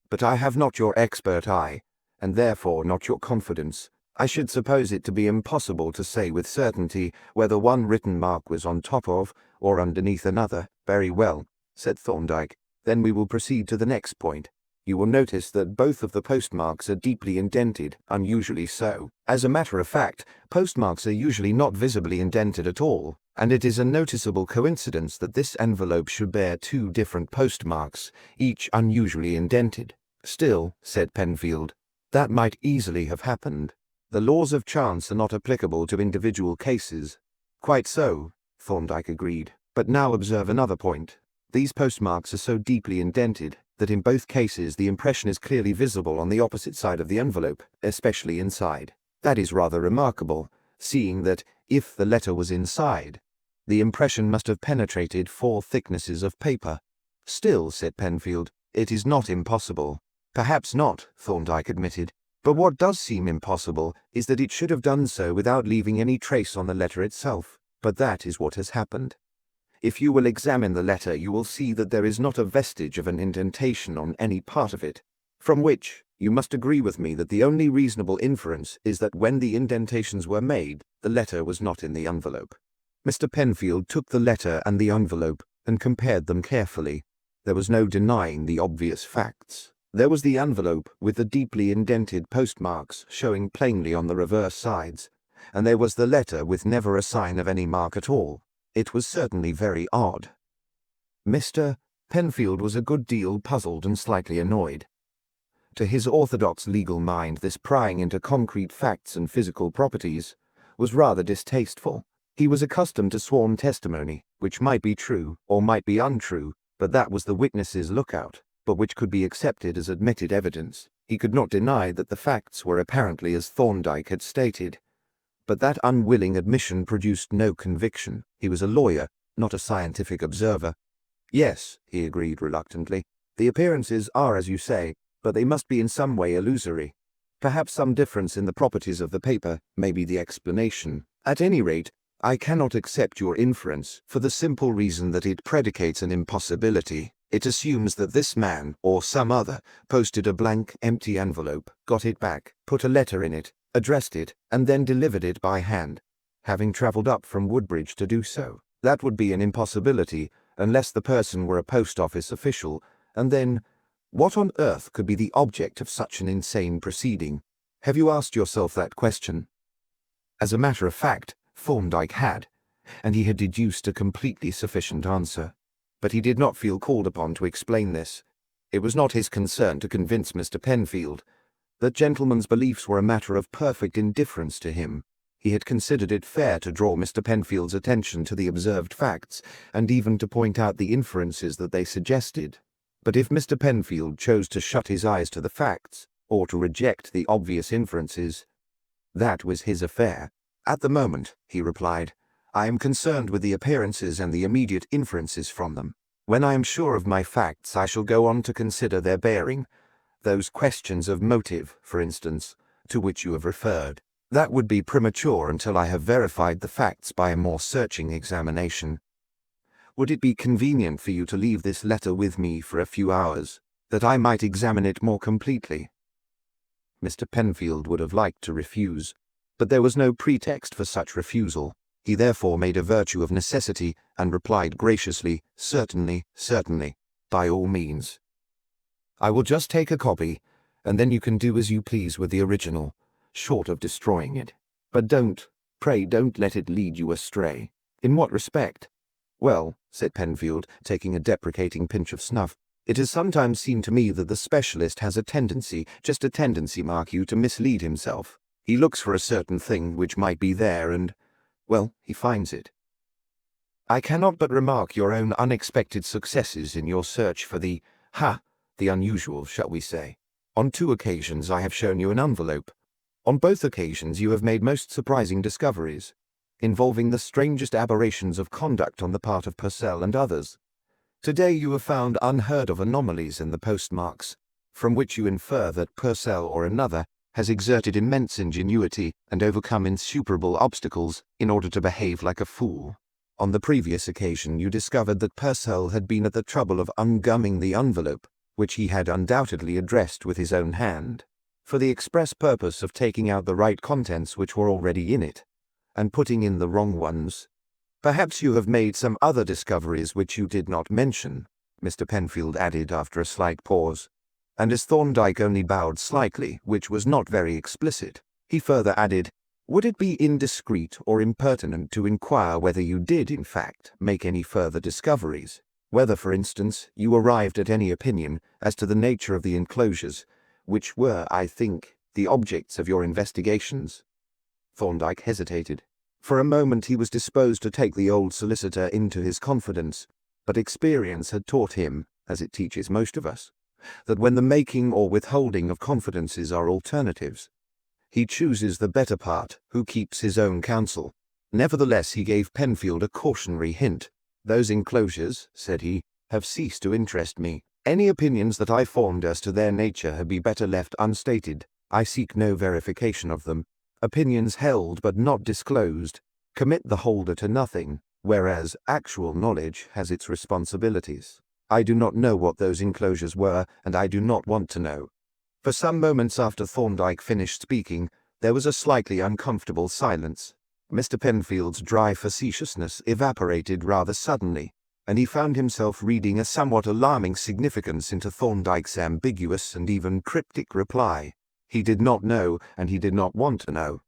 but I have not your expert eye, and therefore not your confidence. I should suppose it to be impossible to say with certainty whether one written mark was on top of or underneath another. Very well, said Thorndyke. Then we will proceed to the next point. You will notice that both of the postmarks are deeply indented, unusually so. As a matter of fact, postmarks are usually not visibly indented at all, and it is a noticeable coincidence that this envelope should bear two different postmarks, each unusually indented. Still, said Penfield, that might easily have happened. The laws of chance are not applicable to individual cases. Quite so, Thorndyke agreed. But now observe another point. These postmarks are so deeply indented that in both cases the impression is clearly visible on the opposite side of the envelope, especially inside. That is rather remarkable, seeing that, if the letter was inside, the impression must have penetrated 4 thicknesses of paper. Still, said Penfield, it is not impossible. Perhaps not, Thorndyke admitted. But what does seem impossible is that it should have done so without leaving any trace on the letter itself. But that is what has happened. If you will examine the letter, you will see that there is not a vestige of an indentation on any part of it, from which you must agree with me that the only reasonable inference is that when the indentations were made, the letter was not in the envelope. Mr. Penfield took the letter and the envelope and compared them carefully. There was no denying the obvious facts. There was the envelope with the deeply indented postmarks showing plainly on the reverse sides, and there was the letter with never a sign of any mark at all. It was certainly very odd. Mr. Penfield was a good deal puzzled and slightly annoyed. To his orthodox legal mind, this prying into concrete facts and physical properties was rather distasteful. He was accustomed to sworn testimony, which might be true or might be untrue, but that was the witness's lookout, but which could be accepted as admitted evidence. He could not deny that the facts were apparently as Thorndyke had stated. But that unwilling admission produced no conviction. He was a lawyer, not a scientific observer. Yes, he agreed reluctantly. The appearances are as you say, but they must be in some way illusory. Perhaps some difference in the properties of the paper may be the explanation. At any rate, I cannot accept your inference for the simple reason that it predicates an impossibility. It assumes that this man, or some other, posted a blank, empty envelope, got it back, put a letter in it, addressed it, and then delivered it by hand, having travelled up from Woodbridge to do so. That would be an impossibility, unless the person were a post office official, and then, what on earth could be the object of such an insane proceeding? Have you asked yourself that question? As a matter of fact, Thorndyke had, and he had deduced a completely sufficient answer. But he did not feel called upon to explain this. It was not his concern to convince Mr. Penfield. That gentleman's beliefs were a matter of perfect indifference to him. He had considered it fair to draw Mr. Penfield's attention to the observed facts, and even to point out the inferences that they suggested. But if Mr. Penfield chose to shut his eyes to the facts, or to reject the obvious inferences, that was his affair. At the moment, he replied, I am concerned with the appearances and the immediate inferences from them. When I am sure of my facts, I shall go on to consider their bearing. Those questions of motive, for instance, to which you have referred. That would be premature until I have verified the facts by a more searching examination. Would it be convenient for you to leave this letter with me for a few hours, that I might examine it more completely?" Mr. Penfield would have liked to refuse, but there was no pretext for such refusal. He therefore made a virtue of necessity and replied graciously, "Certainly, certainly, by all means. I will just take a copy, and then you can do as you please with the original, short of destroying it. But pray don't let it lead you astray." "In what respect?" "Well," said Penfield, taking a deprecating pinch of snuff, "it has sometimes seemed to me that the specialist has a tendency, just a tendency, mark you, to mislead himself. He looks for a certain thing which might be there and, well, he finds it. I cannot but remark your own unexpected successes in your search for the unusual, shall we say. On 2 occasions I have shown you an envelope. On both occasions you have made most surprising discoveries, involving the strangest aberrations of conduct on the part of Purcell and others. Today you have found unheard-of anomalies in the postmarks, from which you infer that Purcell or another has exerted immense ingenuity and overcome insuperable obstacles in order to behave like a fool. On the previous occasion you discovered that Purcell had been at the trouble of ungumming the envelope, which he had undoubtedly addressed with his own hand, for the express purpose of taking out the right contents which were already in it, and putting in the wrong ones. Perhaps you have made some other discoveries which you did not mention," Mr. Penfield added after a slight pause, and as Thorndyke only bowed slightly, which was not very explicit, he further added, "Would it be indiscreet or impertinent to inquire whether you did, in fact, make any further discoveries? Whether, for instance, you arrived at any opinion as to the nature of the enclosures, which were, I think, the objects of your investigations?" Thorndyke hesitated. For a moment he was disposed to take the old solicitor into his confidence, but experience had taught him, as it teaches most of us, that when the making or withholding of confidences are alternatives, he chooses the better part who keeps his own counsel. Nevertheless he gave Penfield a cautionary hint. "Those enclosures," said he, "have ceased to interest me. Any opinions that I formed as to their nature had be better left unstated. I seek no verification of them. Opinions held but not disclosed commit the holder to nothing, whereas actual knowledge has its responsibilities. I do not know what those enclosures were, and I do not want to know." For some moments after Thorndyke finished speaking, there was a slightly uncomfortable silence. Mr. Penfield's dry facetiousness evaporated rather suddenly, and he found himself reading a somewhat alarming significance into Thorndyke's ambiguous and even cryptic reply. He did not know, and he did not want to know.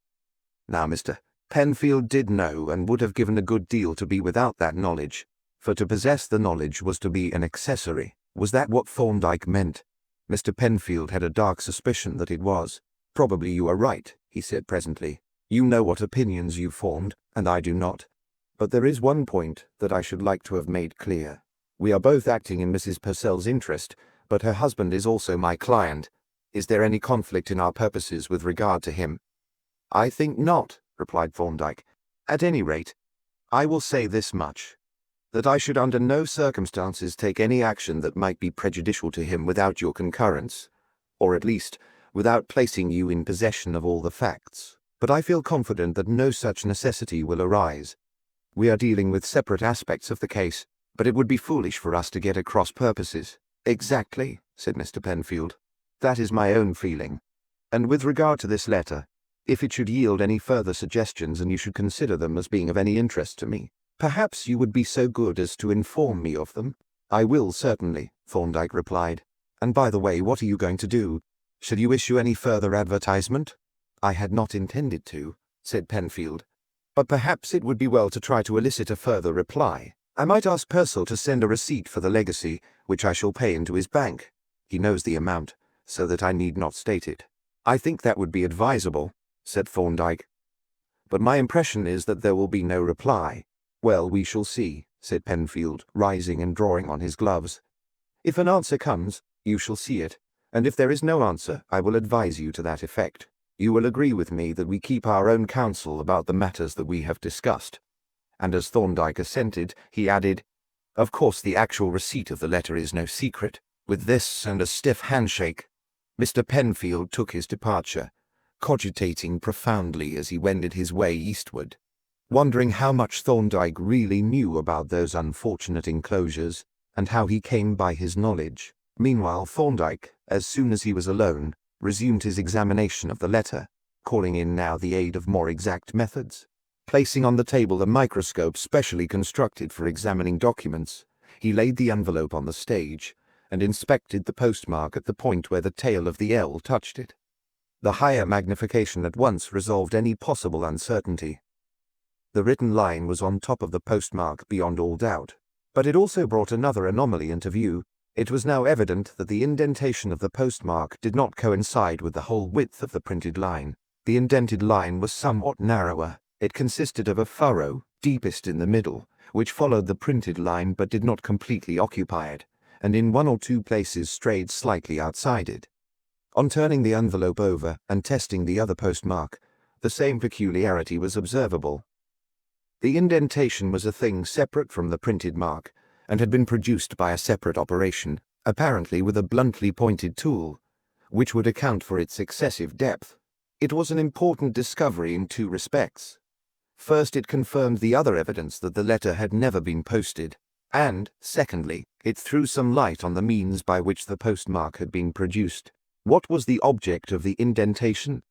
Now Mr. Penfield did know, and would have given a good deal to be without that knowledge, for to possess the knowledge was to be an accessory. Was that what Thorndyke meant? Mr. Penfield had a dark suspicion that it was. "Probably you are right," he said presently. "You know what opinions you formed, and I do not. But there is one point that I should like to have made clear. We are both acting in Mrs. Purcell's interest, but her husband is also my client. Is there any conflict in our purposes with regard to him?" "I think not," replied Thorndyke. "At any rate, I will say this much, that I should under no circumstances take any action that might be prejudicial to him without your concurrence, or at least without placing you in possession of all the facts. But I feel confident that no such necessity will arise. We are dealing with separate aspects of the case, but it would be foolish for us to get at cross purposes." "Exactly," said Mr. Penfield. "That is my own feeling. And with regard to this letter, if it should yield any further suggestions and you should consider them as being of any interest to me, perhaps you would be so good as to inform me of them." "I will, certainly," Thorndyke replied. "And by the way, what are you going to do? Shall you issue any further advertisement?" "I had not intended to," said Penfield. "But perhaps it would be well to try to elicit a further reply. I might ask Purcell to send a receipt for the legacy, which I shall pay into his bank. He knows the amount, so that I need not state it." "I think that would be advisable," said Thorndyke. "But my impression is that there will be no reply." "Well, we shall see," said Penfield, rising and drawing on his gloves. "If an answer comes, you shall see it, and if there is no answer, I will advise you to that effect. You will agree with me that we keep our own counsel about the matters that we have discussed." And as Thorndyke assented, he added, "Of course the actual receipt of the letter is no secret." With this and a stiff handshake, Mr. Penfield took his departure, cogitating profoundly as he wended his way eastward, wondering how much Thorndyke really knew about those unfortunate enclosures, and how he came by his knowledge. Meanwhile, Thorndyke, as soon as he was alone, resumed his examination of the letter, calling in now the aid of more exact methods. Placing on the table a microscope specially constructed for examining documents, he laid the envelope on the stage, and inspected the postmark at the point where the tail of the L touched it. The higher magnification at once resolved any possible uncertainty. The written line was on top of the postmark beyond all doubt, but it also brought another anomaly into view. It was now evident that the indentation of the postmark did not coincide with the whole width of the printed line. The indented line was somewhat narrower. It consisted of a furrow, deepest in the middle, which followed the printed line but did not completely occupy it, and in one or two places strayed slightly outside it. On turning the envelope over and testing the other postmark, the same peculiarity was observable. The indentation was a thing separate from the printed mark, and had been produced by a separate operation, apparently with a bluntly pointed tool, which would account for its excessive depth. It was an important discovery in two respects. First, it confirmed the other evidence that the letter had never been posted, and, secondly, it threw some light on the means by which the postmark had been produced. What was the object of the indentation?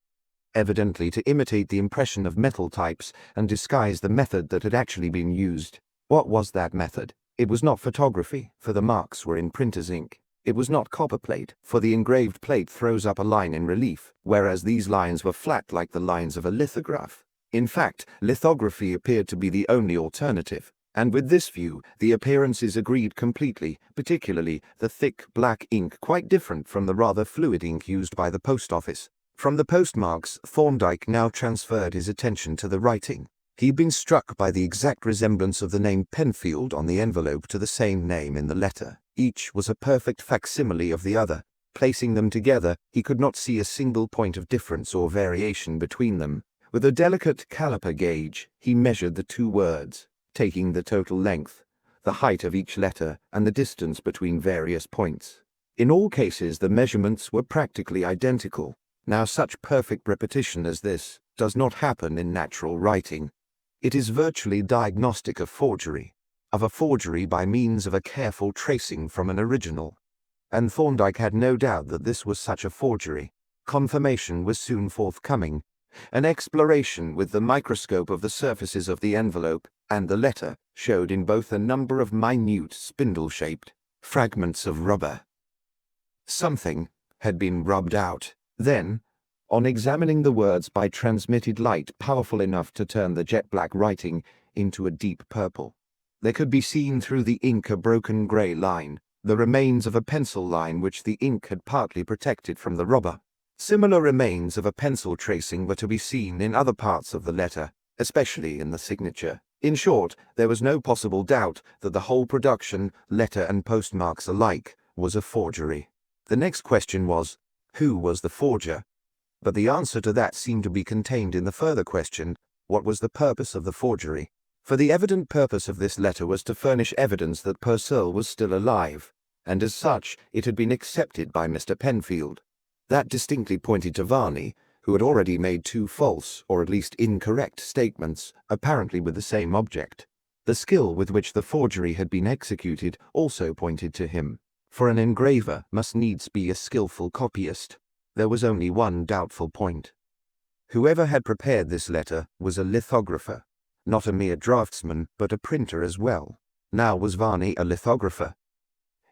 Evidently to imitate the impression of metal types and disguise the method that had actually been used. What was that method? It was not photography, for the marks were in printer's ink. It was not copperplate, for the engraved plate throws up a line in relief, whereas these lines were flat like the lines of a lithograph. In fact, lithography appeared to be the only alternative, and with this view, the appearances agreed completely, particularly the thick black ink, quite different from the rather fluid ink used by the post office. From the postmarks, Thorndyke now transferred his attention to the writing. He had been struck by the exact resemblance of the name Penfield on the envelope to the same name in the letter. Each was a perfect facsimile of the other. Placing them together, he could not see a single point of difference or variation between them. With a delicate caliper gauge, he measured the two words, taking the total length, the height of each letter, and the distance between various points. In all cases, the measurements were practically identical. Now, such perfect repetition as this does not happen in natural writing. It is virtually diagnostic of a forgery by means of a careful tracing from an original. And Thorndyke had no doubt that this was such a forgery. Confirmation was soon forthcoming. An exploration with the microscope of the surfaces of the envelope and the letter showed in both a number of minute spindle-shaped fragments of rubber. Something had been rubbed out. Then, on examining the words by transmitted light powerful enough to turn the jet-black writing into a deep purple, there could be seen through the ink a broken grey line, the remains of a pencil line which the ink had partly protected from the rubber. Similar remains of a pencil tracing were to be seen in other parts of the letter, especially in the signature. In short, there was no possible doubt that the whole production, letter and postmarks alike, was a forgery. The next question was, who was the forger? But the answer to that seemed to be contained in the further question, what was the purpose of the forgery? For the evident purpose of this letter was to furnish evidence that Purcell was still alive, and as such it had been accepted by Mr. Penfield. That distinctly pointed to Varney, who had already made two false, or at least incorrect, statements, apparently with the same object. The skill with which the forgery had been executed also pointed to him, for an engraver must needs be a skillful copyist. There was only one doubtful point. Whoever had prepared this letter was a lithographer, not a mere draftsman, but a printer as well. Now, was Varney a lithographer?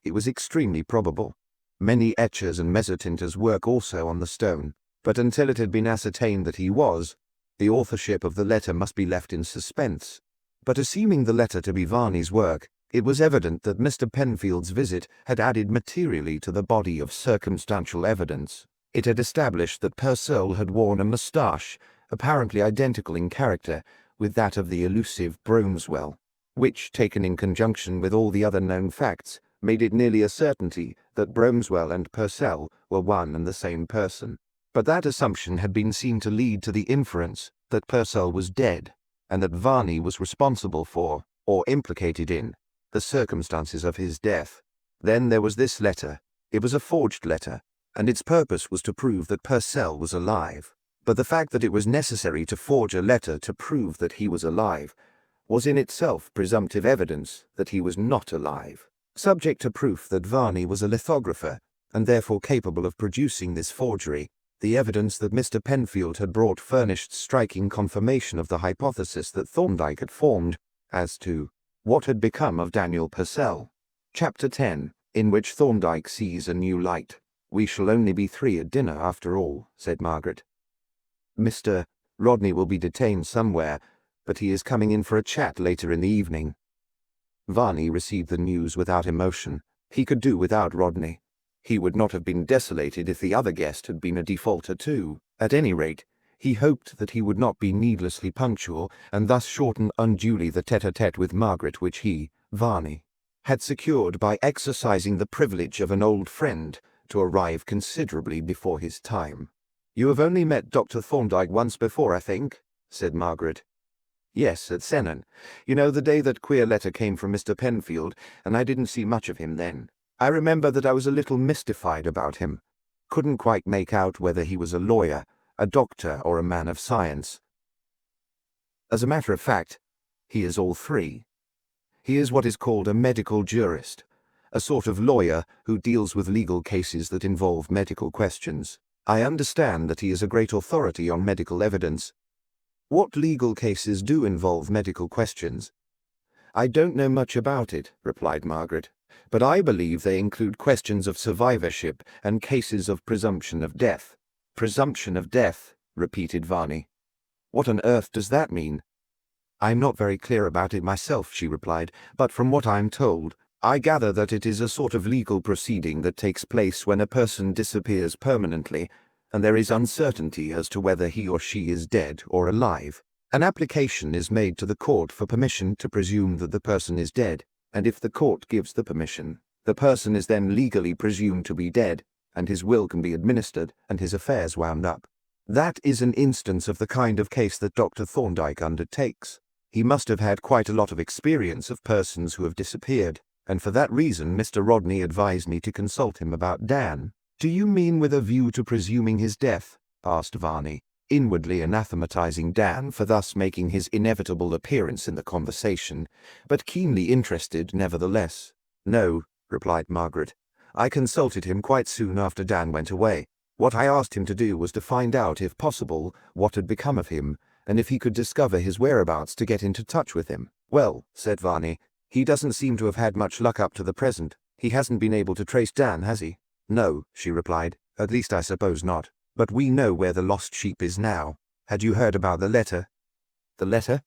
It was extremely probable. Many etchers and mezzotinters work also on the stone, but until it had been ascertained that he was, the authorship of the letter must be left in suspense. But assuming the letter to be Varney's work, it was evident that Mr. Penfield's visit had added materially to the body of circumstantial evidence. It had established that Purcell had worn a moustache, apparently identical in character with that of the elusive Bromswell, which, taken in conjunction with all the other known facts, made it nearly a certainty that Bromswell and Purcell were one and the same person. But that assumption had been seen to lead to the inference that Purcell was dead, and that Varney was responsible for, or implicated in, the circumstances of his death. Then there was this letter. It was a forged letter, and its purpose was to prove that Purcell was alive. But the fact that it was necessary to forge a letter to prove that he was alive was in itself presumptive evidence that he was not alive, subject to proof that Varney was a lithographer, and therefore capable of producing this forgery. The evidence that Mr. Penfield had brought furnished striking confirmation of the hypothesis that Thorndyke had formed as to what had become of Daniel Purcell. Chapter 10, in which Thorndyke sees a new light. "We shall only be 3 at dinner, after all," said Margaret. "Mr. Rodney will be detained somewhere, but he is coming in for a chat later in the evening." Varney received the news without emotion. He could do without Rodney. He would not have been desolated if the other guest had been a defaulter too. At any rate, he hoped that he would not be needlessly punctual, and thus shorten unduly the tete-a-tete with Margaret which he, Varney, had secured by exercising the privilege of an old friend to arrive considerably before his time. "You have only met Dr. Thorndyke once before, I think," said Margaret. "Yes, at Sennan. You know, the day that queer letter came from Mr. Penfield, and I didn't see much of him then. I remember that I was a little mystified about him. Couldn't quite make out whether he was a lawyer, a doctor, or a man of science. As a matter of fact, he is all 3. He is what is called a medical jurist, a sort of lawyer who deals with legal cases that involve medical questions. I understand that he is a great authority on medical evidence." "What legal cases do involve medical questions?" "I don't know much about it," replied Margaret, "but I believe they include questions of survivorship and cases of presumption of death." "Presumption of death," repeated Varney. "What on earth does that mean?" "I'm not very clear about it myself," she replied, "but from what I'm told, I gather that it is a sort of legal proceeding that takes place when a person disappears permanently, and there is uncertainty as to whether he or she is dead or alive. An application is made to the court for permission to presume that the person is dead, and if the court gives the permission, the person is then legally presumed to be dead, and his will can be administered and his affairs wound up. That is an instance of the kind of case that Dr. Thorndyke undertakes. He must have had quite a lot of experience of persons who have disappeared, and for that reason Mr. Rodney advised me to consult him about Dan." "Do you mean with a view to presuming his death?" asked Varney, inwardly anathematizing Dan for thus making his inevitable appearance in the conversation, but keenly interested nevertheless. "No," replied Margaret. "I consulted him quite soon after Dan went away. What I asked him to do was to find out, if possible, what had become of him, and if he could discover his whereabouts to get into touch with him." "Well," said Varney, "he doesn't seem to have had much luck up to the present. He hasn't been able to trace Dan, has he?" "No," she replied, "at least I suppose not. But we know where the lost sheep is now. Had you heard about the letter?" "The letter?"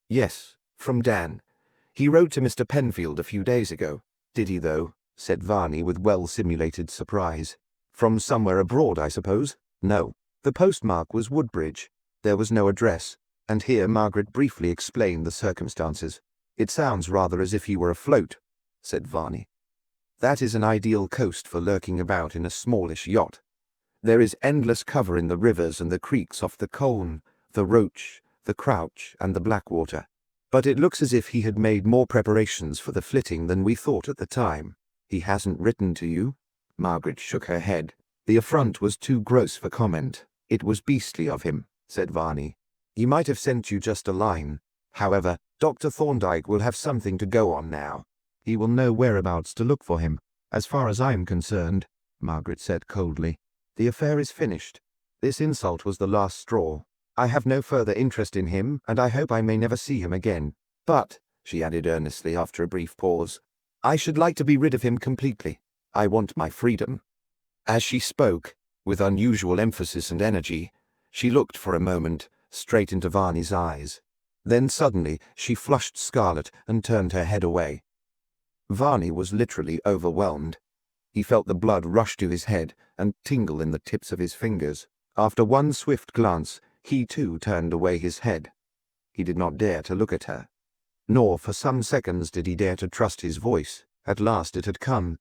"Yes, from Dan. He wrote to Mr. Penfield a few days ago." "Did he, though?" said Varney with well-simulated surprise. "From somewhere abroad, I suppose?" "No. The postmark was Woodbridge. There was no address." And here Margaret briefly explained the circumstances. "It sounds rather as if he were afloat," said Varney. "That is an ideal coast for lurking about in a smallish yacht. There is endless cover in the rivers and the creeks off the Colne, the Roach, the Crouch, and the Blackwater. But it looks as if he had made more preparations for the flitting than we thought at the time." "He hasn't written to you?" Margaret shook her head. The affront was too gross for comment. "It was beastly of him," said Varney. "He might have sent you just a line. However, Dr. Thorndyke will have something to go on now. He will know whereabouts to look for him. As far as I am concerned," Margaret said coldly, "the affair is finished. This insult was the last straw. I have no further interest in him, and I hope I may never see him again. But," she added earnestly after a brief pause, "I should like to be rid of him completely. I want my freedom." As she spoke, with unusual emphasis and energy, she looked for a moment straight into Varney's eyes. Then suddenly she flushed scarlet and turned her head away. Varney was literally overwhelmed. He felt the blood rush to his head and tingle in the tips of his fingers. After one swift glance, he too turned away his head. He did not dare to look at her. Nor for some seconds did he dare to trust his voice. At last it had come.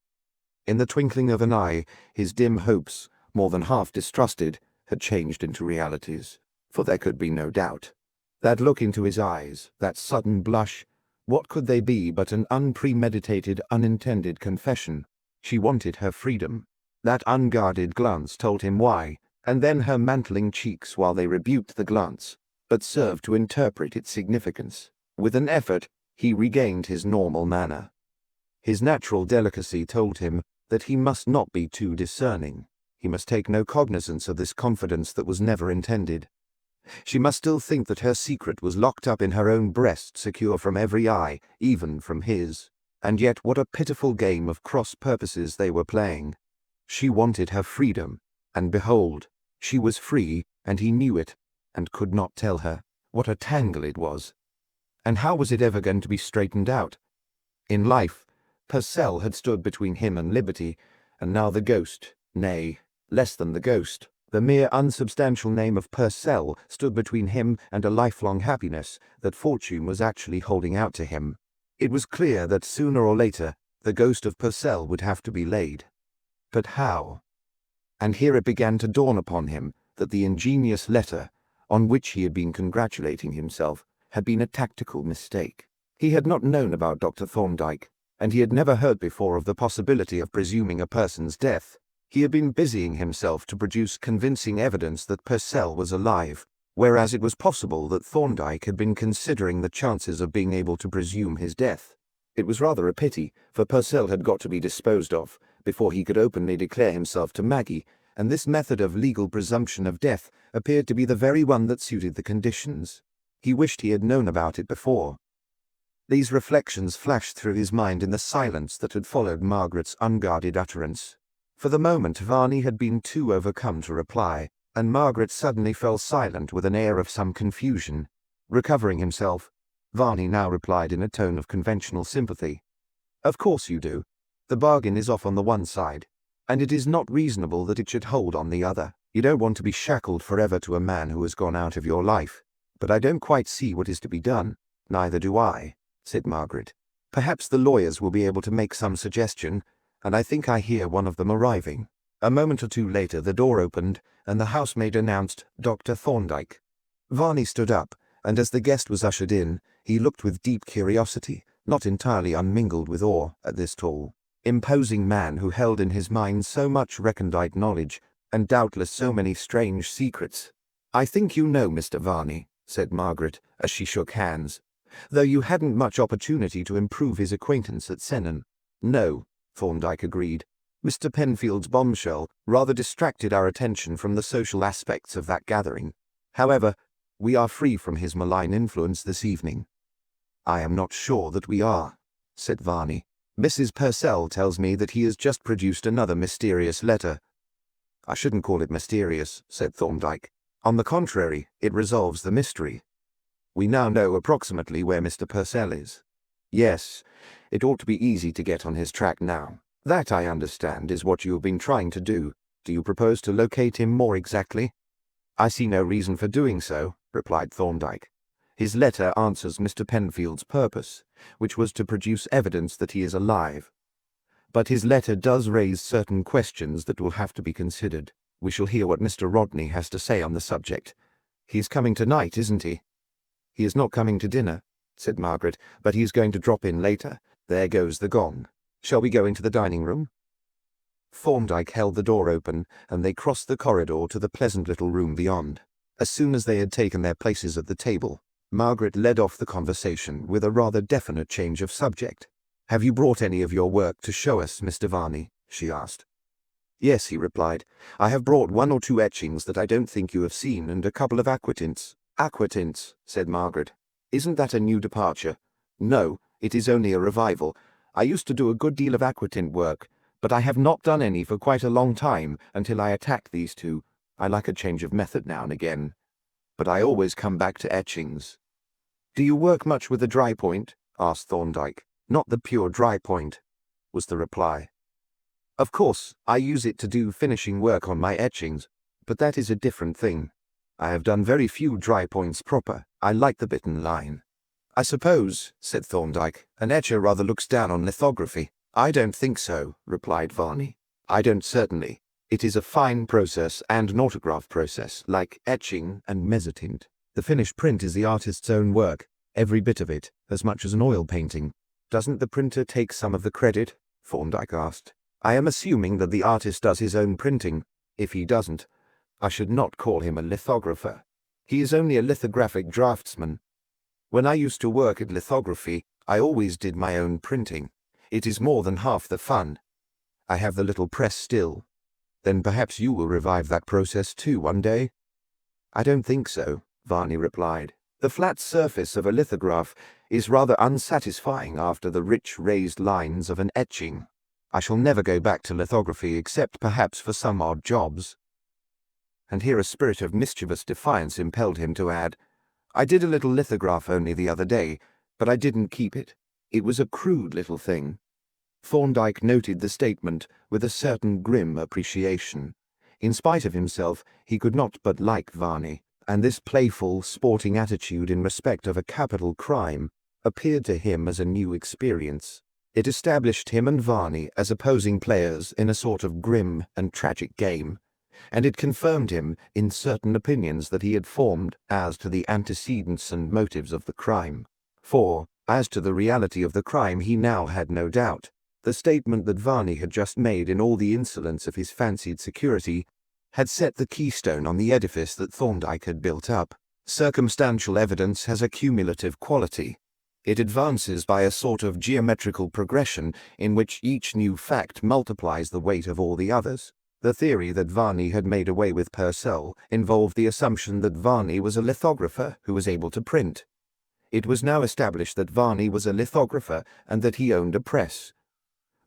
In the twinkling of an eye, his dim hopes, more than half distrusted, had changed into realities. For there could be no doubt. That look into his eyes, that sudden blush, what could they be but an unpremeditated, unintended confession? She wanted her freedom. That unguarded glance told him why, and then her mantling cheeks while they rebuked the glance, but served to interpret its significance. With an effort, he regained his normal manner. His natural delicacy told him that he must not be too discerning. He must take no cognizance of this confidence that was never intended. She must still think that her secret was locked up in her own breast, secure from every eye, even from his. And yet what a pitiful game of cross purposes they were playing. She wanted her freedom, and behold, she was free, and he knew it, and could not tell her. What a tangle it was! And how was it ever going to be straightened out? In life, Purcell had stood between him and liberty, and now the ghost, nay, less than the ghost, the mere unsubstantial name of Purcell stood between him and a lifelong happiness that fortune was actually holding out to him. It was clear that sooner or later the ghost of Purcell would have to be laid. But how? And here it began to dawn upon him that the ingenious letter, on which he had been congratulating himself, had been a tactical mistake. He had not known about Dr. Thorndyke, and he had never heard before of the possibility of presuming a person's death. He had been busying himself to produce convincing evidence that Purcell was alive, whereas it was possible that Thorndyke had been considering the chances of being able to presume his death. It was rather a pity, for Purcell had got to be disposed of before he could openly declare himself to Maggie, and this method of legal presumption of death appeared to be the very one that suited the conditions. He wished he had known about it before. These reflections flashed through his mind in the silence that had followed Margaret's unguarded utterance. For the moment Varney had been too overcome to reply, and Margaret suddenly fell silent with an air of some confusion. Recovering himself, Varney now replied in a tone of conventional sympathy. "Of course you do. The bargain is off on the one side, and it is not reasonable that it should hold on the other. You don't want to be shackled forever to a man who has gone out of your life. But I don't quite see what is to be done." "Neither do I," said Margaret. "Perhaps the lawyers will be able to make some suggestion, and I think I hear one of them arriving." A moment or two later the door opened, and the housemaid announced Dr. Thorndyke. Varney stood up, and as the guest was ushered in, he looked with deep curiosity, not entirely unmingled with awe, at this tall, imposing man who held in his mind so much recondite knowledge, and doubtless so many strange secrets. "I think you know Mr. Varney," said Margaret, as she shook hands, "though you hadn't much opportunity to improve his acquaintance at Sennen." "No," Thorndyke agreed. "Mr. Penfield's bombshell rather distracted our attention from the social aspects of that gathering. However, we are free from his malign influence this evening." "I am not sure that we are," said Varney. "Mrs. Purcell tells me that he has just produced another mysterious letter." "I shouldn't call it mysterious," said Thorndyke. "On the contrary, it resolves the mystery. We now know approximately where Mr. Purcell is." "Yes, it ought to be easy to get on his track now. That, I understand, is what you have been trying to do. Do you propose to locate him more exactly?" "I see no reason for doing so," replied Thorndyke. "His letter answers Mr. Penfield's purpose, which was to produce evidence that he is alive. But his letter does raise certain questions that will have to be considered. We shall hear what Mr. Rodney has to say on the subject. He is coming tonight, isn't he?" "He is not coming to dinner," said Margaret, "but he is going to drop in later. There goes the gong. Shall we go into the dining room?" Thorndyke held the door open, and they crossed the corridor to the pleasant little room beyond. As soon as they had taken their places at the table, Margaret led off the conversation with a rather definite change of subject. "Have you brought any of your work to show us, Mr. Varney?" she asked. "Yes," he replied. "I have brought one or two etchings that I don't think you have seen, and a couple of aquatints." "Aquatints," said Margaret. "Isn't that a new departure?" "No, it is only a revival. I used to do a good deal of aquatint work, but I have not done any for quite a long time until I attacked these two. I like a change of method now and again. But I always come back to etchings." "Do you work much with the dry point?" asked Thorndyke. "Not the pure dry point," was the reply. "Of course, I use it to do finishing work on my etchings, but that is a different thing. I have done very few dry points proper. I like the bitten line." "I suppose," said Thorndyke, "an etcher rather looks down on lithography." "I don't think so," replied Varney. "I don't certainly. It is a fine process and an autograph process, like etching and mezzotint. The finished print is the artist's own work, every bit of it, as much as an oil painting." "Doesn't the printer take some of the credit?" Thorndyke asked. I am assuming that the artist does his own printing. If he doesn't, I should not call him a lithographer. He is only a lithographic draftsman. When I used to work at lithography, I always did my own printing. It is more than half the fun. I have the little press still. Then perhaps you will revive that process too one day? I don't think so, Varney replied. The flat surface of a lithograph is rather unsatisfying after the rich raised lines of an etching. I shall never go back to lithography except perhaps for some odd jobs. And here a spirit of mischievous defiance impelled him to add, I did a little lithograph only the other day, but I didn't keep it. It was a crude little thing. Thorndyke noted the statement with a certain grim appreciation. In spite of himself, he could not but like Varney, and this playful, sporting attitude in respect of a capital crime appeared to him as a new experience. It established him and Varney as opposing players in a sort of grim and tragic game, and it confirmed him in certain opinions that he had formed as to the antecedents and motives of the crime. For, as to the reality of the crime he now had no doubt. The statement that Varney had just made in all the insolence of his fancied security had set the keystone on the edifice that Thorndyke had built up. Circumstantial evidence has a cumulative quality. It advances by a sort of geometrical progression in which each new fact multiplies the weight of all the others. The theory that Varney had made away with Purcell involved the assumption that Varney was a lithographer who was able to print. It was now established that Varney was a lithographer and that he owned a press.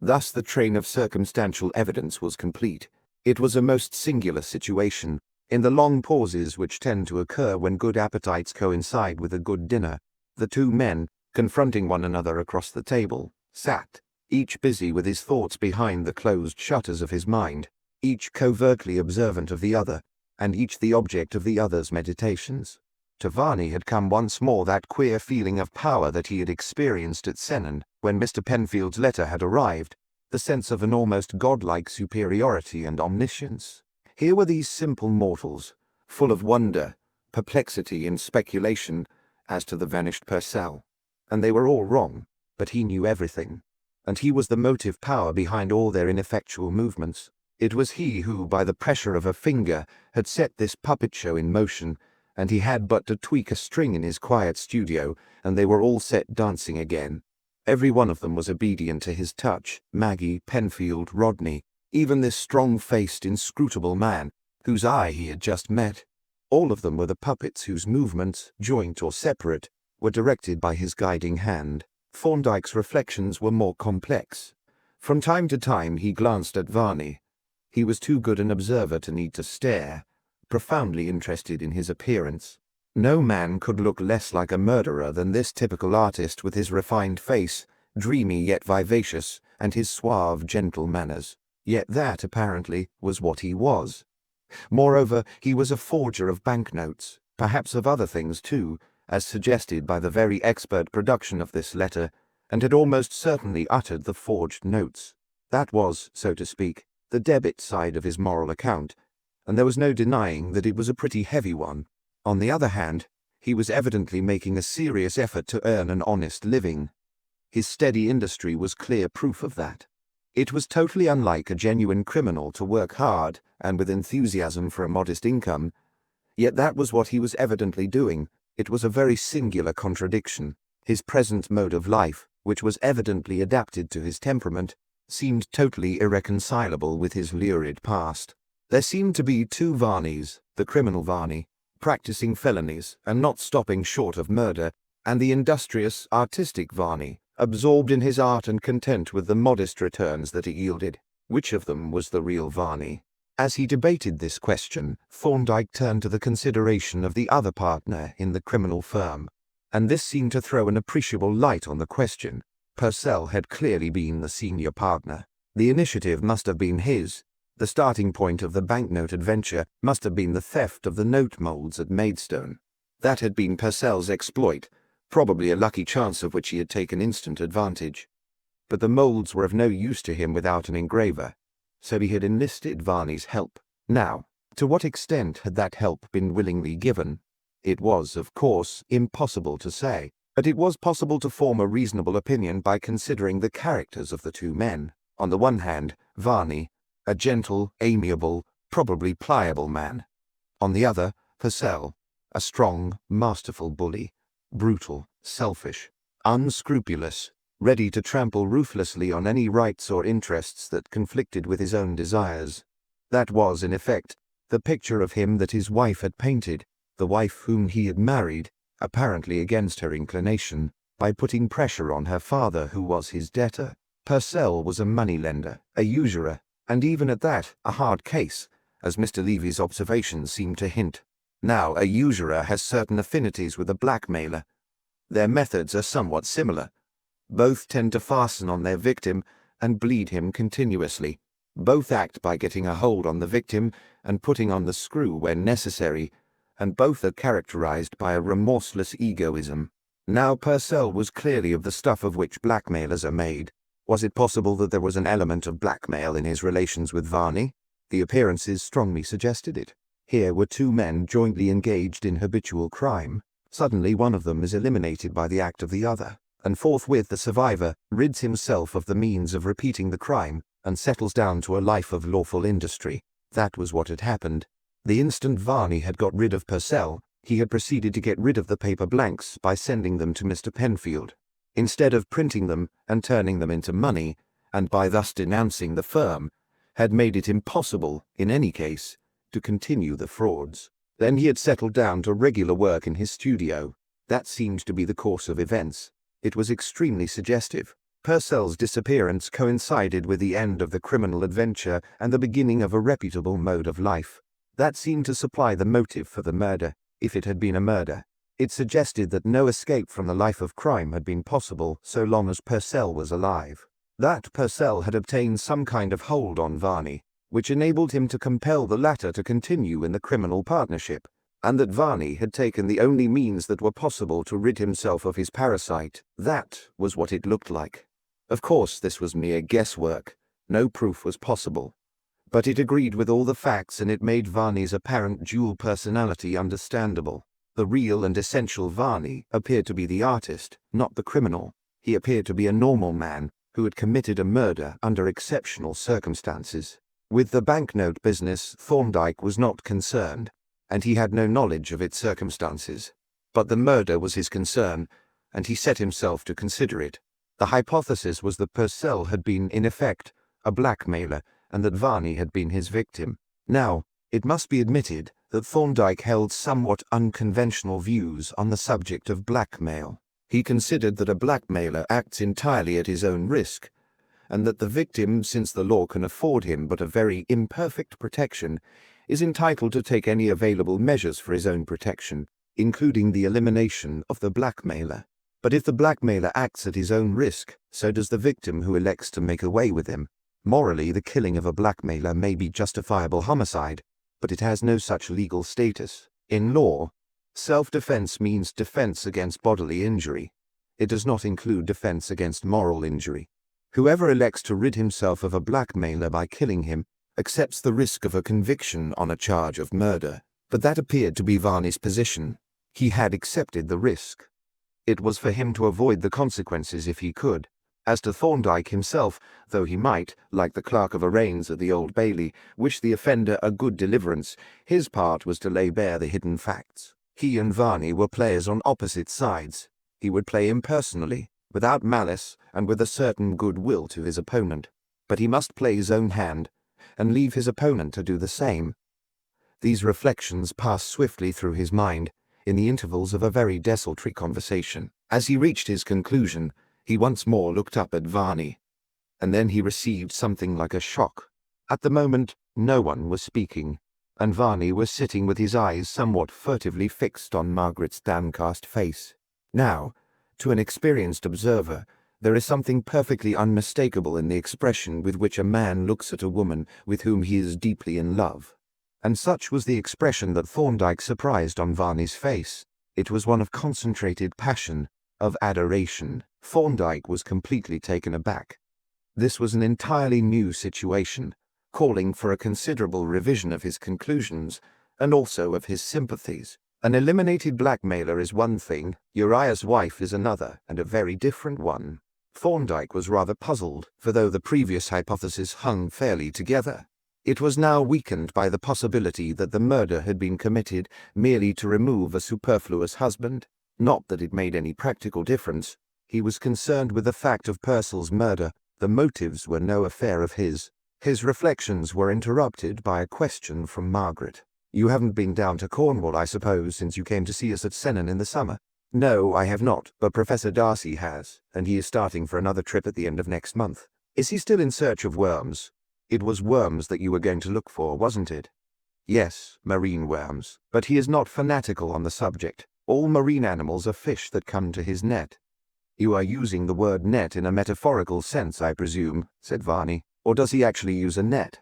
Thus the train of circumstantial evidence was complete. It was a most singular situation. In the long pauses which tend to occur when good appetites coincide with a good dinner, the two men, confronting one another across the table, sat, each busy with his thoughts behind the closed shutters of his mind, each covertly observant of the other, and each the object of the other's meditations. To Varney had come once more that queer feeling of power that he had experienced at Sennan when Mr. Penfield's letter had arrived, the sense of an almost godlike superiority and omniscience. Here were these simple mortals, full of wonder, perplexity, and speculation as to the vanished Purcell, and they were all wrong, but he knew everything, and he was the motive power behind all their ineffectual movements. It was he who, by the pressure of a finger, had set this puppet show in motion, and he had but to tweak a string in his quiet studio, and they were all set dancing again. Every one of them was obedient to his touch, Maggie, Penfield, Rodney, even this strong-faced, inscrutable man, whose eye he had just met. All of them were the puppets whose movements, joint or separate, were directed by his guiding hand. Thorndyke's reflections were more complex. From time to time he glanced at Varney. He was too good an observer to need to stare, profoundly interested in his appearance. No man could look less like a murderer than this typical artist with his refined face, dreamy yet vivacious, and his suave, gentle manners. Yet that, apparently, was what he was. Moreover, he was a forger of banknotes, perhaps of other things too, as suggested by the very expert production of this letter, and had almost certainly uttered the forged notes. That was, so to speak, the debit side of his moral account, and there was no denying that it was a pretty heavy one. On the other hand, he was evidently making a serious effort to earn an honest living. His steady industry was clear proof of that. It was totally unlike a genuine criminal to work hard and with enthusiasm for a modest income, yet that was what he was evidently doing. It was a very singular contradiction. His present mode of life, which was evidently adapted to his temperament, seemed totally irreconcilable with his lurid past. There seemed to be two Varneys, the criminal Varney, practicing felonies and not stopping short of murder, and the industrious, artistic Varney, absorbed in his art and content with the modest returns that it yielded. Which of them was the real Varney? As he debated this question, Thorndyke turned to the consideration of the other partner in the criminal firm, and this seemed to throw an appreciable light on the question. Purcell had clearly been the senior partner. The initiative must have been his. The starting point of the banknote adventure must have been the theft of the note molds at Maidstone. That had been Purcell's exploit, probably a lucky chance of which he had taken instant advantage. But the molds were of no use to him without an engraver, so he had enlisted Varney's help. Now, to what extent had that help been willingly given? It was, of course, impossible to say, but it was possible to form a reasonable opinion by considering the characters of the two men. On the one hand, Varney, a gentle, amiable, probably pliable man. On the other, Purcell, a strong, masterful bully, brutal, selfish, unscrupulous, ready to trample ruthlessly on any rights or interests that conflicted with his own desires. That was, in effect, the picture of him that his wife had painted, the wife whom he had married, apparently against her inclination, by putting pressure on her father who was his debtor. Purcell was a moneylender, a usurer, and even at that, a hard case, as Mr. Levy's observations seemed to hint. Now, a usurer has certain affinities with a blackmailer. Their methods are somewhat similar. Both tend to fasten on their victim and bleed him continuously. Both act by getting a hold on the victim and putting on the screw when necessary, and both are characterized by a remorseless egoism. Now Purcell was clearly of the stuff of which blackmailers are made. Was it possible that there was an element of blackmail in his relations with Varney? The appearances strongly suggested it. Here were two men jointly engaged in habitual crime. Suddenly one of them is eliminated by the act of the other, and forthwith the survivor rids himself of the means of repeating the crime and settles down to a life of lawful industry. That was what had happened. The instant Varney had got rid of Purcell, he had proceeded to get rid of the paper blanks by sending them to Mr. Penfield, instead of printing them and turning them into money, and by thus denouncing the firm, had made it impossible, in any case, to continue the frauds. Then he had settled down to regular work in his studio. That seemed to be the course of events. It was extremely suggestive. Purcell's disappearance coincided with the end of the criminal adventure and the beginning of a reputable mode of life. That seemed to supply the motive for the murder, if it had been a murder. It suggested that no escape from the life of crime had been possible so long as Purcell was alive. That Purcell had obtained some kind of hold on Varney, which enabled him to compel the latter to continue in the criminal partnership, and that Varney had taken the only means that were possible to rid himself of his parasite. That was what it looked like. Of course, this was mere guesswork. No proof was possible. But it agreed with all the facts, and it made Varney's apparent dual personality understandable. The real and essential Varney appeared to be the artist, not the criminal. He appeared to be a normal man who had committed a murder under exceptional circumstances. With the banknote business, Thorndyke was not concerned, and he had no knowledge of its circumstances. But the murder was his concern, and he set himself to consider it. The hypothesis was that Purcell had been, in effect, a blackmailer, and that Varney had been his victim. Now, it must be admitted that Thorndyke held somewhat unconventional views on the subject of blackmail. He considered that a blackmailer acts entirely at his own risk, and that the victim, since the law can afford him but a very imperfect protection, is entitled to take any available measures for his own protection, including the elimination of the blackmailer. But if the blackmailer acts at his own risk, so does the victim who elects to make away with him. Morally, the killing of a blackmailer may be justifiable homicide, but it has no such legal status. In law, self-defense means defense against bodily injury. It does not include defense against moral injury. Whoever elects to rid himself of a blackmailer by killing him accepts the risk of a conviction on a charge of murder. But that appeared to be Varney's position. He had accepted the risk. It was for him to avoid the consequences if he could. As to Thorndyke himself, though he might, like the clerk of arraigns at the Old Bailey, wish the offender a good deliverance, his part was to lay bare the hidden facts. He and Varney were players on opposite sides. He would play impersonally, without malice, and with a certain goodwill to his opponent. But he must play his own hand, and leave his opponent to do the same. These reflections passed swiftly through his mind, in the intervals of a very desultory conversation. As he reached his conclusion, he once more looked up at Varney, and then he received something like a shock. At the moment, no one was speaking, and Varney was sitting with his eyes somewhat furtively fixed on Margaret's downcast face. Now, to an experienced observer, there is something perfectly unmistakable in the expression with which a man looks at a woman with whom he is deeply in love. And such was the expression that Thorndyke surprised on Varney's face. It was one of concentrated passion, of adoration. Thorndyke was completely taken aback. This was an entirely new situation, calling for a considerable revision of his conclusions, and also of his sympathies. An eliminated blackmailer is one thing, Uriah's wife is another, and a very different one. Thorndyke was rather puzzled, for though the previous hypothesis hung fairly together, it was now weakened by the possibility that the murder had been committed merely to remove a superfluous husband. Not that it made any practical difference. He was concerned with the fact of Purcell's murder. The motives were no affair of his. His reflections were interrupted by a question from Margaret. "You haven't been down to Cornwall, I suppose, since you came to see us at Sennan in the summer?" "No, I have not, but Professor Darcy has, and he is starting for another trip at the end of next month." "Is he still in search of worms?" "It was worms that you were going to look for, wasn't it?" "Yes, marine worms, but he is not fanatical on the subject. All marine animals are fish that come to his net." "You are using the word net in a metaphorical sense, I presume," said Varney. "Or does he actually use a net?"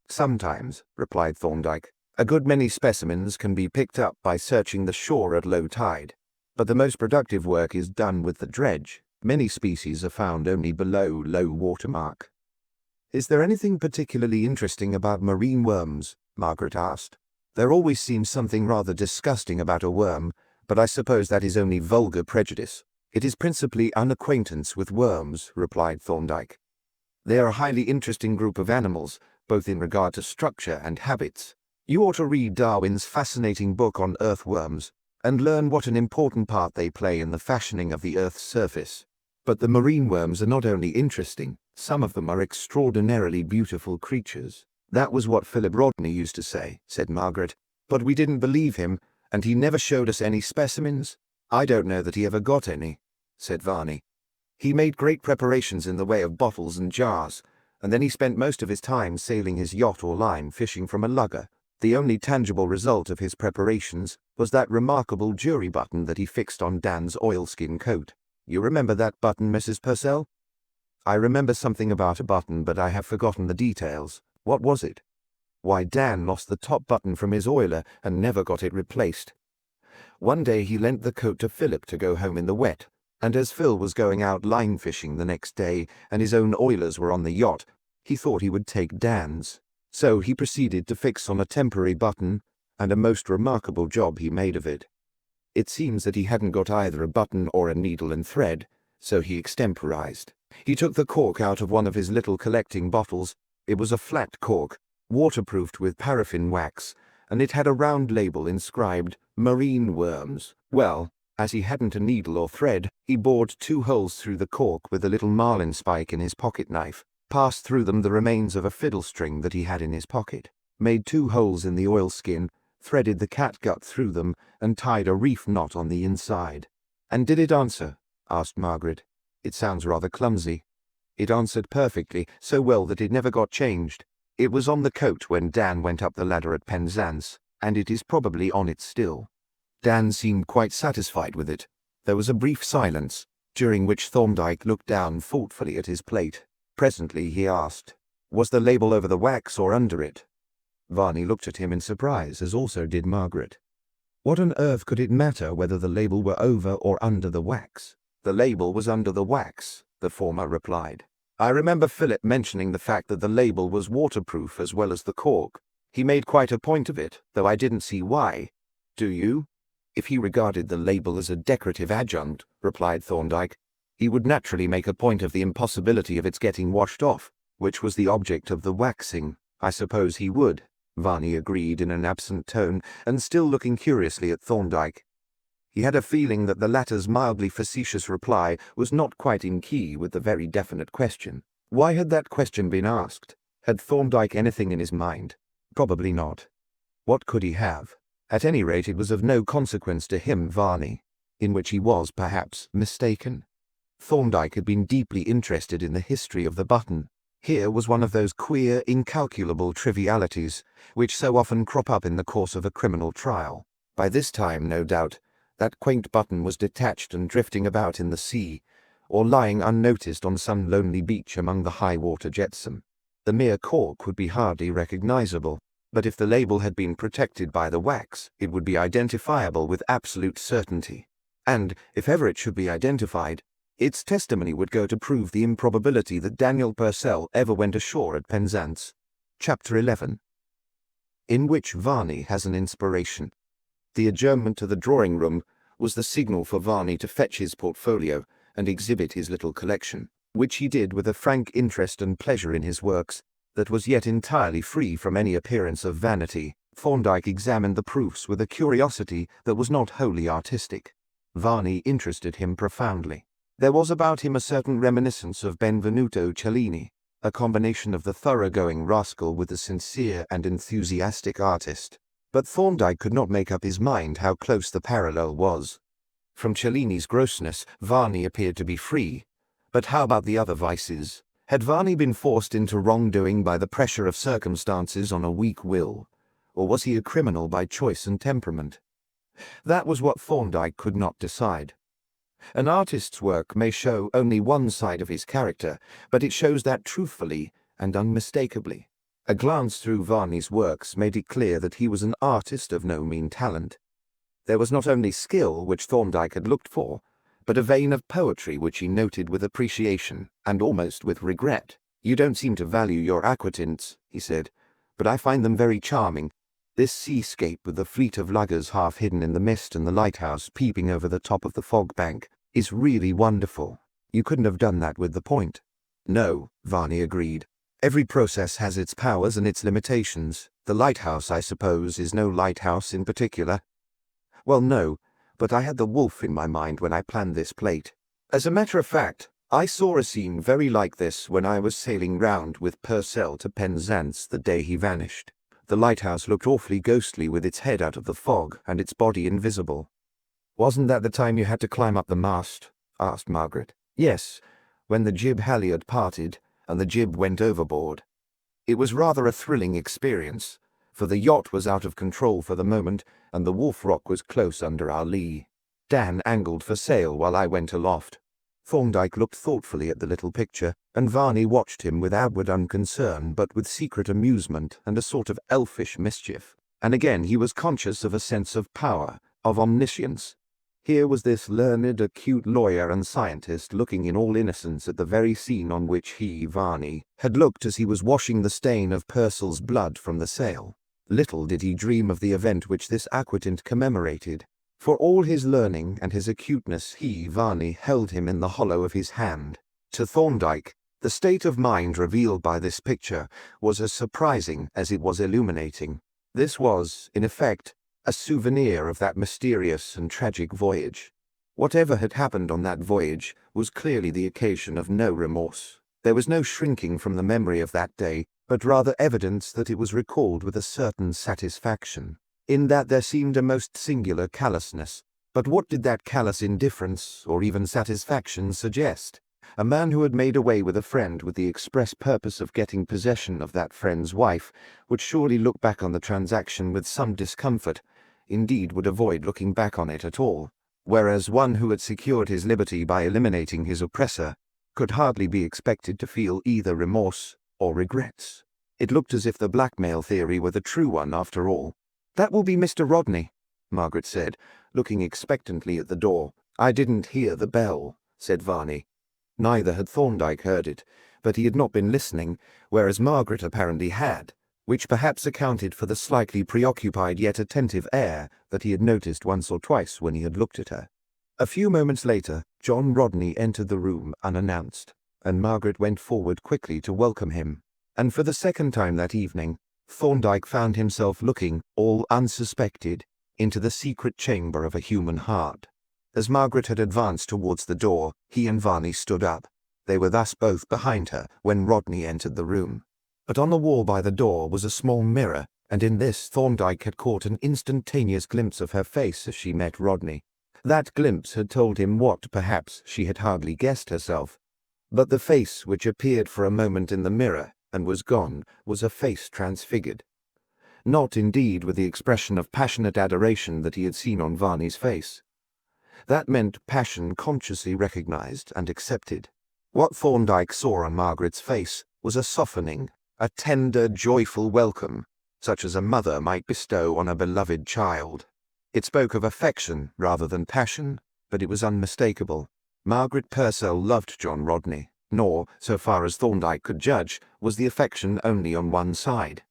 "Sometimes," replied Thorndyke. "A good many specimens can be picked up by searching the shore at low tide, but the most productive work is done with the dredge. Many species are found only below low water mark." "Is there anything particularly interesting about marine worms?" Margaret asked. "There always seems something rather disgusting about a worm, but I suppose that is only vulgar prejudice." "It is principally unacquaintance with worms," replied Thorndyke. "They are a highly interesting group of animals, both in regard to structure and habits. You ought to read Darwin's fascinating book on earthworms, and learn what an important part they play in the fashioning of the Earth's surface. But the marine worms are not only interesting, some of them are extraordinarily beautiful creatures." "That was what Philip Rodney used to say," said Margaret. "But we didn't believe him, and he never showed us any specimens." "I don't know that he ever got any," said Varney. "He made great preparations in the way of bottles and jars, and then he spent most of his time sailing his yacht or line fishing from a lugger. The only tangible result of his preparations was that remarkable jury button that he fixed on Dan's oilskin coat. You remember that button, Mrs. Purcell?" "I remember something about a button, but I have forgotten the details. What was it?" "Why, Dan lost the top button from his oiler and never got it replaced. One day he lent the coat to Philip to go home in the wet, and as Phil was going out line fishing the next day and his own oilers were on the yacht, he thought he would take Dan's. So he proceeded to fix on a temporary button, and a most remarkable job he made of it. It seems that he hadn't got either a button or a needle and thread, so he extemporized. He took the cork out of one of his little collecting bottles. It was a flat cork, waterproofed with paraffin wax, and it had a round label inscribed "Marine Worms." Well, as he hadn't a needle or thread, he bored 2 holes through the cork with a little marlin spike in his pocket knife, passed through them the remains of a fiddle string that he had in his pocket, made 2 holes in the oilskin, threaded the catgut through them, and tied a reef knot on the inside. "And did it answer?" asked Margaret. "It sounds rather clumsy." "It answered perfectly, so well that it never got changed. It was on the coat when Dan went up the ladder at Penzance, and it is probably on it still." Dan seemed quite satisfied with it. There was a brief silence, during which Thorndyke looked down thoughtfully at his plate. Presently he asked, "Was the label over the wax or under it?" Varney looked at him in surprise, as also did Margaret. What on earth could it matter whether the label were over or under the wax? "The label was under the wax," the former replied. "I remember Philip mentioning the fact that the label was waterproof as well as the cork. He made quite a point of it, though I didn't see why. Do you?" "If he regarded the label as a decorative adjunct," replied Thorndyke, "he would naturally make a point of the impossibility of its getting washed off, which was the object of the waxing." "I suppose he would," Varney agreed in an absent tone, and still looking curiously at Thorndyke. He had a feeling that the latter's mildly facetious reply was not quite in key with the very definite question. Why had that question been asked? Had Thorndyke anything in his mind? Probably not. What could he have? At any rate, it was of no consequence to him, Varney, in which he was, perhaps, mistaken. Thorndyke had been deeply interested in the history of the button. Here was one of those queer, incalculable trivialities which so often crop up in the course of a criminal trial. By this time, no doubt, that quaint button was detached and drifting about in the sea, or lying unnoticed on some lonely beach among the high-water jetsam. The mere cork would be hardly recognizable, but if the label had been protected by the wax, it would be identifiable with absolute certainty. And, if ever it should be identified, its testimony would go to prove the improbability that Daniel Purcell ever went ashore at Penzance. Chapter 11. In which Varney has an inspiration. The adjournment to the drawing-room was the signal for Varney to fetch his portfolio and exhibit his little collection, which he did with a frank interest and pleasure in his works that was yet entirely free from any appearance of vanity. Thorndyke examined the proofs with a curiosity that was not wholly artistic. Varney interested him profoundly. There was about him a certain reminiscence of Benvenuto Cellini, a combination of the thoroughgoing rascal with the sincere and enthusiastic artist. But Thorndyke could not make up his mind how close the parallel was. From Cellini's grossness, Varney appeared to be free. But how about the other vices? Had Varney been forced into wrongdoing by the pressure of circumstances on a weak will? Or was he a criminal by choice and temperament? That was what Thorndyke could not decide. An artist's work may show only one side of his character, but it shows that truthfully and unmistakably. A glance through Varney's works made it clear that he was an artist of no mean talent. There was not only skill, which Thorndyke had looked for, but a vein of poetry which he noted with appreciation, and almost with regret. "You don't seem to value your aquatints," he said, "but I find them very charming. This seascape with the fleet of luggers half hidden in the mist and the lighthouse peeping over the top of the fog bank is really wonderful. You couldn't have done that with the Point." "No," Varney agreed. "Every process has its powers and its limitations. The lighthouse, I suppose, is no lighthouse in particular." "Well, no, but I had the wolf in my mind when I planned this plate. As a matter of fact, I saw a scene very like this when I was sailing round with Purcell to Penzance the day he vanished. The lighthouse looked awfully ghostly with its head out of the fog and its body invisible." "Wasn't that the time you had to climb up the mast?" asked Margaret. "Yes, when the jib halyard parted and the jib went overboard. It was rather a thrilling experience, for the yacht was out of control for the moment and the Wolf Rock was close under our lee. Dan angled for sail while I went aloft." Thorndyke looked thoughtfully at the little picture, and Varney watched him with outward unconcern but with secret amusement and a sort of elfish mischief. And again he was conscious of a sense of power, of omniscience. Here was this learned, acute lawyer and scientist looking in all innocence at the very scene on which he, Varney, had looked as he was washing the stain of Purcell's blood from the sail. Little did he dream of the event which this aquatint commemorated. For all his learning and his acuteness, he, Varney, held him in the hollow of his hand. To Thorndyke, the state of mind revealed by this picture was as surprising as it was illuminating. This was, in effect, a souvenir of that mysterious and tragic voyage. Whatever had happened on that voyage was clearly the occasion of no remorse. There was no shrinking from the memory of that day, but rather evidence that it was recalled with a certain satisfaction. In that there seemed a most singular callousness. But what did that callous indifference, or even satisfaction, suggest? A man who had made away with a friend with the express purpose of getting possession of that friend's wife would surely look back on the transaction with some discomfort, indeed would avoid looking back on it at all, whereas one who had secured his liberty by eliminating his oppressor could hardly be expected to feel either remorse or regrets. It looked as if the blackmail theory were the true one after all. "That will be Mr. Rodney," Margaret said, looking expectantly at the door. "I didn't hear the bell," said Varney. Neither had Thorndyke heard it, but he had not been listening, whereas Margaret apparently had, which perhaps accounted for the slightly preoccupied yet attentive air that he had noticed once or twice when he had looked at her. A few moments later, John Rodney entered the room unannounced, and Margaret went forward quickly to welcome him. And for the second time that evening, Thorndyke found himself looking, all unsuspected, into the secret chamber of a human heart. As Margaret had advanced towards the door, he and Varney stood up. They were thus both behind her when Rodney entered the room. But on the wall by the door was a small mirror, and in this Thorndyke had caught an instantaneous glimpse of her face as she met Rodney. That glimpse had told him what, perhaps, she had hardly guessed herself. But the face which appeared for a moment in the mirror and was gone was a face transfigured. Not, indeed, with the expression of passionate adoration that he had seen on Varney's face. That meant passion consciously recognized and accepted. What Thorndyke saw on Margaret's face was a softening, a tender, joyful welcome, such as a mother might bestow on a beloved child. It spoke of affection rather than passion, but it was unmistakable. Margaret Purcell loved John Rodney, nor, so far as Thorndyke could judge, was the affection only on one side.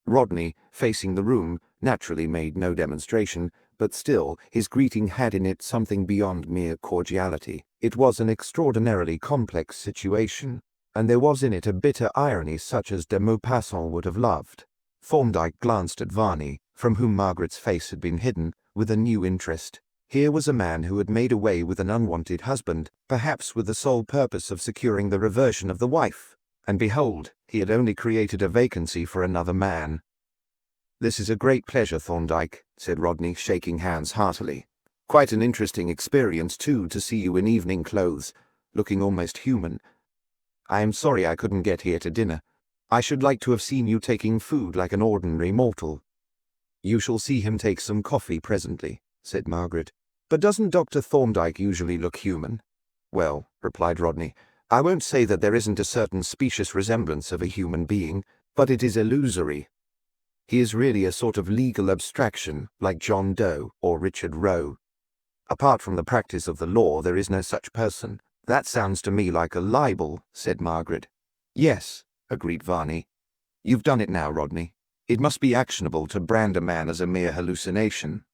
Rodney, facing the room, naturally made no demonstration, but still his greeting had in it something beyond mere cordiality. It was an extraordinarily complex situation, and there was in it a bitter irony such as de Maupassant would have loved. Thorndyke glanced at Varney, from whom Margaret's face had been hidden, with a new interest. Here was a man who had made away with an unwanted husband, perhaps with the sole purpose of securing the reversion of the wife. And behold, he had only created a vacancy for another man. "This is a great pleasure, Thorndyke," said Rodney, shaking hands heartily. "Quite an interesting experience, too, to see you in evening clothes, looking almost human. I am sorry I couldn't get here to dinner. I should like to have seen you taking food like an ordinary mortal." "You shall see him take some coffee presently," said Margaret. "But doesn't Dr. Thorndyke usually look human?" "Well," replied Rodney, "I won't say that there isn't a certain specious resemblance of a human being, but it is illusory. He is really a sort of legal abstraction, like John Doe or Richard Roe. Apart from the practice of the law, there is no such person." "That sounds to me like a libel," said Margaret. "Yes," agreed Varney. "You've done it now, Rodney. It must be actionable to brand a man as a mere hallucination.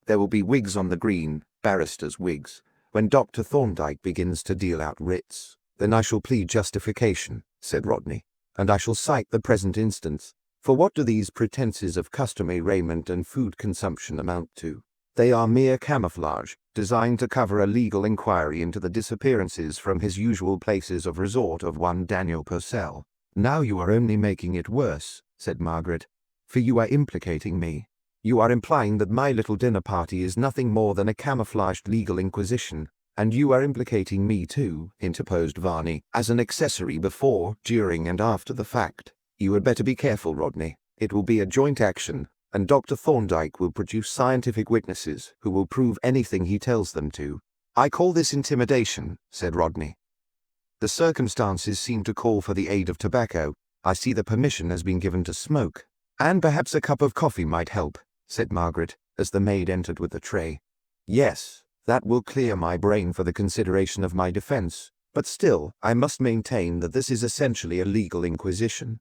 There will be wigs on the green, barristers' wigs, when Dr. Thorndyke begins to deal out writs." "Then I shall plead justification," said Rodney, "and I shall cite the present instance. For what do these pretenses of customary raiment and food consumption amount to? They are mere camouflage, designed to cover a legal inquiry into the disappearances from his usual places of resort of one Daniel Purcell." "Now you are only making it worse," said Margaret, "for you are implicating me. You are implying that my little dinner party is nothing more than a camouflaged legal inquisition." "And you are implicating me too," interposed Varney, "as an accessory before, during, and after the fact. You had better be careful, Rodney. It will be a joint action, and Dr. Thorndyke will produce scientific witnesses who will prove anything he tells them to." "I call this intimidation," said Rodney. "The circumstances seem to call for the aid of tobacco. I see the permission has been given to smoke." "And perhaps a cup of coffee might help," said Margaret, as the maid entered with the tray. "Yes, that will clear my brain for the consideration of my defense. But still, I must maintain that this is essentially a legal inquisition.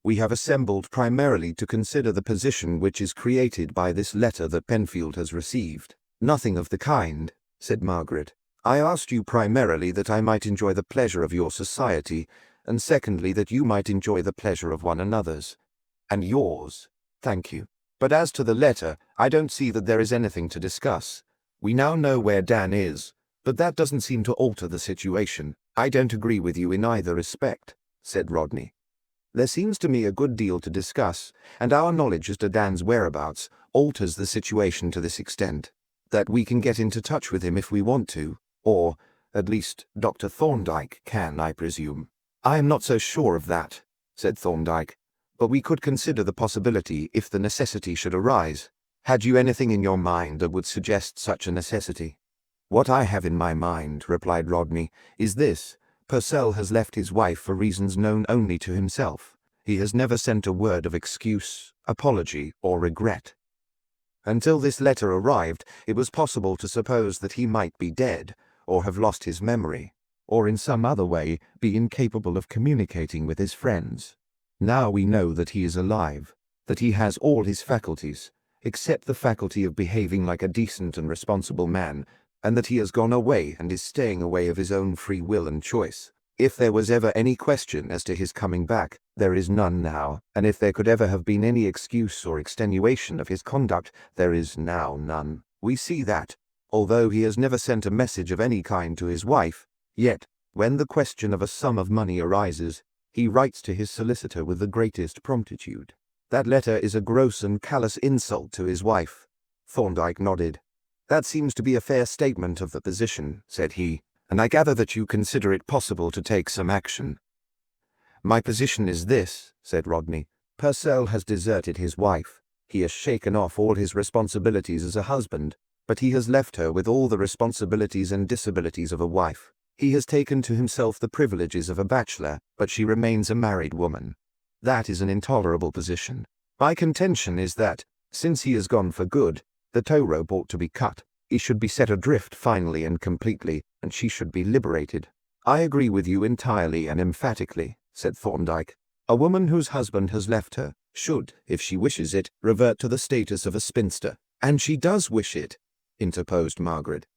We have assembled primarily to consider the position which is created by this letter that Penfield has received." "Nothing of the kind," said Margaret. "I asked you primarily that I might enjoy the pleasure of your society, and secondly that you might enjoy the pleasure of one another's." "And yours." "Thank you. But as to the letter, I don't see that there is anything to discuss. We now know where Dan is, but that doesn't seem to alter the situation." "I don't agree with you in either respect," said Rodney. "There seems to me a good deal to discuss, and our knowledge as to Dan's whereabouts alters the situation to this extent, that we can get into touch with him if we want to, or, at least, Dr. Thorndyke can, I presume." "I am not so sure of that," said Thorndyke, "but we could consider the possibility if the necessity should arise." "Had you anything in your mind that would suggest such a necessity?" "What I have in my mind," replied Rodney, "is this. Purcell has left his wife for reasons known only to himself. He has never sent a word of excuse, apology, or regret. Until this letter arrived, it was possible to suppose that he might be dead, or have lost his memory, or in some other way be incapable of communicating with his friends. Now we know that he is alive, that he has all his faculties, except the faculty of behaving like a decent and responsible man, and that he has gone away and is staying away of his own free will and choice. If there was ever any question as to his coming back, there is none now, and if there could ever have been any excuse or extenuation of his conduct, there is now none. We see that, although he has never sent a message of any kind to his wife, yet, when the question of a sum of money arises, he writes to his solicitor with the greatest promptitude. That letter is a gross and callous insult to his wife." Thorndyke nodded. "That seems to be a fair statement of the position," said he, "and I gather that you consider it possible to take some action." "My position is this," said Rodney. "Purcell has deserted his wife. He has shaken off all his responsibilities as a husband, but he has left her with all the responsibilities and disabilities of a wife. He has taken to himself the privileges of a bachelor, but she remains a married woman. That is an intolerable position. My contention is that, since he has gone for good, the tow rope ought to be cut. He should be set adrift finally and completely, and she should be liberated." "I agree with you entirely and emphatically," said Thorndyke. "A woman whose husband has left her should, if she wishes it, revert to the status of a spinster." "And she does wish it," interposed Margaret.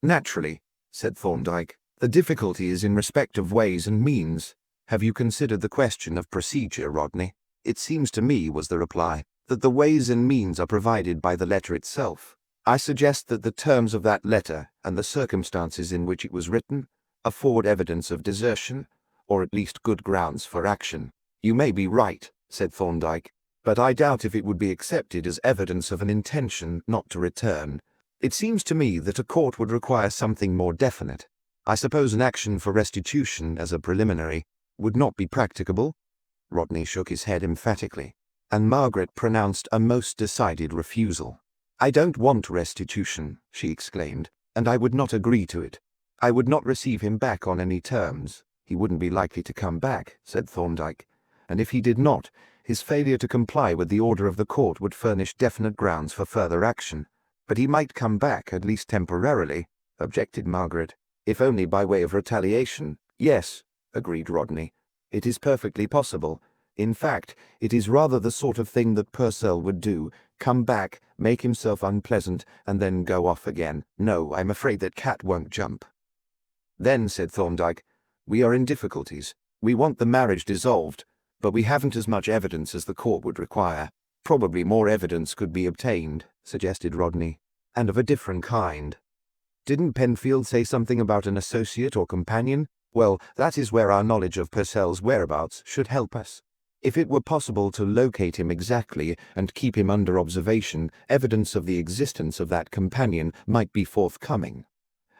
"Naturally. said Thorndyke. "The difficulty is in respect of ways and means. Have you considered the question of procedure, Rodney?" "It seems to me," was the reply, "that the ways and means are provided by the letter itself. I suggest that the terms of that letter, and the circumstances in which it was written, afford evidence of desertion, or at least good grounds for action." "You may be right," said Thorndyke, "but I doubt if it would be accepted as evidence of an intention not to return. It seems to me that a court would require something more definite. I suppose an action for restitution as a preliminary would not be practicable?" Rodney shook his head emphatically, and Margaret pronounced a most decided refusal. "I don't want restitution," she exclaimed, "and I would not agree to it. I would not receive him back on any terms." "He wouldn't be likely to come back," said Thorndyke, "and if he did not, his failure to comply with the order of the court would furnish definite grounds for further action." "But he might come back, at least temporarily," objected Margaret, "if only by way of retaliation." "Yes," agreed Rodney, "it is perfectly possible. In fact, it is rather the sort of thing that Purcell would do, come back, make himself unpleasant, and then go off again. No, I'm afraid that cat won't jump." "Then," said Thorndyke, "we are in difficulties. We want the marriage dissolved, but we haven't as much evidence as the court would require." "Probably more evidence could be obtained," suggested Rodney, "and of a different kind. Didn't Penfield say something about an associate or companion? Well, that is where our knowledge of Purcell's whereabouts should help us. If it were possible to locate him exactly and keep him under observation, evidence of the existence of that companion might be forthcoming,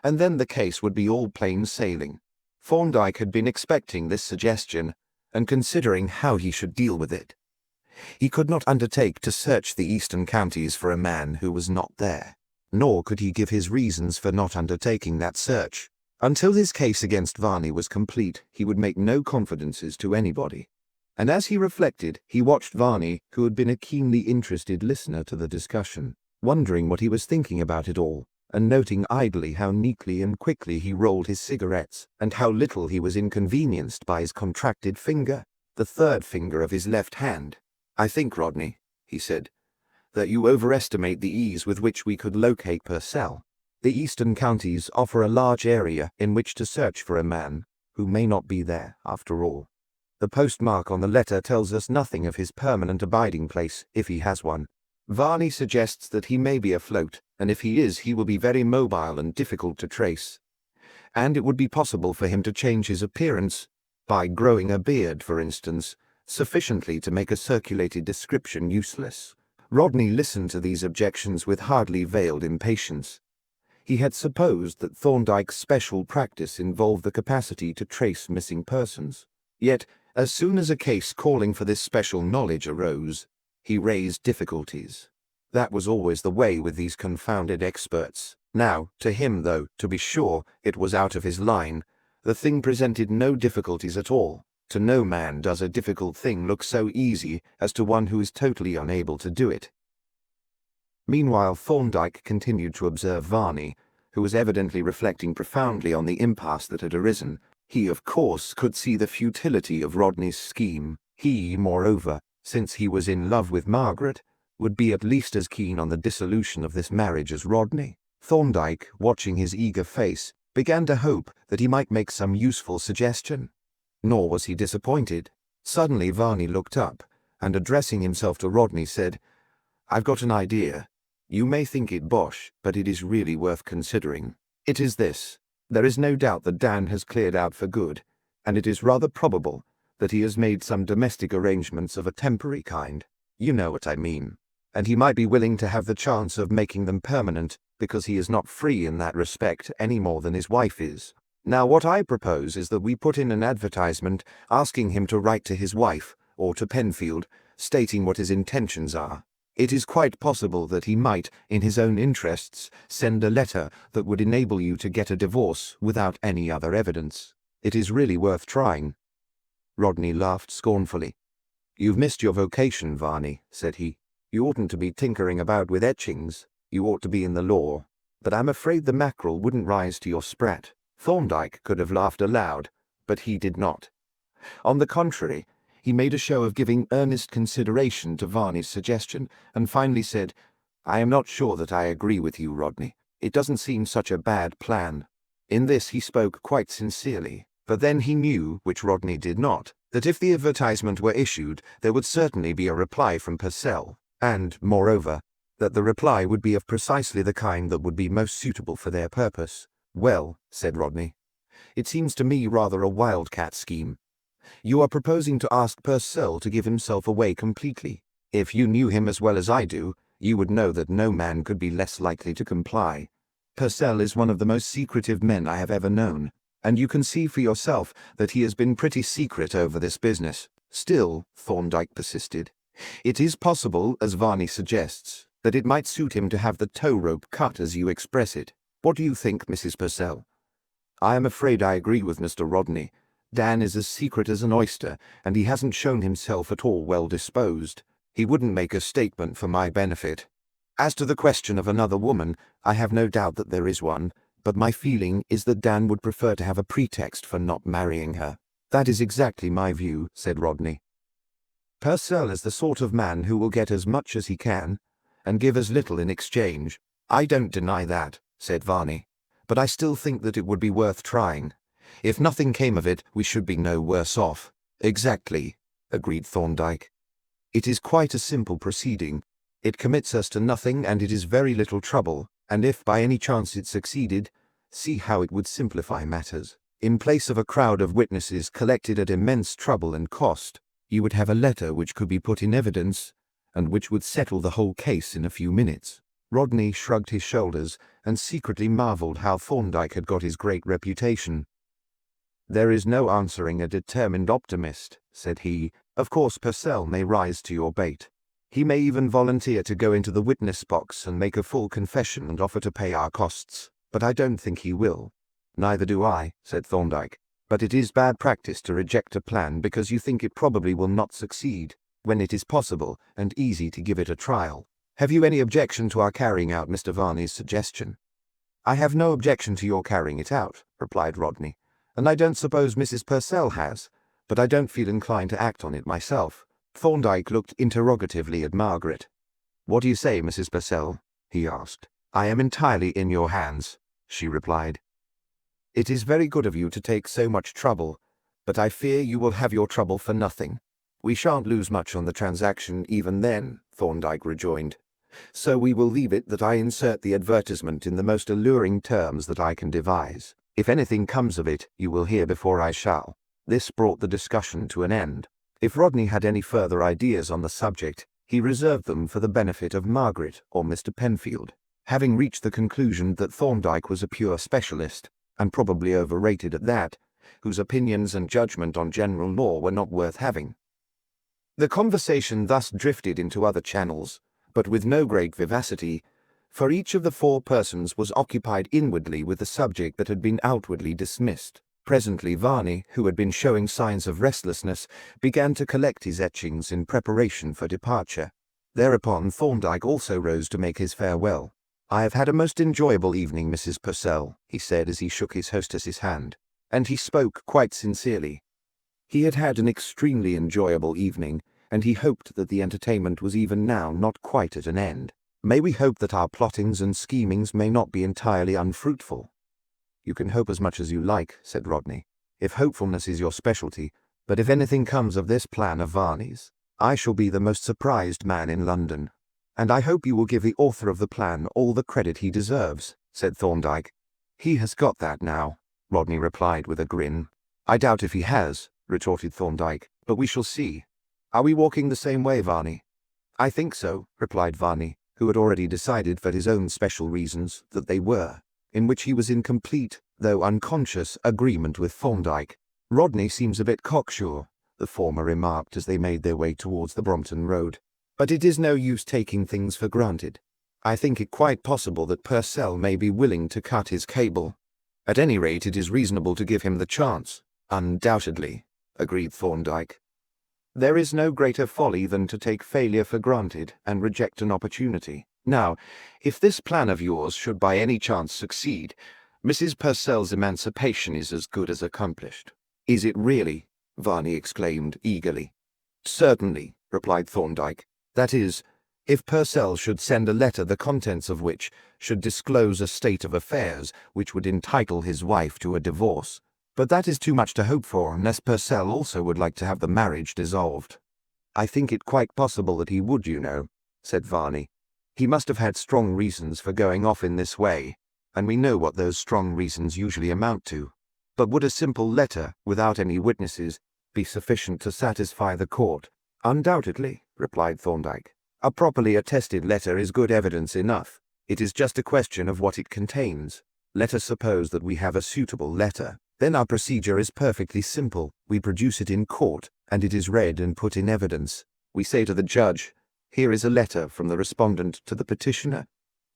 and then the case would be all plain sailing." Thorndyke had been expecting this suggestion, and considering how he should deal with it. He could not undertake to search the eastern counties for a man who was not there, nor could he give his reasons for not undertaking that search. Until his case against Varney was complete, he would make no confidences to anybody. And as he reflected, he watched Varney, who had been a keenly interested listener to the discussion, wondering what he was thinking about it all, and noting idly how neatly and quickly he rolled his cigarettes, and how little he was inconvenienced by his contracted finger, the third finger of his left hand. "I think, Rodney," he said, "that you overestimate the ease with which we could locate Purcell. The eastern counties offer a large area in which to search for a man who may not be there after all. The postmark on the letter tells us nothing of his permanent abiding place, if he has one. Varney suggests that he may be afloat, and if he is, he will be very mobile and difficult to trace. And it would be possible for him to change his appearance, by growing a beard, for instance, sufficiently to make a circulated description useless." Rodney listened to these objections with hardly veiled impatience. He had supposed that Thorndyke's special practice involved the capacity to trace missing persons. Yet, as soon as a case calling for this special knowledge arose, he raised difficulties. That was always the way with these confounded experts. Now, to him, though, to be sure, it was out of his line, the thing presented no difficulties at all. To no man does a difficult thing look so easy as to one who is totally unable to do it. Meanwhile, Thorndyke continued to observe Varney, who was evidently reflecting profoundly on the impasse that had arisen. He, of course, could see the futility of Rodney's scheme. He, moreover, since he was in love with Margaret, would be at least as keen on the dissolution of this marriage as Rodney. Thorndyke, watching his eager face, began to hope that he might make some useful suggestion. Nor was he disappointed. Suddenly Varney looked up, and addressing himself to Rodney said, "I've got an idea. You may think it bosh, but it is really worth considering. It is this. There is no doubt that Dan has cleared out for good, and it is rather probable that he has made some domestic arrangements of a temporary kind. You know what I mean. And he might be willing to have the chance of making them permanent, because he is not free in that respect any more than his wife is. Now what I propose is that we put in an advertisement asking him to write to his wife, or to Penfield, stating what his intentions are. It is quite possible that he might, in his own interests, send a letter that would enable you to get a divorce without any other evidence. It is really worth trying." Rodney laughed scornfully. "You've missed your vocation, Varney," said he. "You oughtn't to be tinkering about with etchings. You ought to be in the law. But I'm afraid the mackerel wouldn't rise to your sprat." Thorndyke could have laughed aloud, but he did not. On the contrary, he made a show of giving earnest consideration to Varney's suggestion, and finally said, "I am not sure that I agree with you, Rodney. It doesn't seem such a bad plan." In this he spoke quite sincerely, but then he knew, which Rodney did not, that if the advertisement were issued, there would certainly be a reply from Purcell, and, moreover, that the reply would be of precisely the kind that would be most suitable for their purpose. "Well," said Rodney, "it seems to me rather a wildcat scheme. You are proposing to ask Purcell to give himself away completely. If you knew him as well as I do, you would know that no man could be less likely to comply. Purcell is one of the most secretive men I have ever known, and you can see for yourself that he has been pretty secret over this business." "Still," Thorndyke persisted, "it is possible, as Varney suggests, that it might suit him to have the tow rope cut as you express it. What do you think, Mrs. Purcell?" "I am afraid I agree with Mr. Rodney. Dan is as secret as an oyster, and he hasn't shown himself at all well disposed. He wouldn't make a statement for my benefit. As to the question of another woman, I have no doubt that there is one, but my feeling is that Dan would prefer to have a pretext for not marrying her." "That is exactly my view," said Rodney. "Purcell is the sort of man who will get as much as he can, and give as little in exchange." "I don't deny that," said Varney, "but I still think that it would be worth trying. If nothing came of it, we should be no worse off." "Exactly," agreed Thorndyke. "It is quite a simple proceeding. It commits us to nothing, and it is very little trouble, and if by any chance it succeeded, see how it would simplify matters. In place of a crowd of witnesses collected at immense trouble and cost, you would have a letter which could be put in evidence, and which would settle the whole case in a few minutes." Rodney shrugged his shoulders, and secretly marvelled how Thorndyke had got his great reputation. "There is no answering a determined optimist," said he. "Of course Purcell may rise to your bait. He may even volunteer to go into the witness box and make a full confession and offer to pay our costs, but I don't think he will." "Neither do I," said Thorndyke. "But it is bad practice to reject a plan because you think it probably will not succeed, when it is possible and easy to give it a trial. Have you any objection to our carrying out Mr. Varney's suggestion?" "I have no objection to your carrying it out," replied Rodney, "and I don't suppose Mrs. Purcell has, but I don't feel inclined to act on it myself." Thorndyke looked interrogatively at Margaret. "What do you say, Mrs. Purcell?" he asked. "I am entirely in your hands," she replied. "It is very good of you to take so much trouble, but I fear you will have your trouble for nothing." "We shan't lose much on the transaction even then," Thorndyke rejoined. "So we will leave it that I insert the advertisement in the most alluring terms that I can devise. If anything comes of it, you will hear before I shall." This brought the discussion to an end. If Rodney had any further ideas on the subject, he reserved them for the benefit of Margaret or Mr. Penfield, having reached the conclusion that Thorndyke was a pure specialist, and probably overrated at that, whose opinions and judgment on general law were not worth having. The conversation thus drifted into other channels, but with no great vivacity, for each of the four persons was occupied inwardly with the subject that had been outwardly dismissed. Presently Varney, who had been showing signs of restlessness, began to collect his etchings in preparation for departure. Thereupon Thorndyke also rose to make his farewell. "I have had a most enjoyable evening, Mrs. Purcell," he said as he shook his hostess's hand, and he spoke quite sincerely. He had had an extremely enjoyable evening, and he hoped that the entertainment was even now not quite at an end. "May we hope that our plottings and schemings may not be entirely unfruitful?" "You can hope as much as you like," said Rodney, "if hopefulness is your specialty, but if anything comes of this plan of Varney's, I shall be the most surprised man in London." "And I hope you will give the author of the plan all the credit he deserves," said Thorndyke. "He has got that now," Rodney replied with a grin. "I doubt if he has," retorted Thorndyke, "but we shall see. Are we walking the same way, Varney?" "I think so," replied Varney, who had already decided for his own special reasons that they were, in which he was in complete, though unconscious, agreement with Thorndyke. "Rodney seems a bit cocksure," the former remarked as they made their way towards the Brompton Road. "But it is no use taking things for granted. I think it quite possible that Purcell may be willing to cut his cable. At any rate, it is reasonable to give him the chance." "Undoubtedly," agreed Thorndyke. "There is no greater folly than to take failure for granted and reject an opportunity. Now, if this plan of yours should by any chance succeed, Mrs. Purcell's emancipation is as good as accomplished." "Is it really?" Varney exclaimed eagerly. "Certainly," replied Thorndyke. "That is, If Purcell should send a letter the contents of which should disclose a state of affairs which would entitle his wife to a divorce. But that is too much to hope for, unless Purcell also would like to have the marriage dissolved. I think it quite possible that he would, you know, said Varney. He must have had strong reasons for going off in this way, and we know what those strong reasons usually amount to. But would a simple letter, without any witnesses, be sufficient to satisfy the court? Undoubtedly, replied Thorndyke. A properly attested letter is good evidence enough. It is just a question of what it contains. Let us suppose that we have a suitable letter. Then our procedure is perfectly simple. We produce it in court, and it is read and put in evidence. We say to the judge, "Here is a letter from the respondent to the petitioner,"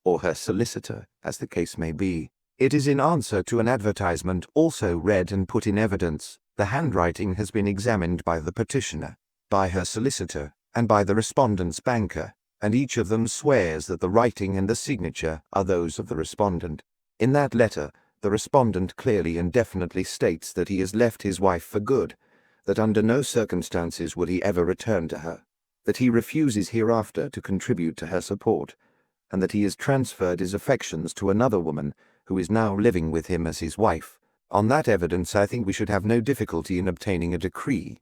or her solicitor, as the case may be. It is in answer to an advertisement, also read and put in evidence. The handwriting has been examined by the petitioner, by her solicitor, and by the respondent's banker, and each of them swears that the writing and the signature are those of the respondent. In that letter, the respondent clearly and definitely states that he has left his wife for good, that under no circumstances would he ever return to her, that he refuses hereafter to contribute to her support, and that he has transferred his affections to another woman who is now living with him as his wife. On that evidence, I think we should have no difficulty in obtaining a decree.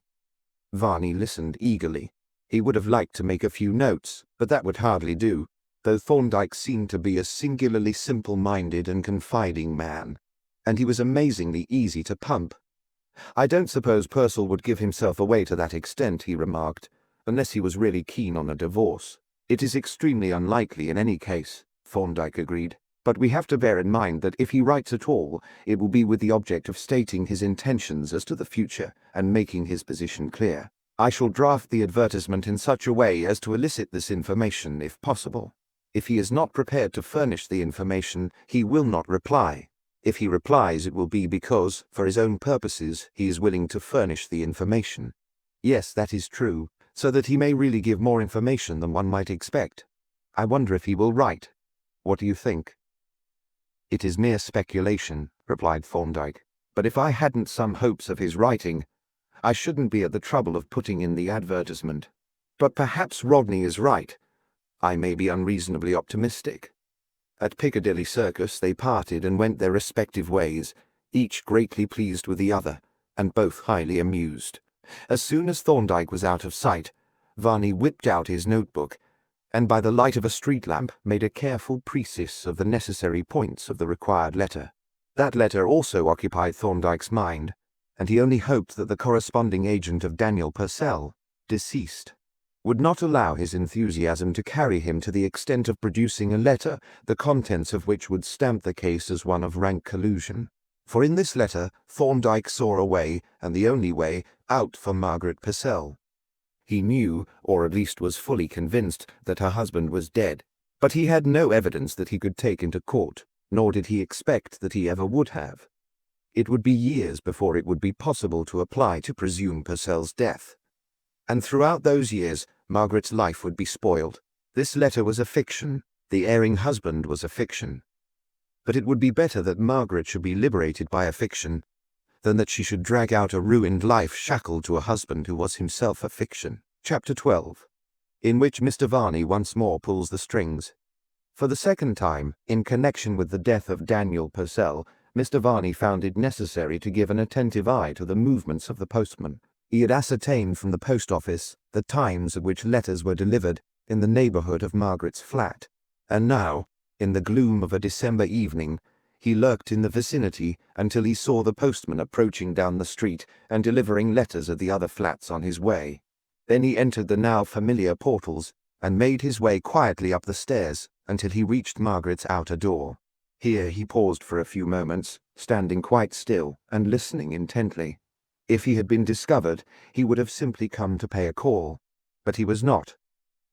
Varney listened eagerly. He would have liked to make a few notes, but that would hardly do, though Thorndyke seemed to be a singularly simple-minded and confiding man, and he was amazingly easy to pump. "I don't suppose Purcell would give himself away to that extent," he remarked, "unless he was really keen on a divorce." "It is extremely unlikely in any case," Thorndyke agreed, "but we have to bear in mind that if he writes at all, it will be with the object of stating his intentions as to the future and making his position clear. I shall draft the advertisement in such a way as to elicit this information, if possible. If he is not prepared to furnish the information, he will not reply. If he replies, it will be because, for his own purposes, he is willing to furnish the information." "Yes, that is true, so that he may really give more information than one might expect. I wonder if he will write. What do you think?" "It is mere speculation," replied Thorndyke, "but if I hadn't some hopes of his writing, I shouldn't be at the trouble of putting in the advertisement. But perhaps Rodney is right. I may be unreasonably optimistic." At Piccadilly Circus they parted and went their respective ways, each greatly pleased with the other, and both highly amused. As soon as Thorndyke was out of sight, Varney whipped out his notebook, and by the light of a street lamp made a careful precis of the necessary points of the required letter. That letter also occupied Thorndyke's mind, and he only hoped that the corresponding agent of Daniel Purcell, deceased, would not allow his enthusiasm to carry him to the extent of producing a letter, the contents of which would stamp the case as one of rank collusion. For in this letter Thorndyke saw a way, and the only way, out for Margaret Purcell. He knew, or at least was fully convinced, that her husband was dead, but he had no evidence that he could take into court, nor did he expect that he ever would have. It would be years before it would be possible to apply to presume Purcell's death. And throughout those years, Margaret's life would be spoiled. This letter was a fiction. The erring husband was a fiction. But it would be better that Margaret should be liberated by a fiction than that she should drag out a ruined life shackled to a husband who was himself a fiction. Chapter 12, in which Mr. Varney once more pulls the strings. For the second time, in connection with the death of Daniel Purcell, Mr. Varney found it necessary to give an attentive eye to the movements of the postman. He had ascertained from the post office the times at which letters were delivered in the neighbourhood of Margaret's flat, and now, in the gloom of a December evening, he lurked in the vicinity until he saw the postman approaching down the street and delivering letters at the other flats on his way. Then he entered the now familiar portals and made his way quietly up the stairs until he reached Margaret's outer door. Here he paused for a few moments, standing quite still and listening intently. If he had been discovered, he would have simply come to pay a call, but he was not,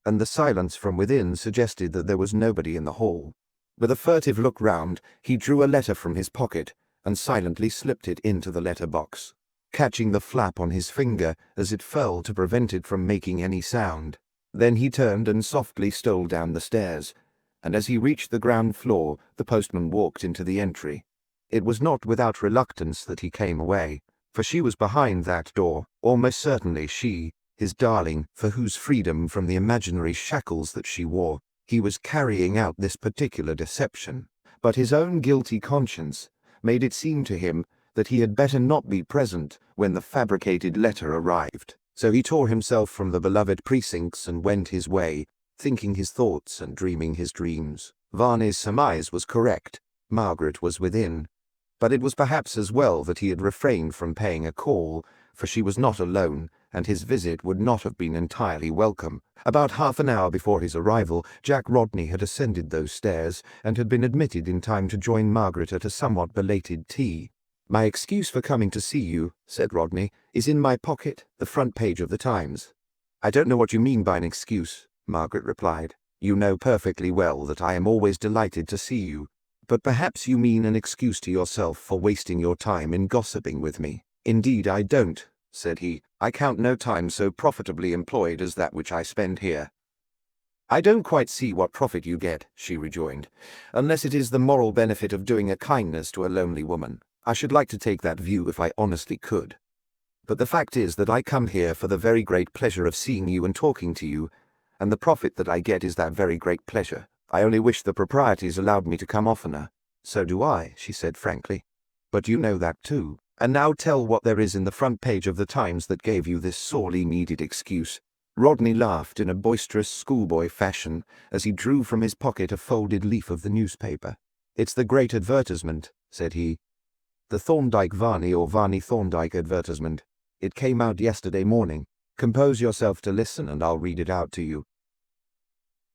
and the silence from within suggested that there was nobody in the hall. With a furtive look round, he drew a letter from his pocket and silently slipped it into the letter-box, catching the flap on his finger as it fell to prevent it from making any sound. Then he turned and softly stole down the stairs, and as he reached the ground floor, the postman walked into the entry. It was not without reluctance that he came away, for she was behind that door, almost certainly she, his darling, for whose freedom from the imaginary shackles that she wore, he was carrying out this particular deception. But his own guilty conscience made it seem to him that he had better not be present when the fabricated letter arrived. So he tore himself from the beloved precincts and went his way, thinking his thoughts and dreaming his dreams. Varney's surmise was correct. Margaret was within. But it was perhaps as well that he had refrained from paying a call, for she was not alone, and his visit would not have been entirely welcome. About half an hour before his arrival, Jack Rodney had ascended those stairs, and had been admitted in time to join Margaret at a somewhat belated tea. "My excuse for coming to see you," said Rodney, "is in my pocket, the front page of the Times." "I don't know what you mean by an excuse," Margaret replied. "You know perfectly well that I am always delighted to see you. But perhaps you mean an excuse to yourself for wasting your time in gossiping with me." "Indeed I don't," said he. "I count no time so profitably employed as that which I spend here." "I don't quite see what profit you get," she rejoined, "unless it is the moral benefit of doing a kindness to a lonely woman. I should like to take that view if I honestly could. But the fact is that I come here for the very great pleasure of seeing you and talking to you, and the profit that I get is that very great pleasure. I only wish the proprieties allowed me to come oftener." "So do I," she said frankly. "But you know that too. And now tell what there is in the front page of the Times that gave you this sorely needed excuse." Rodney laughed in a boisterous schoolboy fashion as he drew from his pocket a folded leaf of the newspaper. "It's the great advertisement," said he. "The Thorndyke Varney or Varney Thorndyke advertisement. It came out yesterday morning. Compose yourself to listen and I'll read it out to you."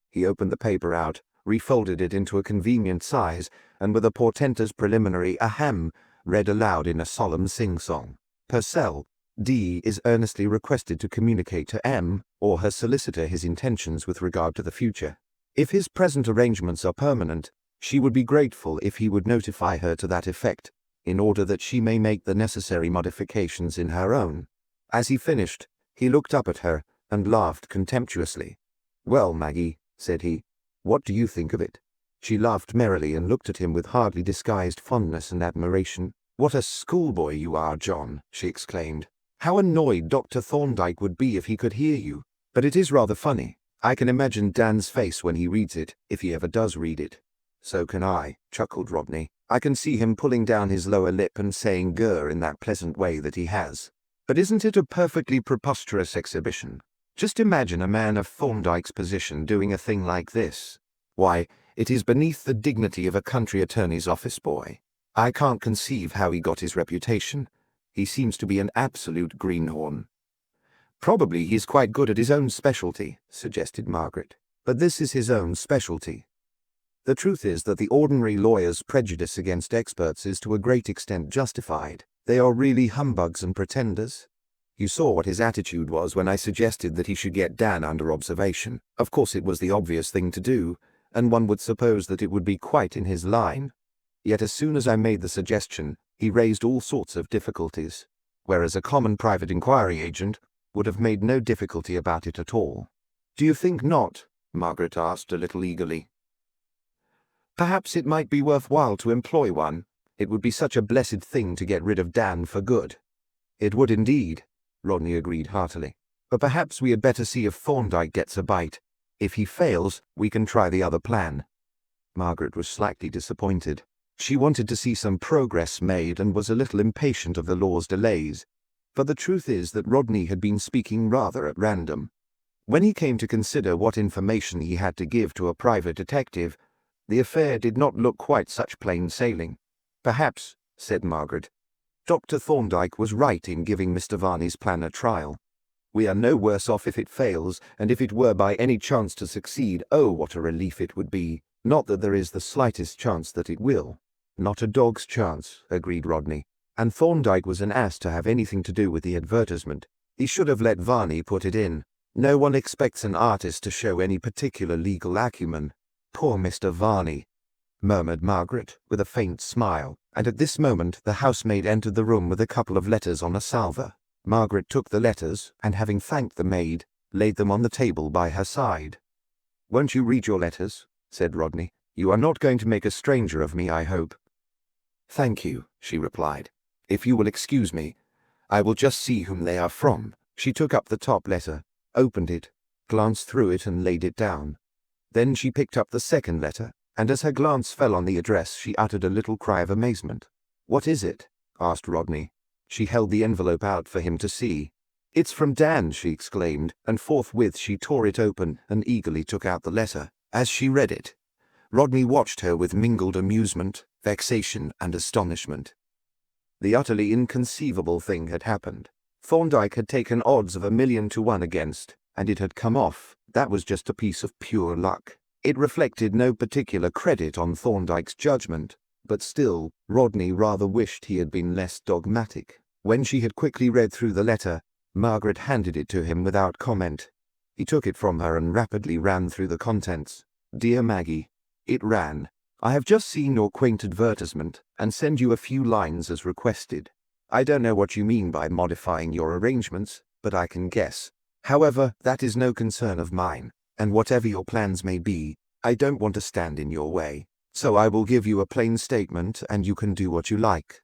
He opened the paper out, refolded it into a convenient size, and with a portentous preliminary ahem, read aloud in a solemn sing-song. "Purcell, D. is earnestly requested to communicate to M. or her solicitor his intentions with regard to the future. If his present arrangements are permanent, she would be grateful if he would notify her to that effect, in order that she may make the necessary modifications in her own." As he finished, he looked up at her and laughed contemptuously. "Well, Maggie," said he, "what do you think of it?" She laughed merrily and looked at him with hardly disguised fondness and admiration. "What a schoolboy you are, John," she exclaimed. "How annoyed Dr. Thorndyke would be if he could hear you. But it is rather funny. I can imagine Dan's face when he reads it, if he ever does read it." "So can I," chuckled Rodney. "I can see him pulling down his lower lip and saying grr in that pleasant way that he has. But isn't it a perfectly preposterous exhibition? Just imagine a man of Thorndyke's position doing a thing like this. Why, it is beneath the dignity of a country attorney's office boy. I can't conceive how he got his reputation. He seems to be an absolute greenhorn." "Probably he's quite good at his own specialty," suggested Margaret. "But this is his own specialty. The truth is that the ordinary lawyer's prejudice against experts is to a great extent justified. They are really humbugs and pretenders. You saw what his attitude was when I suggested that he should get Dan under observation. Of course it was the obvious thing to do, and one would suppose that it would be quite in his line. Yet as soon as I made the suggestion, he raised all sorts of difficulties, whereas a common private inquiry agent would have made no difficulty about it at all." "Do you think not?" Margaret asked a little eagerly. "Perhaps it might be worthwhile to employ one. It would be such a blessed thing to get rid of Dan for good." "It would indeed," Rodney agreed heartily. "But perhaps we had better see if Thorndyke gets a bite. If he fails, we can try the other plan." Margaret was slightly disappointed. She wanted to see some progress made and was a little impatient of the law's delays. But the truth is that Rodney had been speaking rather at random. When he came to consider what information he had to give to a private detective, the affair did not look quite such plain sailing. "Perhaps," said Margaret, "Dr. Thorndyke was right in giving Mr. Varney's plan a trial. We are no worse off if it fails, and if it were by any chance to succeed, oh, what a relief it would be. Not that there is the slightest chance that it will." "Not a dog's chance," agreed Rodney. "And Thorndyke was an ass to have anything to do with the advertisement. He should have let Varney put it in. No one expects an artist to show any particular legal acumen." "Poor Mr. Varney," murmured Margaret, with a faint smile, and at this moment the housemaid entered the room with a couple of letters on a salver. Margaret took the letters, and having thanked the maid, laid them on the table by her side. "Won't you read your letters?" said Rodney. "You are not going to make a stranger of me, I hope." "Thank you," she replied. "If you will excuse me, I will just see whom they are from." She took up the top letter, opened it, glanced through it and laid it down. Then she picked up the second letter, and as her glance fell on the address she uttered a little cry of amazement. "What is it?" asked Rodney. She held the envelope out for him to see. "It's from Dan," she exclaimed, and forthwith she tore it open and eagerly took out the letter. As she read it, Rodney watched her with mingled amusement, vexation, and astonishment. The utterly inconceivable thing had happened. Thorndyke had taken odds of 1,000,000 to 1 against, and it had come off. That was just a piece of pure luck. It reflected no particular credit on Thorndyke's judgment, but still, Rodney rather wished he had been less dogmatic. When she had quickly read through the letter, Margaret handed it to him without comment. He took it from her and rapidly ran through the contents. "Dear Maggie," it ran, "I have just seen your quaint advertisement, and send you a few lines as requested. I don't know what you mean by modifying your arrangements, but I can guess. However, that is no concern of mine, and whatever your plans may be, I don't want to stand in your way. So I will give you a plain statement, and you can do what you like.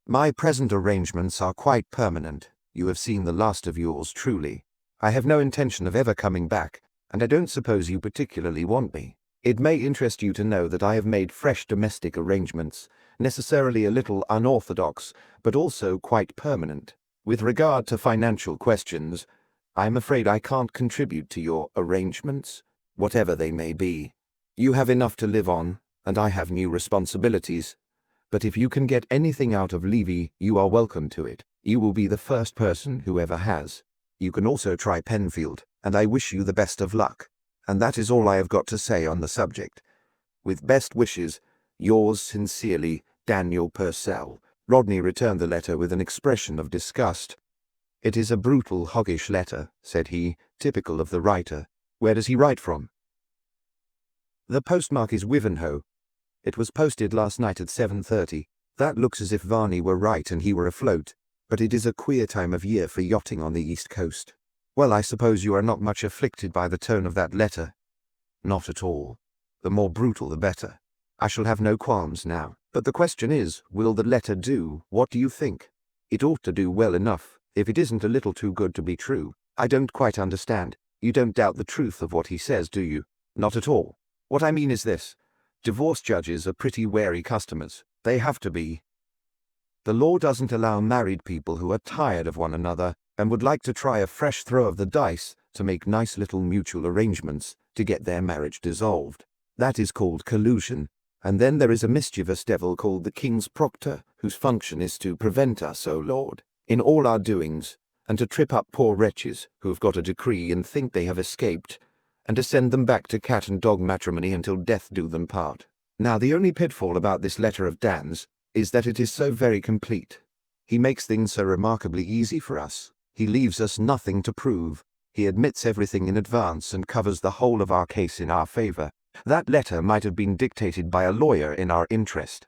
My present arrangements are quite permanent. You have seen the last of yours truly. I have no intention of ever coming back, and I don't suppose you particularly want me. It may interest you to know that I have made fresh domestic arrangements, necessarily a little unorthodox, but also quite permanent. With regard to financial questions, I am afraid I can't contribute to your arrangements, whatever they may be. You have enough to live on, and I have new responsibilities. But if you can get anything out of Levy, you are welcome to it. You will be the first person who ever has. You can also try Penfield, and I wish you the best of luck. And that is all I have got to say on the subject. With best wishes, yours sincerely, Daniel Purcell." Rodney returned the letter with an expression of disgust. "It is a brutal, hoggish letter," said he, typical of the writer. "Where does he write from?" "The postmark is Wivenhoe. It was posted last night at 7:30. That looks as if Varney were right and he were afloat, but it is a queer time of year for yachting on the East Coast. Well, I suppose you are not much afflicted by the tone of that letter." "Not at all. The more brutal the better. I shall have no qualms now. But the question is, will the letter do? What do you think? It ought to do well enough, if it isn't a little too good to be true. I don't quite understand. You don't doubt the truth of what he says, do you?" "Not at all. What I mean is this. Divorce judges are pretty wary customers. They have to be. The law doesn't allow married people who are tired of one another and would like to try a fresh throw of the dice to make nice little mutual arrangements to get their marriage dissolved. That is called collusion. And then there is a mischievous devil called the King's Proctor, whose function is to prevent us, O Lord, in all our doings, and to trip up poor wretches who have got a decree and think they have escaped, and to send them back to cat and dog matrimony until death do them part. Now the only pitfall about this letter of Dan's is that it is so very complete. He makes things so remarkably easy for us. He leaves us nothing to prove. He admits everything in advance and covers the whole of our case in our favor. That letter might have been dictated by a lawyer in our interest."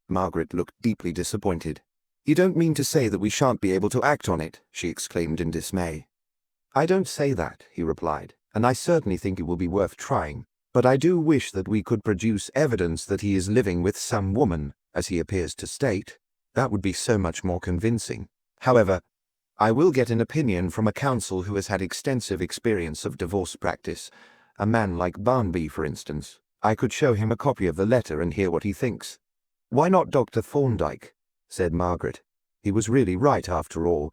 Margaret looked deeply disappointed. "You don't mean to say that we shan't be able to act on it?" she exclaimed in dismay. "I don't say that," he replied, "and I certainly think it will be worth trying. But I do wish that we could produce evidence that he is living with some woman, as he appears to state. That would be so much more convincing. However, I will get an opinion from a counsel who has had extensive experience of divorce practice. A man like Barnby, for instance. I could show him a copy of the letter and hear what he thinks." "Why not Dr. Thorndyke?" said Margaret. "He was really right after all,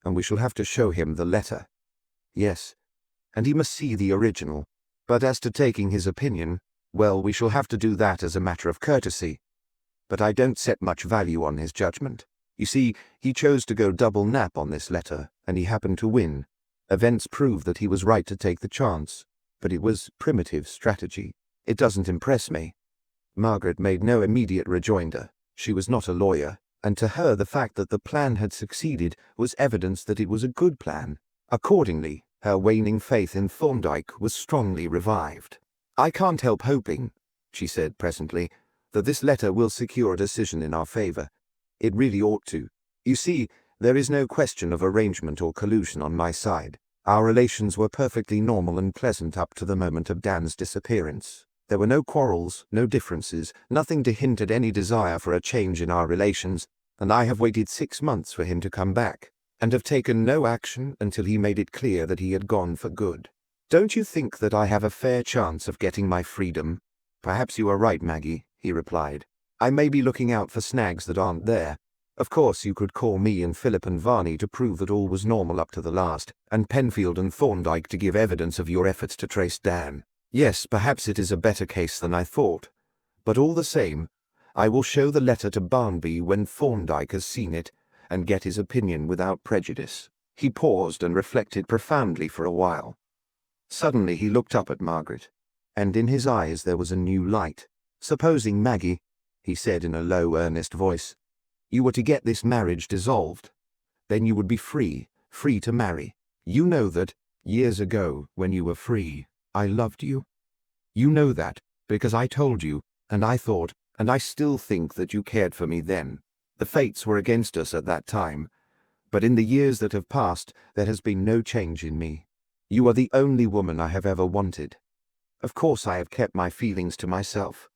and we shall have to show him the letter." "Yes, and he must see the original. But as to taking his opinion, well, we shall have to do that as a matter of courtesy. But I don't set much value on his judgment. You see, he chose to go double nap on this letter, and he happened to win. Events prove that he was right to take the chance. But it was primitive strategy. It doesn't impress me." Margaret made no immediate rejoinder. She was not a lawyer, and to her the fact that the plan had succeeded was evidence that it was a good plan. Accordingly, her waning faith in Thorndyke was strongly revived. "I can't help hoping," she said presently, "that this letter will secure a decision in our favor. It really ought to. You see, there is no question of arrangement or collusion on my side. Our relations were perfectly normal and pleasant up to the moment of Dan's disappearance. There were no quarrels, no differences, nothing to hint at any desire for a change in our relations, and I have waited 6 months for him to come back. and have taken no action until he made it clear that he had gone for good. Don't you think that I have a fair chance of getting my freedom? Perhaps you are right, Maggie, he replied. I may be looking out for snags that aren't there. Of course you could call me and Philip and Varney to prove that all was normal up to the last, and Penfield and Thorndyke to give evidence of your efforts to trace Dan. Yes, perhaps it is a better case than I thought. But all the same, I will show the letter to Barnby when Thorndyke has seen it, and get his opinion without prejudice. He paused and reflected profoundly for a while. Suddenly he looked up at Margaret, and in his eyes there was a new light. Supposing, Maggie, he said in a low, earnest voice, you were to get this marriage dissolved. Then you would be free to marry. You know that, years ago, when you were free, I loved you. You know that, because I told you, and I thought, and I still think that you cared for me then. The fates were against us at that time, but in the years that have passed, there has been no change in me. You are the only woman I have ever wanted. Of course I have kept my feelings to myself.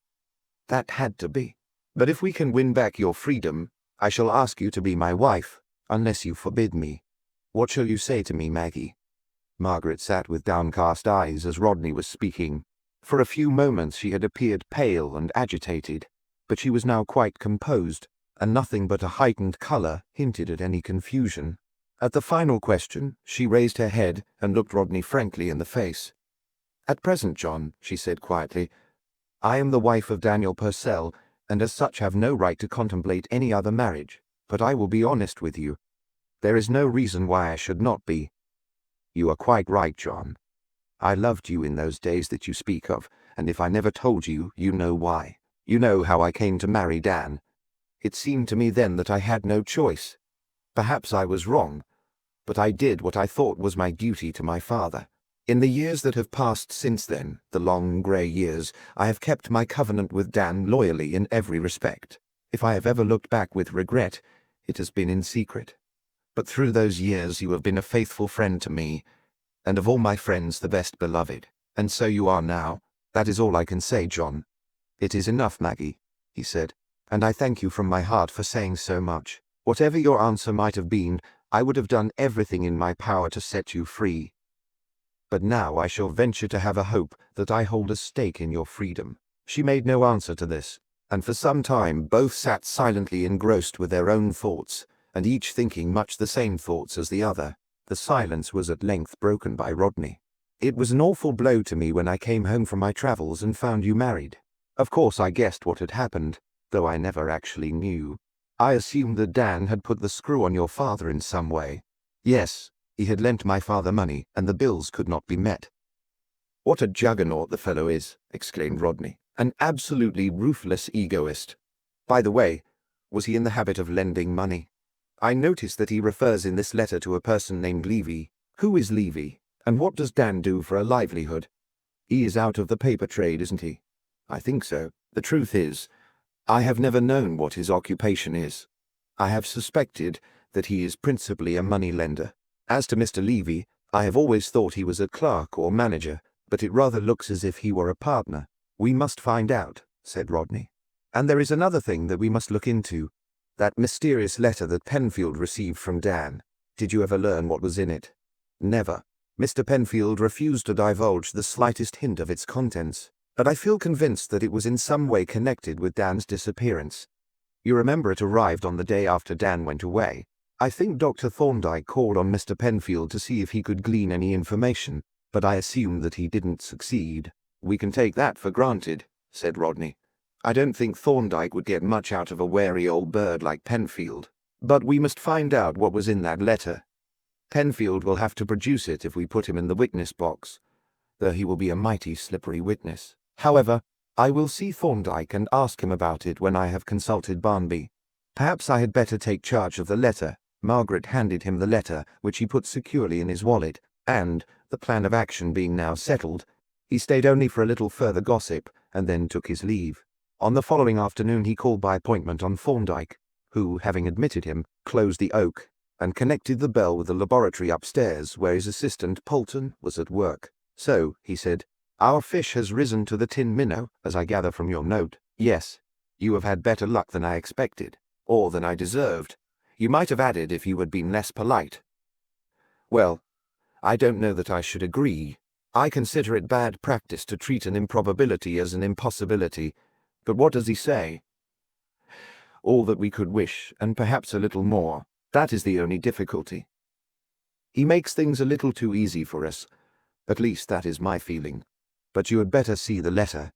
That had to be. But if we can win back your freedom, I shall ask you to be my wife, unless you forbid me. What shall you say to me, Maggie? Margaret sat with downcast eyes as Rodney was speaking. For a few moments she had appeared pale and agitated, but she was now quite composed, and nothing but a heightened colour hinted at any confusion. At the final question, she raised her head and looked Rodney frankly in the face. At present, John, she said quietly, I am the wife of Daniel Purcell, and as such have no right to contemplate any other marriage. But I will be honest with you. There is no reason why I should not be. You are quite right, John. I loved you in those days that you speak of, and if I never told you, you know why. You know how I came to marry Dan. It seemed to me then that I had no choice. Perhaps I was wrong, but I did what I thought was my duty to my father. In the years that have passed since then, the long grey years, I have kept my covenant with Dan loyally in every respect. If I have ever looked back with regret, it has been in secret. But through those years you have been a faithful friend to me, and of all my friends the best beloved. And so you are now. That is all I can say, John. It is enough, Maggie, he said, and I thank you from my heart for saying so much. Whatever your answer might have been, I would have done everything in my power to set you free. But now I shall venture to have a hope that I hold a stake in your freedom. She made no answer to this, and for some time both sat silently engrossed with their own thoughts, and each thinking much the same thoughts as the other. The silence was at length broken by Rodney. It was an awful blow to me when I came home from my travels and found you married. Of course I guessed what had happened, though I never actually knew. I assumed that Dan had put the screw on your father in some way. Yes, he had lent my father money, and the bills could not be met. What a juggernaut the fellow is, exclaimed Rodney. An absolutely ruthless egoist. By the way, was he in the habit of lending money? I notice that he refers in this letter to a person named Levy. Who is Levy, and what does Dan do for a livelihood? He is out of the paper trade, isn't he? I think so. The truth is, I have never known what his occupation is. I have suspected that he is principally a money-lender. As to Mr. Levy, I have always thought he was a clerk or manager, but it rather looks as if he were a partner. We must find out, said Rodney. And there is another thing that we must look into. That mysterious letter that Penfield received from Dan. Did you ever learn what was in it? Never. Mr. Penfield refused to divulge the slightest hint of its contents, but I feel convinced that it was in some way connected with Dan's disappearance. You remember it arrived on the day after Dan went away. I think Dr. Thorndyke called on Mr. Penfield to see if he could glean any information, but I assume that he didn't succeed. We can take that for granted, said Rodney. I don't think Thorndyke would get much out of a wary old bird like Penfield. But we must find out what was in that letter. Penfield will have to produce it if we put him in the witness box, though he will be a mighty slippery witness. However, I will see Thorndyke and ask him about it when I have consulted Barnby. Perhaps I had better take charge of the letter. Margaret handed him the letter, which he put securely in his wallet, and, the plan of action being now settled, he stayed only for a little further gossip, and then took his leave. On the following afternoon he called by appointment on Thorndyke, who, having admitted him, closed the oak, and connected the bell with the laboratory upstairs, where his assistant, Polton, was at work. So, he said, our fish has risen to the tin minnow, as I gather from your note. Yes, you have had better luck than I expected, or than I deserved. You might have added if you had been less polite. Well, I don't know that I should agree. I consider it bad practice to treat an improbability as an impossibility. But what does he say? All that we could wish, and perhaps a little more. That is the only difficulty. He makes things a little too easy for us. At least that is my feeling. But you had better see the letter.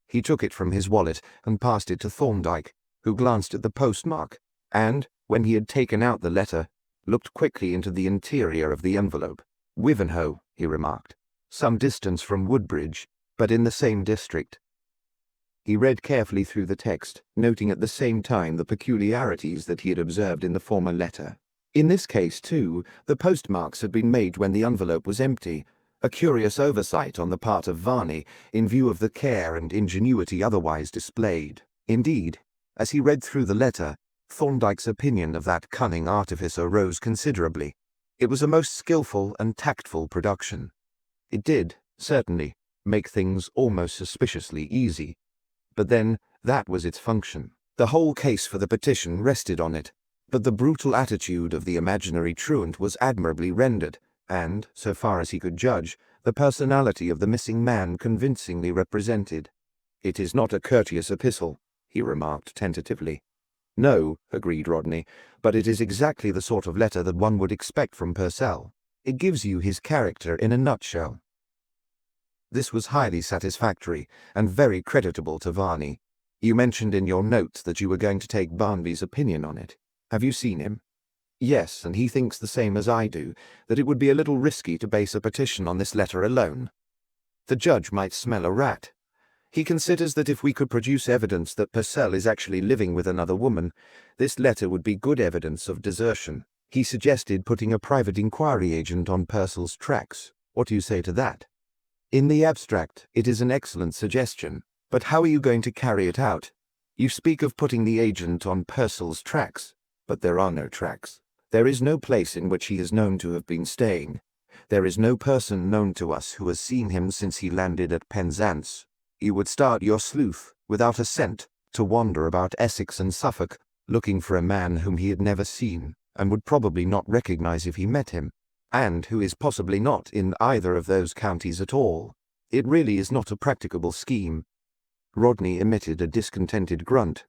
He took it from his wallet and passed it to Thorndyke, who glanced at the postmark, and, when he had taken out the letter, looked quickly into the interior of the envelope. Wivenhoe, he remarked. Some distance from Woodbridge, but in the same district. He read carefully through the text, noting at the same time the peculiarities that he had observed in the former letter. In this case, too, the postmarks had been made when the envelope was empty, a curious oversight on the part of Varney, in view of the care and ingenuity otherwise displayed. Indeed, as he read through the letter, Thorndyke's opinion of that cunning artificer rose considerably. It was a most skilful and tactful production. It did, certainly, make things almost suspiciously easy. But then, that was its function. The whole case for the petition rested on it. But the brutal attitude of the imaginary truant was admirably rendered, and, so far as he could judge, the personality of the missing man convincingly represented. "It is not a courteous epistle," he remarked tentatively. "No," agreed Rodney, "but it is exactly the sort of letter that one would expect from Purcell. It gives you his character in a nutshell." This was highly satisfactory, and very creditable to Varney. "You mentioned in your notes that you were going to take Barnby's opinion on it. Have you seen him?" "Yes, and he thinks the same as I do, that it would be a little risky to base a petition on this letter alone. The judge might smell a rat. He considers that if we could produce evidence that Purcell is actually living with another woman, this letter would be good evidence of desertion. He suggested putting a private inquiry agent on Purcell's tracks. What do you say to that?" "In the abstract, it is an excellent suggestion. But how are you going to carry it out? You speak of putting the agent on Purcell's tracks, but there are no tracks. There is no place in which he is known to have been staying. There is no person known to us who has seen him since he landed at Penzance. You would start your sleuth, without a scent, to wander about Essex and Suffolk, looking for a man whom he had never seen, and would probably not recognize if he met him, and who is possibly not in either of those counties at all. It really is not a practicable scheme." Rodney emitted a discontented grunt.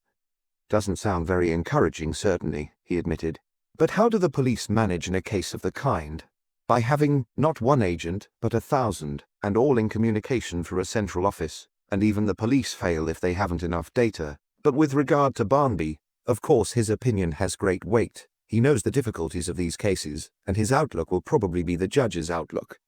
"Doesn't sound very encouraging, certainly," he admitted. "But how do the police manage in a case of the kind? By having not one agent, but 1,000, and all in communication through a central office, and even the police fail if they haven't enough data. But with regard to Barnby, of course his opinion has great weight. He knows the difficulties of these cases, and his outlook will probably be the judge's outlook."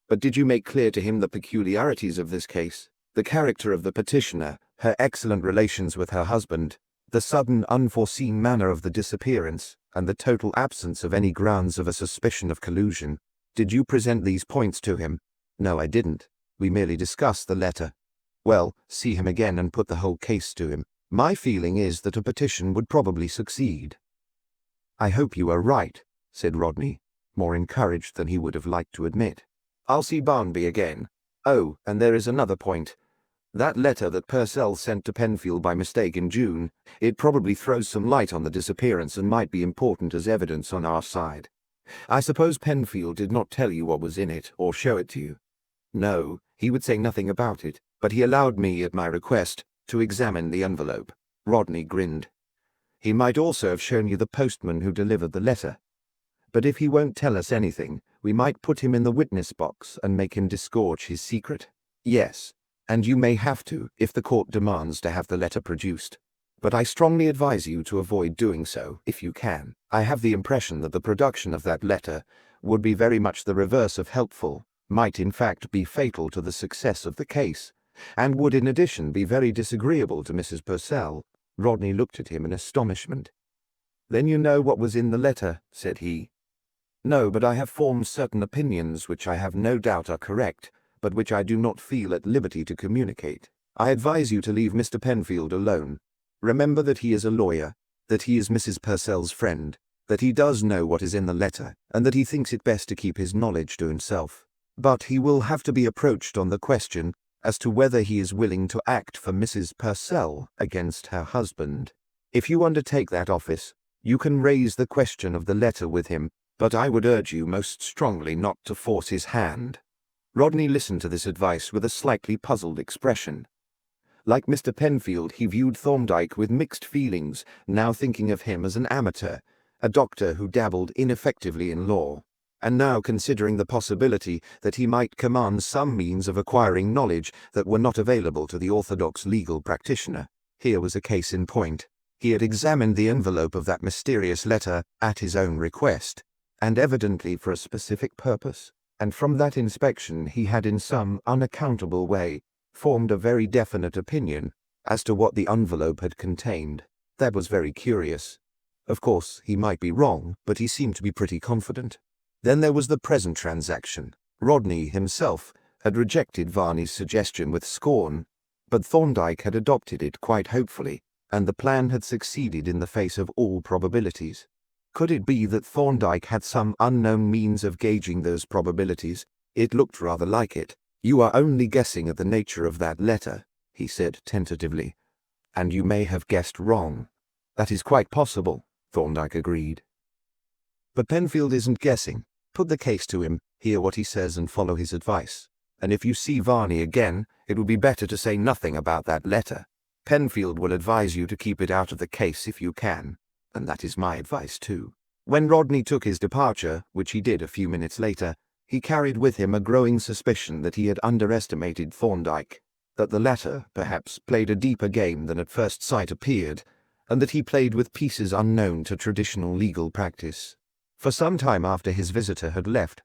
"But did you make clear to him the peculiarities of this case? The character of the petitioner, her excellent relations with her husband, the sudden unforeseen manner of the disappearance, and the total absence of any grounds of a suspicion of collusion? Did you present these points to him?" "No, I didn't. We merely discussed the letter." "Well, see him again and put the whole case to him. My feeling is that a petition would probably succeed." "I hope you are right," said Rodney, more encouraged than he would have liked to admit. "I'll see Barnby again. Oh, and there is another point. That letter that Purcell sent to Penfield by mistake in June, it probably throws some light on the disappearance and might be important as evidence on our side. I suppose Penfield did not tell you what was in it, or show it to you?" "No, he would say nothing about it, but he allowed me, at my request, to examine the envelope." Rodney grinned. "He might also have shown you the postman who delivered the letter. But if he won't tell us anything, we might put him in the witness box and make him disgorge his secret." "Yes, and you may have to, if the court demands to have the letter produced. But I strongly advise you to avoid doing so, if you can. I have the impression that the production of that letter would be very much the reverse of helpful, might in fact be fatal to the success of the case, and would in addition be very disagreeable to Mrs. Purcell." Rodney looked at him in astonishment. "Then you know what was in the letter," said he. "No, but I have formed certain opinions which I have no doubt are correct, but which I do not feel at liberty to communicate. I advise you to leave Mr. Penfield alone. Remember that he is a lawyer, that he is Mrs. Purcell's friend, that he does know what is in the letter, and that he thinks it best to keep his knowledge to himself. But he will have to be approached on the question as to whether he is willing to act for Mrs. Purcell against her husband. If you undertake that office, You can raise the question of the letter with him, but I would urge you most strongly not to force his hand." Rodney listened to this advice with a slightly puzzled expression. Like Mr. Penfield, he viewed Thorndyke with mixed feelings, now thinking of him as an amateur, a doctor who dabbled ineffectively in law, and now considering the possibility that he might command some means of acquiring knowledge that were not available to the orthodox legal practitioner. Here was a case in point. He had examined the envelope of that mysterious letter at his own request, and evidently for a specific purpose, and from that inspection he had in some unaccountable way formed a very definite opinion as to what the envelope had contained. That was very curious. Of course, he might be wrong, but he seemed to be pretty confident. Then there was the present transaction. Rodney himself had rejected Varney's suggestion with scorn, but Thorndyke had adopted it quite hopefully, and the plan had succeeded in the face of all probabilities. Could it be that Thorndyke had some unknown means of gauging those probabilities? It looked rather like it. "You are only guessing at the nature of that letter," he said tentatively, "and you may have guessed wrong." "That is quite possible," Thorndyke agreed. "But Penfield isn't guessing. Put the case to him, hear what he says and follow his advice. And if you see Varney again, it would be better to say nothing about that letter. Penfield will advise you to keep it out of the case if you can, and that is my advice too." When Rodney took his departure, which he did a few minutes later, he carried with him a growing suspicion that he had underestimated Thorndyke, that the latter, perhaps, played a deeper game than at first sight appeared, and that he played with pieces unknown to traditional legal practice. For some time after his visitor had left,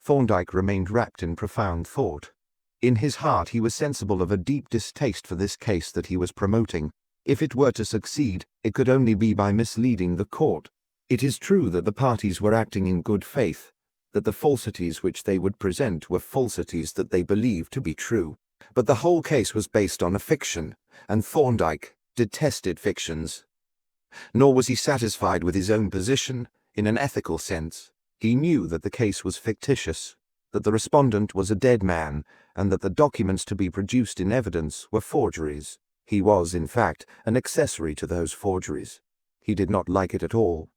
Thorndyke remained wrapped in profound thought. In his heart he was sensible of a deep distaste for this case that he was promoting. If it were to succeed, it could only be by misleading the court. It is true that the parties were acting in good faith, that the falsities which they would present were falsities that they believed to be true. But the whole case was based on a fiction, and Thorndyke detested fictions. Nor was he satisfied with his own position in an ethical sense. He knew that the case was fictitious, that the respondent was a dead man, and that the documents to be produced in evidence were forgeries. He was, in fact, an accessory to those forgeries. He did not like it at all,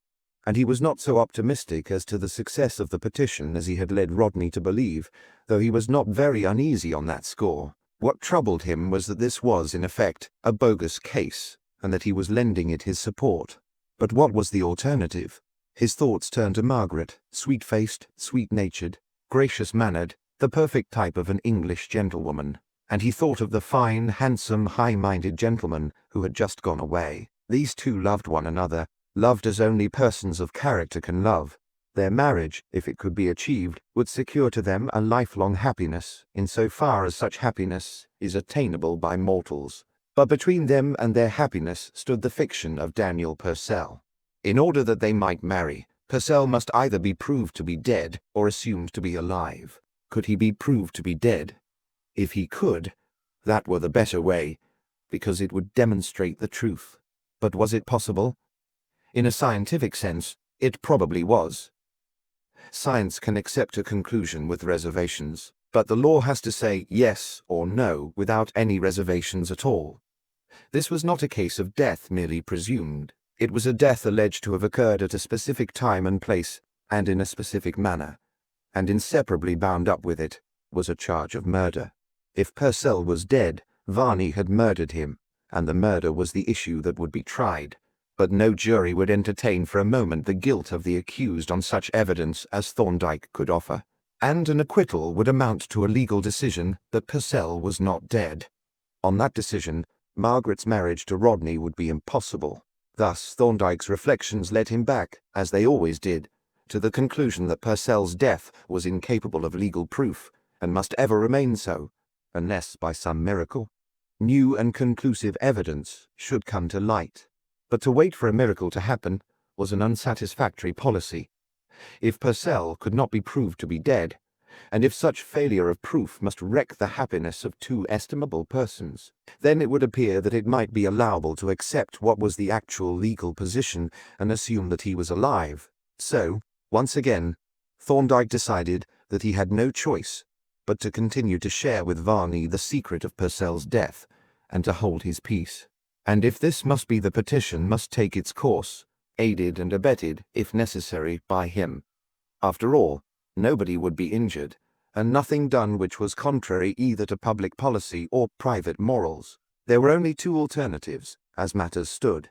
and he was not so optimistic as to the success of the petition as he had led Rodney to believe, though he was not very uneasy on that score. What troubled him was that this was, in effect, a bogus case, and that he was lending it his support. But what was the alternative? His thoughts turned to Margaret, sweet-faced, sweet-natured, gracious-mannered, the perfect type of an English gentlewoman, and he thought of the fine, handsome, high-minded gentleman who had just gone away. These two loved one another, loved as only persons of character can love. Their marriage, if it could be achieved, would secure to them a lifelong happiness, in so far as such happiness is attainable by mortals. But between them and their happiness stood the fiction of Daniel Purcell. In order that they might marry, Purcell must either be proved to be dead or assumed to be alive. Could he be proved to be dead? If he could, that were the better way, because it would demonstrate the truth. But was it possible? In a scientific sense, it probably was. Science can accept a conclusion with reservations, but the law has to say yes or no without any reservations at all. This was not a case of death merely presumed. It was a death alleged to have occurred at a specific time and place, and in a specific manner, and inseparably bound up with it was a charge of murder. If Purcell was dead, Varney had murdered him, and the murder was the issue that would be tried. But no jury would entertain for a moment the guilt of the accused on such evidence as Thorndyke could offer, and an acquittal would amount to a legal decision that Purcell was not dead. On that decision, Margaret's marriage to Rodney would be impossible. Thus Thorndyke's reflections led him back, as they always did, to the conclusion that Purcell's death was incapable of legal proof, and must ever remain so, unless by some miracle, new and conclusive evidence should come to light. But to wait for a miracle to happen was an unsatisfactory policy. If Purcell could not be proved to be dead, and if such failure of proof must wreck the happiness of two estimable persons, then it would appear that it might be allowable to accept what was the actual legal position and assume that he was alive. So, once again, Thorndyke decided that he had no choice but to continue to share with Varney the secret of Purcell's death, and to hold his peace. And if this must be, the petition must take its course, aided and abetted, if necessary, by him. After all, nobody would be injured, and nothing done which was contrary either to public policy or private morals. There were only two alternatives, as matters stood.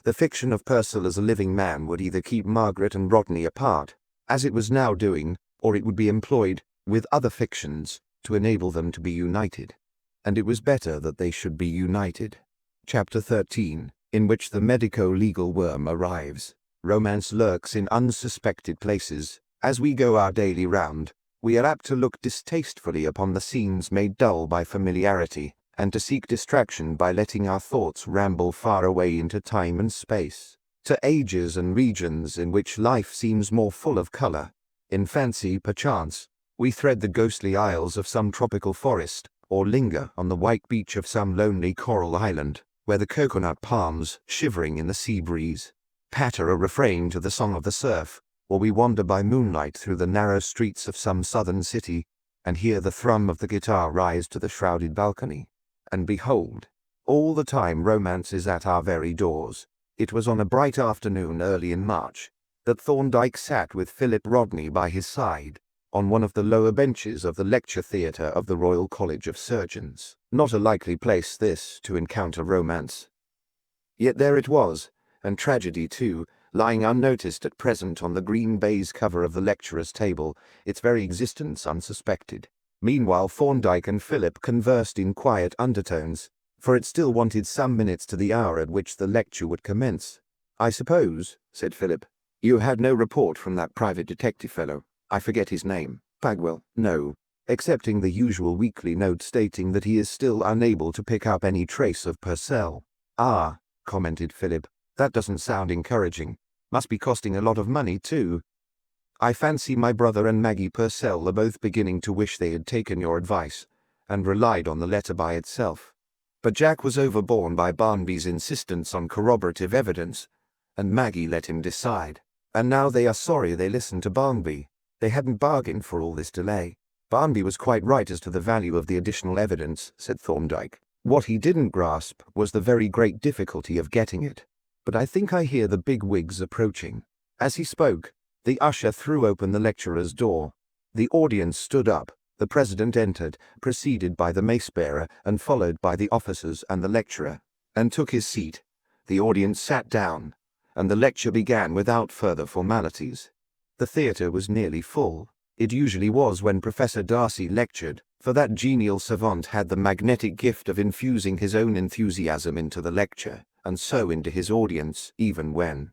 The fiction of Purcell as a living man would either keep Margaret and Rodney apart, as it was now doing, or it would be employed, with other fictions, to enable them to be united. And it was better that they should be united. Chapter 13, in which the medico-legal worm arrives. Romance lurks in unsuspected places. As we go our daily round, we are apt to look distastefully upon the scenes made dull by familiarity, and to seek distraction by letting our thoughts ramble far away into time and space, to ages and regions in which life seems more full of color. In fancy, perchance, we thread the ghostly aisles of some tropical forest, or linger on the white beach of some lonely coral island, where the coconut palms, shivering in the sea breeze, patter a refrain to the song of the surf, or we wander by moonlight through the narrow streets of some southern city, and hear the thrum of the guitar rise to the shrouded balcony. And behold, all the time romance is at our very doors. It was on a bright afternoon early in March that Thorndyke sat with Philip Rodney by his side, on one of the lower benches of the lecture theatre of the Royal College of Surgeons. Not a likely place, this, to encounter romance. Yet there it was, and tragedy too, lying unnoticed at present on the green baize cover of the lecturer's table, its very existence unsuspected. Meanwhile Thorndyke and Philip conversed in quiet undertones, for it still wanted some minutes to the hour at which the lecture would commence. "I suppose," said Philip, "you had no report from that private detective fellow. I forget his name. Bagwell." "No, excepting the usual weekly note stating that he is still unable to pick up any trace of Purcell." "Ah," commented Philip, "that doesn't sound encouraging. Must be costing a lot of money, too. I fancy my brother and Maggie Purcell are both beginning to wish they had taken your advice, and relied on the letter by itself. But Jack was overborne by Barnby's insistence on corroborative evidence, and Maggie let him decide. And now they are sorry they listened to Barnby. They hadn't bargained for all this delay." "Barnby was quite right as to the value of the additional evidence," said Thorndyke. "What he didn't grasp was the very great difficulty of getting it. But I think I hear the big wigs approaching." As he spoke, the usher threw open the lecturer's door. The audience stood up. The president entered, preceded by the mace-bearer and followed by the officers and the lecturer, and took his seat. The audience sat down, and the lecture began without further formalities. The theatre was nearly full. It usually was when Professor Darcy lectured, for that genial savant had the magnetic gift of infusing his own enthusiasm into the lecture, and so into his audience, even when,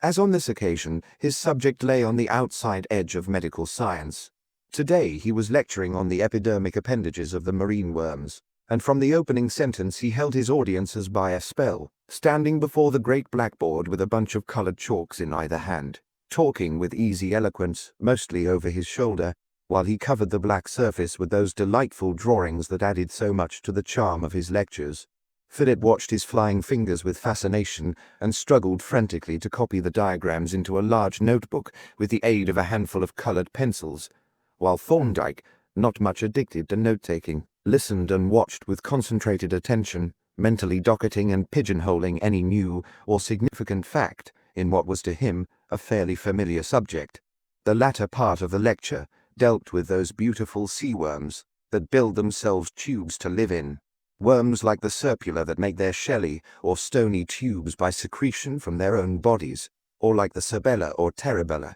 as on this occasion, his subject lay on the outside edge of medical science. Today he was lecturing on the epidermic appendages of the marine worms, and from the opening sentence he held his audience as by a spell, standing before the great blackboard with a bunch of coloured chalks in either hand, talking with easy eloquence, mostly over his shoulder, while he covered the black surface with those delightful drawings that added so much to the charm of his lectures. Philip watched his flying fingers with fascination and struggled frantically to copy the diagrams into a large notebook with the aid of a handful of coloured pencils, while Thorndyke, not much addicted to note-taking, listened and watched with concentrated attention, mentally docketing and pigeonholing any new or significant fact in what was to him a fairly familiar subject. The latter part of the lecture dealt with those beautiful sea worms that build themselves tubes to live in. Worms like the serpula that make their shelly or stony tubes by secretion from their own bodies, or like the cerbella or terebella,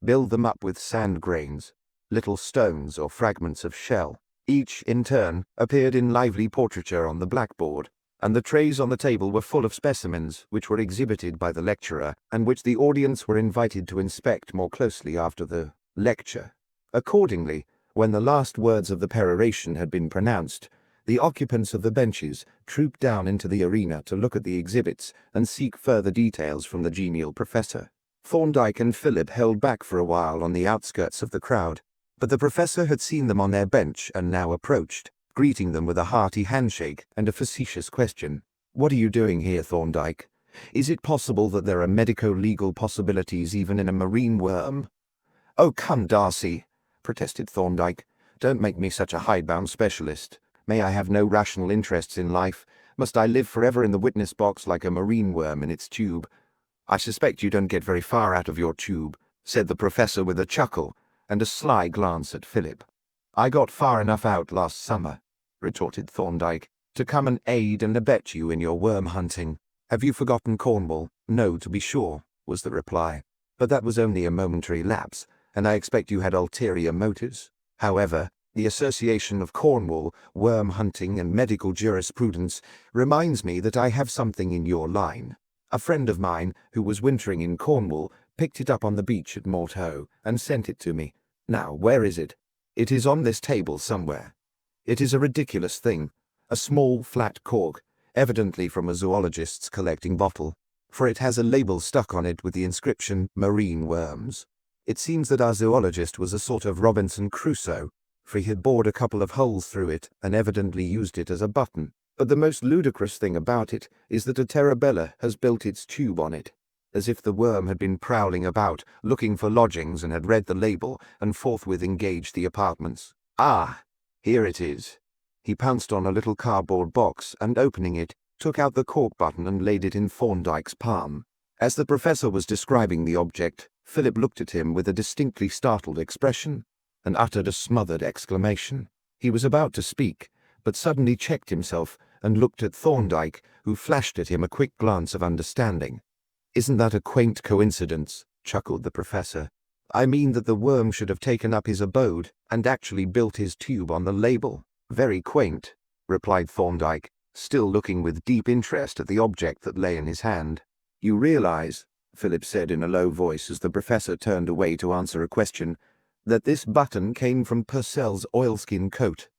build them up with sand grains, little stones or fragments of shell. Each, in turn, appeared in lively portraiture on the blackboard, and the trays on the table were full of specimens which were exhibited by the lecturer, and which the audience were invited to inspect more closely after the lecture. Accordingly, when the last words of the peroration had been pronounced, the occupants of the benches trooped down into the arena to look at the exhibits and seek further details from the genial professor. Thorndyke and Philip held back for a while on the outskirts of the crowd, but the professor had seen them on their bench and now approached, greeting them with a hearty handshake and a facetious question. "What are you doing here, Thorndyke? Is it possible that there are medico-legal possibilities even in a marine worm?" "Oh, come, Darcy," protested Thorndyke. "Don't make me such a hidebound specialist. May I have no rational interests in life? Must I live forever in the witness box like a marine worm in its tube?" I suspect you don't get very far out of your tube, said the professor with a chuckle and a sly glance at Philip. I got far enough out last summer, retorted Thorndyke, to come and aid and abet you in your worm hunting. Have you forgotten Cornwall? No, to be sure, was the reply. But that was only a momentary lapse, and I expect you had ulterior motives. However, the association of Cornwall, worm hunting, and medical jurisprudence reminds me that I have something in your line. A friend of mine, who was wintering in Cornwall, picked it up on the beach at Morteau and sent it to me. Now, where is it? It is on this table somewhere. It is a ridiculous thing, a small flat cork, evidently from a zoologist's collecting bottle, for it has a label stuck on it with the inscription marine worms. It seems that our zoologist was a sort of Robinson Crusoe, for he had bored a couple of holes through it and evidently used it as a button. But the most ludicrous thing about it is that a Terabella has built its tube on it, as if the worm had been prowling about, looking for lodgings and had read the label and forthwith engaged the apartments. Ah, here it is. He pounced on a little cardboard box and, opening it, took out the cork button and laid it in Thorndyke's palm. As the professor was describing the object, Philip looked at him with a distinctly startled expression and uttered a smothered exclamation. He was about to speak, but suddenly checked himself and looked at Thorndyke, who flashed at him a quick glance of understanding. "Isn't that a quaint coincidence?" chuckled the professor. "I mean that the worm should have taken up his abode and actually built his tube on the label." "Very quaint," replied Thorndyke, still looking with deep interest at the object that lay in his hand. "You realize," Philip said in a low voice as the professor turned away to answer a question, "that this button came from Purcell's oilskin coat?"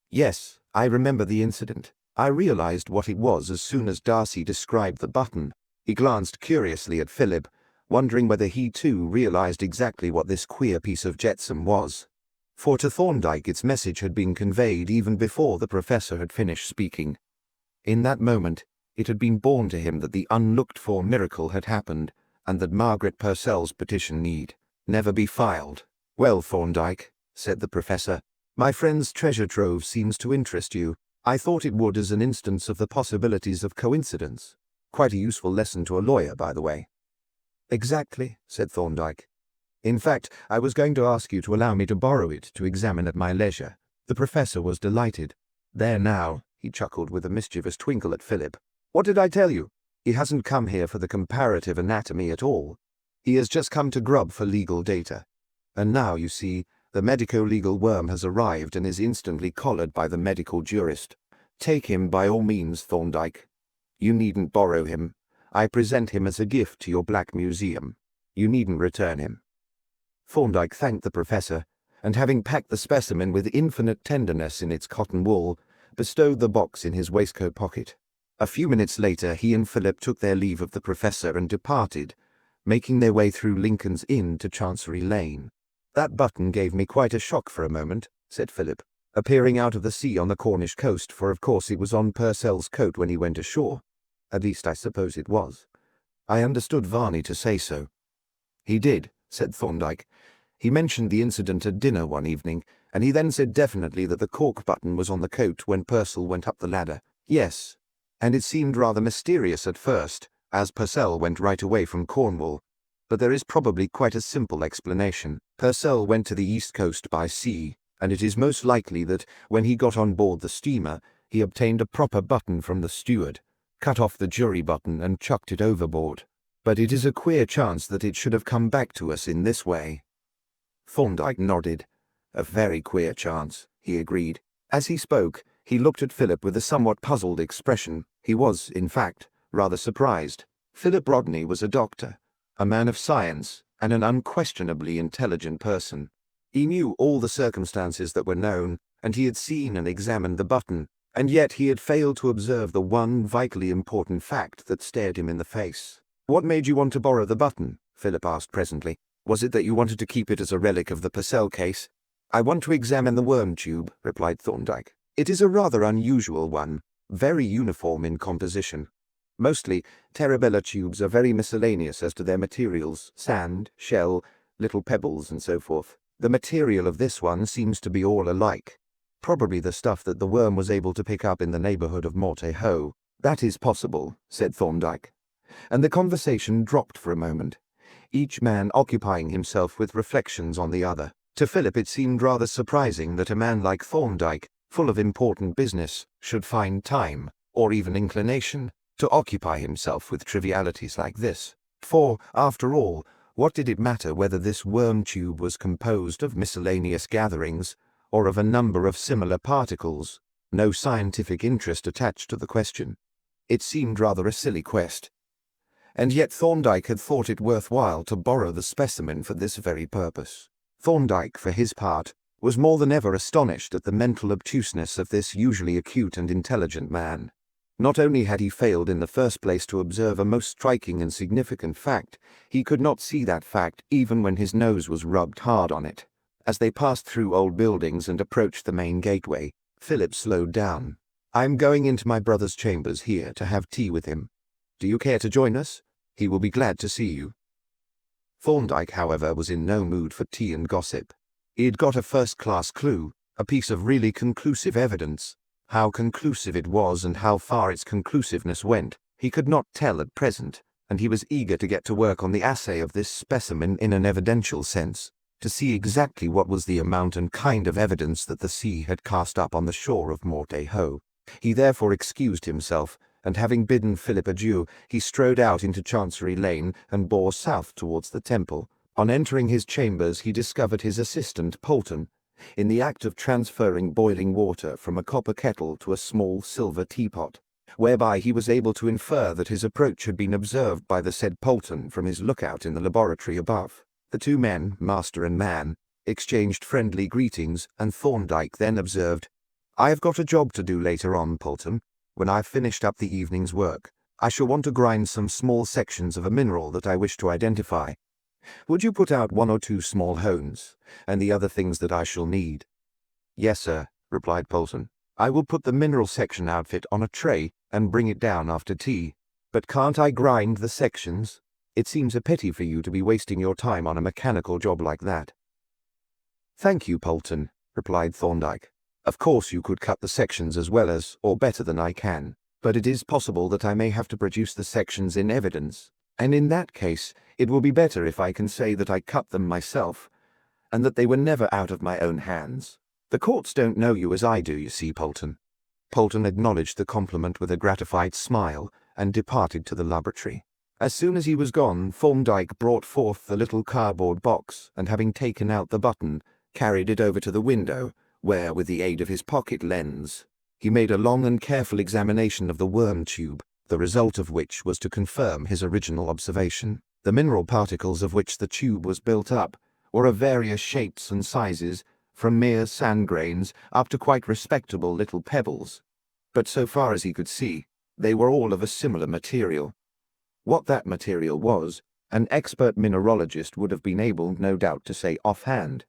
"Yes, I remember the incident. I realized what it was as soon as Darcy described the button." He glanced curiously at Philip, wondering whether he too realized exactly what this queer piece of jetsam was. For to Thorndyke its message had been conveyed even before the professor had finished speaking. In that moment, it had been borne to him that the unlooked-for miracle had happened, and that Margaret Purcell's petition need never be filed. "Well, Thorndyke," said the professor, "my friend's treasure trove seems to interest you. I thought it would as an instance of the possibilities of coincidence. Quite a useful lesson to a lawyer, by the way." "Exactly," said Thorndyke. "In fact, I was going to ask you to allow me to borrow it to examine at my leisure." The professor was delighted. "There now," he chuckled with a mischievous twinkle at Philip. "What did I tell you? He hasn't come here for the comparative anatomy at all. He has just come to grub for legal data. And now, you see, the medico-legal worm has arrived and is instantly collared by the medical jurist. Take him by all means, Thorndyke. You needn't borrow him. I present him as a gift to your Black Museum. You needn't return him." Thorndyke thanked the professor, and having packed the specimen with infinite tenderness in its cotton wool, bestowed the box in his waistcoat pocket. A few minutes later he and Philip took their leave of the professor and departed, making their way through Lincoln's Inn to Chancery Lane. "That button gave me quite a shock for a moment," said Philip, "appearing out of the sea on the Cornish coast, for of course it was on Purcell's coat when he went ashore. At least I suppose it was. I understood Varney to say so." "He did," said Thorndyke. "He mentioned the incident at dinner one evening, and he then said definitely that the cork button was on the coat when Purcell went up the ladder." "Yes, and it seemed rather mysterious at first, as Purcell went right away from Cornwall. But there is probably quite a simple explanation. Purcell went to the east coast by sea, and it is most likely that, when he got on board the steamer, he obtained a proper button from the steward, cut off the jury button and chucked it overboard. But it is a queer chance that it should have come back to us in this way." Thorndyke nodded. "A very queer chance," he agreed. As he spoke, he looked at Philip with a somewhat puzzled expression. He was, in fact, rather surprised. Philip Rodney was a doctor, a man of science, and an unquestionably intelligent person. He knew all the circumstances that were known, and he had seen and examined the button, and yet he had failed to observe the one vitally important fact that stared him in the face. "What made you want to borrow the button?" Philip asked presently. "Was it that you wanted to keep it as a relic of the Purcell case?" "I want to examine the worm tube," replied Thorndyke. "It is a rather unusual one, very uniform in composition. Mostly, Terabella tubes are very miscellaneous as to their materials, sand, shell, little pebbles, and so forth. The material of this one seems to be all alike. Probably the stuff that the worm was able to pick up in the neighborhood of Morteau." "That is possible," said Thorndyke. and the conversation dropped for a moment, each man occupying himself with reflections on the other. To Philip it seemed rather surprising that a man like Thorndyke, full of important business, should find time, or even inclination, to occupy himself with trivialities like this. For, after all, what did it matter whether this worm tube was composed of miscellaneous gatherings, or of a number of similar particles? No scientific interest attached to the question. It seemed rather a silly quest. And yet Thorndyke had thought it worthwhile to borrow the specimen for this very purpose. Thorndyke, for his part, was more than ever astonished at the mental obtuseness of this usually acute and intelligent man. Not only had he failed in the first place to observe a most striking and significant fact, he could not see that fact even when his nose was rubbed hard on it. As they passed through old buildings and approached the main gateway, Philip slowed down. "I'm going into my brother's chambers here to have tea with him. Do you care to join us? He will be glad to see you." Thorndyke, however, was in no mood for tea and gossip. He had got a first-class clue, a piece of really conclusive evidence. How conclusive it was and how far its conclusiveness went, he could not tell at present, and he was eager to get to work on the assay of this specimen in an evidential sense, to see exactly what was the amount and kind of evidence that the sea had cast up on the shore of Morte-Ho. He therefore excused himself, and having bidden Philip adieu, he strode out into Chancery Lane and bore south towards the Temple. On entering his chambers he discovered his assistant, Polton, in the act of transferring boiling water from a copper kettle to a small silver teapot, whereby he was able to infer that his approach had been observed by the said Polton from his lookout in the laboratory above. The two men, master and man, exchanged friendly greetings, and Thorndyke then observed, "I have got a job to do later on, Polton. When I've finished up the evening's work, I shall want to grind some small sections of a mineral that I wish to identify. Would you put out 1 or 2 small hones, and the other things that I shall need?" "Yes, sir," replied Polton. "I will put the mineral section outfit on a tray and bring it down after tea. But can't I grind the sections? It seems a pity for you to be wasting your time on a mechanical job like that." "Thank you, Polton," replied Thorndyke. "Of course you could cut the sections as well as, or better than I can, but it is possible that I may have to produce the sections in evidence, and in that case it will be better if I can say that I cut them myself, and that they were never out of my own hands. The courts don't know you as I do, you see, Polton." Polton acknowledged the compliment with a gratified smile, and departed to the laboratory. As soon as he was gone, Thorndyke brought forth the little cardboard box, and having taken out the button, carried it over to the window, where, with the aid of his pocket lens, he made a long and careful examination of the worm tube, the result of which was to confirm his original observation. The mineral particles of which the tube was built up were of various shapes and sizes, from mere sand grains up to quite respectable little pebbles, but so far as he could see, they were all of a similar material. What that material was, an expert mineralogist would have been able, no doubt, to say offhand,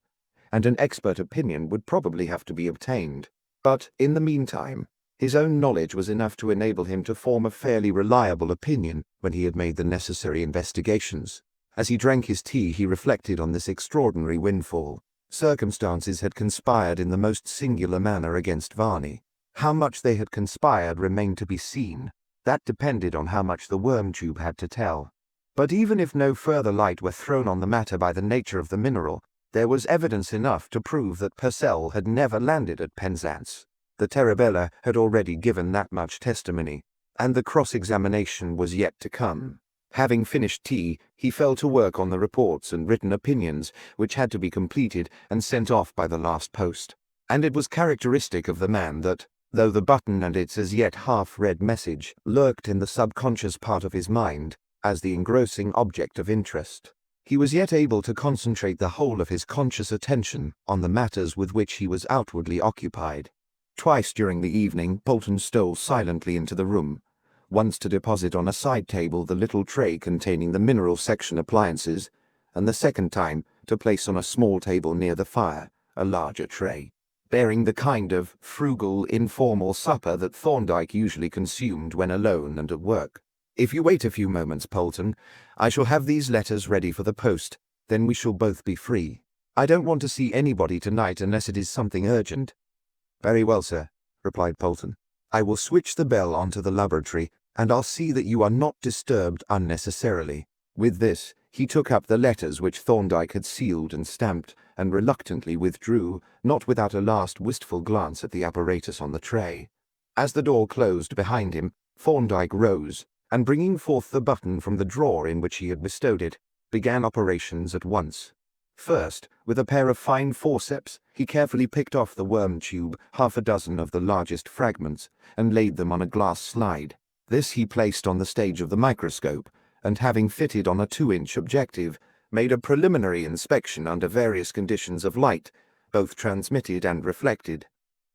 and an expert opinion would probably have to be obtained. But, in the meantime, his own knowledge was enough to enable him to form a fairly reliable opinion when he had made the necessary investigations. As he drank his tea he reflected on this extraordinary windfall. Circumstances had conspired in the most singular manner against Varney. How much they had conspired remained to be seen. That depended on how much the worm tube had to tell. But even if no further light were thrown on the matter by the nature of the mineral, there was evidence enough to prove that Purcell had never landed at Penzance. The Terabella had already given that much testimony, and the cross-examination was yet to come. Having finished tea, he fell to work on the reports and written opinions, which had to be completed and sent off by the last post. And it was characteristic of the man that, though the button and its as yet half-read message lurked in the subconscious part of his mind as the engrossing object of interest, he was yet able to concentrate the whole of his conscious attention on the matters with which he was outwardly occupied. Twice during the evening Polton stole silently into the room, once to deposit on a side table the little tray containing the mineral section appliances, and the second time to place on a small table near the fire a larger tray, bearing the kind of frugal, informal supper that Thorndyke usually consumed when alone and at work. "If you wait a few moments, Polton, I shall have these letters ready for the post, then we shall both be free. I don't want to see anybody tonight unless it is something urgent." "Very well, sir," replied Polton. "I will switch the bell onto the laboratory and I'll see that you are not disturbed unnecessarily." With this, he took up the letters which Thorndyke had sealed and stamped, and reluctantly withdrew, not without a last wistful glance at the apparatus on the tray. As the door closed behind him, Thorndyke rose, and bringing forth the button from the drawer in which he had bestowed it, began operations at once. First, with a pair of fine forceps, he carefully picked off the worm tube, half a dozen of the largest fragments, and laid them on a glass slide. This he placed on the stage of the microscope, and having fitted on a 2-inch objective, made a preliminary inspection under various conditions of light, both transmitted and reflected.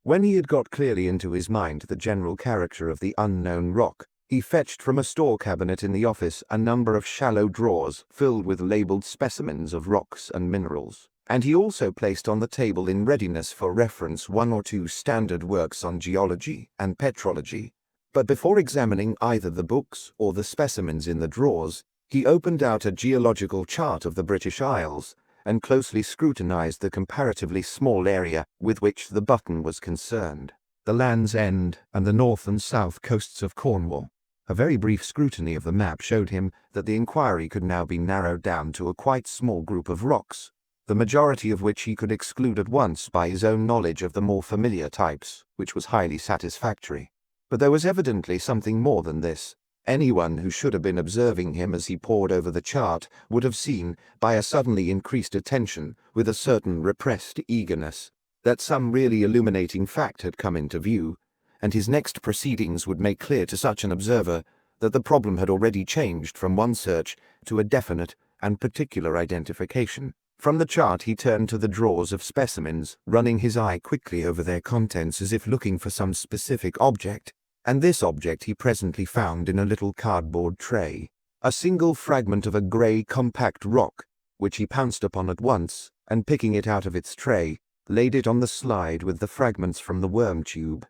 When he had got clearly into his mind the general character of the unknown rock, he fetched from a store cabinet in the office a number of shallow drawers filled with labelled specimens of rocks and minerals, and he also placed on the table in readiness for reference 1 or 2 standard works on geology and petrology. But before examining either the books or the specimens in the drawers, he opened out a geological chart of the British Isles, and closely scrutinized the comparatively small area with which the button was concerned, the Land's End and the north and south coasts of Cornwall. A very brief scrutiny of the map showed him that the inquiry could now be narrowed down to a quite small group of rocks, the majority of which he could exclude at once by his own knowledge of the more familiar types, which was highly satisfactory. But there was evidently something more than this. Anyone who should have been observing him as he pored over the chart would have seen, by a suddenly increased attention, with a certain repressed eagerness, that some really illuminating fact had come into view, and his next proceedings would make clear to such an observer that the problem had already changed from one search to a definite and particular identification. From the chart he turned to the drawers of specimens, running his eye quickly over their contents as if looking for some specific object, and this object he presently found in a little cardboard tray, a single fragment of a grey compact rock, which he pounced upon at once, and picking it out of its tray, laid it on the slide with the fragments from the worm tube.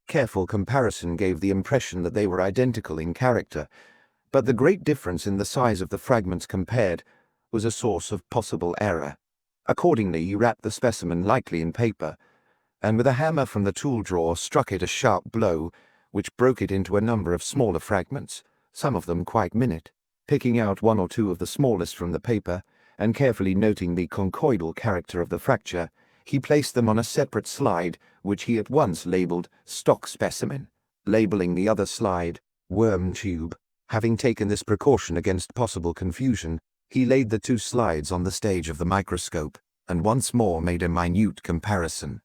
Careful comparison gave the impression that they were identical in character, but the great difference in the size of the fragments compared was a source of possible error. Accordingly, he wrapped the specimen lightly in paper, and with a hammer from the tool drawer struck it a sharp blow, which broke it into a number of smaller fragments, some of them quite minute. Picking out 1 or 2 of the smallest from the paper, and carefully noting the conchoidal character of the fracture, he placed them on a separate slide, which he at once labelled stock specimen, labelling the other slide worm tube. Having taken this precaution against possible confusion, he laid the 2 slides on the stage of the microscope, and once more made a minute comparison.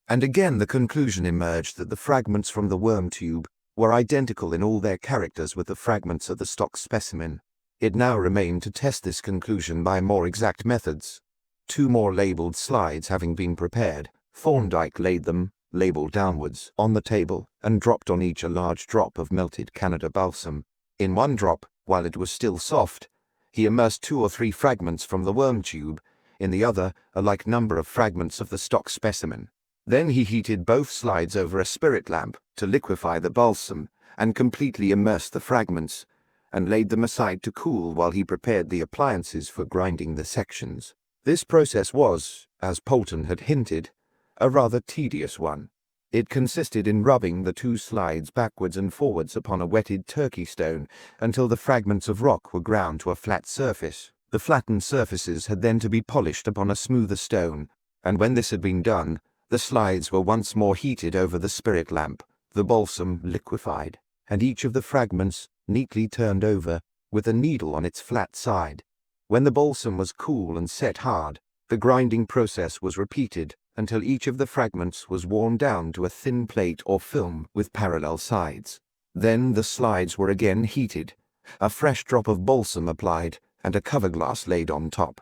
And again the conclusion emerged that the fragments from the worm tube were identical in all their characters with the fragments of the stock specimen. It now remained to test this conclusion by more exact methods. 2 more labelled slides having been prepared, Thorndyke laid them, labelled downwards, on the table, and dropped on each a large drop of melted Canada balsam. In one drop, while it was still soft, he immersed 2 or 3 fragments from the worm tube, in the other a like number of fragments of the stock specimen. Then he heated both slides over a spirit lamp to liquefy the balsam, and completely immersed the fragments, and laid them aside to cool while he prepared the appliances for grinding the sections. This process was, as Polton had hinted, a rather tedious one. It consisted in rubbing the 2 slides backwards and forwards upon a wetted turkey stone until the fragments of rock were ground to a flat surface. The flattened surfaces had then to be polished upon a smoother stone, and when this had been done, the slides were once more heated over the spirit lamp, the balsam liquefied, and each of the fragments neatly turned over with a needle on its flat side. When the balsam was cool and set hard, the grinding process was repeated until each of the fragments was worn down to a thin plate or film with parallel sides. Then the slides were again heated, a fresh drop of balsam applied, and a cover glass laid on top.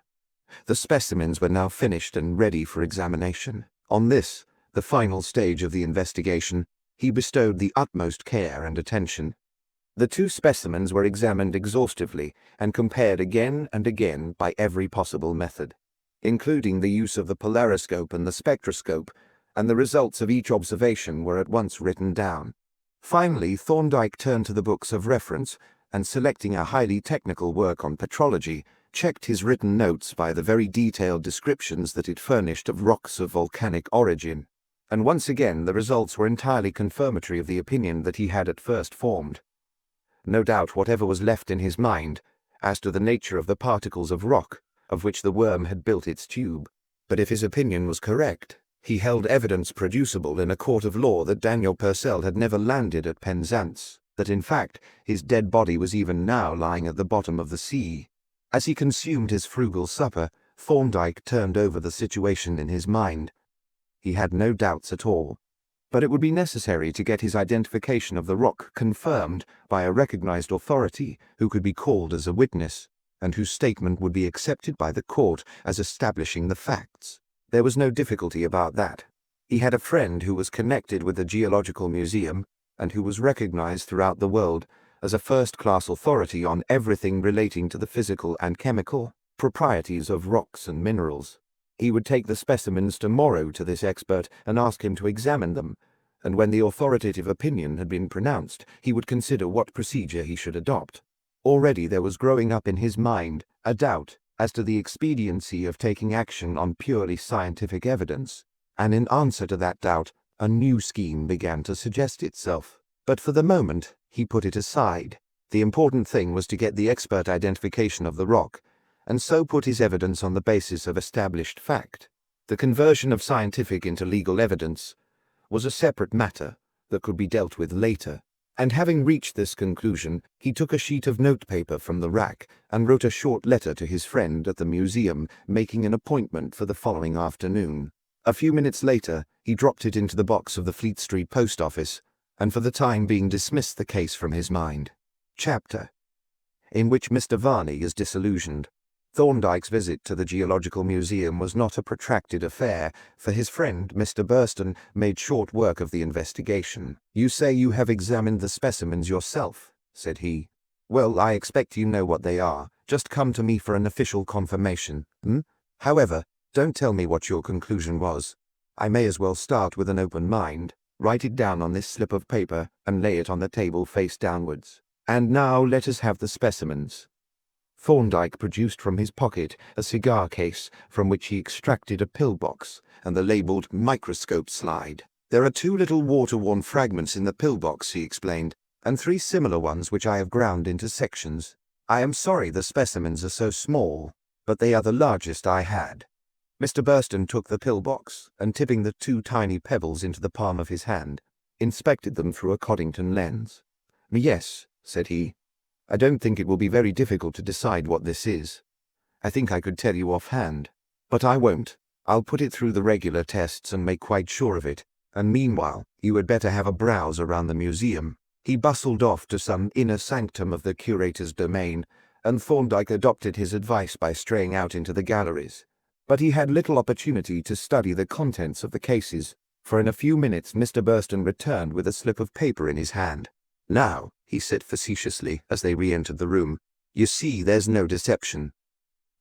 The specimens were now finished and ready for examination. On this, the final stage of the investigation, he bestowed the utmost care and attention. The 2 specimens were examined exhaustively and compared again and again by every possible method, including the use of the polariscope and the spectroscope, and the results of each observation were at once written down. Finally, Thorndyke turned to the books of reference, and selecting a highly technical work on petrology, checked his written notes by the very detailed descriptions that it furnished of rocks of volcanic origin, and once again the results were entirely confirmatory of the opinion that he had at first formed. no doubt whatever was left in his mind, as to the nature of the particles of rock of which the worm had built its tube. But if his opinion was correct, he held evidence producible in a court of law that Daniel Purcell had never landed at Penzance, that in fact his dead body was even now lying at the bottom of the sea. As he consumed his frugal supper, Thorndyke turned over the situation in his mind. He had no doubts at all. But it would be necessary to get his identification of the rock confirmed by a recognized authority who could be called as a witness, and whose statement would be accepted by the court as establishing the facts. There was no difficulty about that. He had a friend who was connected with the Geological Museum, and who was recognized throughout the world as a first-class authority on everything relating to the physical and chemical proprieties of rocks and minerals. He would take the specimens tomorrow to this expert and ask him to examine them, and when the authoritative opinion had been pronounced, he would consider what procedure he should adopt. Already there was growing up in his mind a doubt as to the expediency of taking action on purely scientific evidence, and in answer to that doubt, a new scheme began to suggest itself. But for the moment, he put it aside. The important thing was to get the expert identification of the rock, and so put his evidence on the basis of established fact. The conversion of scientific into legal evidence was a separate matter that could be dealt with later. And having reached this conclusion, he took a sheet of notepaper from the rack and wrote a short letter to his friend at the museum, making an appointment for the following afternoon. A few minutes later, he dropped it into the box of the Fleet Street post office, and for the time being dismissed the case from his mind. Chapter in which Mr. Varney is disillusioned. Thorndyke's visit to the Geological Museum was not a protracted affair, for his friend Mr. Burston made short work of the investigation. "You say you have examined the specimens yourself," said he. "Well, I expect you know what they are. Just come to me for an official confirmation. However, don't tell me what your conclusion was. I may as well start with an open mind. Write it down on this slip of paper and lay it on the table face downwards. And now let us have the specimens." Thorndyke produced from his pocket a cigar case from which he extracted a pillbox and the labelled microscope slide. "There are 2 little water-worn fragments in the pillbox," he explained, "and 3 similar ones which I have ground into sections. I am sorry the specimens are so small, but they are the largest I had." Mr. Burston took the pillbox and, tipping the 2 tiny pebbles into the palm of his hand, inspected them through a Coddington lens. "Yes," said he. "I don't think it will be very difficult to decide what this is. I think I could tell you offhand. But I won't. I'll put it through the regular tests and make quite sure of it, and meanwhile you had better have a browse around the museum." He bustled off to some inner sanctum of the curator's domain, and Thorndyke adopted his advice by straying out into the galleries. But he had little opportunity to study the contents of the cases, for in a few minutes Mr. Burston returned with a slip of paper in his hand. "Now," he said facetiously as they re-entered the room, "you see there's no deception."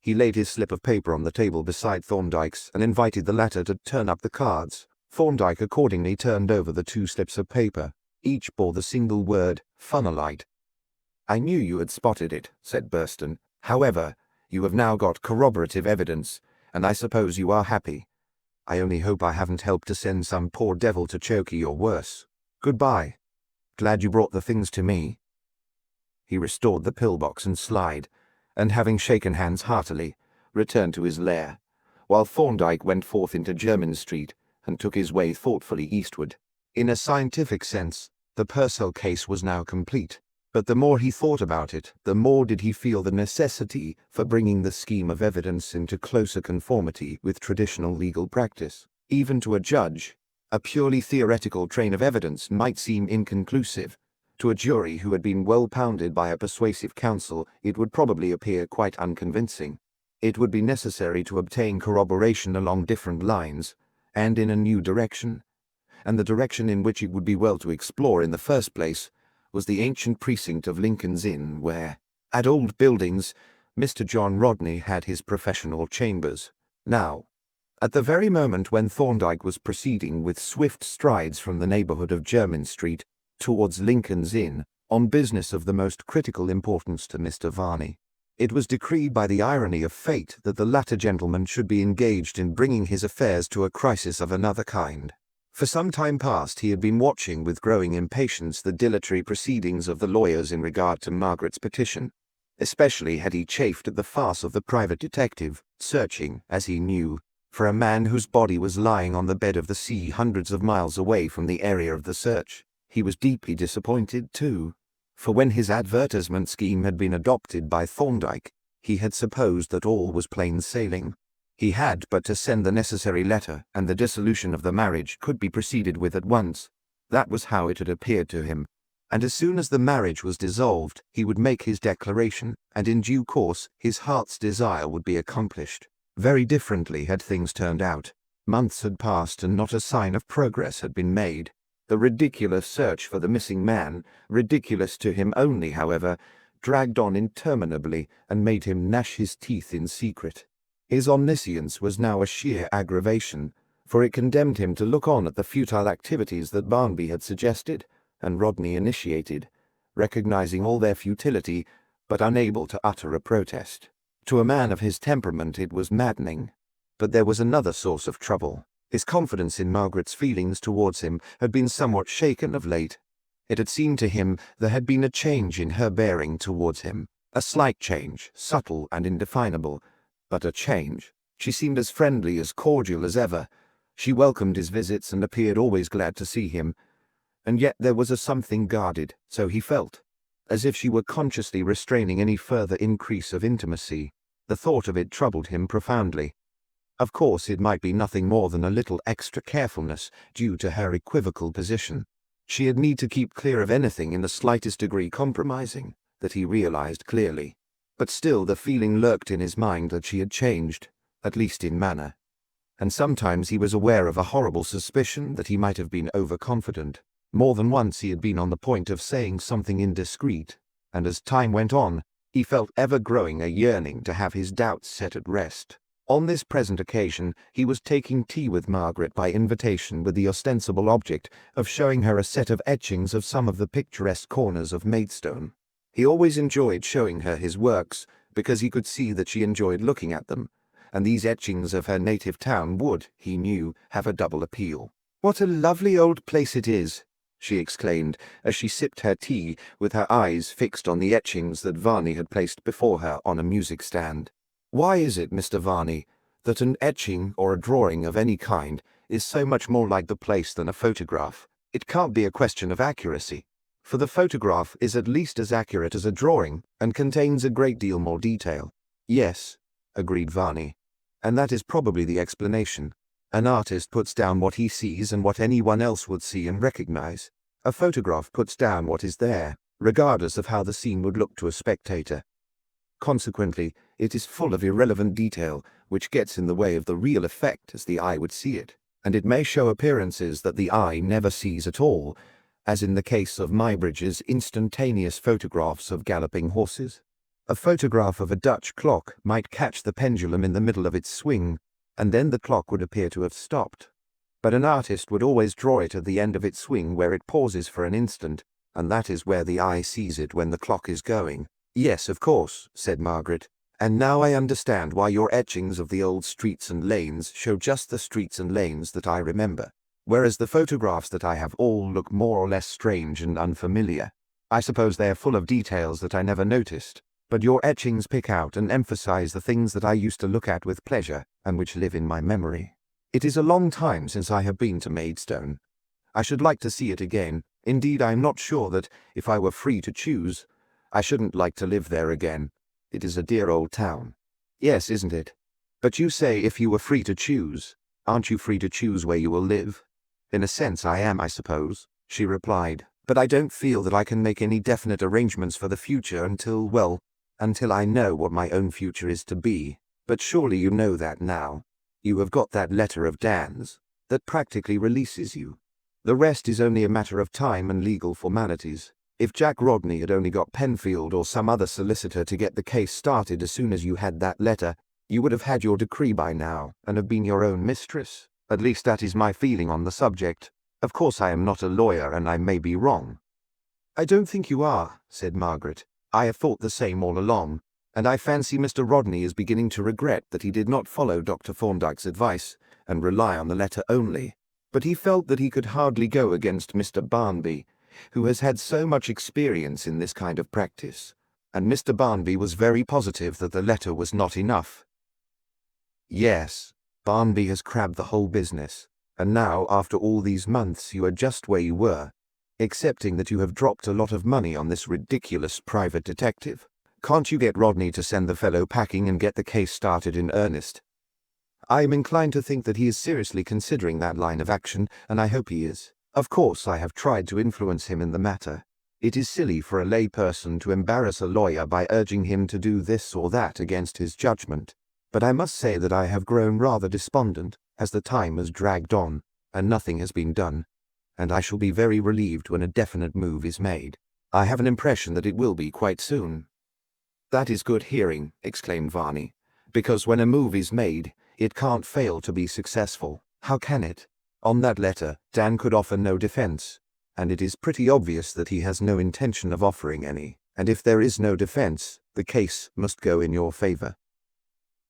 He laid his slip of paper on the table beside Thorndyke's and invited the latter to turn up the cards. Thorndyke accordingly turned over the 2 slips of paper. Each bore the single word, "Funnelite." "I knew you had spotted it," said Burston. "However, you have now got corroborative evidence, and I suppose you are happy. I only hope I haven't helped to send some poor devil to chokey or worse. Goodbye. Glad you brought the things to me." He restored the pillbox and slide, and having shaken hands heartily, returned to his lair, while Thorndyke went forth into Jermyn Street and took his way thoughtfully eastward. In a scientific sense, the Purcell case was now complete, but the more he thought about it, the more did he feel the necessity for bringing the scheme of evidence into closer conformity with traditional legal practice. Even to a judge, a purely theoretical train of evidence might seem inconclusive. To a jury who had been well pounded by a persuasive counsel, it would probably appear quite unconvincing. It would be necessary to obtain corroboration along different lines, and in a new direction. And the direction in which it would be well to explore in the first place was the ancient precinct of Lincoln's Inn, where, at old buildings, Mr. John Rodney had his professional chambers. Now, at the very moment when Thorndyke was proceeding with swift strides from the neighbourhood of Jermyn Street towards Lincoln's Inn, on business of the most critical importance to Mr. Varney, it was decreed by the irony of fate that the latter gentleman should be engaged in bringing his affairs to a crisis of another kind. For some time past he had been watching with growing impatience the dilatory proceedings of the lawyers in regard to Margaret's petition. Especially had he chafed at the farce of the private detective, searching, as he knew, for a man whose body was lying on the bed of the sea hundreds of miles away from the area of the search. He was deeply disappointed, too, for when his advertisement scheme had been adopted by Thorndyke, he had supposed that all was plain sailing. He had but to send the necessary letter, and the dissolution of the marriage could be proceeded with at once. That was how it had appeared to him. And as soon as the marriage was dissolved, he would make his declaration, and in due course his heart's desire would be accomplished. Very differently had things turned out. Months had passed and not a sign of progress had been made. The ridiculous search for the missing man, ridiculous to him only, however, dragged on interminably and made him gnash his teeth in secret. His omniscience was now a sheer aggravation, for it condemned him to look on at the futile activities that Barnby had suggested and Rodney initiated, recognizing all their futility, but unable to utter a protest. To a man of his temperament it was maddening. But there was another source of trouble. His confidence in Margaret's feelings towards him had been somewhat shaken of late. It had seemed to him there had been a change in her bearing towards him, a slight change, subtle and indefinable, but a change. She seemed as friendly, as cordial as ever. She welcomed his visits and appeared always glad to see him. And yet there was a something guarded, so he felt, as if she were consciously restraining any further increase of intimacy. The thought of it troubled him profoundly. Of course it might be nothing more than a little extra carefulness due to her equivocal position. She had need to keep clear of anything in the slightest degree compromising, that he realized clearly. But still the feeling lurked in his mind that she had changed, at least in manner. And sometimes he was aware of a horrible suspicion that he might have been overconfident. More than once he had been on the point of saying something indiscreet, and as time went on, he felt ever growing a yearning to have his doubts set at rest. On this present occasion, he was taking tea with Margaret by invitation with the ostensible object of showing her a set of etchings of some of the picturesque corners of Maidstone. He always enjoyed showing her his works, because he could see that she enjoyed looking at them, and these etchings of her native town would, he knew, have a double appeal. "What a lovely old place it is!" she exclaimed, as she sipped her tea with her eyes fixed on the etchings that Varney had placed before her on a music stand. "Why is it, Mr. Varney, that an etching or a drawing of any kind is so much more like the place than a photograph? It can't be a question of accuracy, for the photograph is at least as accurate as a drawing and contains a great deal more detail." "Yes," agreed Varney, "and that is probably the explanation. An artist puts down what he sees and what anyone else would see and recognize. A photograph puts down what is there, regardless of how the scene would look to a spectator. Consequently, it is full of irrelevant detail, which gets in the way of the real effect as the eye would see it, and it may show appearances that the eye never sees at all, as in the case of Muybridge's instantaneous photographs of galloping horses. A photograph of a Dutch clock might catch the pendulum in the middle of its swing, and then the clock would appear to have stopped. But an artist would always draw it at the end of its swing where it pauses for an instant, and that is where the eye sees it when the clock is going." "Yes, of course," said Margaret, "and now I understand why your etchings of the old streets and lanes show just the streets and lanes that I remember, whereas the photographs that I have all look more or less strange and unfamiliar. I suppose they are full of details that I never noticed, but your etchings pick out and emphasize the things that I used to look at with pleasure and which live in my memory. It is a long time since I have been to Maidstone. I should like to see it again. Indeed, I am not sure that, if I were free to choose, I shouldn't like to live there again. It is a dear old town." "Yes, isn't it? But you say if you were free to choose. Aren't you free to choose where you will live?" "In a sense I am, I suppose," she replied, "but I don't feel that I can make any definite arrangements for the future until I know what my own future is to be. But surely you know that now. You have got that letter of Dan's. That practically releases you. The rest is only a matter of time and legal formalities. If Jack Rodney had only got Penfield or some other solicitor to get the case started as soon as you had that letter, you would have had your decree by now and have been your own mistress. At least that is my feeling on the subject. Of course I am not a lawyer and I may be wrong." "I don't think you are," said Margaret. "I have thought the same all along, and I fancy Mr. Rodney is beginning to regret that he did not follow Dr. Thorndyke's advice and rely on the letter only. But he felt that he could hardly go against Mr. Barnby, who has had so much experience in this kind of practice, and Mr. Barnby was very positive that the letter was not enough. Yes, Barnby has crabbed the whole business, and now, after all these months, you are just where you were, excepting that you have dropped a lot of money on this ridiculous private detective. Can't you get Rodney to send the fellow packing and get the case started in earnest? I am inclined to think that he is seriously considering that line of action, and I hope he is. Of course, I have tried to influence him in the matter. It is silly for a lay person to embarrass a lawyer by urging him to do this or that against his judgment, but I must say that I have grown rather despondent as the time has dragged on, and nothing has been done, and I shall be very relieved when a definite move is made. I have an impression that it will be quite soon. That is good hearing, exclaimed Varney, because when a move is made, it can't fail to be successful. How can it? On that letter, Dan could offer no defense, and it is pretty obvious that he has no intention of offering any, and if there is no defense, the case must go in your favor.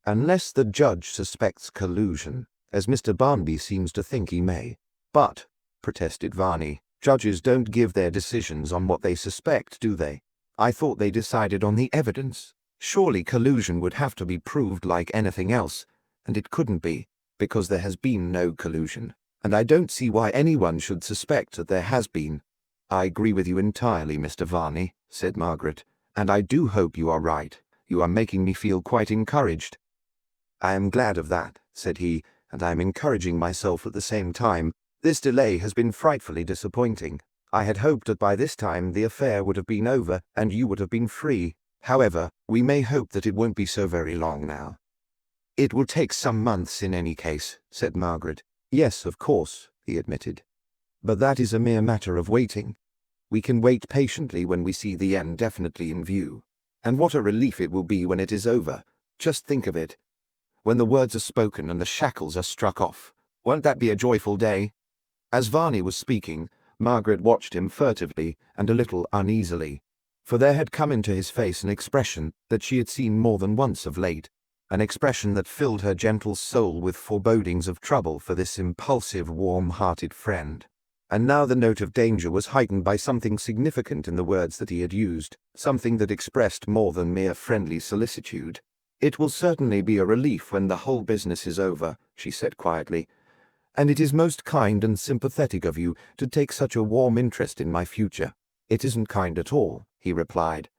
Unless the judge suspects collusion, as Mr. Barnby seems to think he may. But, protested Varney, judges don't give their decisions on what they suspect, do they? I thought they decided on the evidence. Surely collusion would have to be proved like anything else, and it couldn't be, because there has been no collusion, and I don't see why anyone should suspect that there has been. I agree with you entirely, Mr. Varney, said Margaret, and I do hope you are right. You are making me feel quite encouraged. I am glad of that, said he, and I am encouraging myself at the same time. This delay has been frightfully disappointing. I had hoped that by this time the affair would have been over and you would have been free. However, we may hope that it won't be so very long now. It will take some months in any case, said Margaret. Yes, of course, he admitted. But that is a mere matter of waiting. We can wait patiently when we see the end definitely in view. And what a relief it will be when it is over. Just think of it. When the words are spoken and the shackles are struck off. Won't that be a joyful day? As Varney was speaking, Margaret watched him furtively and a little uneasily, for there had come into his face an expression that she had seen more than once of late, an expression that filled her gentle soul with forebodings of trouble for this impulsive, warm-hearted friend. And now the note of danger was heightened by something significant in the words that he had used, something that expressed more than mere friendly solicitude. It will certainly be a relief when the whole business is over, she said quietly, and it is most kind and sympathetic of you to take such a warm interest in my future. It isn't kind at all, he replied,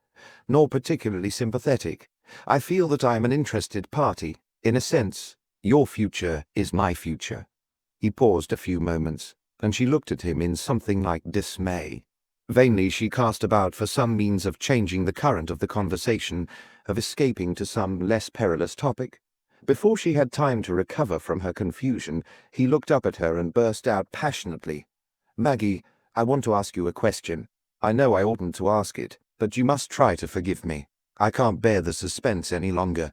nor particularly sympathetic. I feel that I am an interested party. In a sense, your future is my future. He paused a few moments, and she looked at him in something like dismay. Vainly she cast about for some means of changing the current of the conversation, of escaping to some less perilous topic. Before she had time to recover from her confusion, he looked up at her and burst out passionately. Maggie, I want to ask you a question. I know I oughtn't to ask it, but you must try to forgive me. I can't bear the suspense any longer.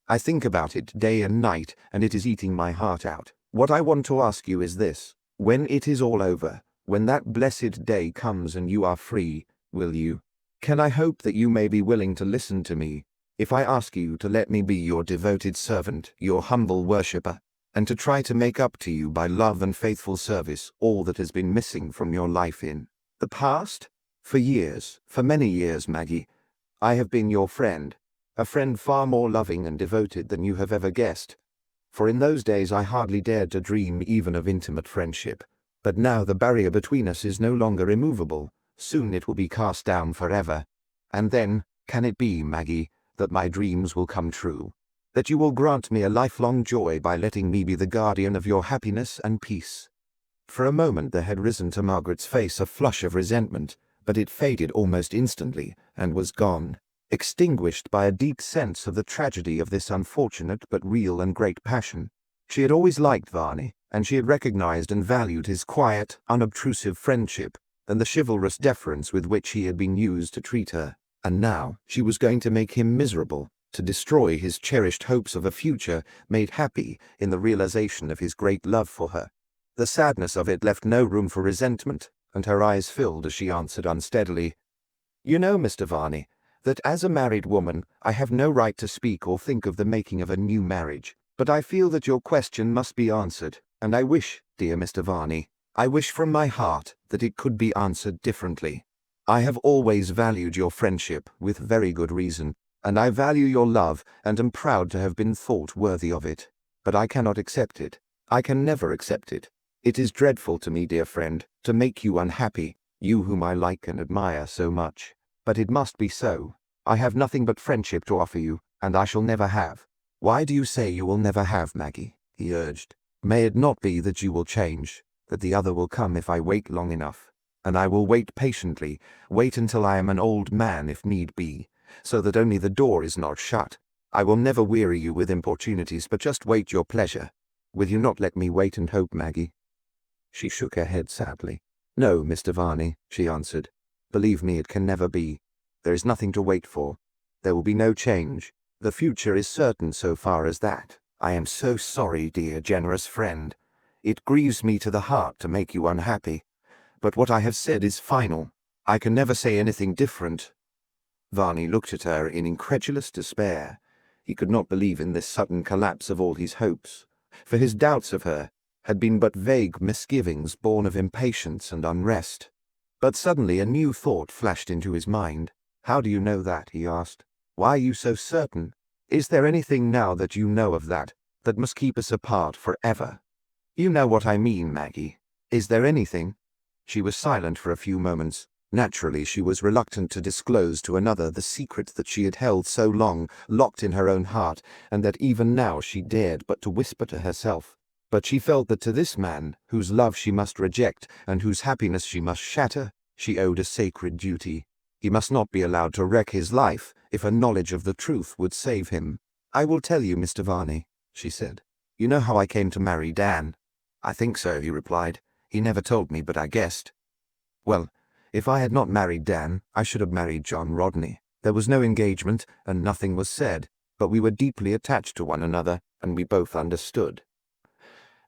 I think about it day and night, and it is eating my heart out. What I want to ask you is this. When it is all over, when that blessed day comes and you are free, will you? Can I hope that you may be willing to listen to me, if I ask you to let me be your devoted servant, your humble worshipper, and to try to make up to you by love and faithful service all that has been missing from your life in the past? For years, for many years, Maggie, I have been your friend, a friend far more loving and devoted than you have ever guessed. For in those days I hardly dared to dream even of intimate friendship. But now the barrier between us is no longer immovable. Soon it will be cast down forever. And then, can it be, Maggie, that my dreams will come true? That you will grant me a lifelong joy by letting me be the guardian of your happiness and peace? For a moment there had risen to Margaret's face a flush of resentment, but it faded almost instantly and was gone, extinguished by a deep sense of the tragedy of this unfortunate but real and great passion. She had always liked Varney, and she had recognized and valued his quiet, unobtrusive friendship, and the chivalrous deference with which he had been used to treat her. And now she was going to make him miserable, to destroy his cherished hopes of a future made happy in the realization of his great love for her. The sadness of it left no room for resentment, and her eyes filled as she answered unsteadily, You know, Mr. Varney, that as a married woman I have no right to speak or think of the making of a new marriage, but I feel that your question must be answered. And I wish, dear Mr. Varney, I wish from my heart that it could be answered differently. I have always valued your friendship with very good reason, and I value your love and am proud to have been thought worthy of it. But I cannot accept it. I can never accept it. It is dreadful to me, dear friend, to make you unhappy, you whom I like and admire so much. But it must be so. I have nothing but friendship to offer you, and I shall never have. Why do you say you will never have, Maggie? He urged. May it not be that you will change, that the other will come if I wait long enough. And I will wait patiently, wait until I am an old man if need be, so that only the door is not shut. I will never weary you with importunities, but just wait your pleasure. Will you not let me wait and hope, Maggie? She shook her head sadly. No, Mr. Varney, she answered. Believe me, it can never be. There is nothing to wait for. There will be no change. The future is certain so far as that. I am so sorry, dear, generous friend. It grieves me to the heart to make you unhappy. But what I have said is final. I can never say anything different. Varney looked at her in incredulous despair. He could not believe in this sudden collapse of all his hopes, for his doubts of her had been but vague misgivings born of impatience and unrest. But suddenly a new thought flashed into his mind. How do you know that? He asked. Why are you so certain? Is there anything now that you know of that must keep us apart forever? You know what I mean, Maggie. Is there anything? She was silent for a few moments. Naturally, she was reluctant to disclose to another the secret that she had held so long, locked in her own heart, and that even now she dared but to whisper to herself. But she felt that to this man, whose love she must reject and whose happiness she must shatter, she owed a sacred duty. He must not be allowed to wreck his life if a knowledge of the truth would save him. I will tell you, Mr. Varney, she said. You know how I came to marry Dan? I think so, he replied. He never told me, but I guessed. Well, if I had not married Dan, I should have married John Rodney. There was no engagement, and nothing was said, but we were deeply attached to one another, and we both understood.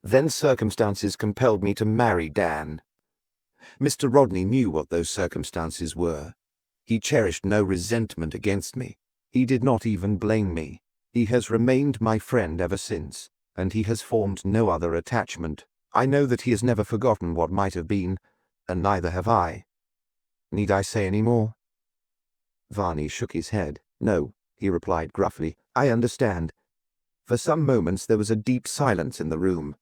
Then circumstances compelled me to marry Dan. Mr. Rodney knew what those circumstances were. He cherished no resentment against me. He did not even blame me. He has remained my friend ever since, and he has formed no other attachment. I know that he has never forgotten what might have been, and neither have I. Need I say any more? Varney shook his head. No, he replied gruffly. I understand. For some moments there was a deep silence in the room.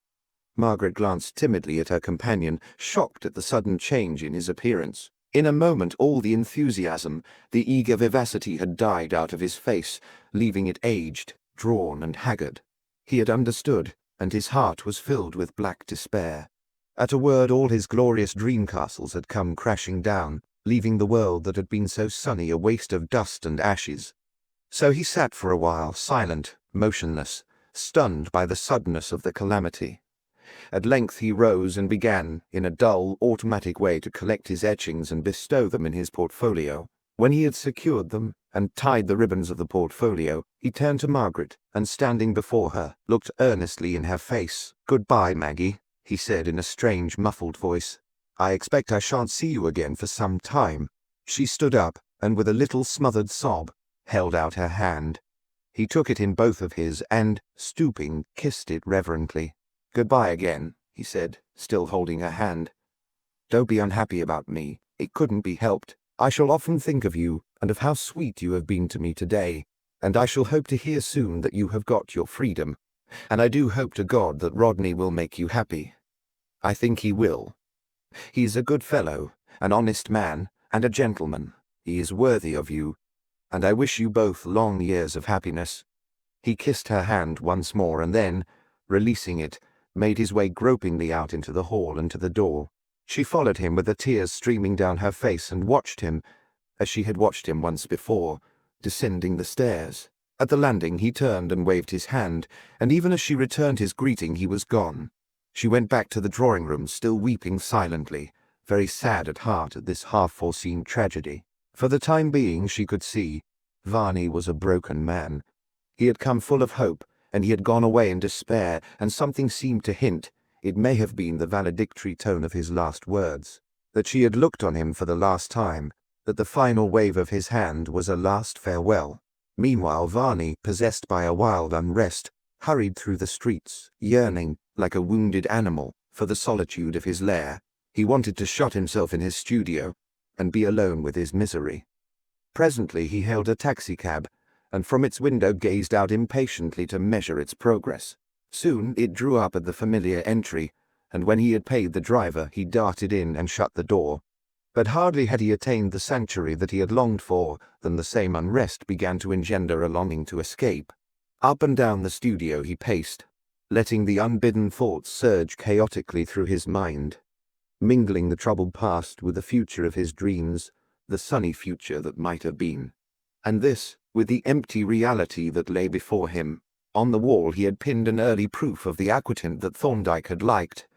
Margaret glanced timidly at her companion, shocked at the sudden change in his appearance. In a moment all the enthusiasm, the eager vivacity had died out of his face, leaving it aged, drawn and haggard. He had understood, and his heart was filled with black despair. At a word all his glorious dream castles had come crashing down, leaving the world that had been so sunny a waste of dust and ashes. So he sat for a while, silent, motionless, stunned by the suddenness of the calamity. At length he rose and began, in a dull, automatic way, to collect his etchings and bestow them in his portfolio. When he had secured them and tied the ribbons of the portfolio, he turned to Margaret, and standing before her, looked earnestly in her face. "Goodbye, Maggie," he said in a strange, muffled voice. "I expect I shan't see you again for some time." She stood up, and with a little smothered sob, held out her hand. He took it in both of his, and, stooping, kissed it reverently. "Goodbye again," he said, still holding her hand. "Don't be unhappy about me. It couldn't be helped. I shall often think of you, and of how sweet you have been to me today, and I shall hope to hear soon that you have got your freedom. And I do hope to God that Rodney will make you happy. I think he will. He is a good fellow, an honest man, and a gentleman. He is worthy of you, and I wish you both long years of happiness." He kissed her hand once more, and then, releasing it, made his way gropingly out into the hall and to the door. She followed him with the tears streaming down her face, and watched him, as she had watched him once before, descending the stairs. At the landing he turned and waved his hand, and even as she returned his greeting he was gone. She went back to the drawing-room, still weeping silently, very sad at heart at this half-foreseen tragedy. For the time being, she could see, Varney was a broken man. He had come full of hope, and he had gone away in despair, and something seemed to hint, it may have been the valedictory tone of his last words, that she had looked on him for the last time, that the final wave of his hand was a last farewell. Meanwhile Varney, possessed by a wild unrest, hurried through the streets, yearning, like a wounded animal, for the solitude of his lair. He wanted to shut himself in his studio and be alone with his misery. Presently he hailed a taxicab, and from its window gazed out impatiently to measure its progress. Soon it drew up at the familiar entry, and when he had paid the driver, he darted in and shut the door. But hardly had he attained the sanctuary that he had longed for than the same unrest began to engender a longing to escape. Up and down the studio he paced, letting the unbidden thoughts surge chaotically through his mind, mingling the troubled past with the future of his dreams, the sunny future that might have been. And this, with the empty reality that lay before him. On the wall he had pinned an early proof of the aquatint that Thorndyke had liked,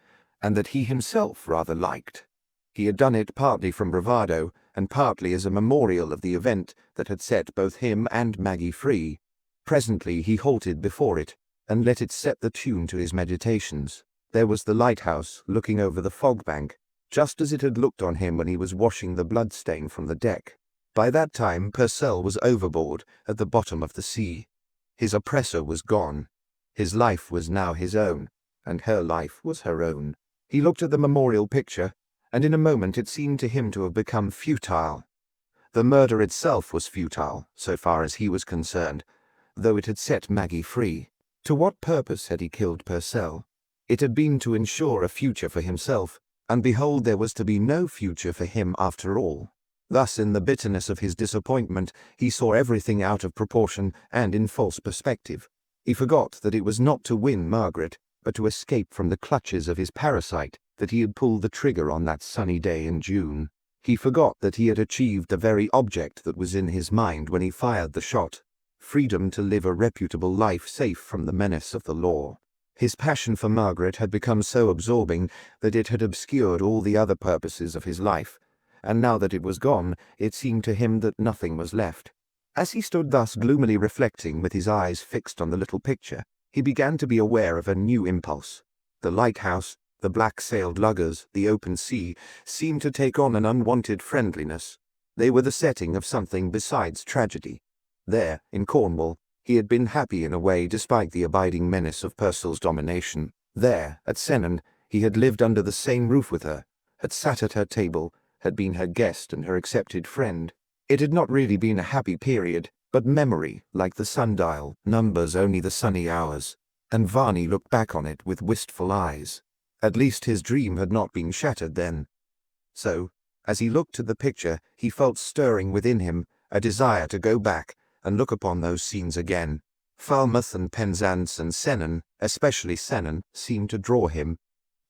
and that he himself rather liked. He had done it partly from bravado, and partly as a memorial of the event that had set both him and Maggie free. Presently he halted before it, and let it set the tune to his meditations. There was the lighthouse looking over the fog bank, just as it had looked on him when he was washing the bloodstain from the deck. By that time Purcell was overboard at the bottom of the sea. His oppressor was gone. His life was now his own, and her life was her own. He looked at the memorial picture, and in a moment it seemed to him to have become futile. The murder itself was futile, so far as he was concerned, though it had set Maggie free. To what purpose had he killed Purcell? It had been to ensure a future for himself, and behold, there was to be no future for him after all. Thus, in the bitterness of his disappointment, he saw everything out of proportion and in false perspective. He forgot that it was not to win Margaret, but to escape from the clutches of his parasite, that he had pulled the trigger on that sunny day in June. He forgot that he had achieved the very object that was in his mind when he fired the shot: freedom to live a reputable life safe from the menace of the law. His passion for Margaret had become so absorbing that it had obscured all the other purposes of his life, and now that it was gone, it seemed to him that nothing was left. As he stood thus gloomily reflecting, with his eyes fixed on the little picture, he began to be aware of a new impulse. The lighthouse, the black-sailed luggers, the open sea, seemed to take on an unwonted friendliness. They were the setting of something besides tragedy. There, in Cornwall, he had been happy in a way despite the abiding menace of Purcell's domination. There, at Sennan, he had lived under the same roof with her, had sat at her table, had been her guest and her accepted friend. It had not really been a happy period, but memory, like the sundial, numbers only the sunny hours, and Varney looked back on it with wistful eyes. At least his dream had not been shattered then. So, as he looked at the picture, he felt stirring within him a desire to go back and look upon those scenes again. Falmouth and Penzance and Sennan, especially Sennan, seemed to draw him.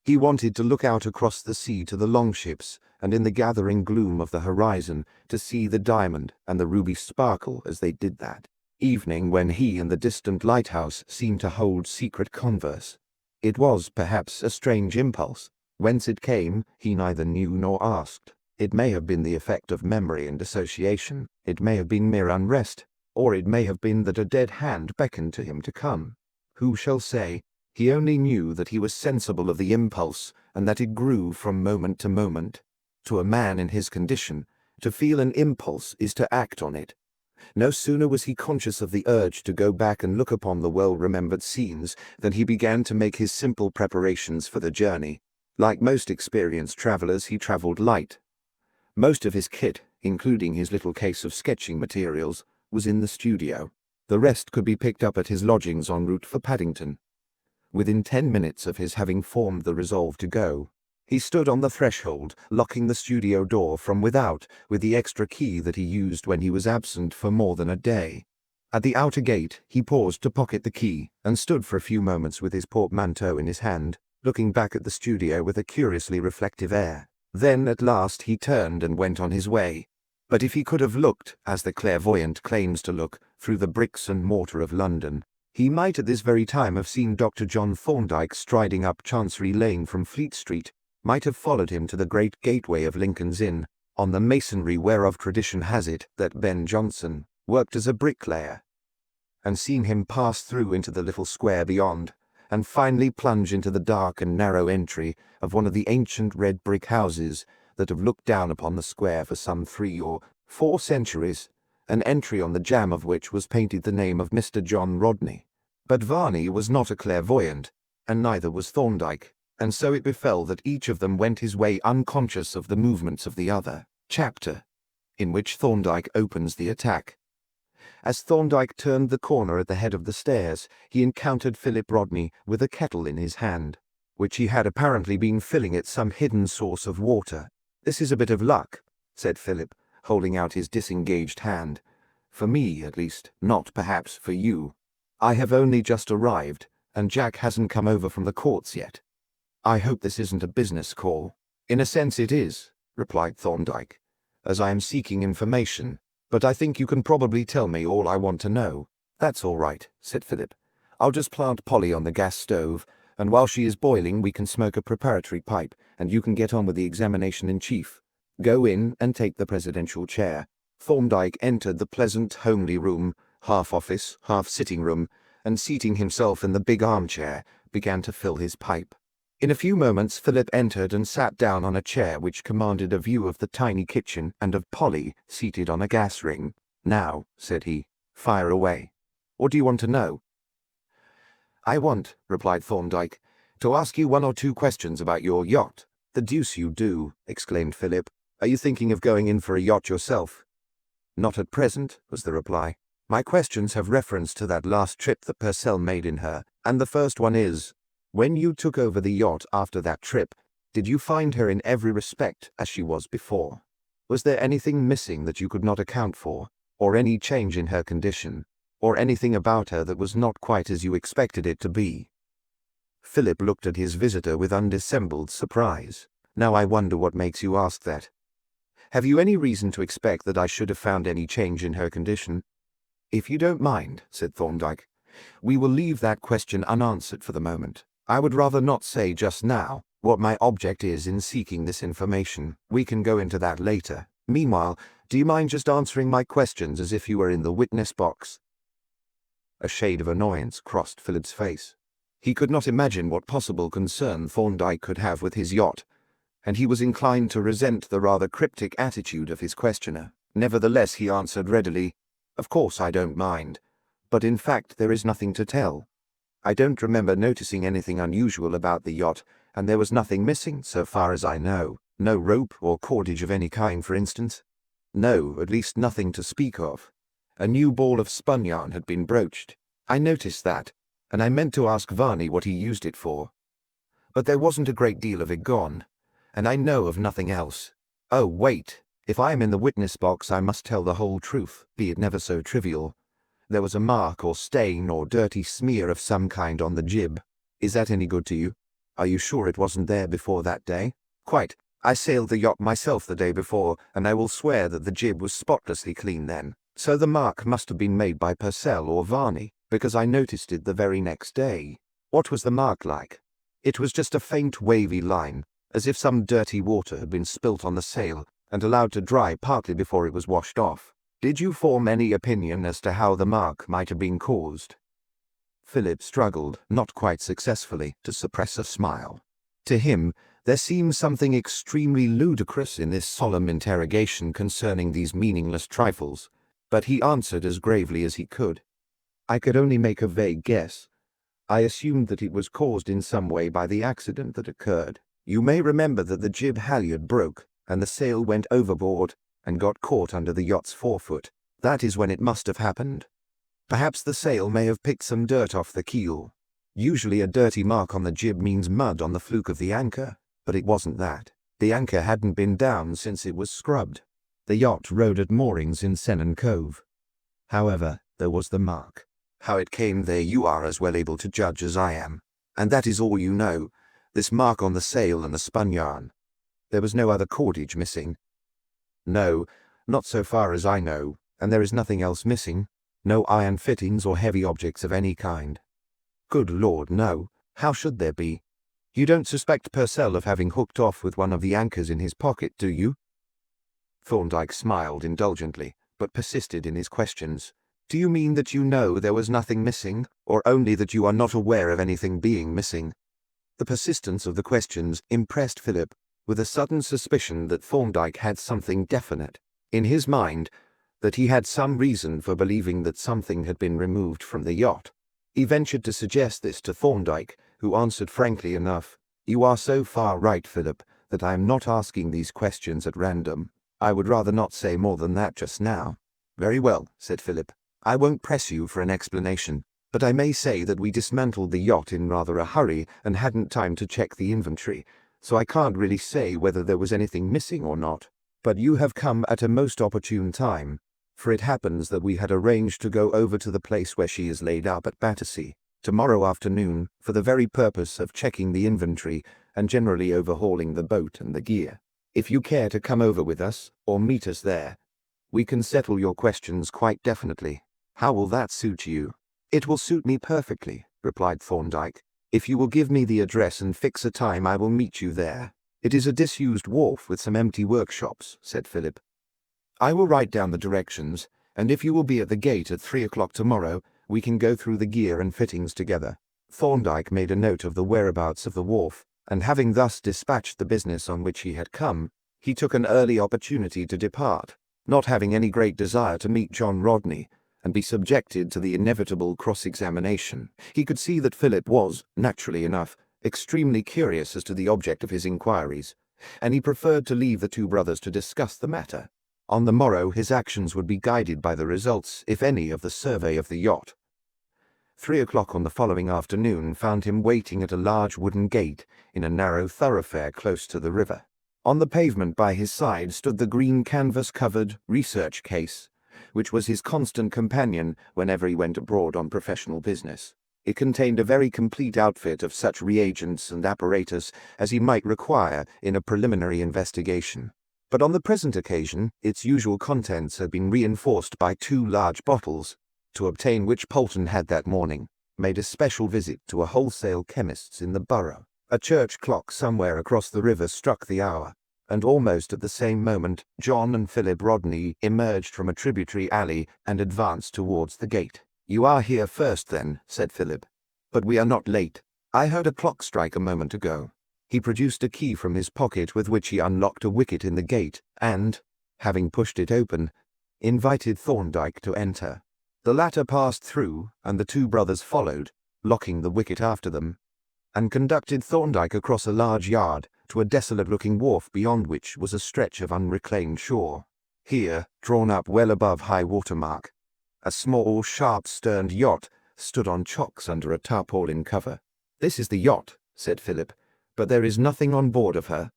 He wanted to look out across the sea to the longships, and in the gathering gloom of the horizon to see the diamond and the ruby sparkle as they did that evening when he and the distant lighthouse seemed to hold secret converse. It was, perhaps, a strange impulse. Whence it came, he neither knew nor asked. It may have been the effect of memory and association. It may have been mere unrest, or it may have been that a dead hand beckoned to him to come. Who shall say? He only knew that he was sensible of the impulse, and that it grew from moment to moment. To a man in his condition, to feel an impulse is to act on it. No sooner was he conscious of the urge to go back and look upon the well-remembered scenes than he began to make his simple preparations for the journey. Like most experienced travellers, he travelled light. Most of his kit, including his little case of sketching materials, was in the studio. The rest could be picked up at his lodgings en route for Paddington. Within 10 minutes of his having formed the resolve to go, he stood on the threshold, locking the studio door from without with the extra key that he used when he was absent for more than a day. At the outer gate, he paused to pocket the key, and stood for a few moments with his portmanteau in his hand, looking back at the studio with a curiously reflective air. Then, at last, he turned and went on his way. But if he could have looked, as the clairvoyant claims to look, through the bricks and mortar of London, he might at this very time have seen Dr. John Thorndyke striding up Chancery Lane from Fleet Street, might have followed him to the great gateway of Lincoln's Inn, on the masonry whereof tradition has it that Ben Jonson worked as a bricklayer, and seen him pass through into the little square beyond, and finally plunge into the dark and narrow entry of one of the ancient red brick houses that have looked down upon the square for some 3 or 4 centuries, an entry on the jamb of which was painted the name of Mr. John Rodney. But Varney was not a clairvoyant, and neither was Thorndyke, and so it befell that each of them went his way unconscious of the movements of the other. Chapter, in which Thorndyke opens the attack. As Thorndyke turned the corner at the head of the stairs, he encountered Philip Rodney with a kettle in his hand, which he had apparently been filling at some hidden source of water. "This is a bit of luck," said Philip, holding out his disengaged hand. "For me, at least, not perhaps for you. I have only just arrived, and Jack hasn't come over from the courts yet. I hope this isn't a business call." "In a sense it is," replied Thorndyke, "as I am seeking information. But I think you can probably tell me all I want to know." "That's all right," said Philip. "I'll just plant Polly on the gas stove, and while she is boiling we can smoke a preparatory pipe, and you can get on with the examination in chief. Go in and take the presidential chair." Thorndyke entered the pleasant, homely room, half office, half sitting room, and seating himself in the big armchair, began to fill his pipe. In a few moments Philip entered and sat down on a chair which commanded a view of the tiny kitchen and of Polly seated on a gas ring. "Now," said he, "fire away. What do you want to know?" "I want," replied Thorndyke, "to ask you one or two questions about your yacht." "The deuce you do," exclaimed Philip. "Are you thinking of going in for a yacht yourself?" "Not at present," was the reply. "My questions have reference to that last trip that Purcell made in her, and the first one is, when you took over the yacht after that trip, did you find her in every respect as she was before? Was there anything missing that you could not account for, or any change in her condition, or anything about her that was not quite as you expected it to be?" Philip looked at his visitor with undissembled surprise. "Now I wonder what makes you ask that. Have you any reason to expect that I should have found any change in her condition?" "If you don't mind," said Thorndyke, "we will leave that question unanswered for the moment. I would rather not say just now what my object is in seeking this information. We can go into that later. Meanwhile, do you mind just answering my questions as if you were in the witness box?" A shade of annoyance crossed Philip's face. He could not imagine what possible concern Thorndyke could have with his yacht, and he was inclined to resent the rather cryptic attitude of his questioner. Nevertheless, he answered readily, "Of course I don't mind, but in fact there is nothing to tell. I don't remember noticing anything unusual about the yacht, and there was nothing missing, so far as I know. No rope or cordage of any kind, for instance?" "No, at least nothing to speak of. A new ball of spun yarn had been broached. I noticed that, and I meant to ask Varney what he used it for. But there wasn't a great deal of it gone, and I know of nothing else. Oh, wait. If I am in the witness box I must tell the whole truth, be it never so trivial. There was a mark or stain or dirty smear of some kind on the jib. Is that any good to you? Are you sure it wasn't there before that day?" "Quite. I sailed the yacht myself the day before, and I will swear that the jib was spotlessly clean then. So the mark must have been made by Purcell or Varney, because I noticed it the very next day." "What was the mark like?" "It was just a faint wavy line, as if some dirty water had been spilt on the sail and allowed to dry partly before it was washed off." "Did you form any opinion as to how the mark might have been caused?" Philip struggled, not quite successfully, to suppress a smile. To him, there seemed something extremely ludicrous in this solemn interrogation concerning these meaningless trifles, but he answered as gravely as he could. "I could only make a vague guess. I assumed that it was caused in some way by the accident that occurred. You may remember that the jib halyard broke, and the sail went overboard and got caught under the yacht's forefoot. That is when it must have happened. Perhaps the sail may have picked some dirt off the keel. Usually a dirty mark on the jib means mud on the fluke of the anchor, but it wasn't that. The anchor hadn't been down since it was scrubbed. The yacht rode at moorings in Sennan Cove. However, there was the mark. How it came there you are as well able to judge as I am. And that is all you know, this mark on the sail and the spun yarn. There was no other cordage missing." "No, not so far as I know, and there is nothing else missing. No iron fittings or heavy objects of any kind." "Good Lord, no. How should there be? You don't suspect Purcell of having hooked off with one of the anchors in his pocket, do you?" Thorndyke smiled indulgently, but persisted in his questions. "Do you mean that you know there was nothing missing, or only that you are not aware of anything being missing?" The persistence of the questions impressed Philip with a sudden suspicion that Thorndyke had something definite in his mind, that he had some reason for believing that something had been removed from the yacht. He ventured to suggest this to Thorndyke, who answered frankly enough, "You are so far right, Philip, that I am not asking these questions at random. I would rather not say more than that just now." "Very well," said Philip. "I won't press you for an explanation, but I may say that we dismantled the yacht in rather a hurry and hadn't time to check the inventory, so I can't really say whether there was anything missing or not. But you have come at a most opportune time, for it happens that we had arranged to go over to the place where she is laid up at Battersea tomorrow afternoon for the very purpose of checking the inventory and generally overhauling the boat and the gear. If you care to come over with us, or meet us there, we can settle your questions quite definitely. How will that suit you?" "It will suit me perfectly," replied Thorndyke. "If you will give me the address and fix a time, I will meet you there." "It is a disused wharf with some empty workshops," said Philip. "I will write down the directions, and if you will be at the gate at 3 o'clock tomorrow, we can go through the gear and fittings together." Thorndyke made a note of the whereabouts of the wharf, and having thus dispatched the business on which he had come, he took an early opportunity to depart, not having any great desire to meet John Rodney and be subjected to the inevitable cross-examination. He could see that Philip was, naturally enough, extremely curious as to the object of his inquiries, and he preferred to leave the two brothers to discuss the matter. On the morrow his actions would be guided by the results, if any, of the survey of the yacht. 3 o'clock on the following afternoon found him waiting at a large wooden gate in a narrow thoroughfare close to the river. On the pavement by his side stood the green canvas-covered research case, which was his constant companion whenever he went abroad on professional business. It contained a very complete outfit of such reagents and apparatus as he might require in a preliminary investigation. But on the present occasion, its usual contents had been reinforced by 2 large bottles, to obtain which Polton had that morning made a special visit to a wholesale chemist's in the borough. A church clock somewhere across the river struck the hour, and almost at the same moment John and Philip Rodney emerged from a tributary alley and advanced towards the gate. "You are here first, then," said Philip. "But we are not late. I heard a clock strike a moment ago." He produced a key from his pocket with which he unlocked a wicket in the gate and, having pushed it open, invited Thorndyke to enter. The latter passed through, and the two brothers followed, locking the wicket after them, and conducted Thorndyke across a large yard to a desolate-looking wharf beyond which was a stretch of unreclaimed shore. Here, drawn up well above high water mark, a small, sharp-sterned yacht stood on chocks under a tarpaulin cover. "This is the yacht," said Philip, "but there is nothing on board of her.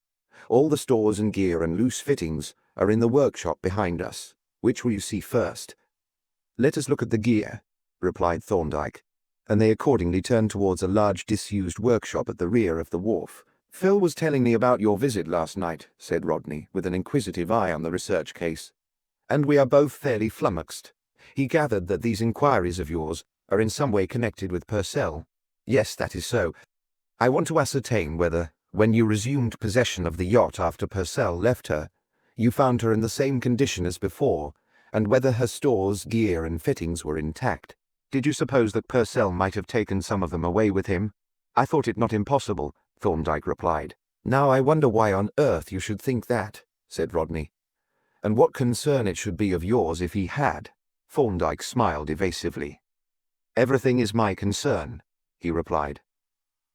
All the stores and gear and loose fittings are in the workshop behind us. Which will you see first?" "Let us look at the gear," replied Thorndyke, and they accordingly turned towards a large disused workshop at the rear of the wharf. "Phil was telling me about your visit last night," said Rodney, with an inquisitive eye on the research case, "and we are both fairly flummoxed. He gathered that these inquiries of yours are in some way connected with Purcell." "Yes, that is so. I want to ascertain whether, when you resumed possession of the yacht after Purcell left her, you found her in the same condition as before, and whether her stores, gear, and fittings were intact. Did you suppose that Purcell might have taken some of them away with him?" "I thought it not impossible," Thorndyke replied. "Now I wonder why on earth you should think that," said Rodney, "and what concern it should be of yours if he had." Thorndyke smiled evasively. "Everything is my concern," he replied.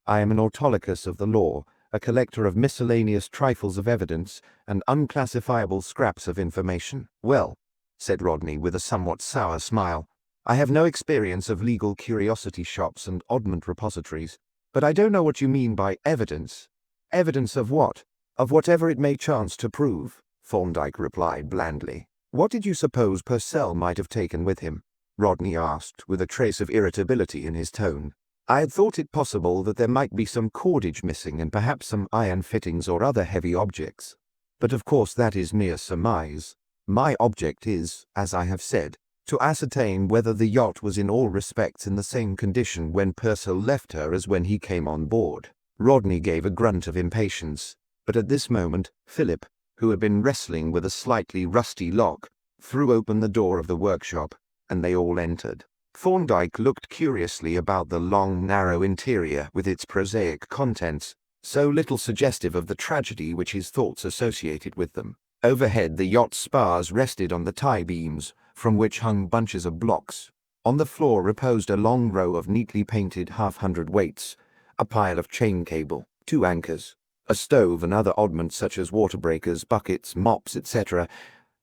"I am an autolycus of the law, a collector of miscellaneous trifles of evidence and unclassifiable scraps of information." "Well," said Rodney with a somewhat sour smile, "I have no experience of legal curiosity shops and oddment repositories, but I don't know what you mean by evidence." "Evidence of what?" "Of whatever it may chance to prove," Thorndyke replied blandly. "What did you suppose Purcell might have taken with him?" Rodney asked, with a trace of irritability in his tone. "I had thought it possible that there might be some cordage missing and perhaps some iron fittings or other heavy objects. But of course that is mere surmise. My object is, as I have said, to ascertain whether the yacht was in all respects in the same condition when Purcell left her as when he came on board." Rodney gave a grunt of impatience, but at this moment Philip, who had been wrestling with a slightly rusty lock, threw open the door of the workshop, and they all entered. Thorndyke looked curiously about the long, narrow interior with its prosaic contents, so little suggestive of the tragedy which his thoughts associated with them. Overhead the yacht's spars rested on the tie-beams, from which hung bunches of blocks. On the floor reposed a long row of neatly painted half-hundredweights, a pile of chain cable, 2 anchors, a stove and other oddments such as water breakers, buckets, mops, etc.,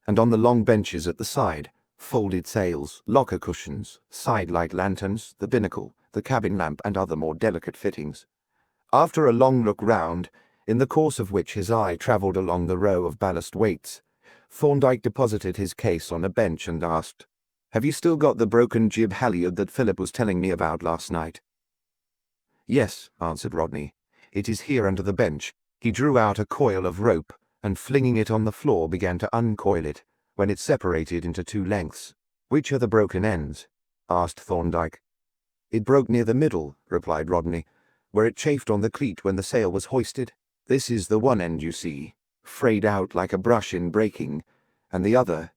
and on the long benches at the side, folded sails, locker cushions, side light lanterns, the binnacle, the cabin lamp, and other more delicate fittings. After a long look round, in the course of which his eye travelled along the row of ballast weights, Thorndyke deposited his case on a bench and asked, "Have you still got the broken jib halyard that Philip was telling me about last night?" "Yes," answered Rodney. "It is here under the bench." He drew out a coil of rope, and flinging it on the floor began to uncoil it, when it separated into 2 lengths. "Which are the broken ends?" asked Thorndyke. "It broke near the middle," replied Rodney, "where it chafed on the cleat when the sail was hoisted. This is the one end you see, frayed out like a brush in breaking, and the other—"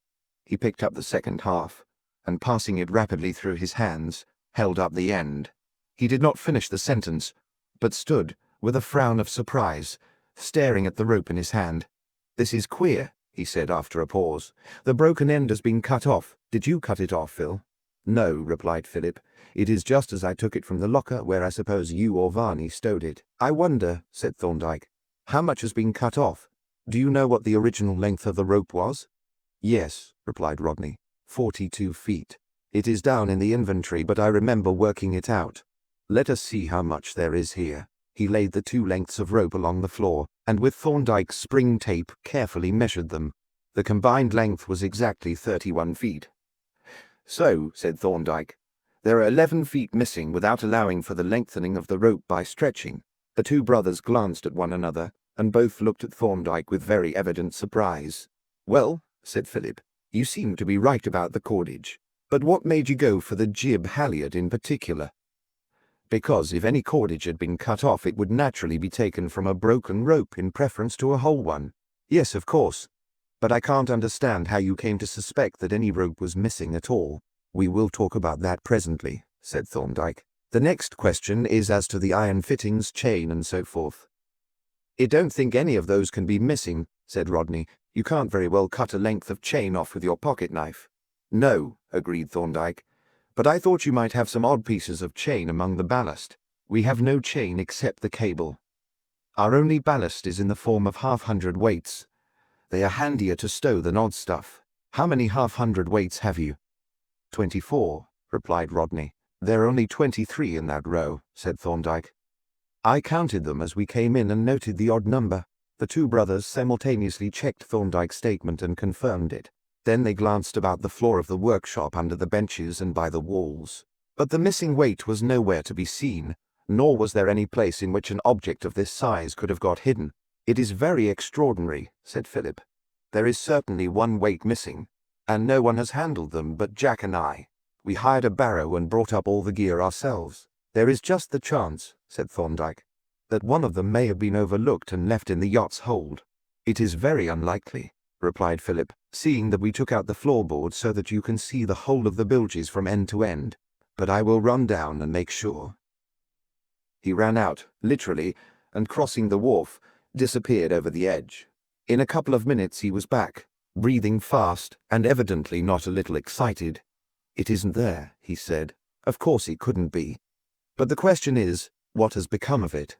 He picked up the second half, and passing it rapidly through his hands, held up the end. He did not finish the sentence, but stood, with a frown of surprise, staring at the rope in his hand. "This is queer," he said after a pause. "The broken end has been cut off. Did you cut it off, Phil?" "No," replied Philip. "It is just as I took it from the locker where I suppose you or Varney stowed it." "I wonder," said Thorndyke, "how much has been cut off? Do you know what the original length of the rope was?" "Yes," replied Rodney. 42 feet. It is down in the inventory, but I remember working it out. Let us see how much there is here." He laid the 2 lengths of rope along the floor, and with Thorndyke's spring tape carefully measured them. The combined length was exactly 31 feet. "So," said Thorndyke, "there are 11 feet missing without allowing for the lengthening of the rope by stretching." The 2 brothers glanced at one another, and both looked at Thorndyke with very evident surprise. "Well," said Philip, "you seem to be right about the cordage. But what made you go for the jib halyard in particular?" "Because if any cordage had been cut off, it would naturally be taken from a broken rope in preference to a whole one." "Yes, of course. But I can't understand how you came to suspect that any rope was missing at all." "We will talk about that presently," said Thorndyke. "The next question is as to the iron fittings, chain, and so forth." "I don't think any of those can be missing," said Rodney. "You can't very well cut a length of chain off with your pocket knife." "No," agreed Thorndyke. "But I thought you might have some odd pieces of chain among the ballast." "We have no chain except the cable. Our only ballast is in the form of half-hundred weights. They are handier to stow than odd stuff." "How many half-hundred weights have you?" 24, replied Rodney. "There are only 23 in that row," said Thorndyke. "I counted them as we came in and noted the odd number." The 2 brothers simultaneously checked Thorndyke's statement and confirmed it. Then they glanced about the floor of the workshop, under the benches and by the walls. But the missing weight was nowhere to be seen, nor was there any place in which an object of this size could have got hidden. "It is very extraordinary," said Philip. "There is certainly 1 weight missing, and no one has handled them but Jack and I. We hired a barrow and brought up all the gear ourselves." "There is just the chance," said Thorndyke, "that one of them may have been overlooked and left in the yacht's hold." "It is very unlikely," replied Philip, "seeing that we took out the floorboard so that you can see the whole of the bilges from end to end. But I will run down and make sure." He ran out, literally, and crossing the wharf, disappeared over the edge. In a couple of minutes he was back, breathing fast and evidently not a little excited. "It isn't there," he said. "Of course it couldn't be. But the question is, what has become of it?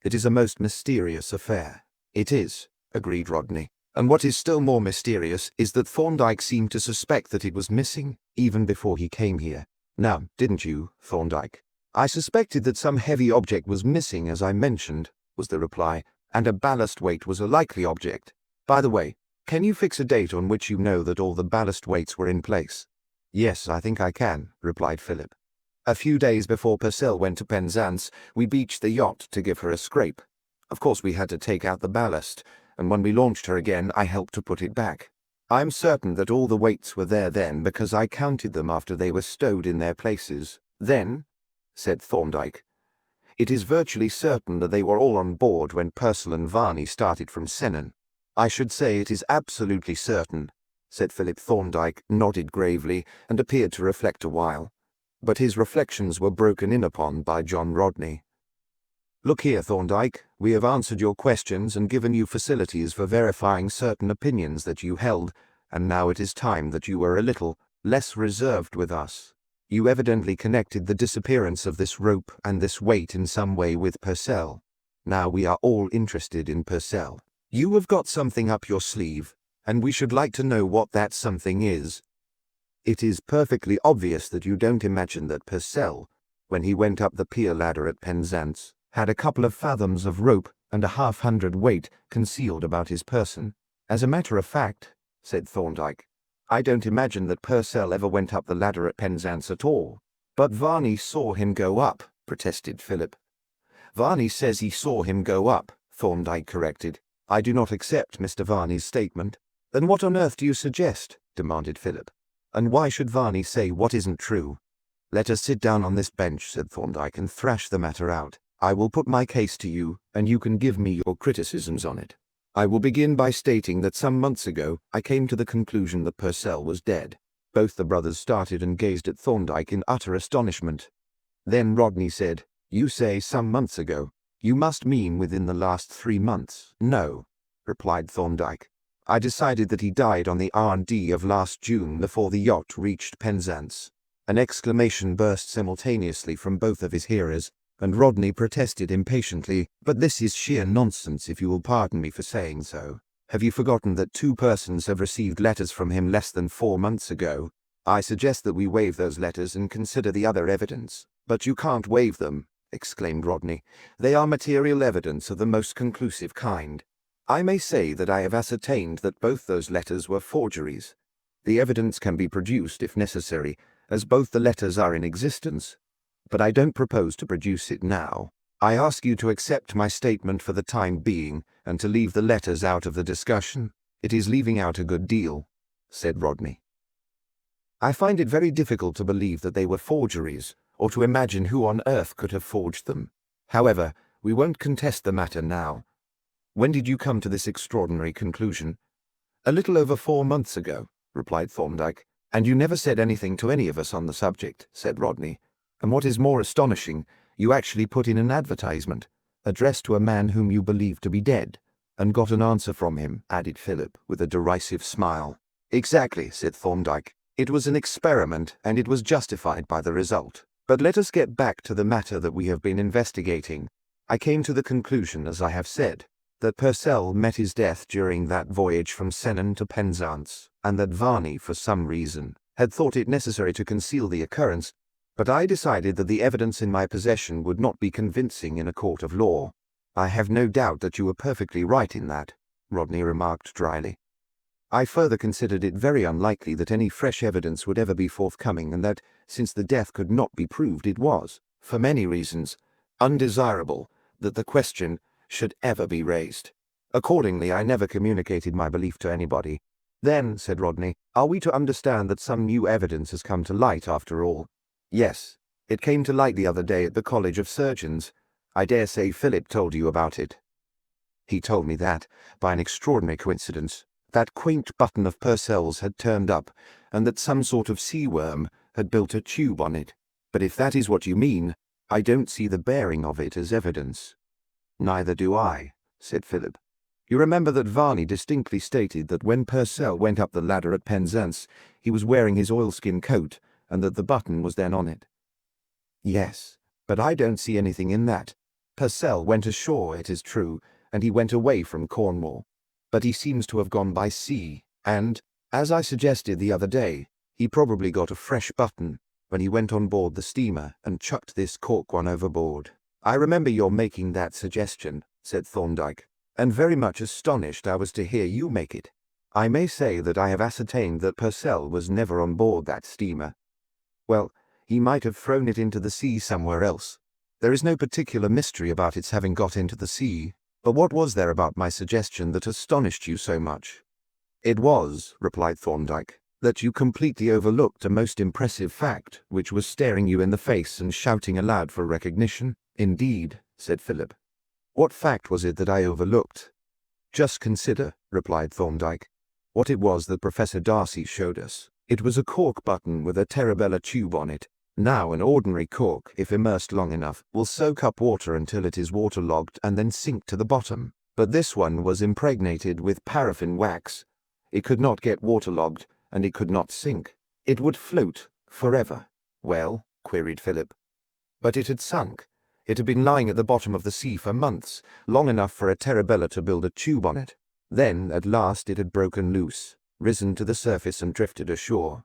It is a most mysterious affair." "It is," agreed Rodney. "And what is still more mysterious is that Thorndyke seemed to suspect that it was missing, even before he came here. Now, didn't you, Thorndyke?" "I suspected that some heavy object was missing, as I mentioned," was the reply, "and a ballast weight was a likely object. By the way, can you fix a date on which you know that all the ballast weights were in place?" "Yes, I think I can," replied Philip. "A few days before Purcell went to Penzance, we beached the yacht to give her a scrape. Of course we had to take out the ballast, and when we launched her again, I helped to put it back. I'm certain that all the weights were there then, because I counted them after they were stowed in their places. Then," said Thorndyke, "it is virtually certain that they were all on board when Purcell and Varney started from Sennan." "I should say it is absolutely certain," said Philip. Thorndyke nodded gravely and appeared to reflect a while. But his reflections were broken in upon by John Rodney. "Look here, Thorndyke, we have answered your questions and given you facilities for verifying certain opinions that you held, and now it is time that you were a little less reserved with us. You evidently connected the disappearance of this rope and this weight in some way with Purcell. Now we are all interested in Purcell. You have got something up your sleeve, and we should like to know what that something is. It is perfectly obvious that you don't imagine that Purcell, when he went up the pier ladder at Penzance, had a couple of fathoms of rope and a 100 weight concealed about his person. As a matter of fact, said Thorndyke, I don't imagine that Purcell ever went up the ladder at Penzance at all. But Varney saw him go up, protested Philip. Varney says he saw him go up, Thorndyke corrected. I do not accept Mr. Varney's statement. Then what on earth do you suggest? Demanded Philip. And why should Varney say what isn't true? Let us sit down on this bench, said Thorndyke, and thrash the matter out. I will put my case to you, and you can give me your criticisms on it. I will begin by stating that some months ago I came to the conclusion that Purcell was dead. Both the brothers started and gazed at Thorndyke in utter astonishment. Then Rodney said, You say some months ago. You must mean within the last 3 months. No, replied Thorndyke. I decided that he died on the R&D of last June before the yacht reached Penzance. An exclamation burst simultaneously from both of his hearers, and Rodney protested impatiently, But this is sheer nonsense, if you will pardon me for saying so. Have you forgotten that 2 persons have received letters from him less than 4 months ago? I suggest that we waive those letters and consider the other evidence. But you can't waive them, exclaimed Rodney. They are material evidence of the most conclusive kind. I may say that I have ascertained that both those letters were forgeries. The evidence can be produced if necessary, as both the letters are in existence. But I don't propose to produce it now. I ask you to accept my statement for the time being, and to leave the letters out of the discussion. It is leaving out a good deal, said Rodney. I find it very difficult to believe that they were forgeries, or to imagine who on earth could have forged them. However, we won't contest the matter now. When did you come to this extraordinary conclusion? A little over 4 months ago, replied Thorndyke. And you never said anything to any of us on the subject, said Rodney. And what is more astonishing, you actually put in an advertisement, addressed to a man whom you believed to be dead, and got an answer from him, added Philip, with a derisive smile. Exactly, said Thorndyke. It was an experiment, and it was justified by the result. But let us get back to the matter that we have been investigating. I came to the conclusion, as I have said, that Purcell met his death during that voyage from Sennan to Penzance, and that Varney, for some reason, had thought it necessary to conceal the occurrence, but I decided that the evidence in my possession would not be convincing in a court of law. I have no doubt that you were perfectly right in that, Rodney remarked dryly. I further considered it very unlikely that any fresh evidence would ever be forthcoming, and that, since the death could not be proved, it was, for many reasons, undesirable that the question should ever be raised. Accordingly, I never communicated my belief to anybody. Then, said Rodney, are we to understand that some new evidence has come to light after all? Yes, it came to light the other day at the College of Surgeons. I dare say Philip told you about it. He told me that, by an extraordinary coincidence, that quaint button of Purcell's had turned up, and that some sort of sea worm had built a tube on it. But if that is what you mean, I don't see the bearing of it as evidence. Neither do I, said Philip. You remember that Varney distinctly stated that when Purcell went up the ladder at Penzance, he was wearing his oilskin coat, and that the button was then on it. Yes, but I don't see anything in that. Purcell went ashore, it is true, and he went away from Cornwall. But he seems to have gone by sea, and, as I suggested the other day, he probably got a fresh button when he went on board the steamer and chucked this cork one overboard. I remember your making that suggestion, said Thorndyke, and very much astonished I was to hear you make it. I may say that I have ascertained that Purcell was never on board that steamer. Well, he might have thrown it into the sea somewhere else. There is no particular mystery about its having got into the sea, but what was there about my suggestion that astonished you so much? It was, replied Thorndyke, that you completely overlooked a most impressive fact, which was staring you in the face and shouting aloud for recognition. Indeed, said Philip. What fact was it that I overlooked? Just consider, replied Thorndyke, what it was that Professor Darcy showed us. It was a cork button with a Terabella tube on it. Now, an ordinary cork, if immersed long enough, will soak up water until it is waterlogged and then sink to the bottom. But this one was impregnated with paraffin wax. It could not get waterlogged, and it could not sink. It would float forever. Well, queried Philip. But it had sunk. It had been lying at the bottom of the sea for months, long enough for a Terabella to build a tube on it. Then, at last, it had broken loose, risen to the surface and drifted ashore.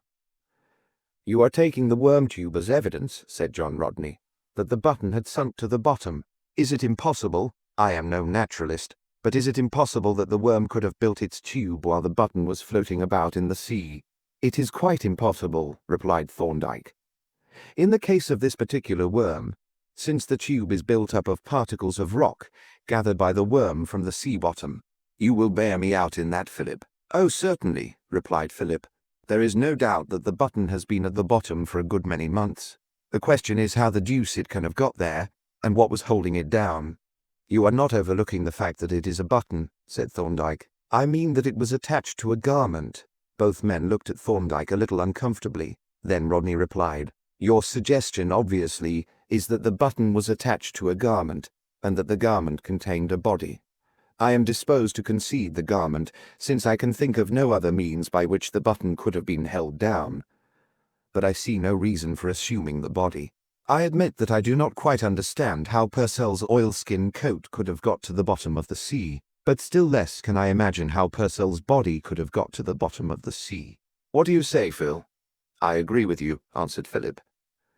You are taking the worm tube as evidence, said John Rodney, that the button had sunk to the bottom. Is it impossible? I am no naturalist, but is it impossible that the worm could have built its tube while the button was floating about in the sea? It is quite impossible, replied Thorndyke. In the case of this particular worm, since the tube is built up of particles of rock gathered by the worm from the sea bottom. You will bear me out in that, Philip? Oh, certainly, replied Philip. There is no doubt that the button has been at the bottom for a good many months. The question is how the deuce it can have got there, and what was holding it down. You are not overlooking the fact that it is a button, said Thorndyke. I mean that it was attached to a garment. Both men looked at Thorndyke a little uncomfortably. Then Rodney replied, Your suggestion, obviously, is that the button was attached to a garment, and that the garment contained a body. I am disposed to concede the garment, since I can think of no other means by which the button could have been held down. But I see no reason for assuming the body. I admit that I do not quite understand how Purcell's oilskin coat could have got to the bottom of the sea, but still less can I imagine how Purcell's body could have got to the bottom of the sea. What do you say, Phil? I agree with you, answered Philip.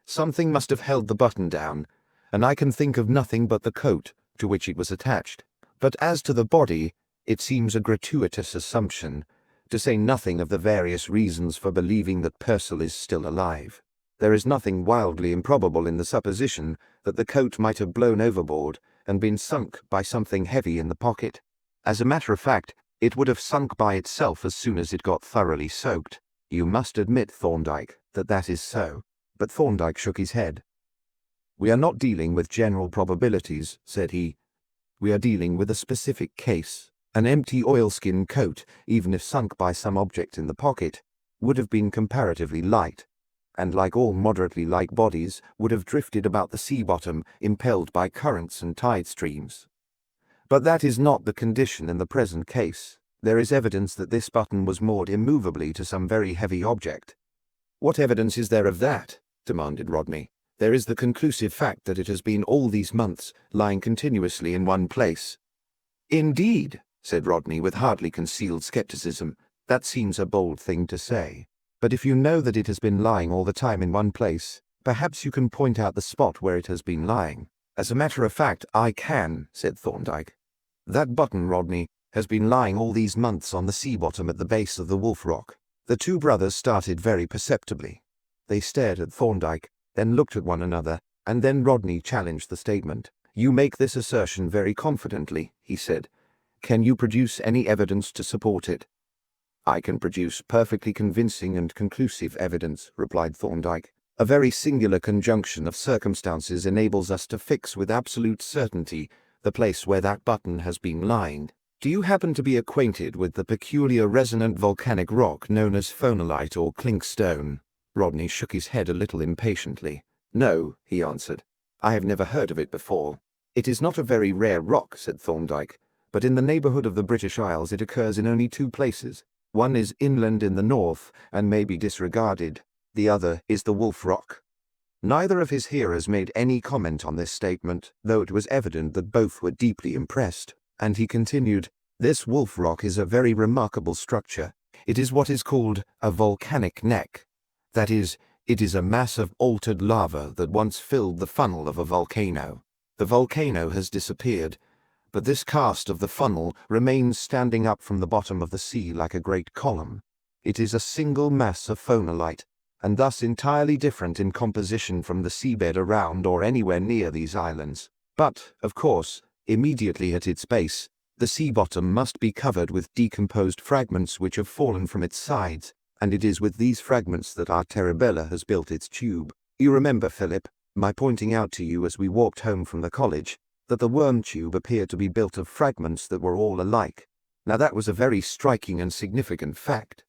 Something must have held the button down, and I can think of nothing but the coat to which it was attached. But as to the body, it seems a gratuitous assumption, to say nothing of the various reasons for believing that Purcell is still alive. There is nothing wildly improbable in the supposition that the coat might have blown overboard and been sunk by something heavy in the pocket. As a matter of fact, it would have sunk by itself as soon as it got thoroughly soaked. You must admit, Thorndyke, that that is so. But Thorndyke shook his head. We are not dealing with general probabilities, said he. We are dealing with a specific case. An empty oilskin coat, even if sunk by some object in the pocket, would have been comparatively light, and like all moderately light bodies, would have drifted about the sea bottom, impelled by currents and tide streams. But that is not the condition in the present case. There is evidence that this button was moored immovably to some very heavy object. What evidence is there of that? Demanded Rodney. There is the conclusive fact that it has been all these months lying continuously in one place. Indeed, said Rodney with hardly concealed skepticism. That seems a bold thing to say. But if you know that it has been lying all the time in one place, perhaps you can point out the spot where it has been lying. As a matter of fact, I can, said Thorndyke. That button, Rodney, has been lying all these months on the sea bottom at the base of the Wolf Rock. The two brothers started very perceptibly. They stared at Thorndyke, then looked at one another, and then Rodney challenged the statement. You make this assertion very confidently, he said. Can you produce any evidence to support it? I can produce perfectly convincing and conclusive evidence, replied Thorndyke. A very singular conjunction of circumstances enables us to fix with absolute certainty the place where that button has been lying. Do you happen to be acquainted with the peculiar resonant volcanic rock known as phonolite or clinkstone? Rodney shook his head a little impatiently. No, he answered. I have never heard of it before. It is not a very rare rock, said Thorndyke, but in the neighbourhood of the British Isles it occurs in only two places. One is inland in the north, and may be disregarded. The other is the Wolf Rock. Neither of his hearers made any comment on this statement, though it was evident that both were deeply impressed, and he continued, This Wolf Rock is a very remarkable structure. It is what is called a volcanic neck. That is, it is a mass of altered lava that once filled the funnel of a volcano. The volcano has disappeared, but this cast of the funnel remains standing up from the bottom of the sea like a great column. It is a single mass of phonolite, and thus entirely different in composition from the seabed around or anywhere near these islands. But, of course, immediately at its base, the sea bottom must be covered with decomposed fragments which have fallen from its sides, and it is with these fragments that our Terabella has built its tube. You remember, Philip, my pointing out to you as we walked home from the college, that the worm tube appeared to be built of fragments that were all alike. Now that was a very striking and significant fact.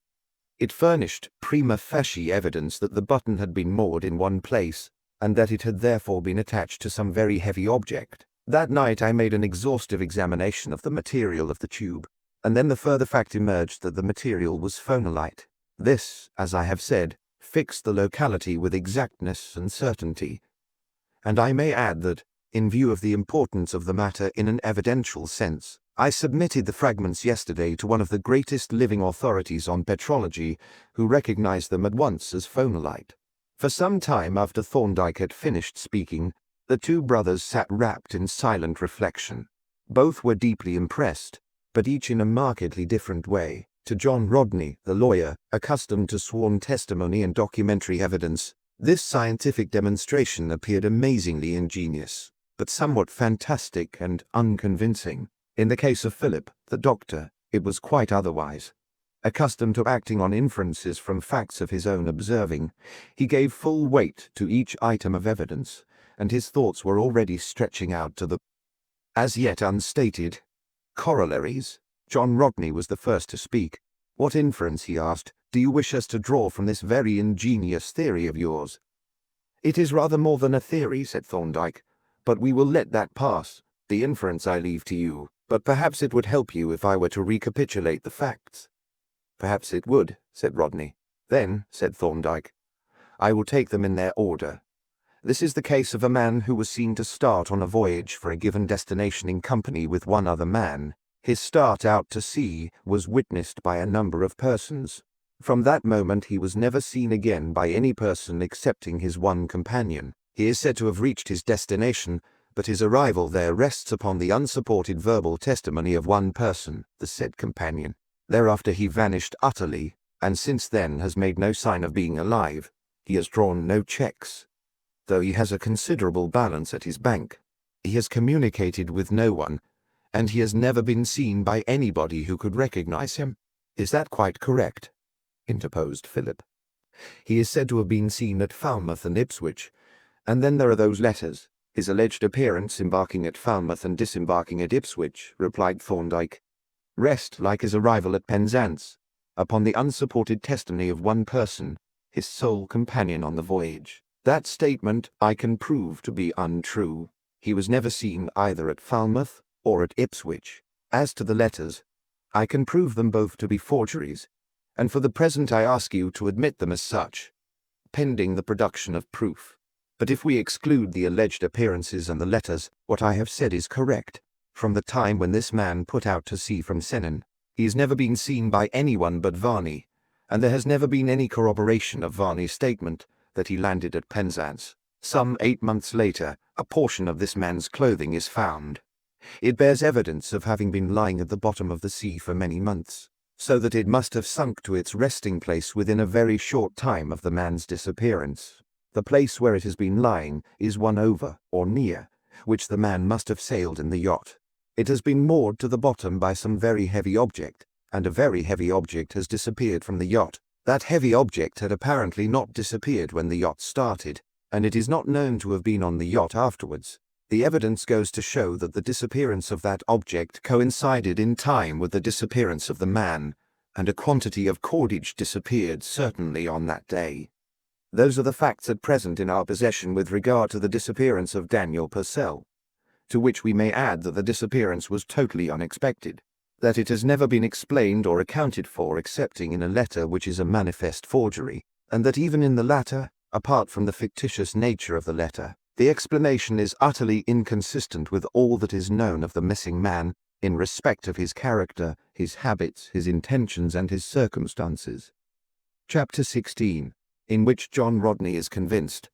It furnished prima facie evidence that the button had been moored in one place, and that it had therefore been attached to some very heavy object. That night I made an exhaustive examination of the material of the tube, and then the further fact emerged that the material was phonolite. This, as I have said, fixed the locality with exactness and certainty. And I may add that, in view of the importance of the matter in an evidential sense, I submitted the fragments yesterday to one of the greatest living authorities on petrology, who recognized them at once as phonolite. For some time after Thorndyke had finished speaking, the two brothers sat wrapped in silent reflection. Both were deeply impressed, but each in a markedly different way. To John Rodney, the lawyer, accustomed to sworn testimony and documentary evidence, this scientific demonstration appeared amazingly ingenious, but somewhat fantastic and unconvincing. In the case of Philip, the doctor, it was quite otherwise. Accustomed to acting on inferences from facts of his own observing, he gave full weight to each item of evidence, and his thoughts were already stretching out to the as yet unstated corollaries. John Rodney was the first to speak. "What inference," he asked, "do you wish us to draw from this very ingenious theory of yours?" "It is rather more than a theory," said Thorndyke, "but we will let that pass. The inference I leave to you, but perhaps it would help you if I were to recapitulate the facts." "Perhaps it would," said Rodney. "Then," said Thorndyke, "I will take them in their order. This is the case of a man who was seen to start on a voyage for a given destination in company with one other man. His start out to sea was witnessed by a number of persons. From that moment he was never seen again by any person excepting his one companion. He is said to have reached his destination, but his arrival there rests upon the unsupported verbal testimony of one person, the said companion. Thereafter he vanished utterly, and since then has made no sign of being alive. He has drawn no checks, though he has a considerable balance at his bank. He has communicated with no one, and he has never been seen by anybody who could recognize him." "Is that quite correct?" interposed Philip. "He is said to have been seen at Falmouth and Ipswich, and then there are those letters. His alleged appearance embarking at Falmouth and disembarking at Ipswich," replied Thorndyke, "rest, like his arrival at Penzance, upon the unsupported testimony of one person, his sole companion on the voyage. That statement I can prove to be untrue. He was never seen either at Falmouth or at Ipswich. As to the letters, I can prove them both to be forgeries, and for the present I ask you to admit them as such, pending the production of proof. But if we exclude the alleged appearances and the letters, what I have said is correct. From the time when this man put out to sea from Sennen, he has never been seen by anyone but Varney, and there has never been any corroboration of Varney's statement that he landed at Penzance. Some 8 months later, a portion of this man's clothing is found. It bears evidence of having been lying at the bottom of the sea for many months, so that it must have sunk to its resting place within a very short time of the man's disappearance. The place where it has been lying is one over, or near, which the man must have sailed in the yacht. It has been moored to the bottom by some very heavy object, and a very heavy object has disappeared from the yacht. That heavy object had apparently not disappeared when the yacht started, and it is not known to have been on the yacht afterwards. The evidence goes to show that the disappearance of that object coincided in time with the disappearance of the man, and a quantity of cordage disappeared certainly on that day. Those are the facts at present in our possession with regard to the disappearance of Daniel Purcell, to which we may add that the disappearance was totally unexpected, that it has never been explained or accounted for excepting in a letter which is a manifest forgery, and that even in the latter, apart from the fictitious nature of the letter, the explanation is utterly inconsistent with all that is known of the missing man in respect of his character, his habits, his intentions, and his circumstances. Chapter 16, in which John Rodney is convinced.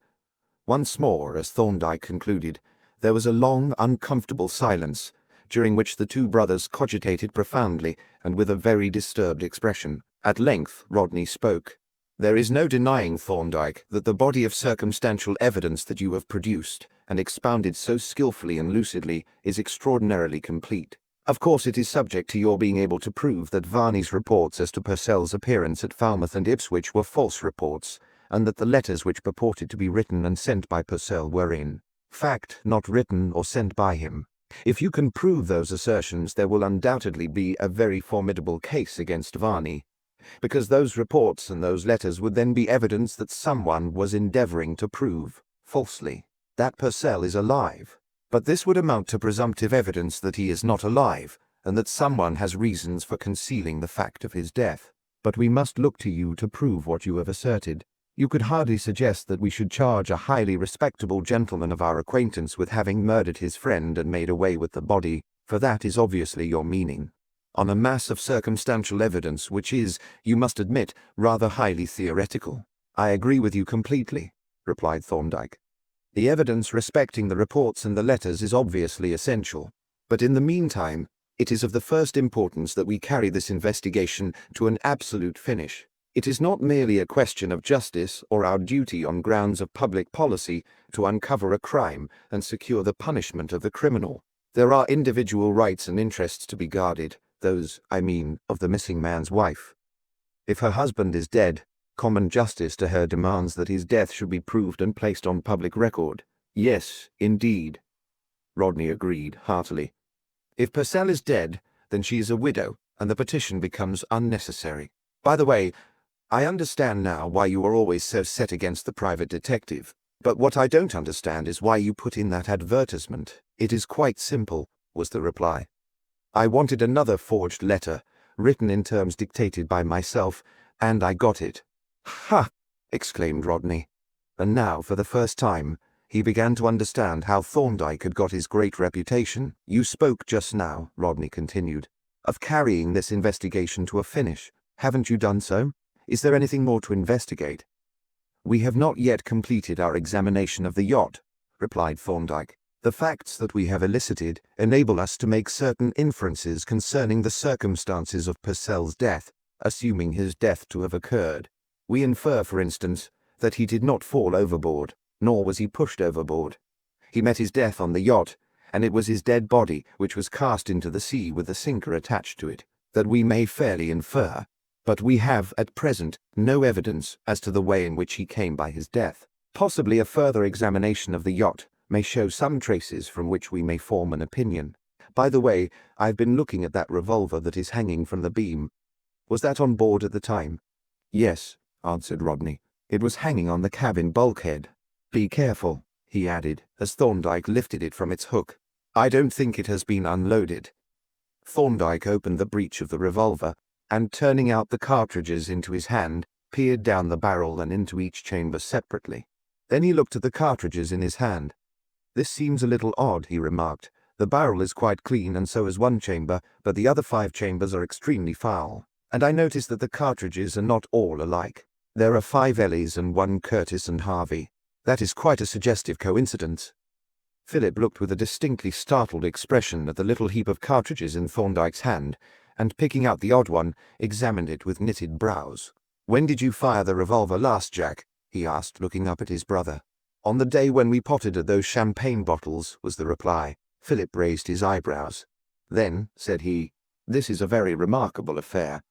Once more, as Thorndyke concluded, there was a long, uncomfortable silence, during which the two brothers cogitated profoundly and with a very disturbed expression. At length Rodney spoke. "There is no denying, Thorndyke, that the body of circumstantial evidence that you have produced, and expounded so skillfully and lucidly, is extraordinarily complete. Of course it is subject to your being able to prove that Varney's reports as to Purcell's appearance at Falmouth and Ipswich were false reports, and that the letters which purported to be written and sent by Purcell were in fact not written or sent by him. If you can prove those assertions, there will undoubtedly be a very formidable case against Varney, because those reports and those letters would then be evidence that someone was endeavoring to prove, falsely, that Purcell is alive. But this would amount to presumptive evidence that he is not alive, and that someone has reasons for concealing the fact of his death. But we must look to you to prove what you have asserted. You could hardly suggest that we should charge a highly respectable gentleman of our acquaintance with having murdered his friend and made away with the body, for that is obviously your meaning. On a mass of circumstantial evidence which is, you must admit, rather highly theoretical. I agree with you completely, replied Thorndyke. The evidence respecting the reports and the letters is obviously essential, but in the meantime, it is of the first importance that we carry this investigation to an absolute finish. It is not merely a question of justice or our duty on grounds of public policy to uncover a crime and secure the punishment of the criminal. There are individual rights and interests to be guarded, those, I mean, of the missing man's wife. If her husband is dead, common justice to her demands that his death should be proved and placed on public record. Yes, indeed, Rodney agreed heartily. If Purcell is dead, then she is a widow, and the petition becomes unnecessary. By the way, I understand now why you are always so set against the private detective, but what I don't understand is why you put in that advertisement. It is quite simple, was the reply. I wanted another forged letter, written in terms dictated by myself, and I got it. Ha! Exclaimed Rodney. And now, for the first time, he began to understand how Thorndyke had got his great reputation. You spoke just now, Rodney continued, of carrying this investigation to a finish. Haven't you done so? Is there anything more to investigate? We have not yet completed our examination of the yacht, replied Thorndyke. The facts that we have elicited enable us to make certain inferences concerning the circumstances of Purcell's death, assuming his death to have occurred. We infer, for instance, that he did not fall overboard, nor was he pushed overboard. He met his death on the yacht, and it was his dead body which was cast into the sea with the sinker attached to it, that we may fairly infer. But we have, at present, no evidence as to the way in which he came by his death. Possibly a further examination of the yacht may show some traces from which we may form an opinion. By the way, I've been looking at that revolver that is hanging from the beam. Was that on board at the time? Yes, answered Rodney. It was hanging on the cabin bulkhead. Be careful, he added, as Thorndyke lifted it from its hook. I don't think it has been unloaded. Thorndyke opened the breech of the revolver, and turning out the cartridges into his hand, peered down the barrel and into each chamber separately. Then he looked at the cartridges in his hand. This seems a little odd, he remarked. The barrel is quite clean, and so is one chamber, but the other 5 chambers are extremely foul. And I notice that the cartridges are not all alike. There are 5 Ellies and 1 Curtis and Harvey. That is quite a suggestive coincidence. Philip looked with a distinctly startled expression at the little heap of cartridges in Thorndyke's hand, and picking out the odd one, examined it with knitted brows. When did you fire the revolver last, Jack? He asked, looking up at his brother. On the day when we potted at those champagne bottles, was the reply. Philip raised his eyebrows. Then, said he, this is a very remarkable affair.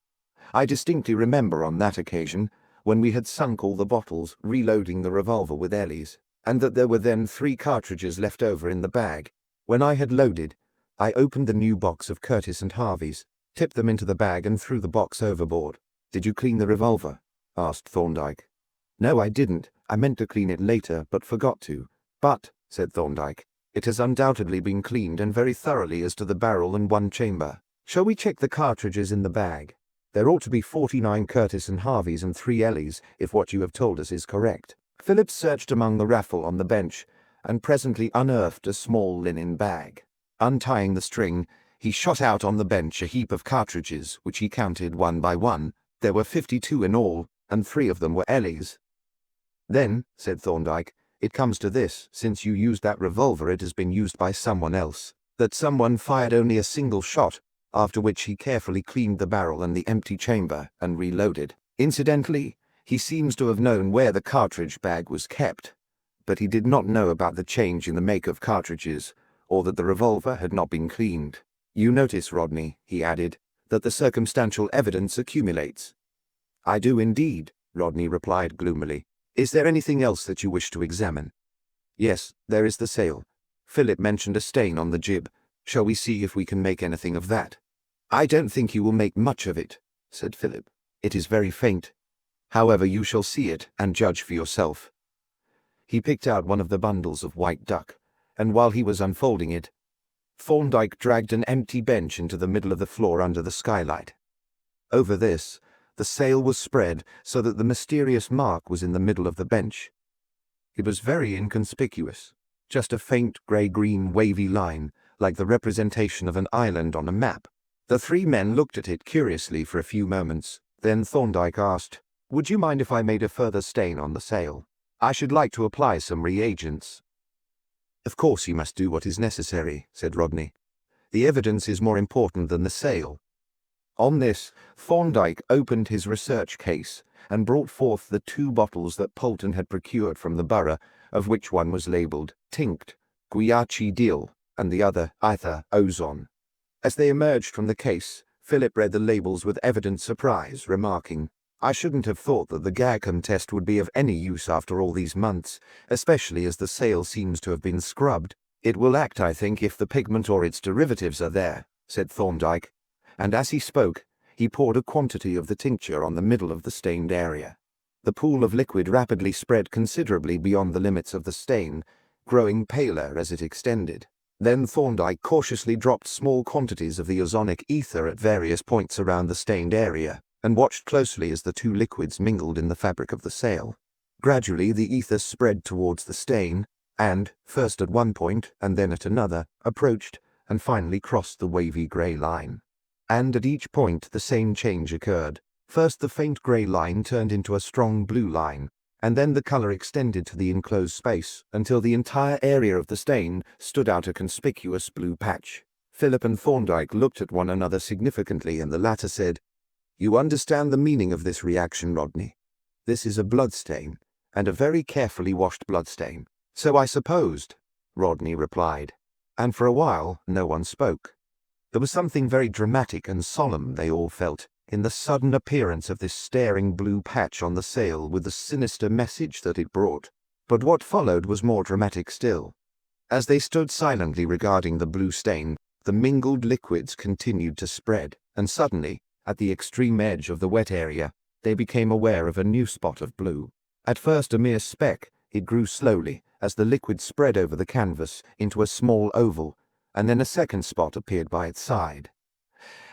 I distinctly remember on that occasion, when we had sunk all the bottles, reloading the revolver with Ellie's, and that there were then 3 cartridges left over in the bag. When I had loaded, I opened the new box of Curtis and Harvey's, tipped them into the bag and threw the box overboard. Did you clean the revolver? Asked Thorndyke. No, I didn't. I meant to clean it later, but forgot to. But, said Thorndyke, it has undoubtedly been cleaned and very thoroughly as to the barrel and 1 chamber. Shall we check the cartridges in the bag? There ought to be 49 Curtis and Harveys and 3 Ellies, if what you have told us is correct. Philip searched among the raffle on the bench, and presently unearthed a small linen bag. Untying the string, he shot out on the bench a heap of cartridges, which he counted 1 by 1. There were 52 in all, and 3 of them were Ellies. Then, said Thorndyke, it comes to this: since you used that revolver, it has been used by someone else. That someone fired only a single shot, after which he carefully cleaned the barrel and the empty chamber, and reloaded. Incidentally, he seems to have known where the cartridge bag was kept, but he did not know about the change in the make of cartridges, or that the revolver had not been cleaned. You notice, Rodney, he added, that the circumstantial evidence accumulates. I do indeed, Rodney replied gloomily. Is there anything else that you wish to examine? Yes, there is the sail. Philip mentioned a stain on the jib. Shall we see if we can make anything of that? I don't think you will make much of it, said Philip. It is very faint. However, you shall see it and judge for yourself. He picked out one of the bundles of white duck, and while he was unfolding it, Thorndyke dragged an empty bench into the middle of the floor under the skylight. Over this, The sail was spread so that the mysterious mark was in the middle of the bench. It was very inconspicuous, just a faint grey-green wavy line, like the representation of an island on a map. The three men looked at it curiously for a few moments. Then Thorndyke asked, "Would you mind if I made a further stain on the sail? I should like to apply some reagents." "Of course you must do what is necessary," said Rodney. "The evidence is more important than the sail." On this, Thorndyke opened his research case and brought forth the 2 bottles that Polton had procured from the borough, of which one was labelled Tinct, Guiaci Dill, and the other Ether Ozone. As they emerged from the case, Philip read the labels with evident surprise, remarking, "I shouldn't have thought that the Garcon test would be of any use after all these months, especially as the sail seems to have been scrubbed." "It will act, I think, if the pigment or its derivatives are there," said Thorndyke, and as he spoke, he poured a quantity of the tincture on the middle of the stained area. The pool of liquid rapidly spread considerably beyond the limits of the stain, growing paler as it extended. Then Thorndyke cautiously dropped small quantities of the ozonic ether at various points around the stained area, and watched closely as the 2 liquids mingled in the fabric of the sail. Gradually the ether spread towards the stain, and, first at one point and then at another, approached and finally crossed the wavy grey line. And at each point the same change occurred. First the faint grey line turned into a strong blue line, and then the colour extended to the enclosed space until the entire area of the stain stood out a conspicuous blue patch. Philip and Thorndyke looked at one another significantly, and the latter said, "You understand the meaning of this reaction, Rodney? This is a bloodstain, and a very carefully washed bloodstain." "So I supposed," Rodney replied, and for a while no one spoke. There was something very dramatic and solemn, they all felt, in the sudden appearance of this staring blue patch on the sail with the sinister message that it brought. But what followed was more dramatic still. As they stood silently regarding the blue stain, the mingled liquids continued to spread, and suddenly, at the extreme edge of the wet area, they became aware of a new spot of blue. At first a mere speck, it grew slowly, as the liquid spread over the canvas, into a small oval, and then a second spot appeared by its side.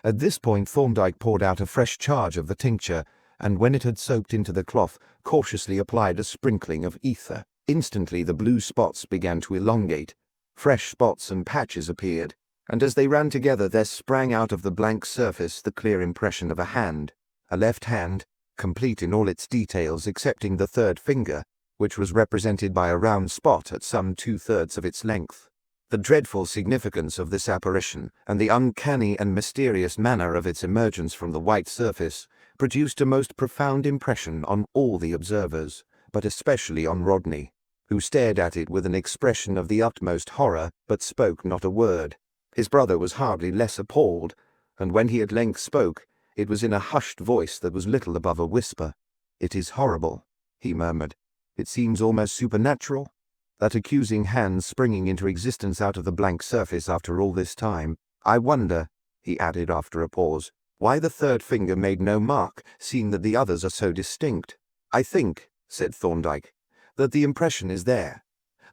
At this point Thorndyke poured out a fresh charge of the tincture, and when it had soaked into the cloth, cautiously applied a sprinkling of ether. Instantly the blue spots began to elongate. Fresh spots and patches appeared, and as they ran together there sprang out of the blank surface the clear impression of a left hand, complete in all its details excepting the 3rd finger, which was represented by a round spot at some 2/3 of its length. The dreadful significance of this apparition, and the uncanny and mysterious manner of its emergence from the white surface, produced a most profound impression on all the observers, but especially on Rodney, who stared at it with an expression of the utmost horror, but spoke not a word. His brother was hardly less appalled, and when he at length spoke, it was in a hushed voice that was little above a whisper. "It is horrible," he murmured. "It seems almost supernatural. That accusing hand springing into existence out of the blank surface after all this time. I wonder," he added after a pause, "why the 3rd finger made no mark, seeing that the others are so distinct." "I think," said Thorndyke, "that the impression is there.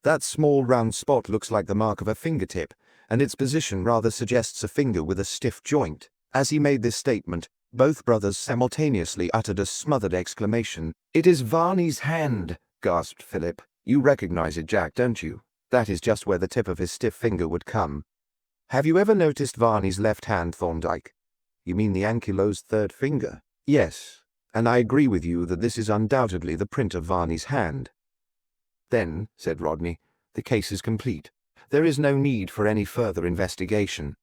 That small round spot looks like the mark of a fingertip, and its position rather suggests a finger with a stiff joint." As he made this statement, both brothers simultaneously uttered a smothered exclamation. "It is Varney's hand!" gasped Philip. "You recognize it, Jack, don't you? That is just where the tip of his stiff finger would come." "Have you ever noticed Varney's left hand, Thorndyke?" "You mean the ankylo's 3rd finger?" "Yes, and I agree with you that this is undoubtedly the print of Varney's hand." "Then," said Rodney, "the case is complete. There is no need for any further investigation.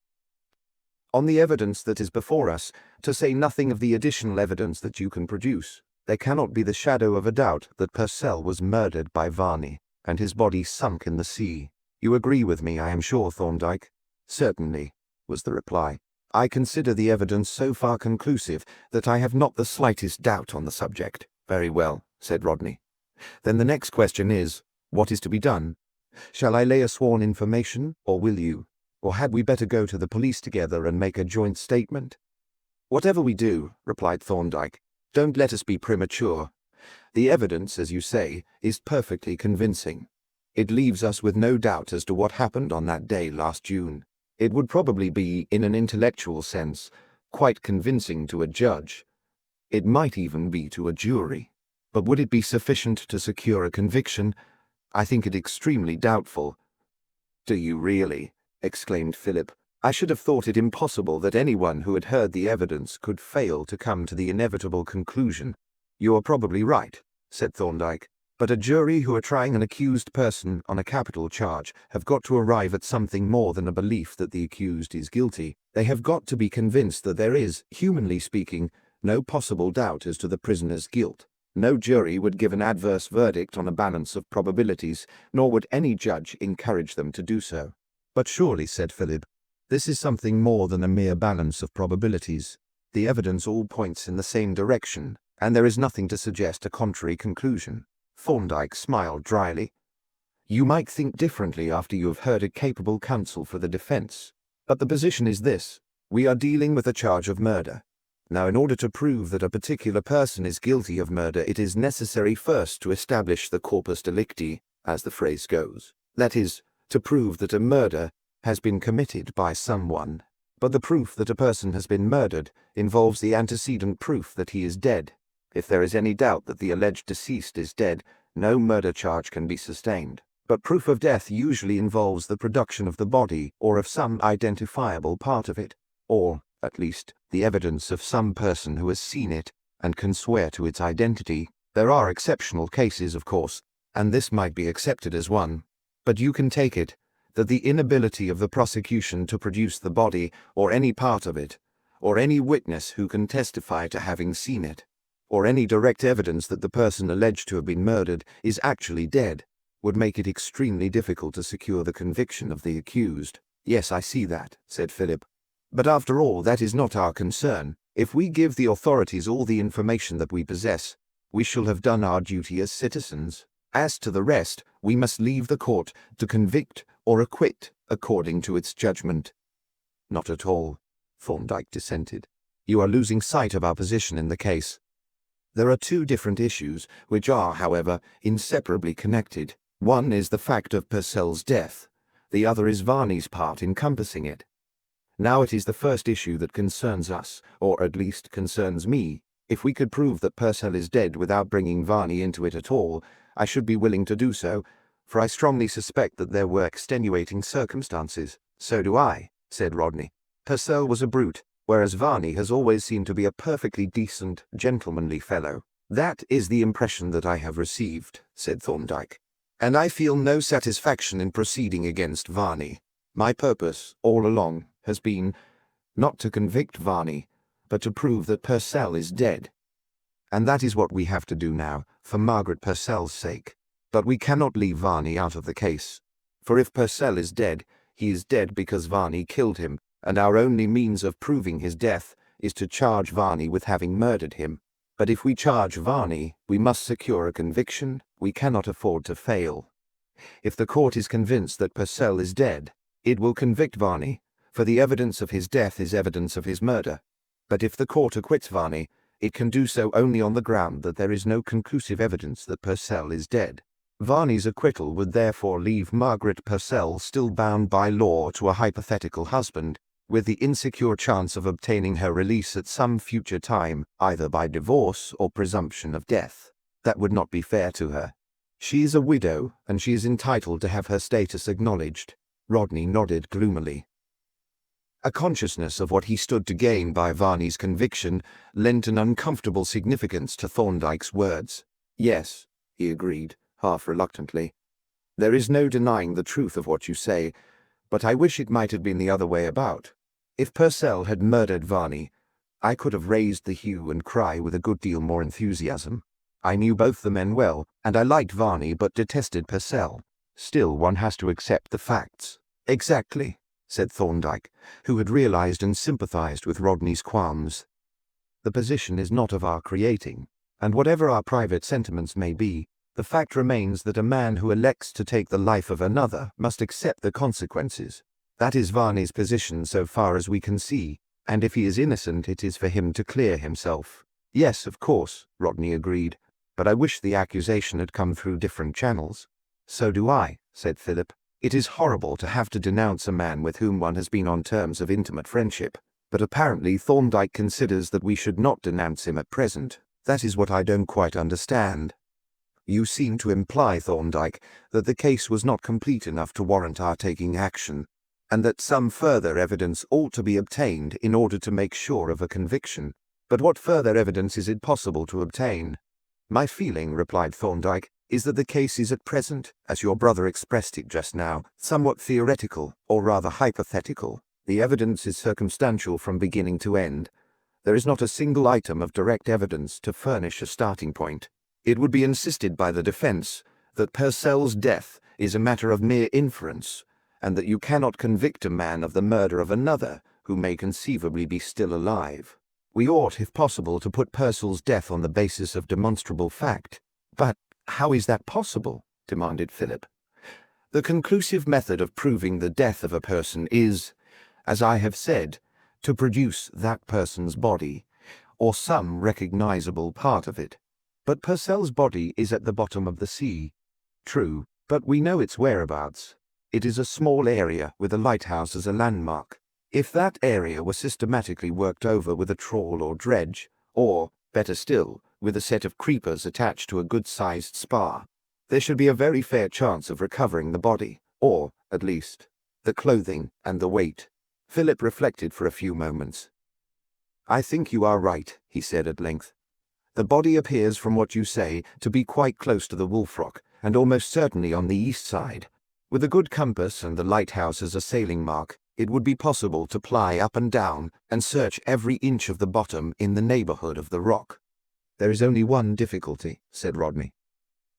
On the evidence that is before us, to say nothing of the additional evidence that you can produce, there cannot be the shadow of a doubt that Purcell was murdered by Varney, and his body sunk in the sea. You agree with me, I am sure, Thorndyke?" "Certainly," was the reply. "I consider the evidence so far conclusive that I have not the slightest doubt on the subject." "Very well," said Rodney. "Then the next question is, what is to be done? Shall I lay a sworn information, or will you? Or had we better go to the police together and make a joint statement?" "Whatever we do," replied Thorndyke, "don't let us be premature. The evidence, as you say, is perfectly convincing. It leaves us with no doubt as to what happened on that day last June. It would probably be, in an intellectual sense, quite convincing to a judge. It might even be to a jury. But would it be sufficient to secure a conviction? I think it extremely doubtful." "Do you really?" exclaimed Philip. "I should have thought it impossible that anyone who had heard the evidence could fail to come to the inevitable conclusion." "You are probably right," said Thorndyke. "But a jury who are trying an accused person on a capital charge have got to arrive at something more than a belief that the accused is guilty. They have got to be convinced that there is, humanly speaking, no possible doubt as to the prisoner's guilt. No jury would give an adverse verdict on a balance of probabilities, nor would any judge encourage them to do so." "But surely," said Philip, "this is something more than a mere balance of probabilities. The evidence all points in the same direction, and there is nothing to suggest a contrary conclusion." Thorndyke smiled dryly. "You might think differently after you have heard a capable counsel for the defense. But the position is this: we are dealing with a charge of murder. Now, in order to prove that a particular person is guilty of murder, it is necessary first to establish the corpus delicti, as the phrase goes. That is, to prove that a murder has been committed by someone. But the proof that a person has been murdered involves the antecedent proof that he is dead. If there is any doubt that the alleged deceased is dead, no murder charge can be sustained. But proof of death usually involves the production of the body or of some identifiable part of it, or, at least, the evidence of some person who has seen it and can swear to its identity. There are exceptional cases, of course, and this might be accepted as one. But you can take it that the inability of the prosecution to produce the body or any part of it, or any witness who can testify to having seen it, or any direct evidence that the person alleged to have been murdered is actually dead, would make it extremely difficult to secure the conviction of the accused." "Yes, I see that," said Philip. "But after all, that is not our concern. If we give the authorities all the information that we possess, we shall have done our duty as citizens. As to the rest, we must leave the court to convict or acquit according to its judgment." "Not at all," Thorndyke dissented. "You are losing sight of our position in the case. There are two different issues, which are, however, inseparably connected. One is the fact of Purcell's death. The other is Varney's part encompassing it. Now it is the first issue that concerns us, or at least concerns me. If we could prove that Purcell is dead without bringing Varney into it at all, I should be willing to do so, for I strongly suspect that there were extenuating circumstances." "So do I," said Rodney. "Purcell was a brute, whereas Varney has always seemed to be a perfectly decent, gentlemanly fellow." "That is the impression that I have received," said Thorndyke. "And I feel no satisfaction in proceeding against Varney. My purpose, all along, has been, not to convict Varney, but to prove that Purcell is dead. And that is what we have to do now, for Margaret Purcell's sake. But we cannot leave Varney out of the case. For if Purcell is dead, he is dead because Varney killed him, and our only means of proving his death is to charge Varney with having murdered him. But if we charge Varney, we must secure a conviction. We cannot afford to fail. If the court is convinced that Purcell is dead, it will convict Varney, for the evidence of his death is evidence of his murder. But if the court acquits Varney, it can do so only on the ground that there is no conclusive evidence that Purcell is dead. Varney's acquittal would therefore leave Margaret Purcell still bound by law to a hypothetical husband, with the insecure chance of obtaining her release at some future time, either by divorce or presumption of death. That would not be fair to her. She is a widow, and she is entitled to have her status acknowledged." Rodney nodded gloomily. A consciousness of what he stood to gain by Varney's conviction lent an uncomfortable significance to Thorndyke's words. "Yes," he agreed, half reluctantly. "There is no denying the truth of what you say, but I wish it might have been the other way about. If Purcell had murdered Varney, I could have raised the hue and cry with a good deal more enthusiasm. I knew both the men well, and I liked Varney but detested Purcell. Still, one has to accept the facts." "Exactly," said Thorndyke, who had realized and sympathized with Rodney's qualms. "The position is not of our creating, and whatever our private sentiments may be, the fact remains that a man who elects to take the life of another must accept the consequences. That is Varney's position so far as we can see, and if he is innocent it is for him to clear himself." "Yes, of course," Rodney agreed, "but I wish the accusation had come through different channels." "So do I," said Philip. "It is horrible to have to denounce a man with whom one has been on terms of intimate friendship, but apparently Thorndyke considers that we should not denounce him at present. That is what I don't quite understand. You seem to imply, Thorndyke, that the case was not complete enough to warrant our taking action, and that some further evidence ought to be obtained in order to make sure of a conviction. But what further evidence is it possible to obtain? My feeling, replied Thorndyke, is that the case is at present, as your brother expressed it just now, somewhat theoretical, or rather hypothetical. The evidence is circumstantial from beginning to end. There is not a single item of direct evidence to furnish a starting point. It would be insisted by the defense that Purcell's death is a matter of mere inference, and that you cannot convict a man of the murder of another who may conceivably be still alive. We ought, if possible, to put Purcell's death on the basis of demonstrable fact. But how is that possible? Demanded Philip. The conclusive method of proving the death of a person is, as I have said, to produce that person's body, or some recognizable part of it. But Purcell's body is at the bottom of the sea. True, but we know its whereabouts. It is a small area with a lighthouse as a landmark. If that area were systematically worked over with a trawl or dredge, or, better still, with a set of creepers attached to a good-sized spar, there should be a very fair chance of recovering the body, or, at least, the clothing and the weight. Philip reflected for a few moments. I think you are right, he said at length. The body appears, from what you say, to be quite close to the Wolf Rock, and almost certainly on the east side. With a good compass and the lighthouse as a sailing mark, it would be possible to ply up and down and search every inch of the bottom in the neighborhood of the rock. There is only one difficulty, said Rodney.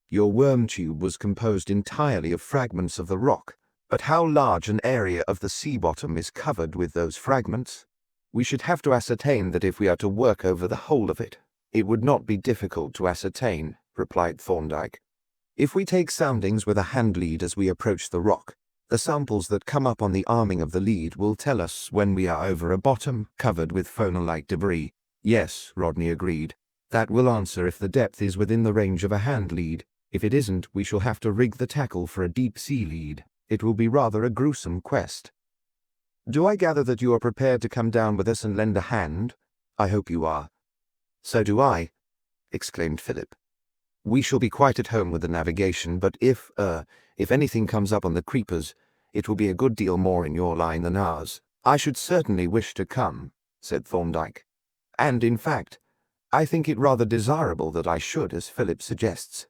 Your worm tube was composed entirely of fragments of the rock, but how large an area of the sea bottom is covered with those fragments? We should have to ascertain that if we are to work over the whole of it. It would not be difficult to ascertain, replied Thorndyke. If we take soundings with a hand lead as we approach the rock, the samples that come up on the arming of the lead will tell us when we are over a bottom covered with fauna-like debris. Yes, Rodney agreed. That will answer if the depth is within the range of a hand lead. If it isn't, we shall have to rig the tackle for a deep sea lead. It will be rather a gruesome quest. Do I gather that you are prepared to come down with us and lend a hand? I hope you are. So do I, exclaimed Philip. We shall be quite at home with the navigation, but if anything comes up on the creepers, it will be a good deal more in your line than ours. I should certainly wish to come, said Thorndyke. And, in fact, I think it rather desirable that I should, as Philip suggests.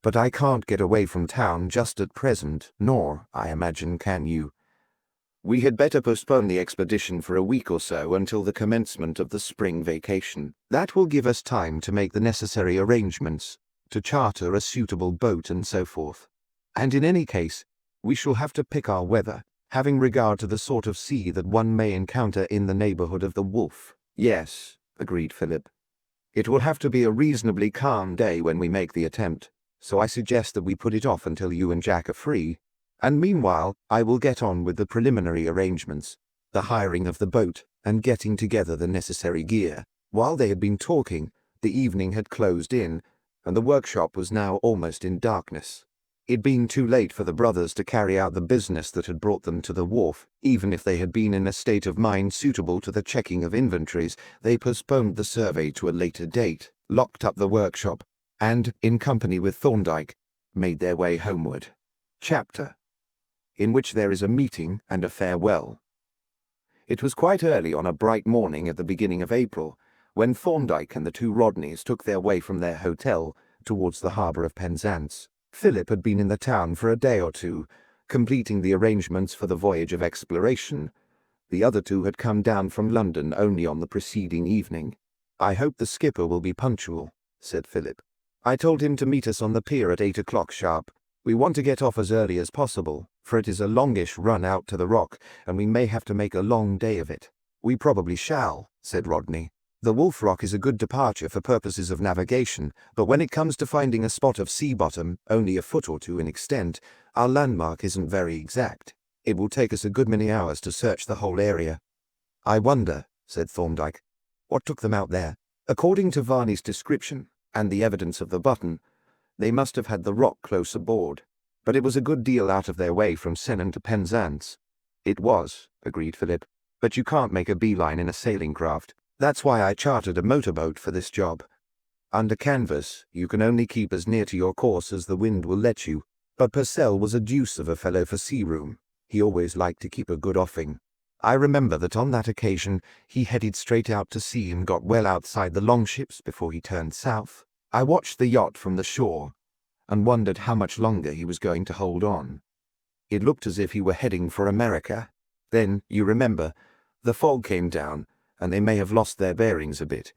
But I can't get away from town just at present, nor, I imagine, can you. We had better postpone the expedition for a week or so until the commencement of the spring vacation. That will give us time to make the necessary arrangements, to charter a suitable boat and so forth. And in any case, we shall have to pick our weather, having regard to the sort of sea that one may encounter in the neighborhood of the Wolf. Yes, agreed Philip. It will have to be a reasonably calm day when we make the attempt, so I suggest that we put it off until you and Jack are free. And meanwhile, I will get on with the preliminary arrangements, the hiring of the boat, and getting together the necessary gear. While they had been talking, the evening had closed in, and the workshop was now almost in darkness. It being too late for the brothers to carry out the business that had brought them to the wharf, even if they had been in a state of mind suitable to the checking of inventories, they postponed the survey to a later date, locked up the workshop, and, in company with Thorndyke, made their way homeward. Chapter in which there is a meeting and a farewell. It was quite early on a bright morning at the beginning of April, when Thorndyke and the two Rodneys took their way from their hotel towards the harbour of Penzance. Philip had been in the town for a day or two, completing the arrangements for the voyage of exploration. The other two had come down from London only on the preceding evening. I hope the skipper will be punctual, said Philip. I told him to meet us on the pier at 8 o'clock sharp. We want to get off as early as possible, for it is a longish run out to the rock, and we may have to make a long day of it. We probably shall, said Rodney. The Wolf Rock is a good departure for purposes of navigation, but when it comes to finding a spot of sea bottom, only a foot or two in extent, our landmark isn't very exact. It will take us a good many hours to search the whole area. I wonder, said Thorndyke, what took them out there. According to Varney's description, and the evidence of the button, they must have had the rock close aboard, but it was a good deal out of their way from Sennan to Penzance. It was, agreed Philip, but you can't make a beeline in a sailing craft. That's why I chartered a motorboat for this job. Under canvas, you can only keep as near to your course as the wind will let you, but Purcell was a deuce of a fellow for sea room. He always liked to keep a good offing. I remember that on that occasion he headed straight out to sea and got well outside the longships before he turned south. I watched the yacht from the shore and wondered how much longer he was going to hold on. It looked as if he were heading for America. Then, you remember, the fog came down, and they may have lost their bearings a bit,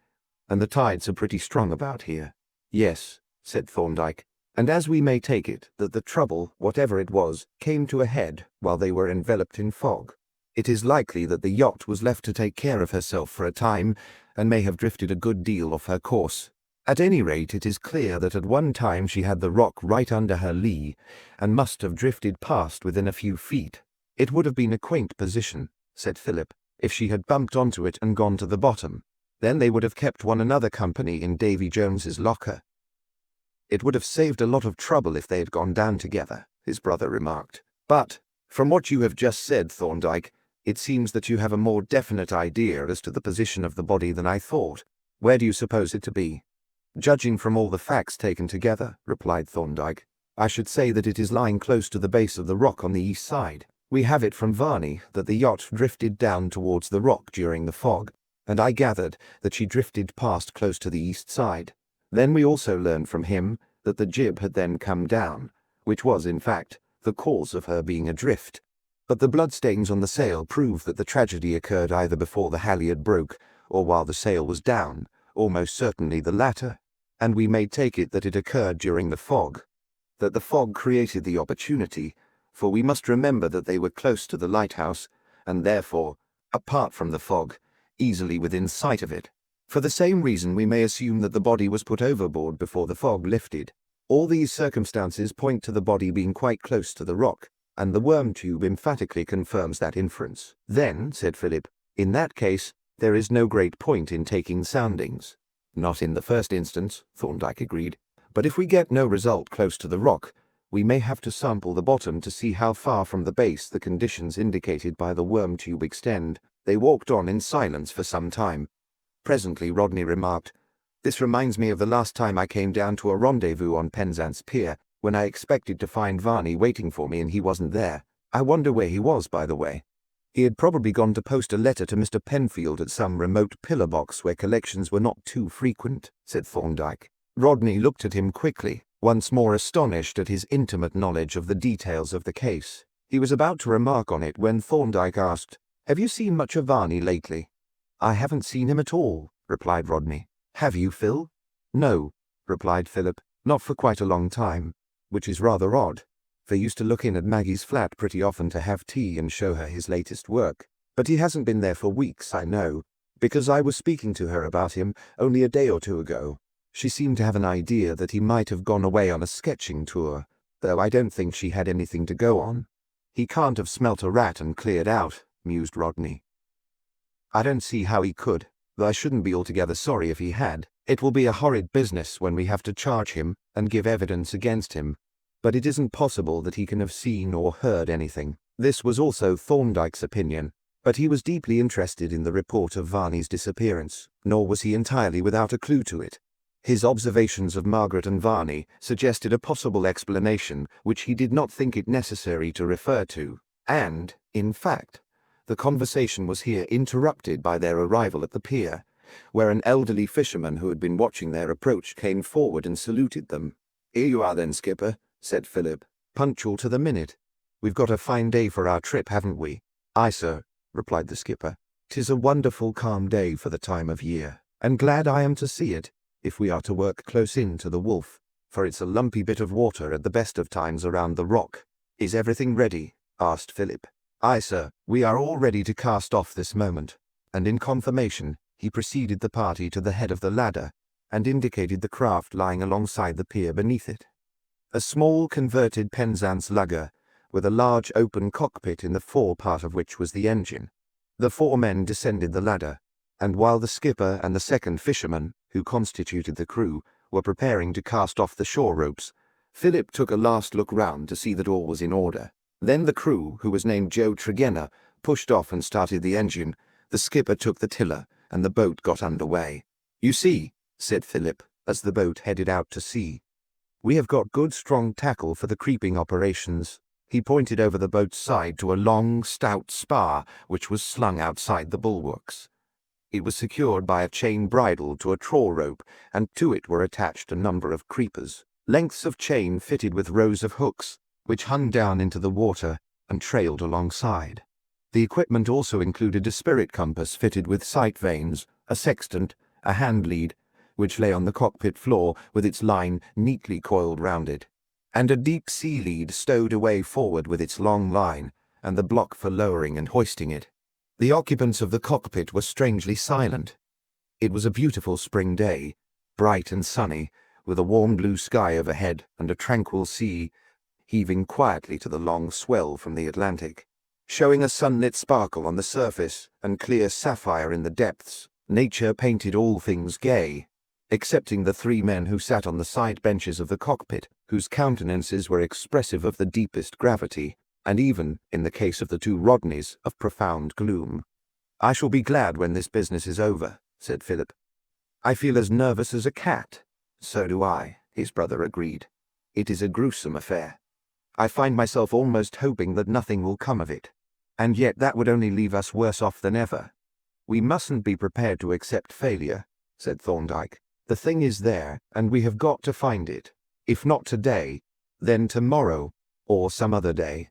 and the tides are pretty strong about here. Yes, said Thorndyke, and as we may take it that the trouble, whatever it was, came to a head while they were enveloped in fog, it is likely that the yacht was left to take care of herself for a time, and may have drifted a good deal off her course. At any rate, it is clear that at one time she had the rock right under her lee, and must have drifted past within a few feet. It would have been a quaint position, said Philip, if she had bumped onto it and gone to the bottom. Then they would have kept one another company in Davy Jones's locker. It would have saved a lot of trouble if they had gone down together, his brother remarked. But, from what you have just said, Thorndyke, it seems that you have a more definite idea as to the position of the body than I thought. Where do you suppose it to be? Judging from all the facts taken together, replied Thorndyke, I should say that it is lying close to the base of the rock on the east side. We have it from Varney that the yacht drifted down towards the rock during the fog, and I gathered that she drifted past close to the east side. Then we also learned from him that the jib had then come down, which was, in fact, the cause of her being adrift. But the bloodstains on the sail prove that the tragedy occurred either before the halyard broke or while the sail was down, almost certainly the latter, and we may take it that it occurred during the fog, that the fog created the opportunity, for we must remember that they were close to the lighthouse, and therefore, apart from the fog, easily within sight of it. For the same reason we may assume that the body was put overboard before the fog lifted. All these circumstances point to the body being quite close to the rock, and the worm tube emphatically confirms that inference. Then, said Philip, in that case, there is no great point in taking soundings. Not in the first instance, Thorndyke agreed, but if we get no result close to the rock, we may have to sample the bottom to see how far from the base the conditions indicated by the worm tube extend. They walked on in silence for some time. Presently Rodney remarked, This reminds me of the last time I came down to a rendezvous on Penzance Pier, when I expected to find Varney waiting for me and he wasn't there. I wonder where he was, by the way. He had probably gone to post a letter to Mr. Penfield at some remote pillar box where collections were not too frequent, said Thorndyke. Rodney looked at him quickly, once more astonished at his intimate knowledge of the details of the case. He was about to remark on it when Thorndyke asked, Have you seen much of Varney lately? I haven't seen him at all, replied Rodney. Have you, Phil? No, replied Philip, not for quite a long time, which is rather odd. They used to look in at Maggie's flat pretty often to have tea and show her his latest work. But he hasn't been there for weeks, I know, because I was speaking to her about him only a day or two ago. She seemed to have an idea that he might have gone away on a sketching tour, though I don't think she had anything to go on. He can't have smelt a rat and cleared out, mused Rodney. I don't see how he could, though I shouldn't be altogether sorry if he had. It will be a horrid business when we have to charge him and give evidence against him. But it isn't possible that he can have seen or heard anything. This was also Thorndyke's opinion, but he was deeply interested in the report of Varney's disappearance, nor was he entirely without a clue to it. His observations of Margaret and Varney suggested a possible explanation which he did not think it necessary to refer to, and, in fact, the conversation was here interrupted by their arrival at the pier, where an elderly fisherman who had been watching their approach came forward and saluted them. Here you are then, skipper, said Philip, punctual to the minute. We've got a fine day for our trip, haven't we? Aye, sir, replied the skipper. 'Tis a wonderful calm day for the time of year, and glad I am to see it, if we are to work close in to the Wolf, for it's a lumpy bit of water at the best of times around the rock. Is everything ready? Asked Philip. Aye, sir, we are all ready to cast off this moment. And in confirmation, he preceded the party to the head of the ladder, and indicated the craft lying alongside the pier beneath it. A small converted Penzance lugger, with a large open cockpit in the fore part of which was the engine. The 4 men descended the ladder, and while the skipper and the second fisherman, who constituted the crew, were preparing to cast off the shore ropes, Philip took a last look round to see that all was in order. Then the crew, who was named Joe Tregenna, pushed off and started the engine. The skipper took the tiller, and the boat got under way. "You see," said Philip, as the boat headed out to sea, "we have got good strong tackle for the creeping operations." He pointed over the boat's side to a long, stout spar which was slung outside the bulwarks. It was secured by a chain bridle to a trawl rope, and to it were attached a number of creepers, lengths of chain fitted with rows of hooks, which hung down into the water and trailed alongside. The equipment also included a spirit compass fitted with sight vanes, a sextant, a hand lead, which lay on the cockpit floor with its line neatly coiled round it, and a deep sea lead stowed away forward with its long line, and the block for lowering and hoisting it. The occupants of the cockpit were strangely silent. It was a beautiful spring day, bright and sunny, with a warm blue sky overhead and a tranquil sea heaving quietly to the long swell from the Atlantic, showing a sunlit sparkle on the surface and clear sapphire in the depths. Nature painted all things gay, excepting the three men who sat on the side benches of the cockpit, whose countenances were expressive of the deepest gravity, and even, in the case of the two Rodneys, of profound gloom. "I shall be glad when this business is over," said Philip. "I feel as nervous as a cat." "So do I," his brother agreed. "It is a gruesome affair. I find myself almost hoping that nothing will come of it. And yet that would only leave us worse off than ever." "We mustn't be prepared to accept failure," said Thorndyke. "The thing is there, and we have got to find it. If not today, then tomorrow, or some other day."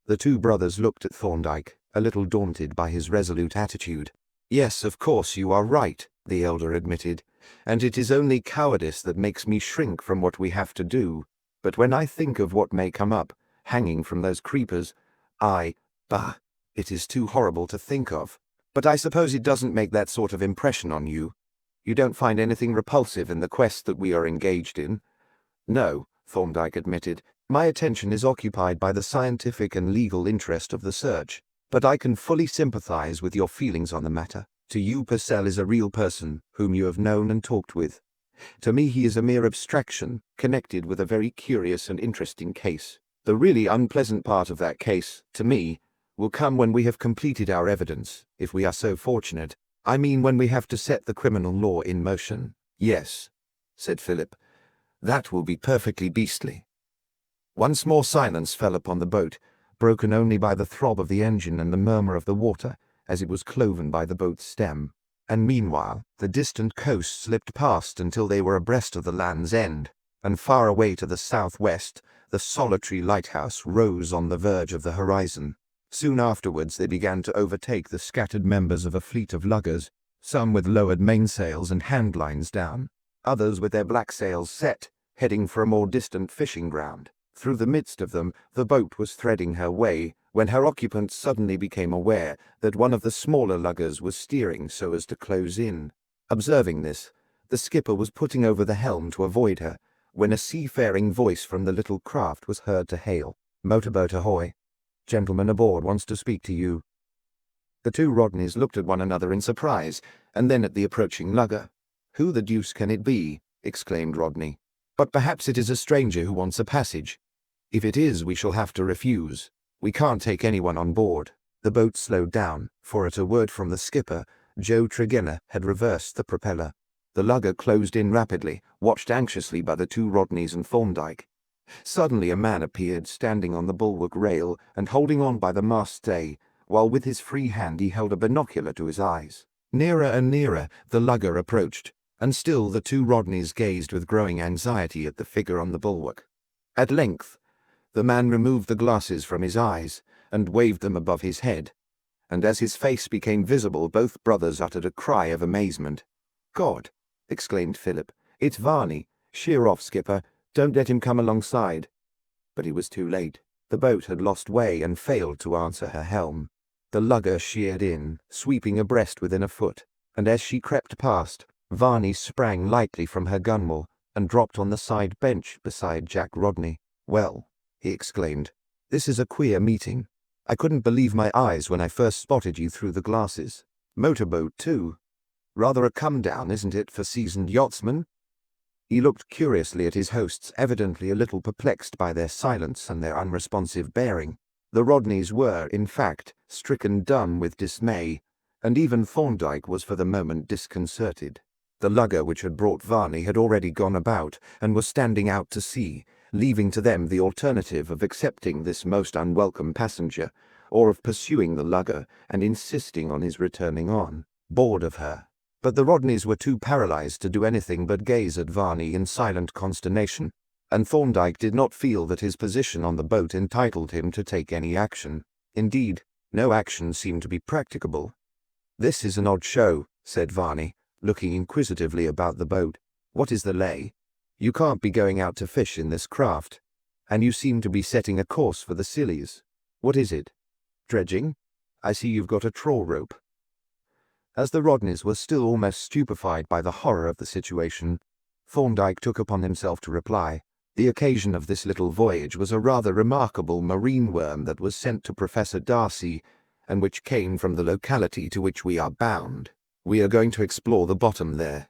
The two brothers looked at Thorndyke, a little daunted by his resolute attitude. "Yes, of course you are right," the elder admitted, "and it is only cowardice that makes me shrink from what we have to do. But when I think of what may come up, hanging from those creepers, bah, it is too horrible to think of. But I suppose it doesn't make that sort of impression on you. You don't find anything repulsive in the quest that we are engaged in?" "No," Thorndyke admitted. "My attention is occupied by the scientific and legal interest of the search. But I can fully sympathize with your feelings on the matter. To you, Purcell is a real person whom you have known and talked with. To me he is a mere abstraction, connected with a very curious and interesting case. The really unpleasant part of that case, to me, will come when we have completed our evidence, if we are so fortunate. I mean when we have to set the criminal law in motion." "Yes," said Philip. "That will be perfectly beastly." Once more silence fell upon the boat, broken only by the throb of the engine and the murmur of the water as it was cloven by the boat's stem. And meanwhile the distant coast slipped past until they were abreast of the Land's End, and far away to the southwest the solitary lighthouse rose on the verge of the horizon. Soon afterwards they began to overtake the scattered members of a fleet of luggers, some with lowered mainsails and handlines down, others with their black sails set, heading for a more distant fishing ground. Through the midst of them the boat was threading her way, when her occupants suddenly became aware that one of the smaller luggers was steering so as to close in. Observing this, the skipper was putting over the helm to avoid her, when a seafaring voice from the little craft was heard to hail, "Motorboat ahoy! Gentleman aboard wants to speak to you." The two Rodneys looked at one another in surprise, and then at the approaching lugger. "Who the deuce can it be?" exclaimed Rodney. "But perhaps it is a stranger who wants a passage. If it is, we shall have to refuse. We can't take anyone on board." The boat slowed down, for at a word from the skipper, Joe Tregenna had reversed the propeller. The lugger closed in rapidly, watched anxiously by the two Rodneys and Thorndyke. Suddenly a man appeared, standing on the bulwark rail and holding on by the mast stay, while with his free hand he held a binocular to his eyes. Nearer and nearer the lugger approached, and still the two Rodneys gazed with growing anxiety at the figure on the bulwark. At length the man removed the glasses from his eyes and waved them above his head, and as his face became visible both brothers uttered a cry of amazement. "God!" exclaimed Philip. "It's Varney. Sheer off, skipper. Don't let him come alongside." But he was too late. The boat had lost way and failed to answer her helm. The lugger sheered in, sweeping abreast within a foot, and as she crept past, Varney sprang lightly from her gunwale and dropped on the side bench beside Jack Rodney. "Well," he exclaimed, "this is a queer meeting. I couldn't believe my eyes when I first spotted you through the glasses. Motorboat, too. Rather a come-down, isn't it, for seasoned yachtsmen?" He looked curiously at his hosts, evidently a little perplexed by their silence and their unresponsive bearing. The Rodneys were, in fact, stricken dumb with dismay, and even Thorndyke was for the moment disconcerted. The lugger which had brought Varney had already gone about, and was standing out to sea, leaving to them the alternative of accepting this most unwelcome passenger, or of pursuing the lugger and insisting on his returning on, bored of her. But the Rodneys were too paralyzed to do anything but gaze at Varney in silent consternation, and Thorndyke did not feel that his position on the boat entitled him to take any action. Indeed, no action seemed to be practicable. "This is an odd show," said Varney, looking inquisitively about the boat. "What is the lay? You can't be going out to fish in this craft, and you seem to be setting a course for the Scillies. What is it? Dredging? I see you've got a trawl rope." As the Rodneys were still almost stupefied by the horror of the situation, Thorndyke took upon himself to reply. "The occasion of this little voyage was a rather remarkable marine worm that was sent to Professor Darcy, and which came from the locality to which we are bound. We are going to explore the bottom there."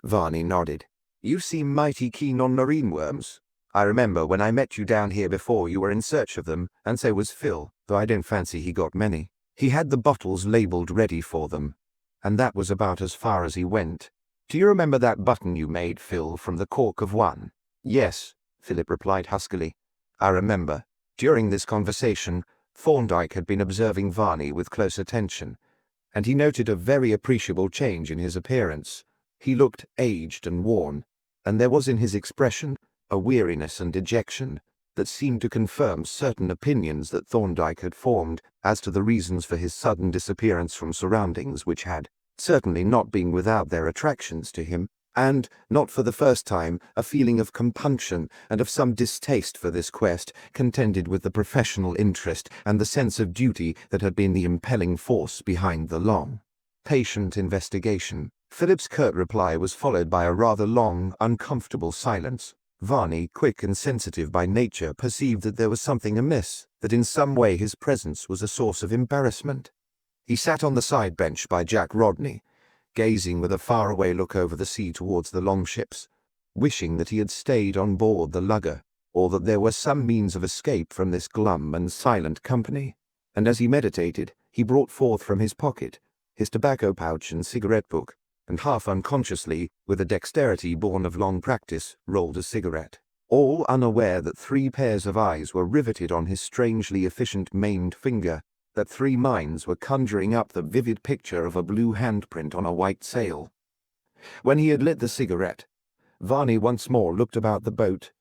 Varney nodded. "You seem mighty keen on marine worms. I remember when I met you down here before you were in search of them, and so was Phil, though I don't fancy he got many. He had the bottles labelled ready for them, and that was about as far as he went. Do you remember that button you made, Phil, from the cork of one?" "Yes," Philip replied huskily. "I remember." During this conversation, Thorndyke had been observing Varney with close attention, and he noted a very appreciable change in his appearance. He looked aged and worn, and there was in his expression a weariness and dejection that seemed to confirm certain opinions that Thorndyke had formed as to the reasons for his sudden disappearance from surroundings which had certainly not been without their attractions to him, and, not for the first time, a feeling of compunction and of some distaste for this quest contended with the professional interest and the sense of duty that had been the impelling force behind the long, patient investigation. Philip's curt reply was followed by a rather long, uncomfortable silence. Varney, quick and sensitive by nature, perceived that there was something amiss, that in some way his presence was a source of embarrassment. He sat on the side bench by Jack Rodney, gazing with a faraway look over the sea towards the longships, wishing that he had stayed on board the lugger, or that there were some means of escape from this glum and silent company. And as he meditated, he brought forth from his pocket his tobacco pouch and cigarette book, and half unconsciously, with a dexterity born of long practice, rolled a cigarette, all unaware that 3 pairs of eyes were riveted on his strangely efficient maimed finger, that 3 minds were conjuring up the vivid picture of a blue handprint on a white sail. When he had lit the cigarette, Varney once more looked about the boat,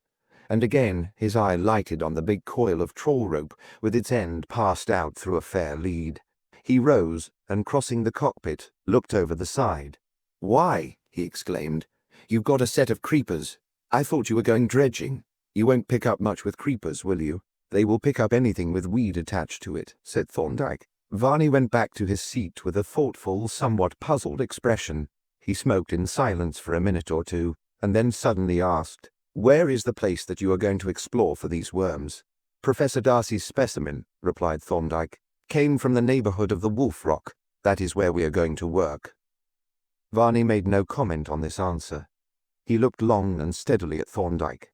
and again his eye lighted on the big coil of trawl rope with its end passed out through a fair lead. He rose, and crossing the cockpit, looked over the side. "Why," he exclaimed, "you've got a set of creepers. I thought you were going dredging. You won't pick up much with creepers, will you?" "They will pick up anything with weed attached to it," said Thorndyke. Varney went back to his seat with a thoughtful, somewhat puzzled expression. He smoked in silence for a minute or two, and then suddenly asked, "Where is the place that you are going to explore for these worms?" "Professor Darcy's specimen," replied Thorndyke, "came from the neighbourhood of the Wolf Rock. That is where we are going to work." Varney made no comment on this answer. He looked long and steadily at Thorndyke.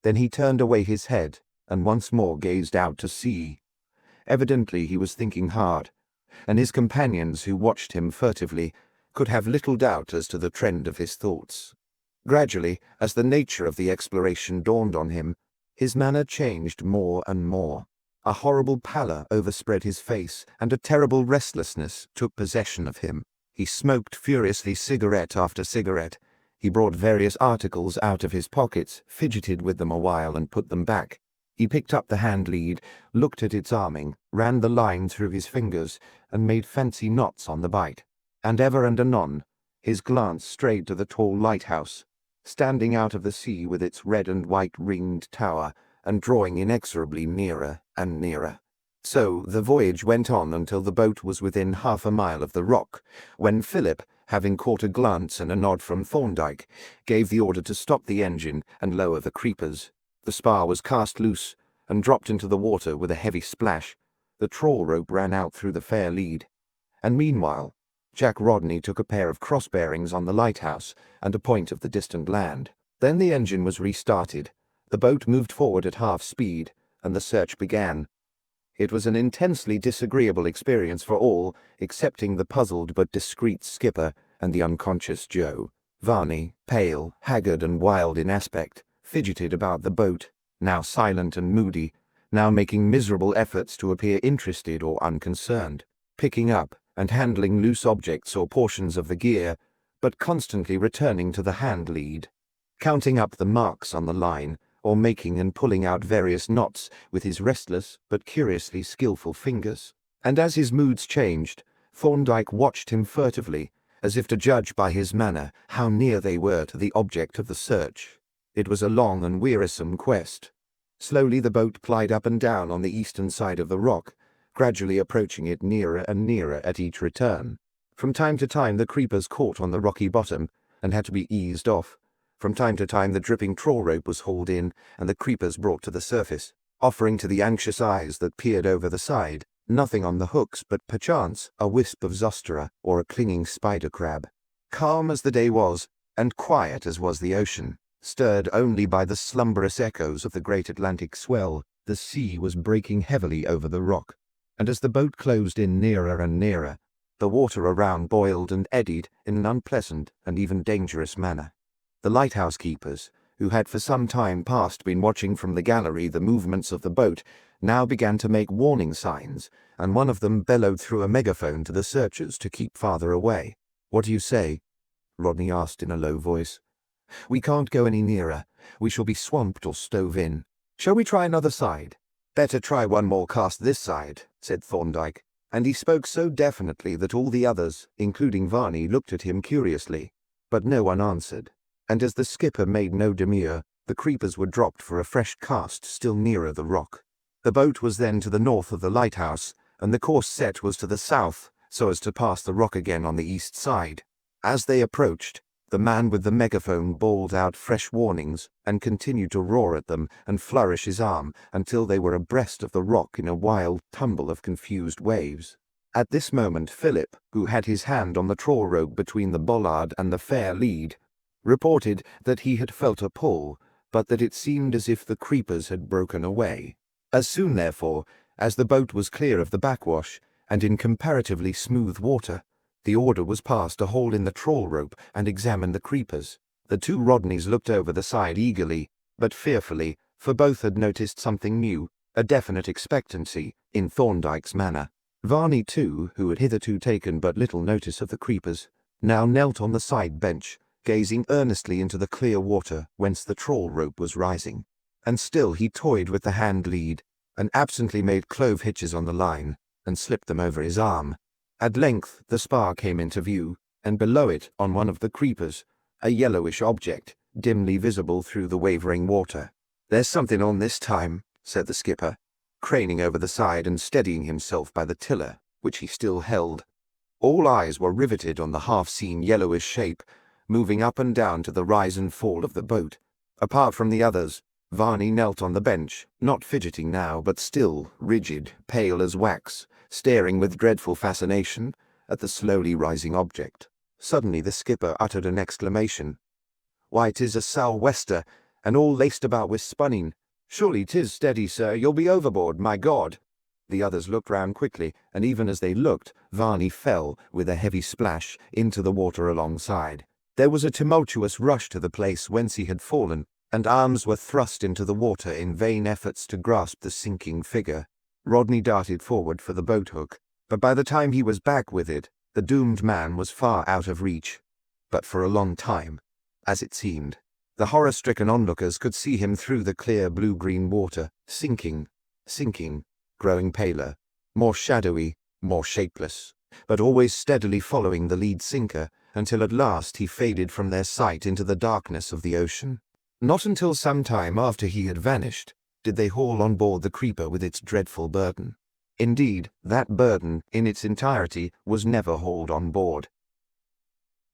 Then he turned away his head and once more gazed out to sea. Evidently he was thinking hard, and his companions, who watched him furtively, could have little doubt as to the trend of his thoughts. Gradually, as the nature of the exploration dawned on him, his manner changed more and more. A horrible pallor overspread his face, and a terrible restlessness took possession of him. He smoked furiously cigarette after cigarette. He brought various articles out of his pockets, fidgeted with them a while, and put them back. He picked up the hand lead, looked at its arming, ran the line through his fingers, and made fancy knots on the bight. And ever and anon, his glance strayed to the tall lighthouse, standing out of the sea with its red and white ringed tower, and drawing inexorably nearer and nearer. So the voyage went on until the boat was within half a mile of the rock, when Philip, having caught a glance and a nod from Thorndyke, gave the order to stop the engine and lower the creepers. The spar was cast loose and dropped into the water with a heavy splash. The trawl rope ran out through the fair lead, and meanwhile Jack Rodney took a pair of cross bearings on the lighthouse and a point of the distant land. Then the engine was restarted, the boat moved forward at half speed, and the search began. It was an intensely disagreeable experience for all, excepting the puzzled but discreet skipper and the unconscious Joe. Varney, pale, haggard and wild in aspect, fidgeted about the boat, now silent and moody, now making miserable efforts to appear interested or unconcerned, picking up and handling loose objects or portions of the gear, but constantly returning to the hand lead, counting up the marks on the line, or making and pulling out various knots with his restless but curiously skillful fingers. And as his moods changed, Thorndyke watched him furtively, as if to judge by his manner how near they were to the object of the search. It was a long and wearisome quest. Slowly the boat plied up and down on the eastern side of the rock, gradually approaching it nearer and nearer at each return. From time to time the creepers caught on the rocky bottom and had to be eased off. From time to time the dripping trawl rope was hauled in and the creepers brought to the surface, offering to the anxious eyes that peered over the side nothing on the hooks but perchance a wisp of zostera or a clinging spider crab. Calm as the day was, and quiet as was the ocean, stirred only by the slumberous echoes of the great Atlantic swell, the sea was breaking heavily over the rock, and as the boat closed in nearer and nearer, the water around boiled and eddied in an unpleasant and even dangerous manner. The lighthouse keepers, who had for some time past been watching from the gallery the movements of the boat, now began to make warning signs, and one of them bellowed through a megaphone to the searchers to keep farther away. "What do you say?" Rodney asked in a low voice. "We can't go any nearer. We shall be swamped or stove in. Shall we try another side?" "Better try one more cast this side," said Thorndyke, and he spoke so definitely that all the others, including Varney, looked at him curiously, but no one answered. And as the skipper made no demur, the creepers were dropped for a fresh cast still nearer the rock. The boat was then to the north of the lighthouse, and the course set was to the south, so as to pass the rock again on the east side. As they approached, the man with the megaphone bawled out fresh warnings, and continued to roar at them and flourish his arm until they were abreast of the rock in a wild tumble of confused waves. At this moment Philip, who had his hand on the trawl rope between the bollard and the fair lead, reported that he had felt a pull, but that it seemed as if the creepers had broken away. As soon, therefore, as the boat was clear of the backwash, and in comparatively smooth water, the order was passed to haul in the trawl rope and examine the creepers. The two Rodneys looked over the side eagerly, but fearfully, for both had noticed something new, a definite expectancy, in Thorndyke's manner. Varney, too, who had hitherto taken but little notice of the creepers, now knelt on the side bench, gazing earnestly into the clear water whence the trawl rope was rising. And still he toyed with the hand lead, and absently made clove hitches on the line, and slipped them over his arm. At length the spar came into view, and below it, on one of the creepers, a yellowish object, dimly visible through the wavering water. "There's something on this time," said the skipper, craning over the side and steadying himself by the tiller, which he still held. All eyes were riveted on the half-seen yellowish shape, moving up and down to the rise and fall of the boat. Apart from the others, Varney knelt on the bench, not fidgeting now, but still, rigid, pale as wax, staring with dreadful fascination at the slowly rising object. Suddenly the skipper uttered an exclamation. "Why, 'tis a sou'wester, and all laced about with spunning. Surely 'tis steady, sir, you'll be overboard, my God!" The others looked round quickly, and even as they looked, Varney fell, with a heavy splash, into the water alongside. There was a tumultuous rush to the place whence he had fallen, and arms were thrust into the water in vain efforts to grasp the sinking figure. Rodney darted forward for the boat-hook, but by the time he was back with it, the doomed man was far out of reach. But for a long time, as it seemed, the horror-stricken onlookers could see him through the clear blue-green water, sinking, growing paler, more shadowy, more shapeless, but always steadily following the lead sinker, until at last he faded from their sight into the darkness of the ocean. Not until some time after he had vanished did they haul on board the creeper with its dreadful burden. Indeed, that burden, in its entirety, was never hauled on board.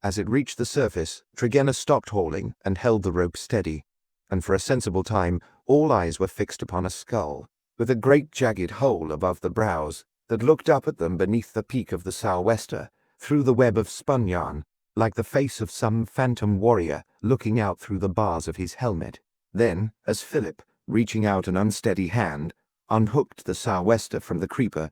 As it reached the surface, Tregenna stopped hauling and held the rope steady, and for a sensible time all eyes were fixed upon a skull, with a great jagged hole above the brows, that looked up at them beneath the peak of the sou'wester, through the web of spun yarn, like the face of some phantom warrior looking out through the bars of his helmet. Then, as Philip, reaching out an unsteady hand, unhooked the sou'wester from the creeper.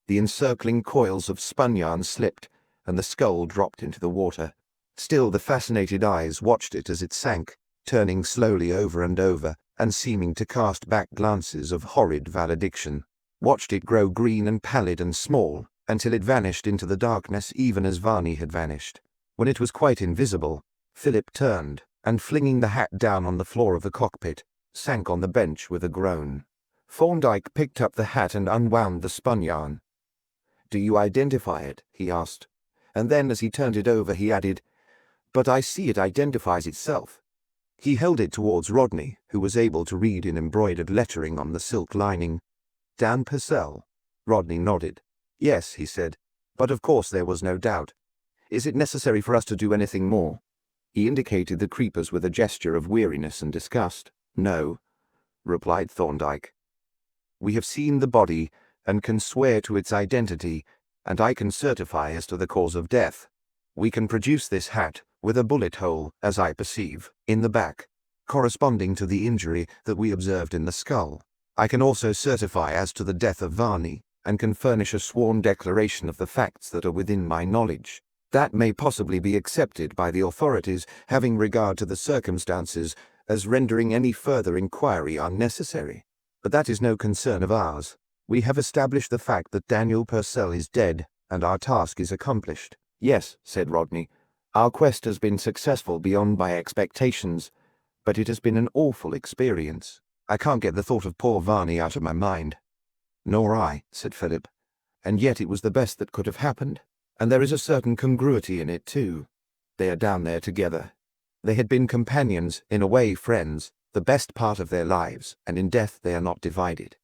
The encircling coils of spun yarn slipped, and the skull dropped into the water. Still the fascinated eyes watched it as it sank, turning slowly over and over, and seeming to cast back glances of horrid valediction. Watched it grow green and pallid and small, until it vanished into the darkness even as Varney had vanished. When it was quite invisible, Philip turned, and flinging the hat down on the floor of the cockpit, sank on the bench with a groan. Thorndyke picked up the hat and unwound the spun yarn. "Do you identify it?" he asked. And then as he turned it over he added, "But I see it identifies itself." He held it towards Rodney, who was able to read in embroidered lettering on the silk lining. "Dan Purcell." Rodney nodded. "Yes," he said, "but of course there was no doubt. Is it necessary for us to do anything more?" He indicated the creepers with a gesture of weariness and disgust. "No," replied Thorndyke. "We have seen the body, and can swear to its identity, and I can certify as to the cause of death. We can produce this hat, with a bullet hole, as I perceive, in the back, corresponding to the injury that we observed in the skull. I can also certify as to the death of Varney, and can furnish a sworn declaration of the facts that are within my knowledge. That may possibly be accepted by the authorities, having regard to the circumstances, as rendering any further inquiry unnecessary. But that is no concern of ours. We have established the fact that Daniel Purcell is dead, and our task is accomplished." "Yes," said Rodney, "our quest has been successful beyond my expectations, but it has been an awful experience. I can't get the thought of poor Varney out of my mind." "Nor I," said Philip, "and yet it was the best that could have happened. And there is a certain congruity in it, too. They are down there together. They had been companions, in a way friends, the best part of their lives, and in death they are not divided.